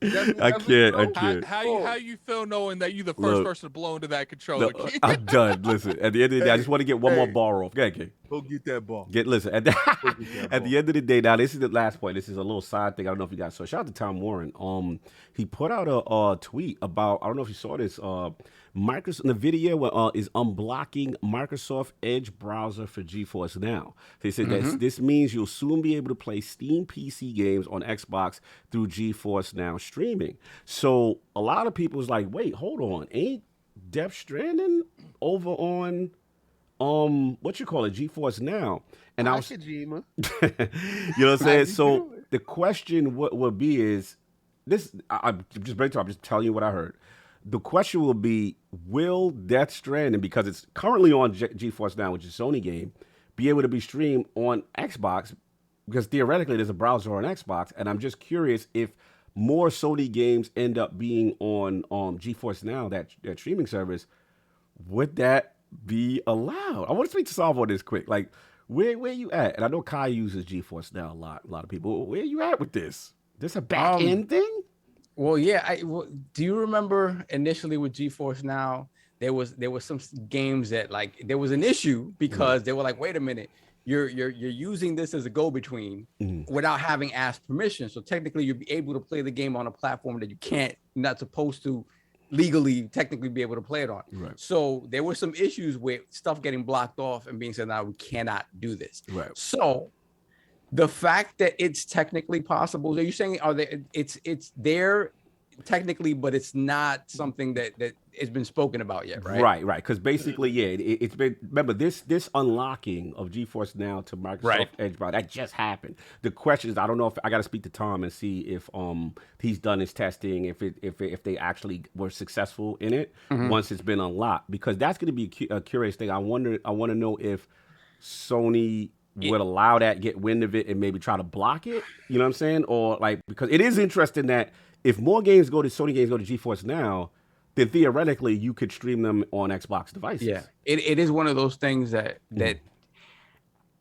I can't. How you feel knowing that you the first Look. person to blow into that controller? No, King? I'm done. Listen, at the end of the day, I just want to get one more Hey. bar off. Go ahead, King. Go get that ball. Listen, at the end of the day, now this is the last point. This is a little side thing. I don't know if you guys saw. Shout out to Tom Warren. He put out a tweet about, I don't know if you saw this, Microsoft, NVIDIA is unblocking Microsoft Edge browser for GeForce Now. They said that this means you'll soon be able to play Steam PC games on Xbox through GeForce Now streaming. So a lot of people was like, wait, hold on. Ain't Death Stranding over on what you call it, GeForce Now, and I was, Kojima. you know what I'm saying? So the question would be is this. I'm just telling you what I heard. The question will be, will Death Stranding, because it's currently on GeForce Now, which is a Sony game, be able to be streamed on Xbox? Because theoretically, there's a browser on Xbox, and I'm just curious if more Sony games end up being on GeForce Now, that streaming service, would that be allowed? I want to speak to Salvo on this quick. Like, where you at? And I know Kai uses GeForce Now a lot. A lot of people. Where you at with this? This a back end thing? Well, yeah. Do you remember initially with GeForce Now, there was some games that like there was an issue because they were like, wait a minute, you're using this as a go-between without having asked permission. So technically, you'd be able to play the game on a platform that you not supposed to legally technically be able to play it on. Right. So there were some issues with stuff getting blocked off and being said, now we cannot do this. Right. So the fact that it's technically possible, are you saying it's there technically, but it's not something that has been spoken about yet, right? Right. Because basically, yeah, it's been, remember this unlocking of GeForce Now to Microsoft Edge browser, that just happened. The question is, I don't know if I got to speak to Tom and see if he's done his testing, if they actually were successful in it once it's been unlocked, because that's going to be a curious thing. I want to know if Sony would allow that, get wind of it, and maybe try to block it. You know what I'm saying? Or like, because it is interesting that if more games Sony games go to GeForce Now, then theoretically you could stream them on Xbox devices. Yeah, it is one of those things that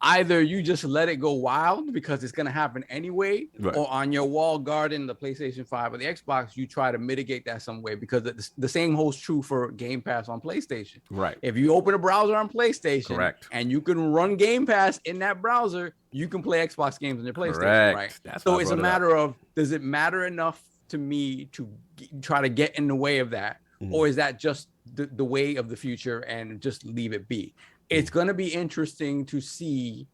either you just let it go wild because it's going to happen anyway, or on your walled garden, the PlayStation 5 or the Xbox, you try to mitigate that some way, because the same holds true for Game Pass on PlayStation. Right. If you open a browser on PlayStation, and you can run Game Pass in that browser, you can play Xbox games on your PlayStation, right? So it's a matter of, does it matter enough to me to try to get in the way of that, or is that just the way of the future and just leave it be? It's going to be interesting to see,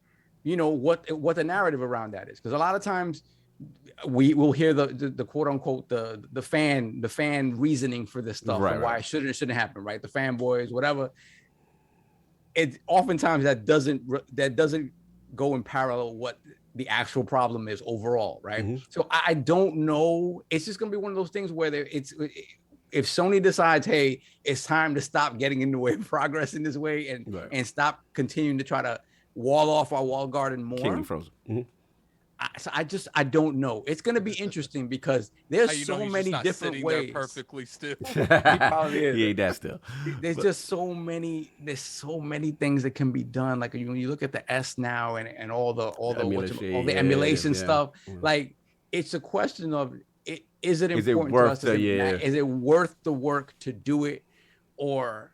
what the narrative around that is, because a lot of times we will hear the quote unquote the fan reasoning for this stuff, and why it shouldn't happen, right? The fanboys, whatever. It oftentimes that doesn't go in parallel what the actual problem is overall, right? So I don't know. It's just going to be one of those things where if Sony decides, hey, it's time to stop getting in the way of progress in this way and stop continuing to try to wall off our walled garden more. King Frozen. I don't know. It's going to be interesting because there's so many different ways. Perfectly still. He ain't that still. There's just so many things that can be done. Like when you look at the S now and all the emulation stuff, like it's a question of, is it important to us? Is it worth the work to do it, or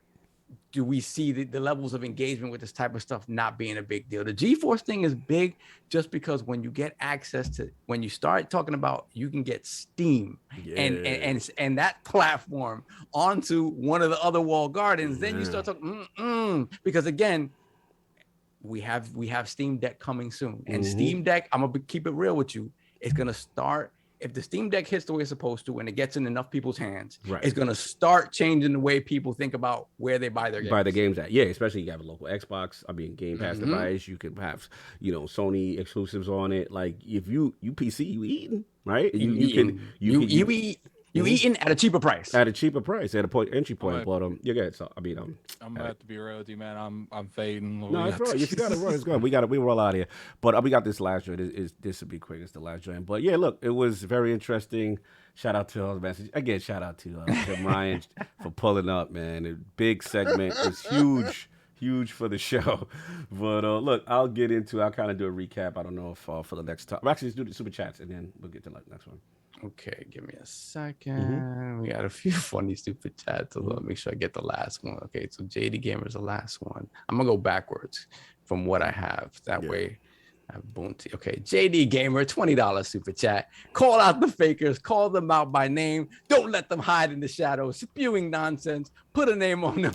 do we see the levels of engagement with this type of stuff not being a big deal? The GeForce thing is big just because when you get access to, when you start talking about, you can get Steam and that platform onto one of the other walled gardens, then you start talking, because again, we have Steam Deck coming soon, and Steam Deck, I'm gonna keep it real with you, it's gonna start. If the Steam Deck hits the way it's supposed to and it gets in enough people's hands, it's going to start changing the way people think about where they buy their games. Buy the games at. Yeah, especially you have a local Xbox, Game Pass device. You can have, Sony exclusives on it. Like if you PC, you eating, right? You eating at a cheaper price. At a cheaper price, at a entry point. But you get so I'm gonna have to be real with you, man. I'm fading. No, it's right. If you got to run, it's good. We roll out of here. But we got this last joint. This will be quick. It's the last joint. But yeah, look, it was very interesting. Shout out to all the message again. Shout out to Tim Ryan for pulling up, man. A big segment. It's huge for the show. But look, I'll kind of do a recap. I don't know if for the next time. Actually, let's do the super chats and then we'll get to the next one. Okay, give me a second. We got a few funny stupid chats. So let me make sure I get the last one. Okay, so JD Gamer's the last one. I'm gonna go backwards from what I have. That way I have Boonty. Okay, JD Gamer, $20 super chat. Call out the fakers, call them out by name. Don't let them hide in the shadows, spewing nonsense. Put a name on them.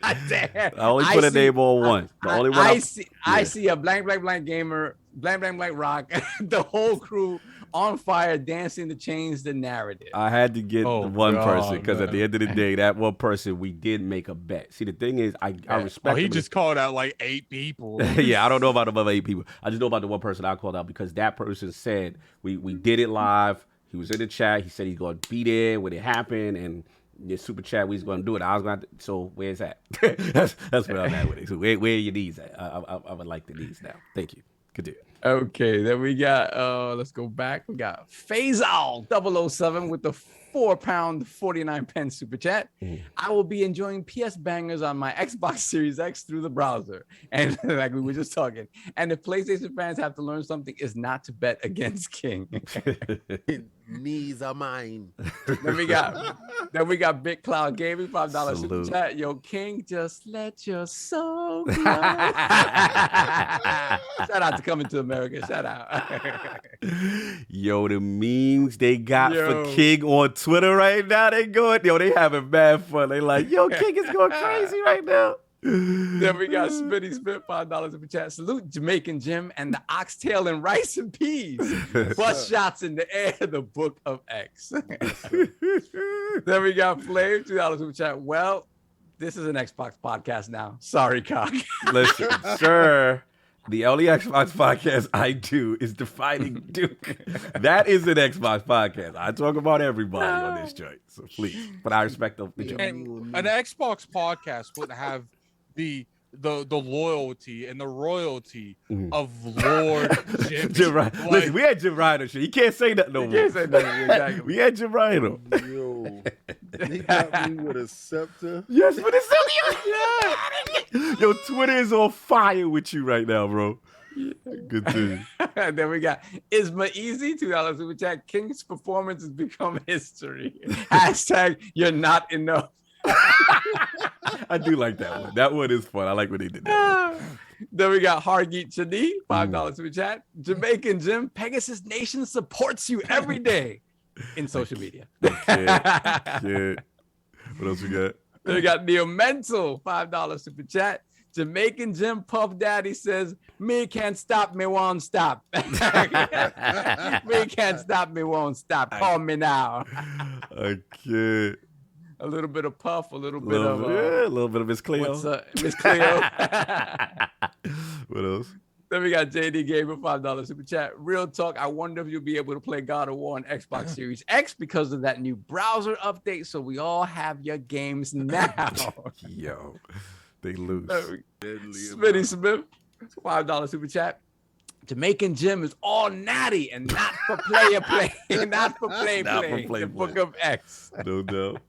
I only put a name on one. The only one I see a blank gamer Blank Blank Blank Rock, the whole crew on fire, dancing to change the narrative. I had to get Oh, one God, person because at man. the end of the day, that one person we did make a bet. See, the thing is, I respect. Oh, he him. just called out like 8 people. Yeah, I don't know about the other 8 people. I just know about the one person I called out because that person said we did it live. He was in the chat. He said he's going to be there when it happened, and the super chat we was going to do it. I was going to. So where's that? that's where I'm at with it. So where are your needs at? I would like the needs now. Thank you. Continue. Okay, then we got let's go back. We got Faisal 007 with the £4.49 super chat. I will be enjoying PS bangers on my Xbox Series X through the browser. And like we were just talking. And if PlayStation fans have to learn something, is not to bet against King. Knees are mine. Then we got Big Cloud Gaming, $5 super Salute. chat. Yo, King, just let your soul glow. Shout out to Coming to America. Shout out. Yo, the memes they got Yo. for King on Twitter right now, they having mad fun. They like, yo, King is going crazy right now. Then we got Spitty Spit, $5 super chat. Salute Jamaican Jim and the oxtail and rice and peas. Bust shots in the air, the Book of X. Then we got Flame, $2 super chat. Well, this is an Xbox podcast now. Sorry, cock. Listen, sir, the only Xbox podcast I do is Defining Duke. That is an Xbox podcast. I talk about everybody on this joint, so please. But I respect the joint. And an Xbox podcast wouldn't have the loyalty and the royalty of Lord Jim. Jim Ryan. Like, Listen, we had Jim Ryan and shit. He can't say nothing no more. Can't say nothing, exactly. We had Jim Ryan on. Yo, he got me with a scepter. Yes, but it's still Yo, Twitter is on fire with you right now, bro. Good thing. And then we got Isma Easy, $2 super chat. King's performance has become history. Hashtag you're not enough. I do like that one. That one is fun. I like when they did that. Then we got Hargeet Chadi, $5 super chat. Jamaican Jim, Pegasus Nation supports you every day in social media. Shit. What else we got? Then we got Neo Mental, $5 super chat. Jamaican Jim Puff Daddy says, me can't stop, me won't stop. Me can't stop, me won't stop. Call me now. I can't. A little bit of Puff, a little bit Little, of yeah, a little bit of Miss Cleo. what's Miss Cleo. What else? Then we got JD Gamer, $5 super chat. Real talk, I wonder if you'll be able to play God of War on Xbox Series X because of that new browser update. So we all have your games now. Yo, they lose. Smitty Smith, $5 super chat. Jamaican Jim is all natty and not for player play, not for play Not for play. play The play. Book of X. No doubt.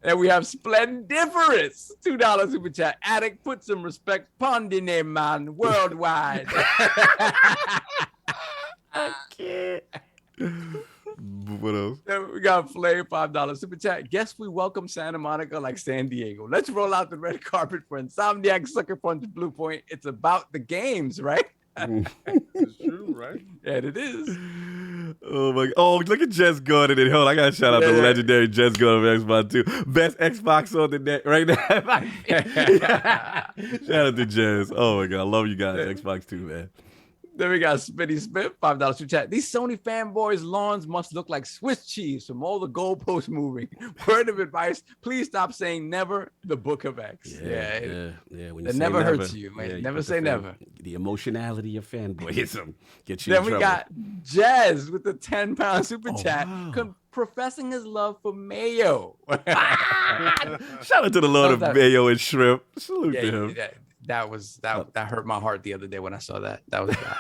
And we have Splendiferous, $2 super chat. Addict, put some respect upon the name, man, worldwide. I can't. What else? Then we got Flame, $5 super chat. Guess we welcome Santa Monica like San Diego. Let's roll out the red carpet for Insomniac, Sucker Punch, Blue Point. It's about the games, right? It's true, right? And it is. Oh my! Oh, look at Jess Gordon and hold. I gotta shout out the legendary Jess Gordon of Xbox too. Best Xbox on the net right now. Shout out to Jess. Oh my god, I love you guys. Xbox too, man. Then we got Spitty Smith, $5 super chat. These Sony fanboys' lawns must look like Swiss cheese from all the goalposts moving. Word of advice: please stop saying never. The Book of X. Yeah. When you It say never hurts you, man. you Never put the say never. The emotionality of fanboyism get you Then in we trouble. got Jazz with the £10 super Oh, chat, wow. professing his love for mayo. Shout out to the Lord of That- Mayo and Shrimp. Salute Yeah, to him. that hurt my heart the other day when I saw that. That was bad.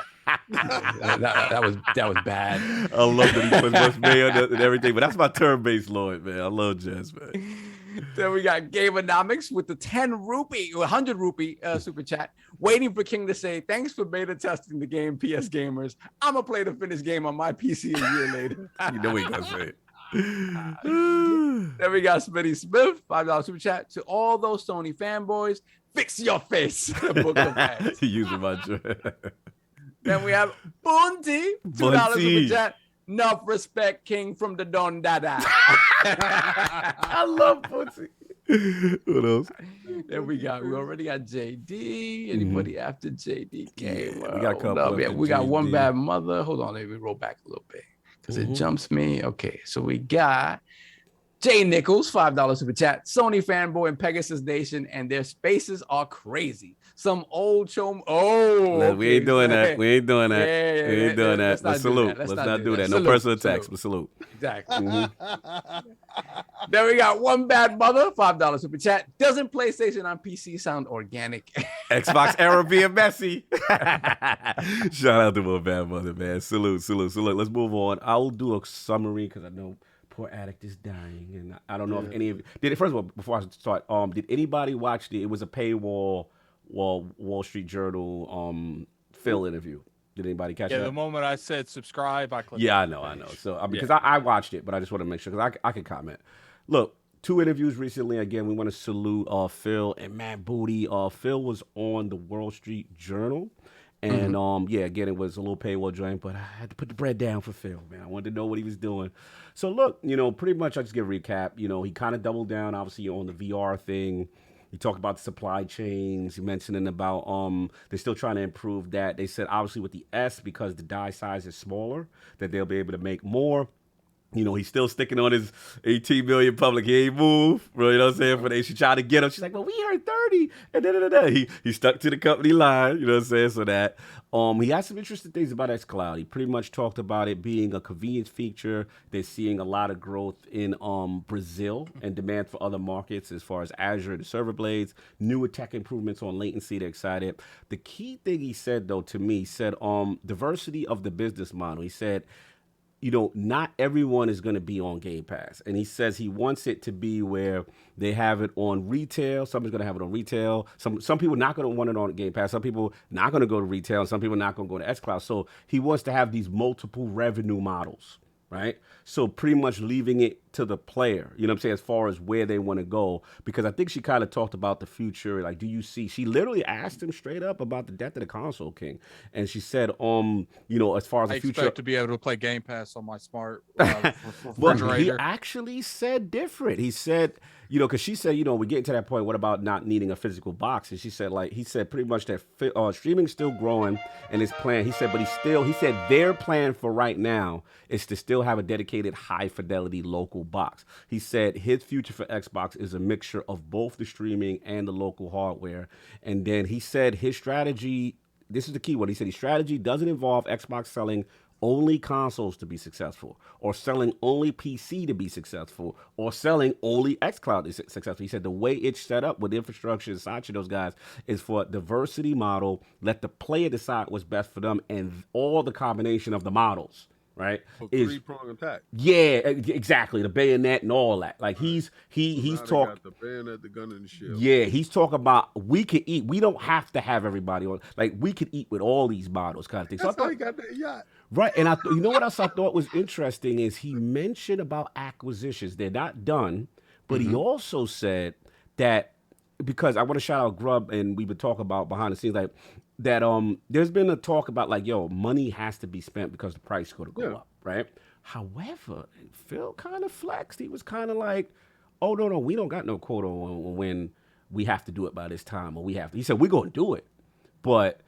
that was bad. I love that he puts much mayo and everything, but that's my turn-based Lord, man. I love Jazz, man. Then we got Gameonomics with the 100 rupee super chat, waiting for King to say, thanks for beta testing the game, PS gamers. I'm going to play the finished game on my PC a year later. You know he gonna say it. Then we got Smitty Smith, $5 super chat. To all those Sony fanboys, fix your face. The Book of X. Using my joint. Then we have Bunty, $2 super chat. Enough respect, King from the Don Dada. I love pussy. What else? Then we already got JD. Anybody after JD came? Yeah, we got a couple up. Yeah, after we got One JD. Bad Mother. Hold on, let me roll back a little bit because it jumps me. Okay, so we got Jay Nichols, $5 super chat. Sony fanboy and Pegasus Nation, and their spaces are crazy. Some old chom. Oh, No, we ain't doing that. We ain't doing that. Yeah, we ain't doing that. But salute. Let's not do that. No personal attacks, but salute. Exactly. Then we got One Bad Mother, $5 super chat. Doesn't PlayStation on PC sound organic? Xbox era being messy. Shout out to One Bad Mother, man. Salute. Let's move on. I'll do a summary because I know poor addict is dying, and I don't know if any of did it. First of all, before I start, did anybody watch it was a paywall Wall Street Journal Phil interview? Did anybody catch that? Yeah, the moment I said subscribe, I clicked. Yeah, I know. So because I watched it, but I just want to make sure because I can comment. Look, 2 interviews recently. Again, we want to salute Phil and MattBooty. Phil was on the Wall Street Journal. And again, it was a little paywall joint, but I had to put the bread down for Phil, man. I wanted to know what he was doing. So look, pretty much I just give a recap. He kind of doubled down, obviously, on the VR thing. He talked about the supply chains. He mentioned about they're still trying to improve that. They said obviously with the S, because the die size is smaller, that they'll be able to make more. He's still sticking on his 18 million public. He ain't moved, bro. You know what I'm saying? But she tried to get him. She's like, well, we heard 30. And he stuck to the company line. You know what I'm saying? So that he had some interesting things about xCloud. He pretty much talked about it being a convenience feature. They're seeing a lot of growth in Brazil and demand for other markets as far as Azure and the server blades, newer tech improvements on latency. They're excited. The key thing he said, though, to me, he said diversity of the business model. He said, not everyone is going to be on Game Pass. And he says he wants it to be where they have it on retail. Somebody's going to have it on retail. Some people are not going to want it on Game Pass. Some people not going to go to retail. And some people are not going to go to xCloud. So he wants to have these multiple revenue models, right? So pretty much leaving it to the player, you know what I'm saying, as far as where they want to go. Because I think she kind of talked about the future. Like, do you see, she literally asked him straight up about the death of the console king. And she said, as far as the future. I expect to be able to play Game Pass on my smart well, refrigerator. he actually said different. He said, because she said, we're getting to that point. What about not needing a physical box? And she said, he said pretty much that streaming's still growing and his plan. He said, he said their plan for right now is to still have a dedicated high fidelity local box. He said his future for Xbox is a mixture of both the streaming and the local hardware. And then he said his strategy, this is the key one. He said his strategy doesn't involve Xbox selling only consoles to be successful, or selling only PC to be successful, or selling only xCloud to be successful. He said the way it's set up with infrastructure and such, those guys, is for a diversity model. Let the player decide what's best for them, and all the combination of the models, right? So is 3-prong attack. Yeah, exactly. The bayonet and all that. Like he's talking the bayonet, the gun, and the shield. Yeah, he's talking about we could eat. We don't have to have everybody on. Like we could eat with all these models, kind of thing. So That's how he got that yacht. Right, and you know what else I thought was interesting is he mentioned about acquisitions. They're not done, but he also said that, because I want to shout out Grub, and we've been talking about behind the scenes, like that there's been a talk about like, money has to be spent because the price is going to go up, right? However, Phil kind of flexed. He was kind of like, oh, no, we don't got no quota on when we have to do it by this time, or we have to. He said, we're going to do it, but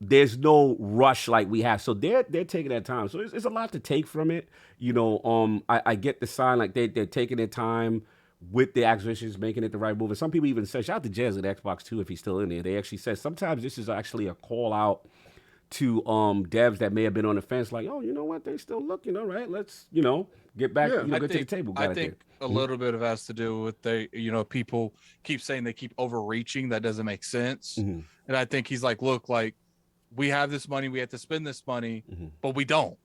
there's no rush like we have. So they're taking their time. So it's a lot to take from it. I get the sign, like they're taking their time with the acquisitions, making it the right move. And some people even say, shout out to Jez at Xbox too, if he's still in there. They actually said sometimes this is actually a call out to devs that may have been on the fence, like, oh, you know what, they still looking, all right, let's, get back, get to the table. I think a little bit of it has to do with people keep saying they keep overreaching. That doesn't make sense. And I think he's like, look, like we have this money, we have to spend this money, but we don't.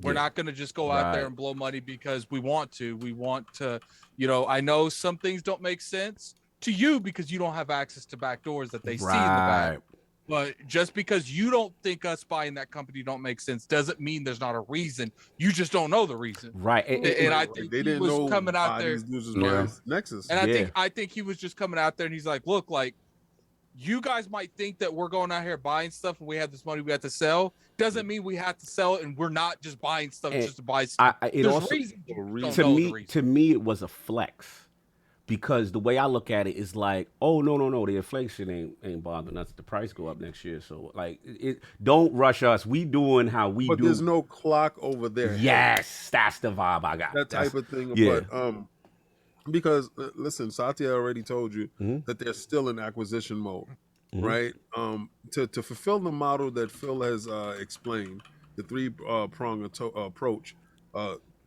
We're not going to just go out there and blow money because we want to. We want to, I know some things don't make sense to you because you don't have access to back doors that they see in the back. But just because you don't think us buying that company don't make sense doesn't mean there's not a reason. You just don't know the reason. Right. And I think they he didn't was know coming out there. Nexus. And I think he was just coming out there and he's like, look, like you guys might think that we're going out here buying stuff and we have this money we have to sell. Doesn't mean we have to sell it, and we're not just buying stuff just to buy stuff. To me, it was a flex, because the way I look at it is like, oh no, the inflation ain't bothering us. The price go up next year, so like, don't rush us. We doing how we But do. there's no clock over there. Yes, that's the vibe I got. That type of thing. Yeah. But because listen, Satya already told you Mm-hmm. that they're still in acquisition mode, right? To fulfill the model that Phil has explained, the three-prong approach,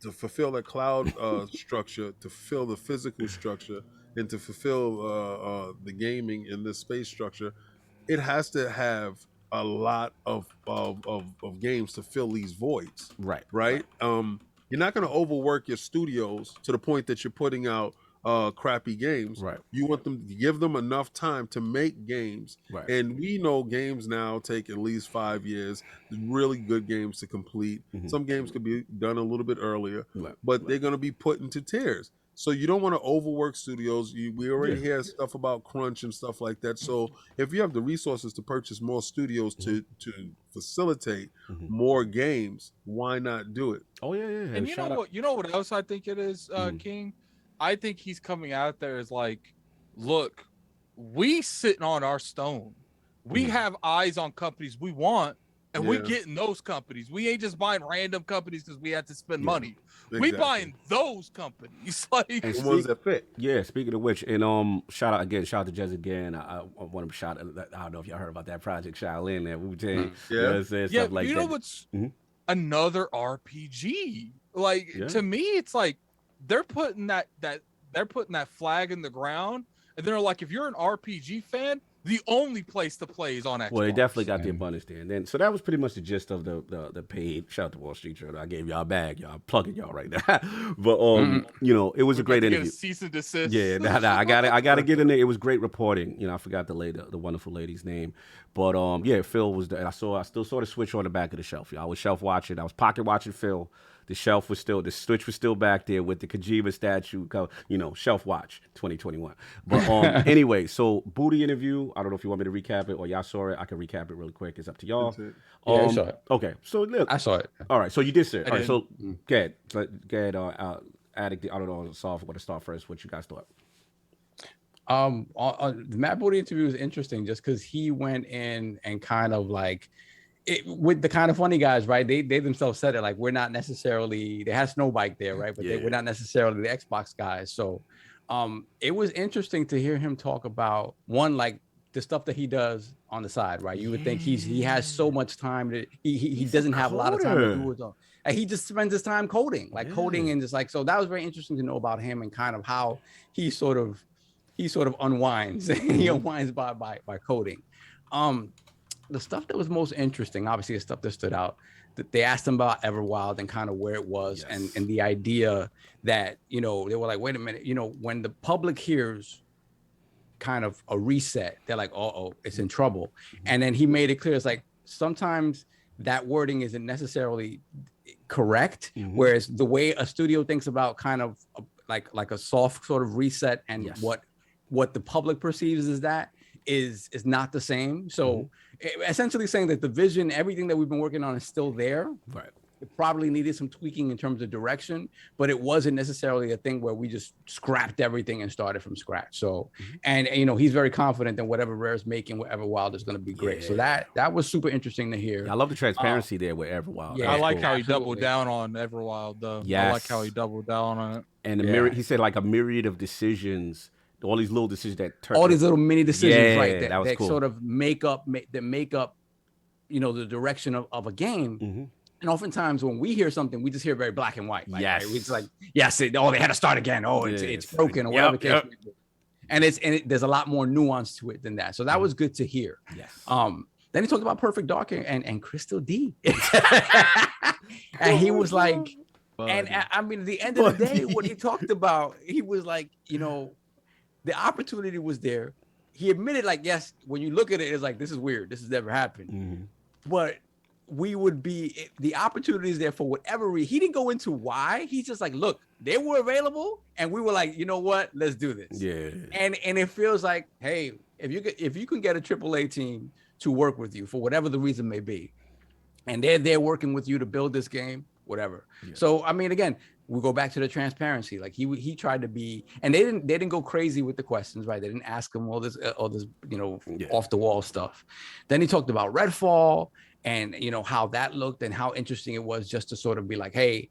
to fulfill the cloud structure, to fulfill the physical structure, and to fulfill the gaming in this space structure, it has to have a lot of games to fill these voids. Right. You're not going to overwork your studios to the point that you're putting out crappy games. Right. You want them to give them enough time to make games. Right. And we know games now take at least 5 years, really good games to complete. Some games could be done a little bit earlier, but they're going to be put into tiers. So you don't want to overwork studios. We already hear stuff about crunch and stuff like that. So if you have the resources to purchase more studios to facilitate more games, why not do it? Oh yeah. And you know what else I think it is, King? I think he's coming out there as like, look, we sitting on our stone. We have eyes on companies we want, and we getting those companies. We ain't just buying random companies because we had to spend money. We buying those companies, like the ones that fit. Yeah. Speaking of which, and shout out to Jez again. I want to shout. I don't know if y'all heard about that project Shaolin that Wu-Tang. Stuff like you that. know what's another RPG? Like to me, it's like they're putting that flag in the ground, and they're like, if you're an RPG fan, the only place to play is on Xbox. Well, they definitely got the abundance there. And then, so that was pretty much the gist of the paid. Shout out to Wall Street Journal. I gave y'all a bag. Y'all, I'm plugging y'all right now. But, you know, it was a great interview. Cease and desist. Yeah, I got to get in there. It was great reporting. You know, I forgot the wonderful lady's name. But, yeah, Phil was there. I still saw the Switch on the back of the shelf. I was shelf watching. I was pocket watching Phil. The Switch was still back there with the Kojima statue, you know, shelf watch 2021. But anyway, so Booty interview. I don't know if you want me to recap it or y'all saw it. I can recap it really quick. It's up to y'all. Yeah, I saw it. Okay, so look, I saw it. All right, so you did see it. All right, so go ahead. Addict. I don't know. Solve. Want to start first? What you guys thought? The MattBooty interview was interesting just because he went in and kind of like. With the kind of funny guys, right? They themselves said it, like, we're not necessarily, they had Snowbike there, right? But we're not necessarily the Xbox guys. So it was interesting to hear him talk about one, like the stuff that he does on the side, right? You would think he has so much time that he doesn't have a lot of time to do his own. And he just spends his time coding, coding, and just like, so that was very interesting to know about him and kind of how he sort of unwinds. He unwinds by coding. The stuff that was most interesting, obviously the stuff that stood out, that they asked him about Everwild and kind of where it was, and the idea that, you know, they were like, wait a minute, you know, when the public hears kind of a reset, they're like, oh, it's in trouble. And then he made it clear, it's like, sometimes that wording isn't necessarily correct, whereas the way a studio thinks about kind of like a soft sort of reset and what the public perceives as that is not the same. So essentially saying that the vision, everything that we've been working on is still there. Right. It probably needed some tweaking in terms of direction, but it wasn't necessarily a thing where we just scrapped everything and started from scratch. So, and you know, he's very confident that whatever Rare's making, whatever Wild is going to be great. So that was super interesting to hear. I love the transparency there with Everwild. Yeah, I like how he doubled down on Everwild, though. I like how he doubled down on it. And he said like a myriad of decisions. All these little decisions that turn. All these little mini decisions, right? That was cool. Sort of make up, you know, the direction of a game. And oftentimes when we hear something, we just hear very black and white. Like, right? It's like, they had to start again. Oh, it's broken or whatever. And there's a lot more nuance to it than that. So that was good to hear. Yes. Then he talked about Perfect Dark and Crystal D. And he was like, and I mean, at the end of the day, what he talked about, he was like, you know, the opportunity was there. He admitted, like, yes, when you look at it, it's like, this is weird. This has never happened. But the opportunity is there for whatever reason. He didn't go into why. He's just like, look, they were available, and we were like, you know what? Let's do this. Yeah. And it feels like, hey, if you can get a AAA team to work with you for whatever the reason may be, and they're there working with you to build this game, whatever. Yeah. So I mean, again, we go back to the transparency. Like he tried to be, and they didn't go crazy with the questions, right? They didn't ask him all this, off the wall stuff. Then he talked about Redfall and, how that looked and how interesting it was just to sort of be like, hey,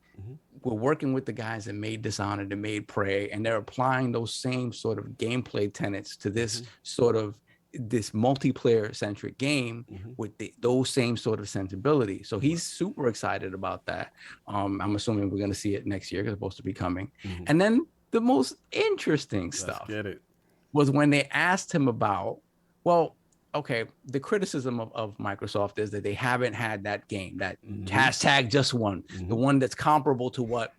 we're working with the guys that made Dishonored and made Prey, and they're applying those same sort of gameplay tenets to this sort of this multiplayer centric game with those same sort of sensibility. So he's super excited about that. I'm assuming we're going to see it next year because it's supposed to be coming. And then the most interesting stuff was when they asked him about, well, okay, the criticism of Microsoft is that they haven't had that game, that hashtag just one, the one that's comparable to what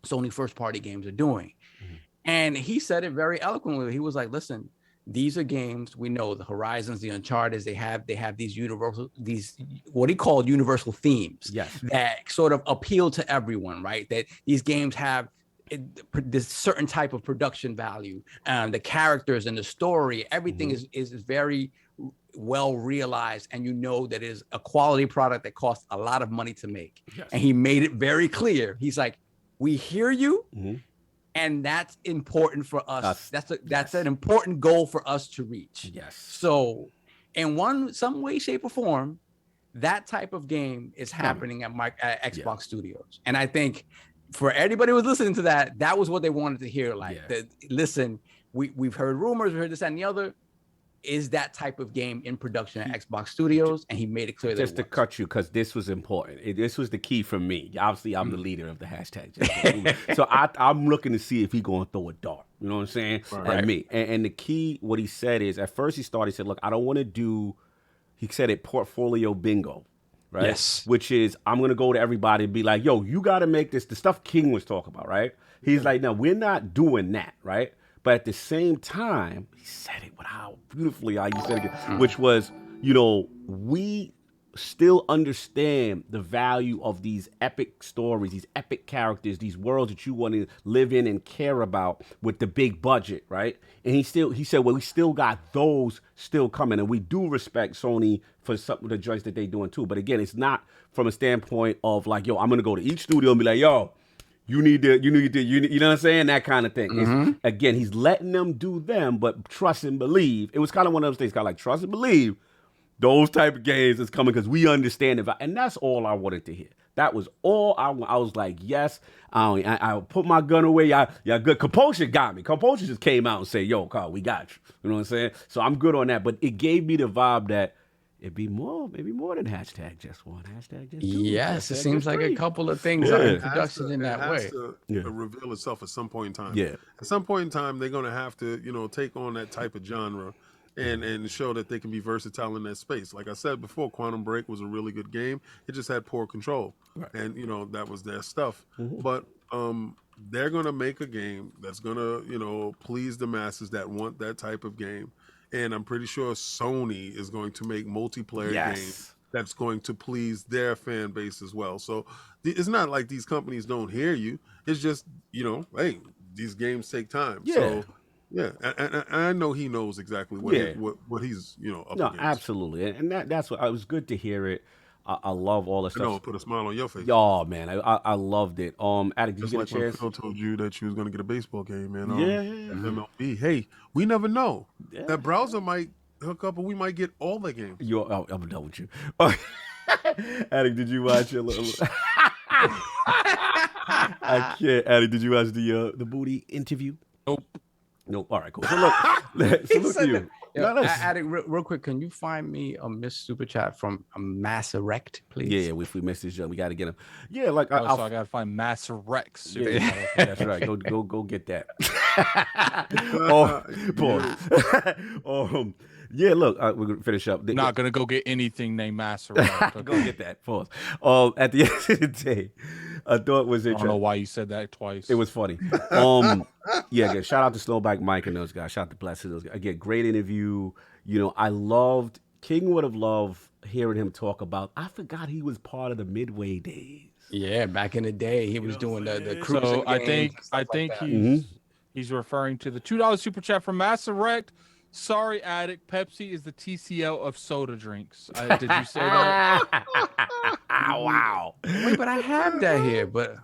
Sony first party games are doing. And he said it very eloquently. He was like, listen, these are games we know, the Horizons, the Uncharted, they have these what he called universal themes that sort of appeal to everyone, right? That these games have this certain type of production value, the characters and the story, everything is very well realized, and that is a quality product that costs a lot of money to make. And he made it very clear. He's like, we hear you. And that's important for us. That's an important goal for us to reach. So in some way, shape, or form, that type of game is happening at Xbox Studios. And I think for anybody who's listening to that, that was what they wanted to hear. Like, listen, we've heard rumors, we heard this, that, and the other. Is that type of game in production at Xbox Studios? And he made it clear that just to cut you, because this was important. This was the key for me. Obviously, I'm the leader of the hashtag. So I'm looking to see if he's going to throw a dart. You know what I'm saying? At me. And the key, what he said is, at first he said, look, I don't want to do, he said it, portfolio bingo. Right? Yes. Which is, I'm going to go to everybody and be like, yo, you got to make this, the stuff King was talking about, right? He's like, no, we're not doing that, right? But at the same time, he said it with how beautifully how you said it, which was, we still understand the value of these epic stories, these epic characters, these worlds that you want to live in and care about with the big budget, right? And he said, well, we still got those still coming, and we do respect Sony for some of the joints that they're doing too. But again, it's not from a standpoint of like, yo, I'm gonna go to each studio and be like, yo, you know what I'm saying? That kind of thing. Again, he's letting them do them, but trust and believe. It was kind of one of those things, kind of like trust and believe. Those type of games is coming because we understand it. And that's all I wanted to hear. That was all I was like, yes, I put my gun away. Y'all good. Compulsion got me. Compulsion just came out and said, yo, Carl, we got you. You know what I'm saying? So I'm good on that. But it gave me the vibe that it'd be maybe more than hashtag just one, hashtag just two. Yes, it seems like 3. A couple of things are in production in that way. It has to reveal itself at some point in time. Yeah. At some point in time, they're going to have to, take on that type of genre and show that they can be versatile in that space. Like I said before, Quantum Break was a really good game. It just had poor control. Right. And, that was their stuff. But they're going to make a game that's going to, please the masses that want that type of game. And I'm pretty sure Sony is going to make multiplayer games that's going to please their fan base as well. So it's not like these companies don't hear you. It's just, hey, these games take time. Yeah. So, yeah, and I know he knows exactly what he's, up against. Absolutely. And that's what, it was good to hear it. I love all the stuff. Put a smile on your face. Oh man, I loved it. Addict, did you get a chance? Phil told you that you was gonna get a baseball game, man. MLB. Hey, we never know. Yeah. That browser might hook up, and we might get all the games. I'm done with you. Addict, did you watch a little? I can't. Addict, did you watch the booty interview? Nope. All right, cool. So look to you. Addict, real quick, can you find me a Miss Super Chat from Mass Erect, please? Yeah, if we miss this, we got to get him. Yeah, like I got to find Mass Erect. Yeah, that's right. Go get that. Pause. Yeah, look, we're gonna finish up. Not gonna go get anything named Mass Erect. Go get that. Pause. At the end of the day, I thought it was interesting. I don't know why you said that twice. It was funny. Yeah, again, shout out to Snowback Mike and those guys. Shout out to Blessed those guys. Again, great interview. I loved, King would have loved hearing him talk about, I forgot he was part of the Midway days. Yeah, back in the day, he was doing the cruising. So I think he's referring to the $2 super chat from Mass Erect. Sorry, Addict. Pepsi is the TCL of soda drinks. Did you say that? Wow. Wait, but I have that here. But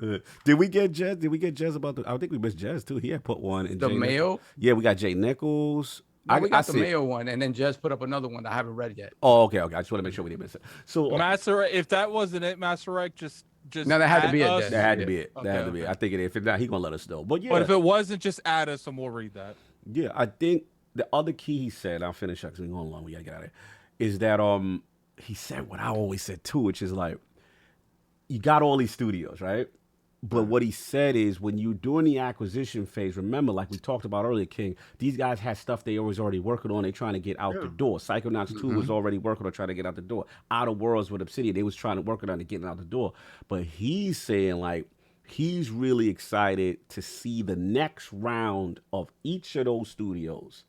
Did we get Jez? Did we get Jez about the? I think we missed Jez too. He had put one in the Jay Mayo. Yeah, we got Jay Nichols. No, we got the see it. Mayo one, and then just put up another one that I haven't read yet. Oh, okay. I just want to make sure we didn't miss it. So Master, if that wasn't it, Master Rec, just No, that had to be it, us. Jez. that had to be it. Okay, That had to be it. I think it is. If not, he gonna let us know. But yeah, But if it wasn't, just add us and we'll read that. yeah, I think the other key he said, I'll finish up because we're going long. We gotta get out of here. Is that he said what I always said too, which is like, you got all these studios, right? But what he said is when you're doing the acquisition phase, remember, like we talked about earlier, King, these guys had stuff they was already working on. They trying to get out the door. Psychonauts 2 was already working on trying to get out the door. Outer Worlds with Obsidian, they was trying to work on it getting out the door. But he's saying like he's really excited to see the next round of each of those studios.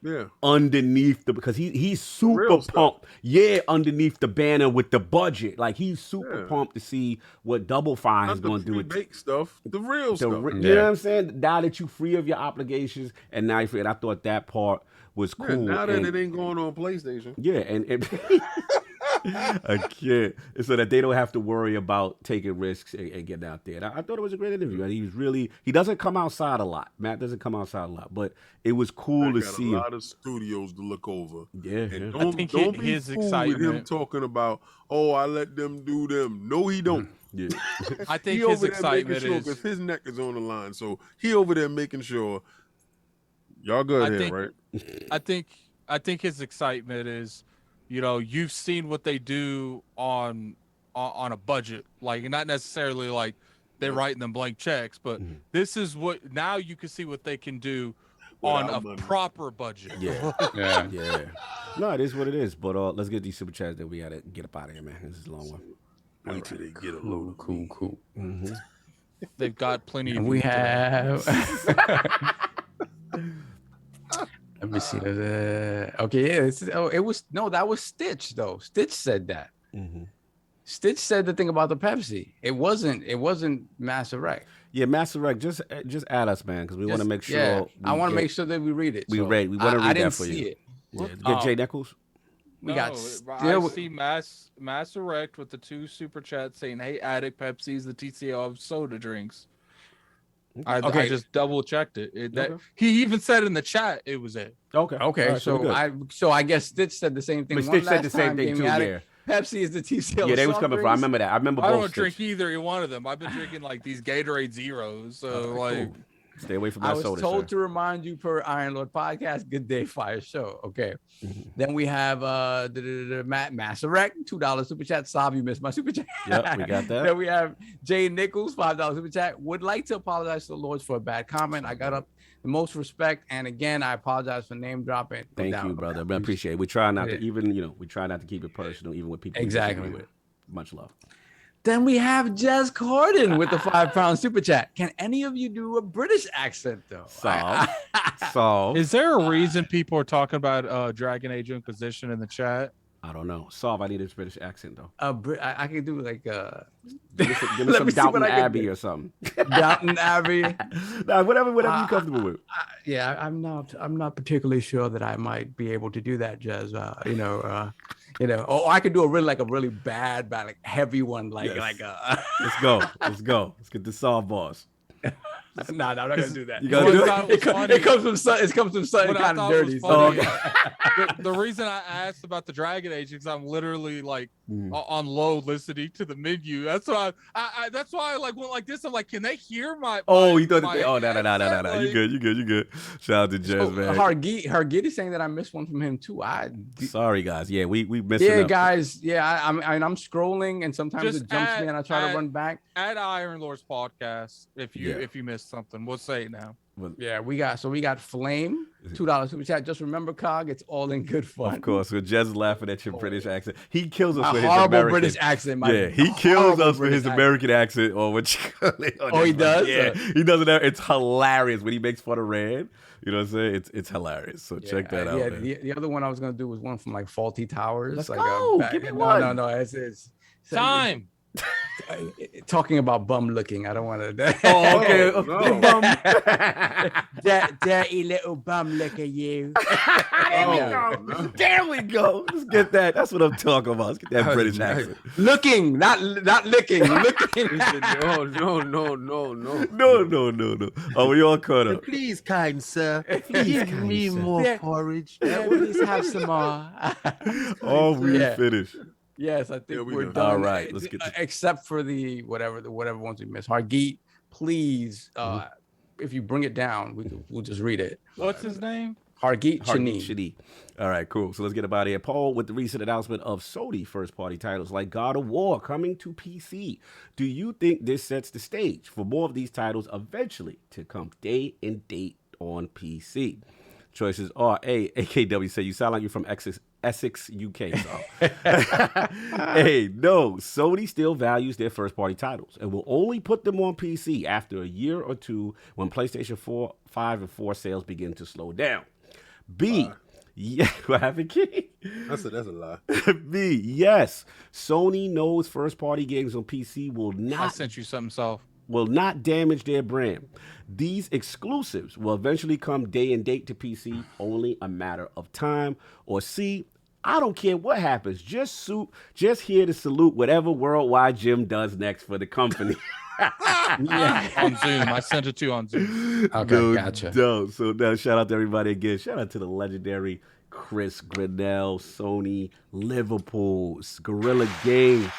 Yeah. Underneath because he's super real stuff. pumped. Yeah, underneath the banner with the budget. Like he's super pumped to see what Double Fine is Not going to do the with baked stuff, the real stuff. you know what I'm saying? Now that you're free of your obligations and now you're free. And I thought that part was cool. Yeah, now that and, it ain't going on PlayStation. yeah, and I can't. So that they don't have to worry about taking risks and getting out there. And I thought it was a great interview. And he doesn't come outside a lot. Matt doesn't come outside a lot, but it was cool to Got see a him. lot of studios to look over. Yeah, And yeah. I think don't be his fooled with him excitement- talking about, oh, I let them do them. No, he don't. Yeah. I think He his over there excitement making sure is. because his neck is on the line. So he over there making sure y'all good I here, think- right? I think his excitement is, you've seen what they do on a budget, like not necessarily like they're writing them blank checks, but this is what now you can see what they can do on Without a money. proper budget. Yeah. Yeah. Yeah. No, it is what it is. But let's get these super chats that we gotta get up out of here, man. This is a long one. Wait till they get a load of Cool. They've got plenty. And of we you today. have. Let me see. Okay, yeah. That was Stitch though. Stitch said that. Stitch said the thing about the Pepsi. It wasn't Master Rec. Yeah, Master Rec, just add us, man, because we want to make sure. Yeah, I want to get- make sure that we read it. we so read. We want to I read didn't that for see you. it. Yeah, get Jay Nichols. We No, got I see Master Rect with the 2 super chats saying, "Hey, Addict Pepsi is the TCO of soda drinks." I just double checked it. He even said in the chat it was it. Okay. Okay, All right, so good. I guess Stitch said the same thing. But one Stitch said last the same time, thing Gaming too. Addict. Yeah. Pepsi is the TCL. Yeah, they was soft coming from. I drinks. remember that. I remember I both. don't drink Stitch. either one of them. I've been drinking like these Gatorade Zeros. So Cool. Stay away from that I was soda. told sir. to remind you per Iron Lord podcast. Good day, fire show. Okay. Then we have the Master Rec, $2 super chat. Sav, you missed my super chat. Yep, we got that. Then we have Jay Nichols, $5 super chat. Would like to apologize to the Lords for a bad comment. I got up the most respect, and again, I apologize for name dropping. Thank you, brother. I appreciate it. We try not to we try not to keep it personal, even with people. we Exactly. disagree with. Much love. Then we have Jez Corden with the £5 super chat. Can any of you do a British accent though? So is there a reason people are talking about Dragon Age Inquisition in the chat? I don't know. Solve. I need a British accent though. I can do like Give me Let some me see what Downton I can Abbey do. or something. Downton Abbey. Nah, whatever you're comfortable with. Yeah, I'm not particularly sure that I might be able to do that, Jez. Oh, I could do a really bad, like heavy one, Yes. Let's Let's go. Let's get the Solve boss. No, I'm not gonna do that. You gotta do it? It comes from something What I kind of thought dirty. was So. funny, the reason I asked about the Dragon Age is I'm literally like on low listening to the menu. That's why that's why I like went like this. I'm like, can they hear my? Oh, my, you thought? my No. accent? You good. Shout out to Jez, man. Hargit is saying that I missed one from him too. Sorry, guys. Yeah, we missed. Yeah, guys. Yeah, I'm scrolling and sometimes Just it jumps me and I try to run back. At Iron Lord's podcast, if you missed something, we'll say it now. Yeah, we got Flame, $2 super chat. Just remember, Cog, it's all in good fun. Of course, with Jez laughing at your British accent. He kills us A with his horrible American British accent. he kills us with British his accent. American accent or what you call it. Oh, he does? Yeah, he does it. It's hilarious when he makes fun of Rand. You know what I'm saying? It's hilarious. So check that out. Yeah, Man. the other one I was gonna do was one from like Faulty Towers. Let's like go. Give me one. No, it's Time. talking about bum looking. I don't want to. Oh, okay. No. Dirty little bum looker, you. There we go. There we go. Let's get that. That's what I'm talking about. Let's get that British accent. Looking, not licking. Looking. Oh, no. No. Oh, we all caught up. Please, kind sir, give me more porridge. Please have some more. Oh, we finished. Yes, I think Yeah, we we're done. done. All right, let's get except for the whatever ones we missed. Hargeet, please, if you bring it down, we'll just read it. What's his name? Hargeet Hargeet Chani. Chani. All right, cool. So let's get about here. Paul, with the recent announcement of Sony first-party titles like God of War coming to PC, do you think this sets the stage for more of these titles eventually to come day and date on PC? Choices are A, AKW say you sound like you're from Essex, UK. So. A, no, Sony still values their first-party titles and will only put them on PC after a year or two when PlayStation 4, 5, and 4 sales begin to slow down. B, yeah, what happened, Key? That's a lie. B, yes, Sony knows first-party games on PC will I not sent you something, so. will not damage their brand. These exclusives will eventually come day and date to PC, only a matter of time. Or C, I don't care what happens, just here to salute whatever worldwide Jim does next for the company. On Zoom. I sent it to you on Zoom. Okay, No gotcha. doubt. So now shout out to everybody again. Shout out to the legendary Chris Grannel, Sony, Liverpool, Guerrilla Games,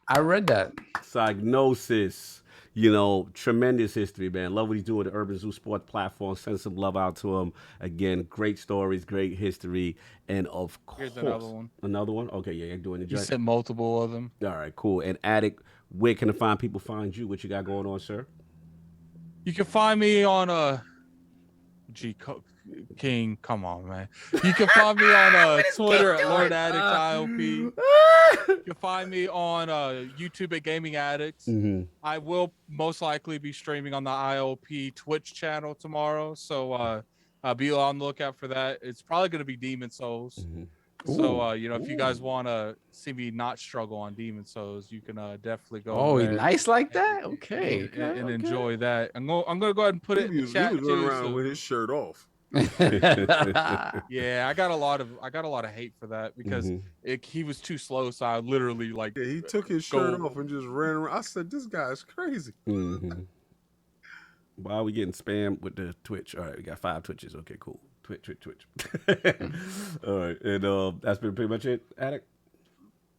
I read that. Psygnosis. You know, tremendous history, man. Love what he's doing with the Urban Zoo Sports platform. Send some love out to him. Again, great stories, great history. And of course, Here's another one. Another one? Okay, yeah, you're doing the You joint. sent multiple of them. All right, cool. And Attic, where can the fine people find you? What you got going on, sir? You can find me on King. Come on, man. You can find me on Twitter at Lord Addict ILP. You can find me on YouTube at Gaming Addicts. I will most likely be streaming on the ILP Twitch channel tomorrow, so be on the lookout for that. It's probably going to be Demon Souls. So if you guys want to see me not struggle on Demon Souls, you can definitely go. Oh, there nice like that. Okay, and enjoy that. I'm gonna go ahead and put it in the chat He was running too. around with his shirt off. Yeah, I got a lot of hate for that because he was too slow. So I literally like. Yeah, he took his shirt off and just ran around. I said, "This guy's crazy." Why are we getting spammed with the Twitch? All right, we got 5 Twitches. Okay, cool. Twitch. All right, and that's been pretty much it, Attic.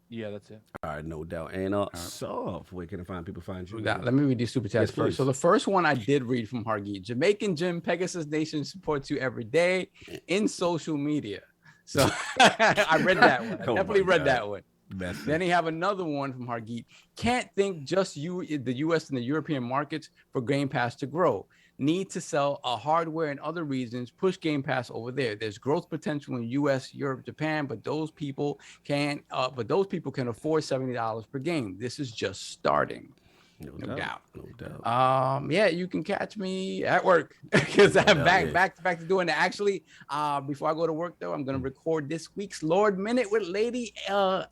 Yeah, that's it. All right, no doubt. And Soft, where can find you? Let me read these super chats Yes, first. please. So the first one I did read from Hargeet. Jamaican Jim, Pegasus Nation supports you every day in social media. So I read that one. I Oh my definitely read God. that one. Then he have another one from Hargeet. Can't think just the U.S. and the European markets for Game Pass to grow. Need to sell hardware and other reasons. Push Game Pass over there. There's growth potential in U.S., Europe, Japan, but those people can afford $70 per game. This is just starting. No doubt. Yeah, you can catch me at work because I'm back to doing it. Actually, before I go to work though, I'm gonna record this week's Lord Minute with Lady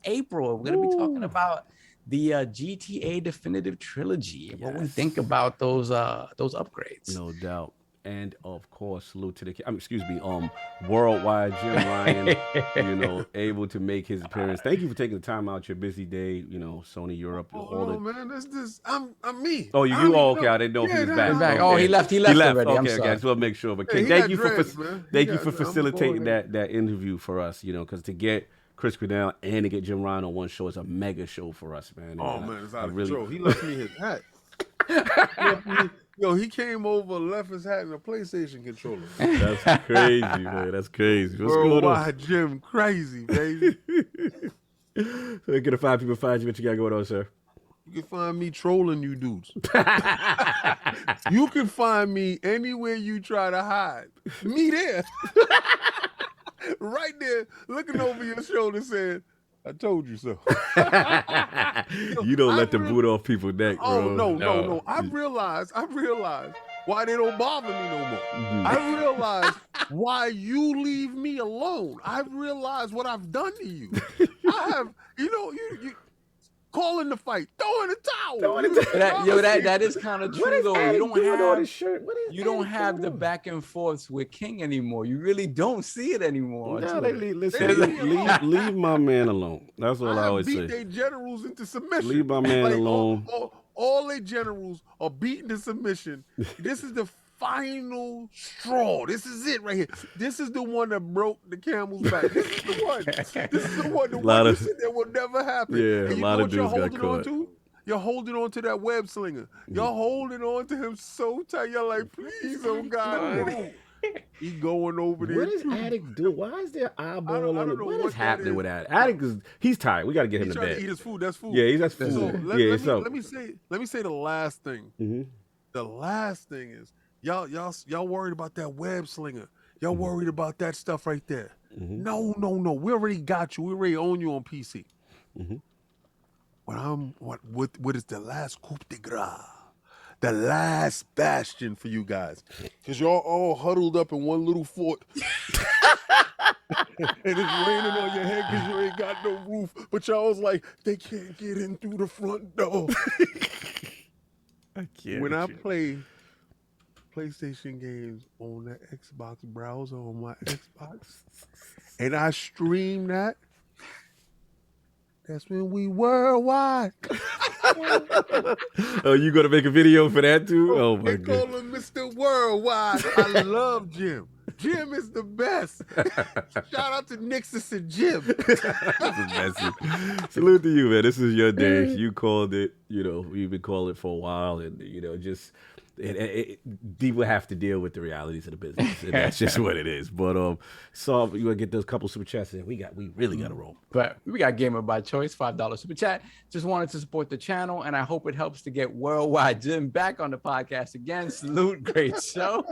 April. We're gonna be talking about the GTA Definitive Trilogy and what we think about those upgrades. No doubt. And of course, salute to the worldwide Jim Ryan, able to make his appearance. Thank you for taking the time out your busy day, Sony Europe. Man, I'm me. Oh, okay. I didn't know if he was back. Back. Okay. Oh, he left already. Okay, I'm sorry. I just want to make sure. But Hey, thank you for for facilitating that interview for us, because to get Chris Grannel and to get Jim Ryan on one show is a mega show for us, man. Oh, man, it's out of control. He left me his hat. He came over, left his hat in a PlayStation controller. That's crazy, man. That's crazy. What's going on? Worldwide Jim, crazy, baby. So where can find people find you? What you got going on, sir? You can find me trolling you dudes. You can find me anywhere you try to hide. Me there. Right there, looking over your shoulder saying, I told you so. You don't let the boot off people's neck, bro. Oh, no. I realize why they don't bother me no more. I realize why you leave me alone. I realize what I've done to you. I have, calling the fight, throwing the towel. That is kind of true though. You don't have the back and forths with King anymore. You really don't see it anymore. No, leave my man alone. That's what I always say. Beat their generals into submission. Leave my man alone. All their generals are beaten to submission. This is the final straw. This is it right here. This is the one that broke the camel's back. This is the one. This is the one. That will never happen. Yeah, and a lot of dudes got caught. You're holding on to that web slinger. You're holding on to him so tight. You're like, please, oh God, no. He going over there. What is Attic doing? Why is there eyeball on it? What is happening with Attic? Attic he's tired. We got to get him to bed. To eat his food. That's food. Yeah, that's food. So let me say the last thing. Mm-hmm. The last thing is y'all worried about that web slinger. Y'all worried about that stuff right there. Mm-hmm. No. We already got you. We already own you on PC. Mm-hmm. What is the last coup de grace? The last bastion for you guys, because y'all all huddled up in one little fort, and it's raining on your head because you ain't got no roof. But y'all was like, they can't get in through the front door. I can't. When I play PlayStation games on the Xbox browser on my Xbox, and I stream that, that's when we worldwide. Oh, you gonna make a video for that too? Oh my God! They call him Mr. Worldwide. I love Jim. Jim is the best. Shout out to Nixus and Jim. Salute to you, man. This is your day. You called it. We've been calling it for a while, and just. People have to deal with the realities of the business, and that's just what it is. But so you want to get those couple super chats in? We really got to roll. But we got Gamer by Choice, $5 super chat. Just wanted to support the channel, and I hope it helps to get Worldwide Jim back on the podcast again. Salute, great show.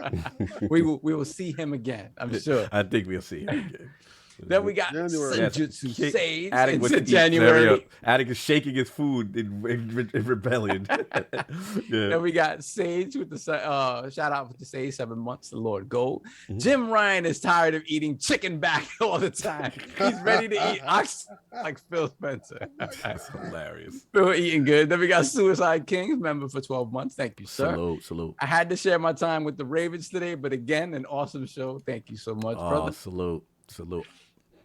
we will see him again, I'm sure. I think we'll see him again. Then we got Senjutsu Sage. Attic it's January. Attic is shaking his food in rebellion. Then we got Sage with the shout out to Sage, 7 months, the Lord Gold. Jim Ryan is tired of eating chicken back all the time. He's ready to eat oxen like Phil Spencer. That's hilarious. Phil eating good. Then we got Suicide Kings, member for 12 months. Thank you, sir. Salute. I had to share my time with the Ravens today, but again, an awesome show. Thank you so much, brother. Salute.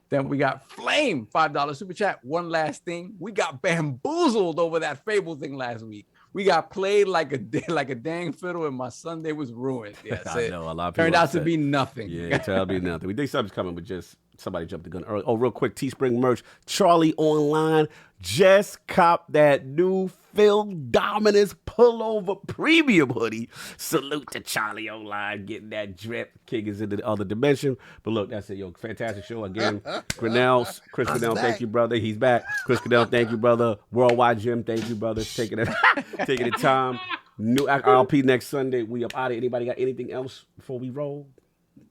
Then we got Flame, $5 super chat. One last thing, we got bamboozled over that Fable thing last week. We got played like a dang fiddle, and my Sunday was ruined. Yes, I know a lot of people turned out to be nothing. Yeah, it turned out to be nothing. We think something's coming, but just somebody jumped the gun early. Oh, real quick, Teespring merch. Charlie Online just copped that new Phil Dominus pullover premium hoodie. Salute to Charlie Online getting that drip. King is in the other dimension. But look, that's it, fantastic show again. Chris Grannel, thank you, brother. He's back. Chris Grannel, thank you, brother. Worldwide Jim, thank you, brother. Taking the time. New ILP next Sunday. We up out of. Anybody got anything else before we roll?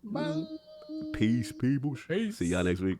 Bye. Peace, people. Peace. See y'all next week.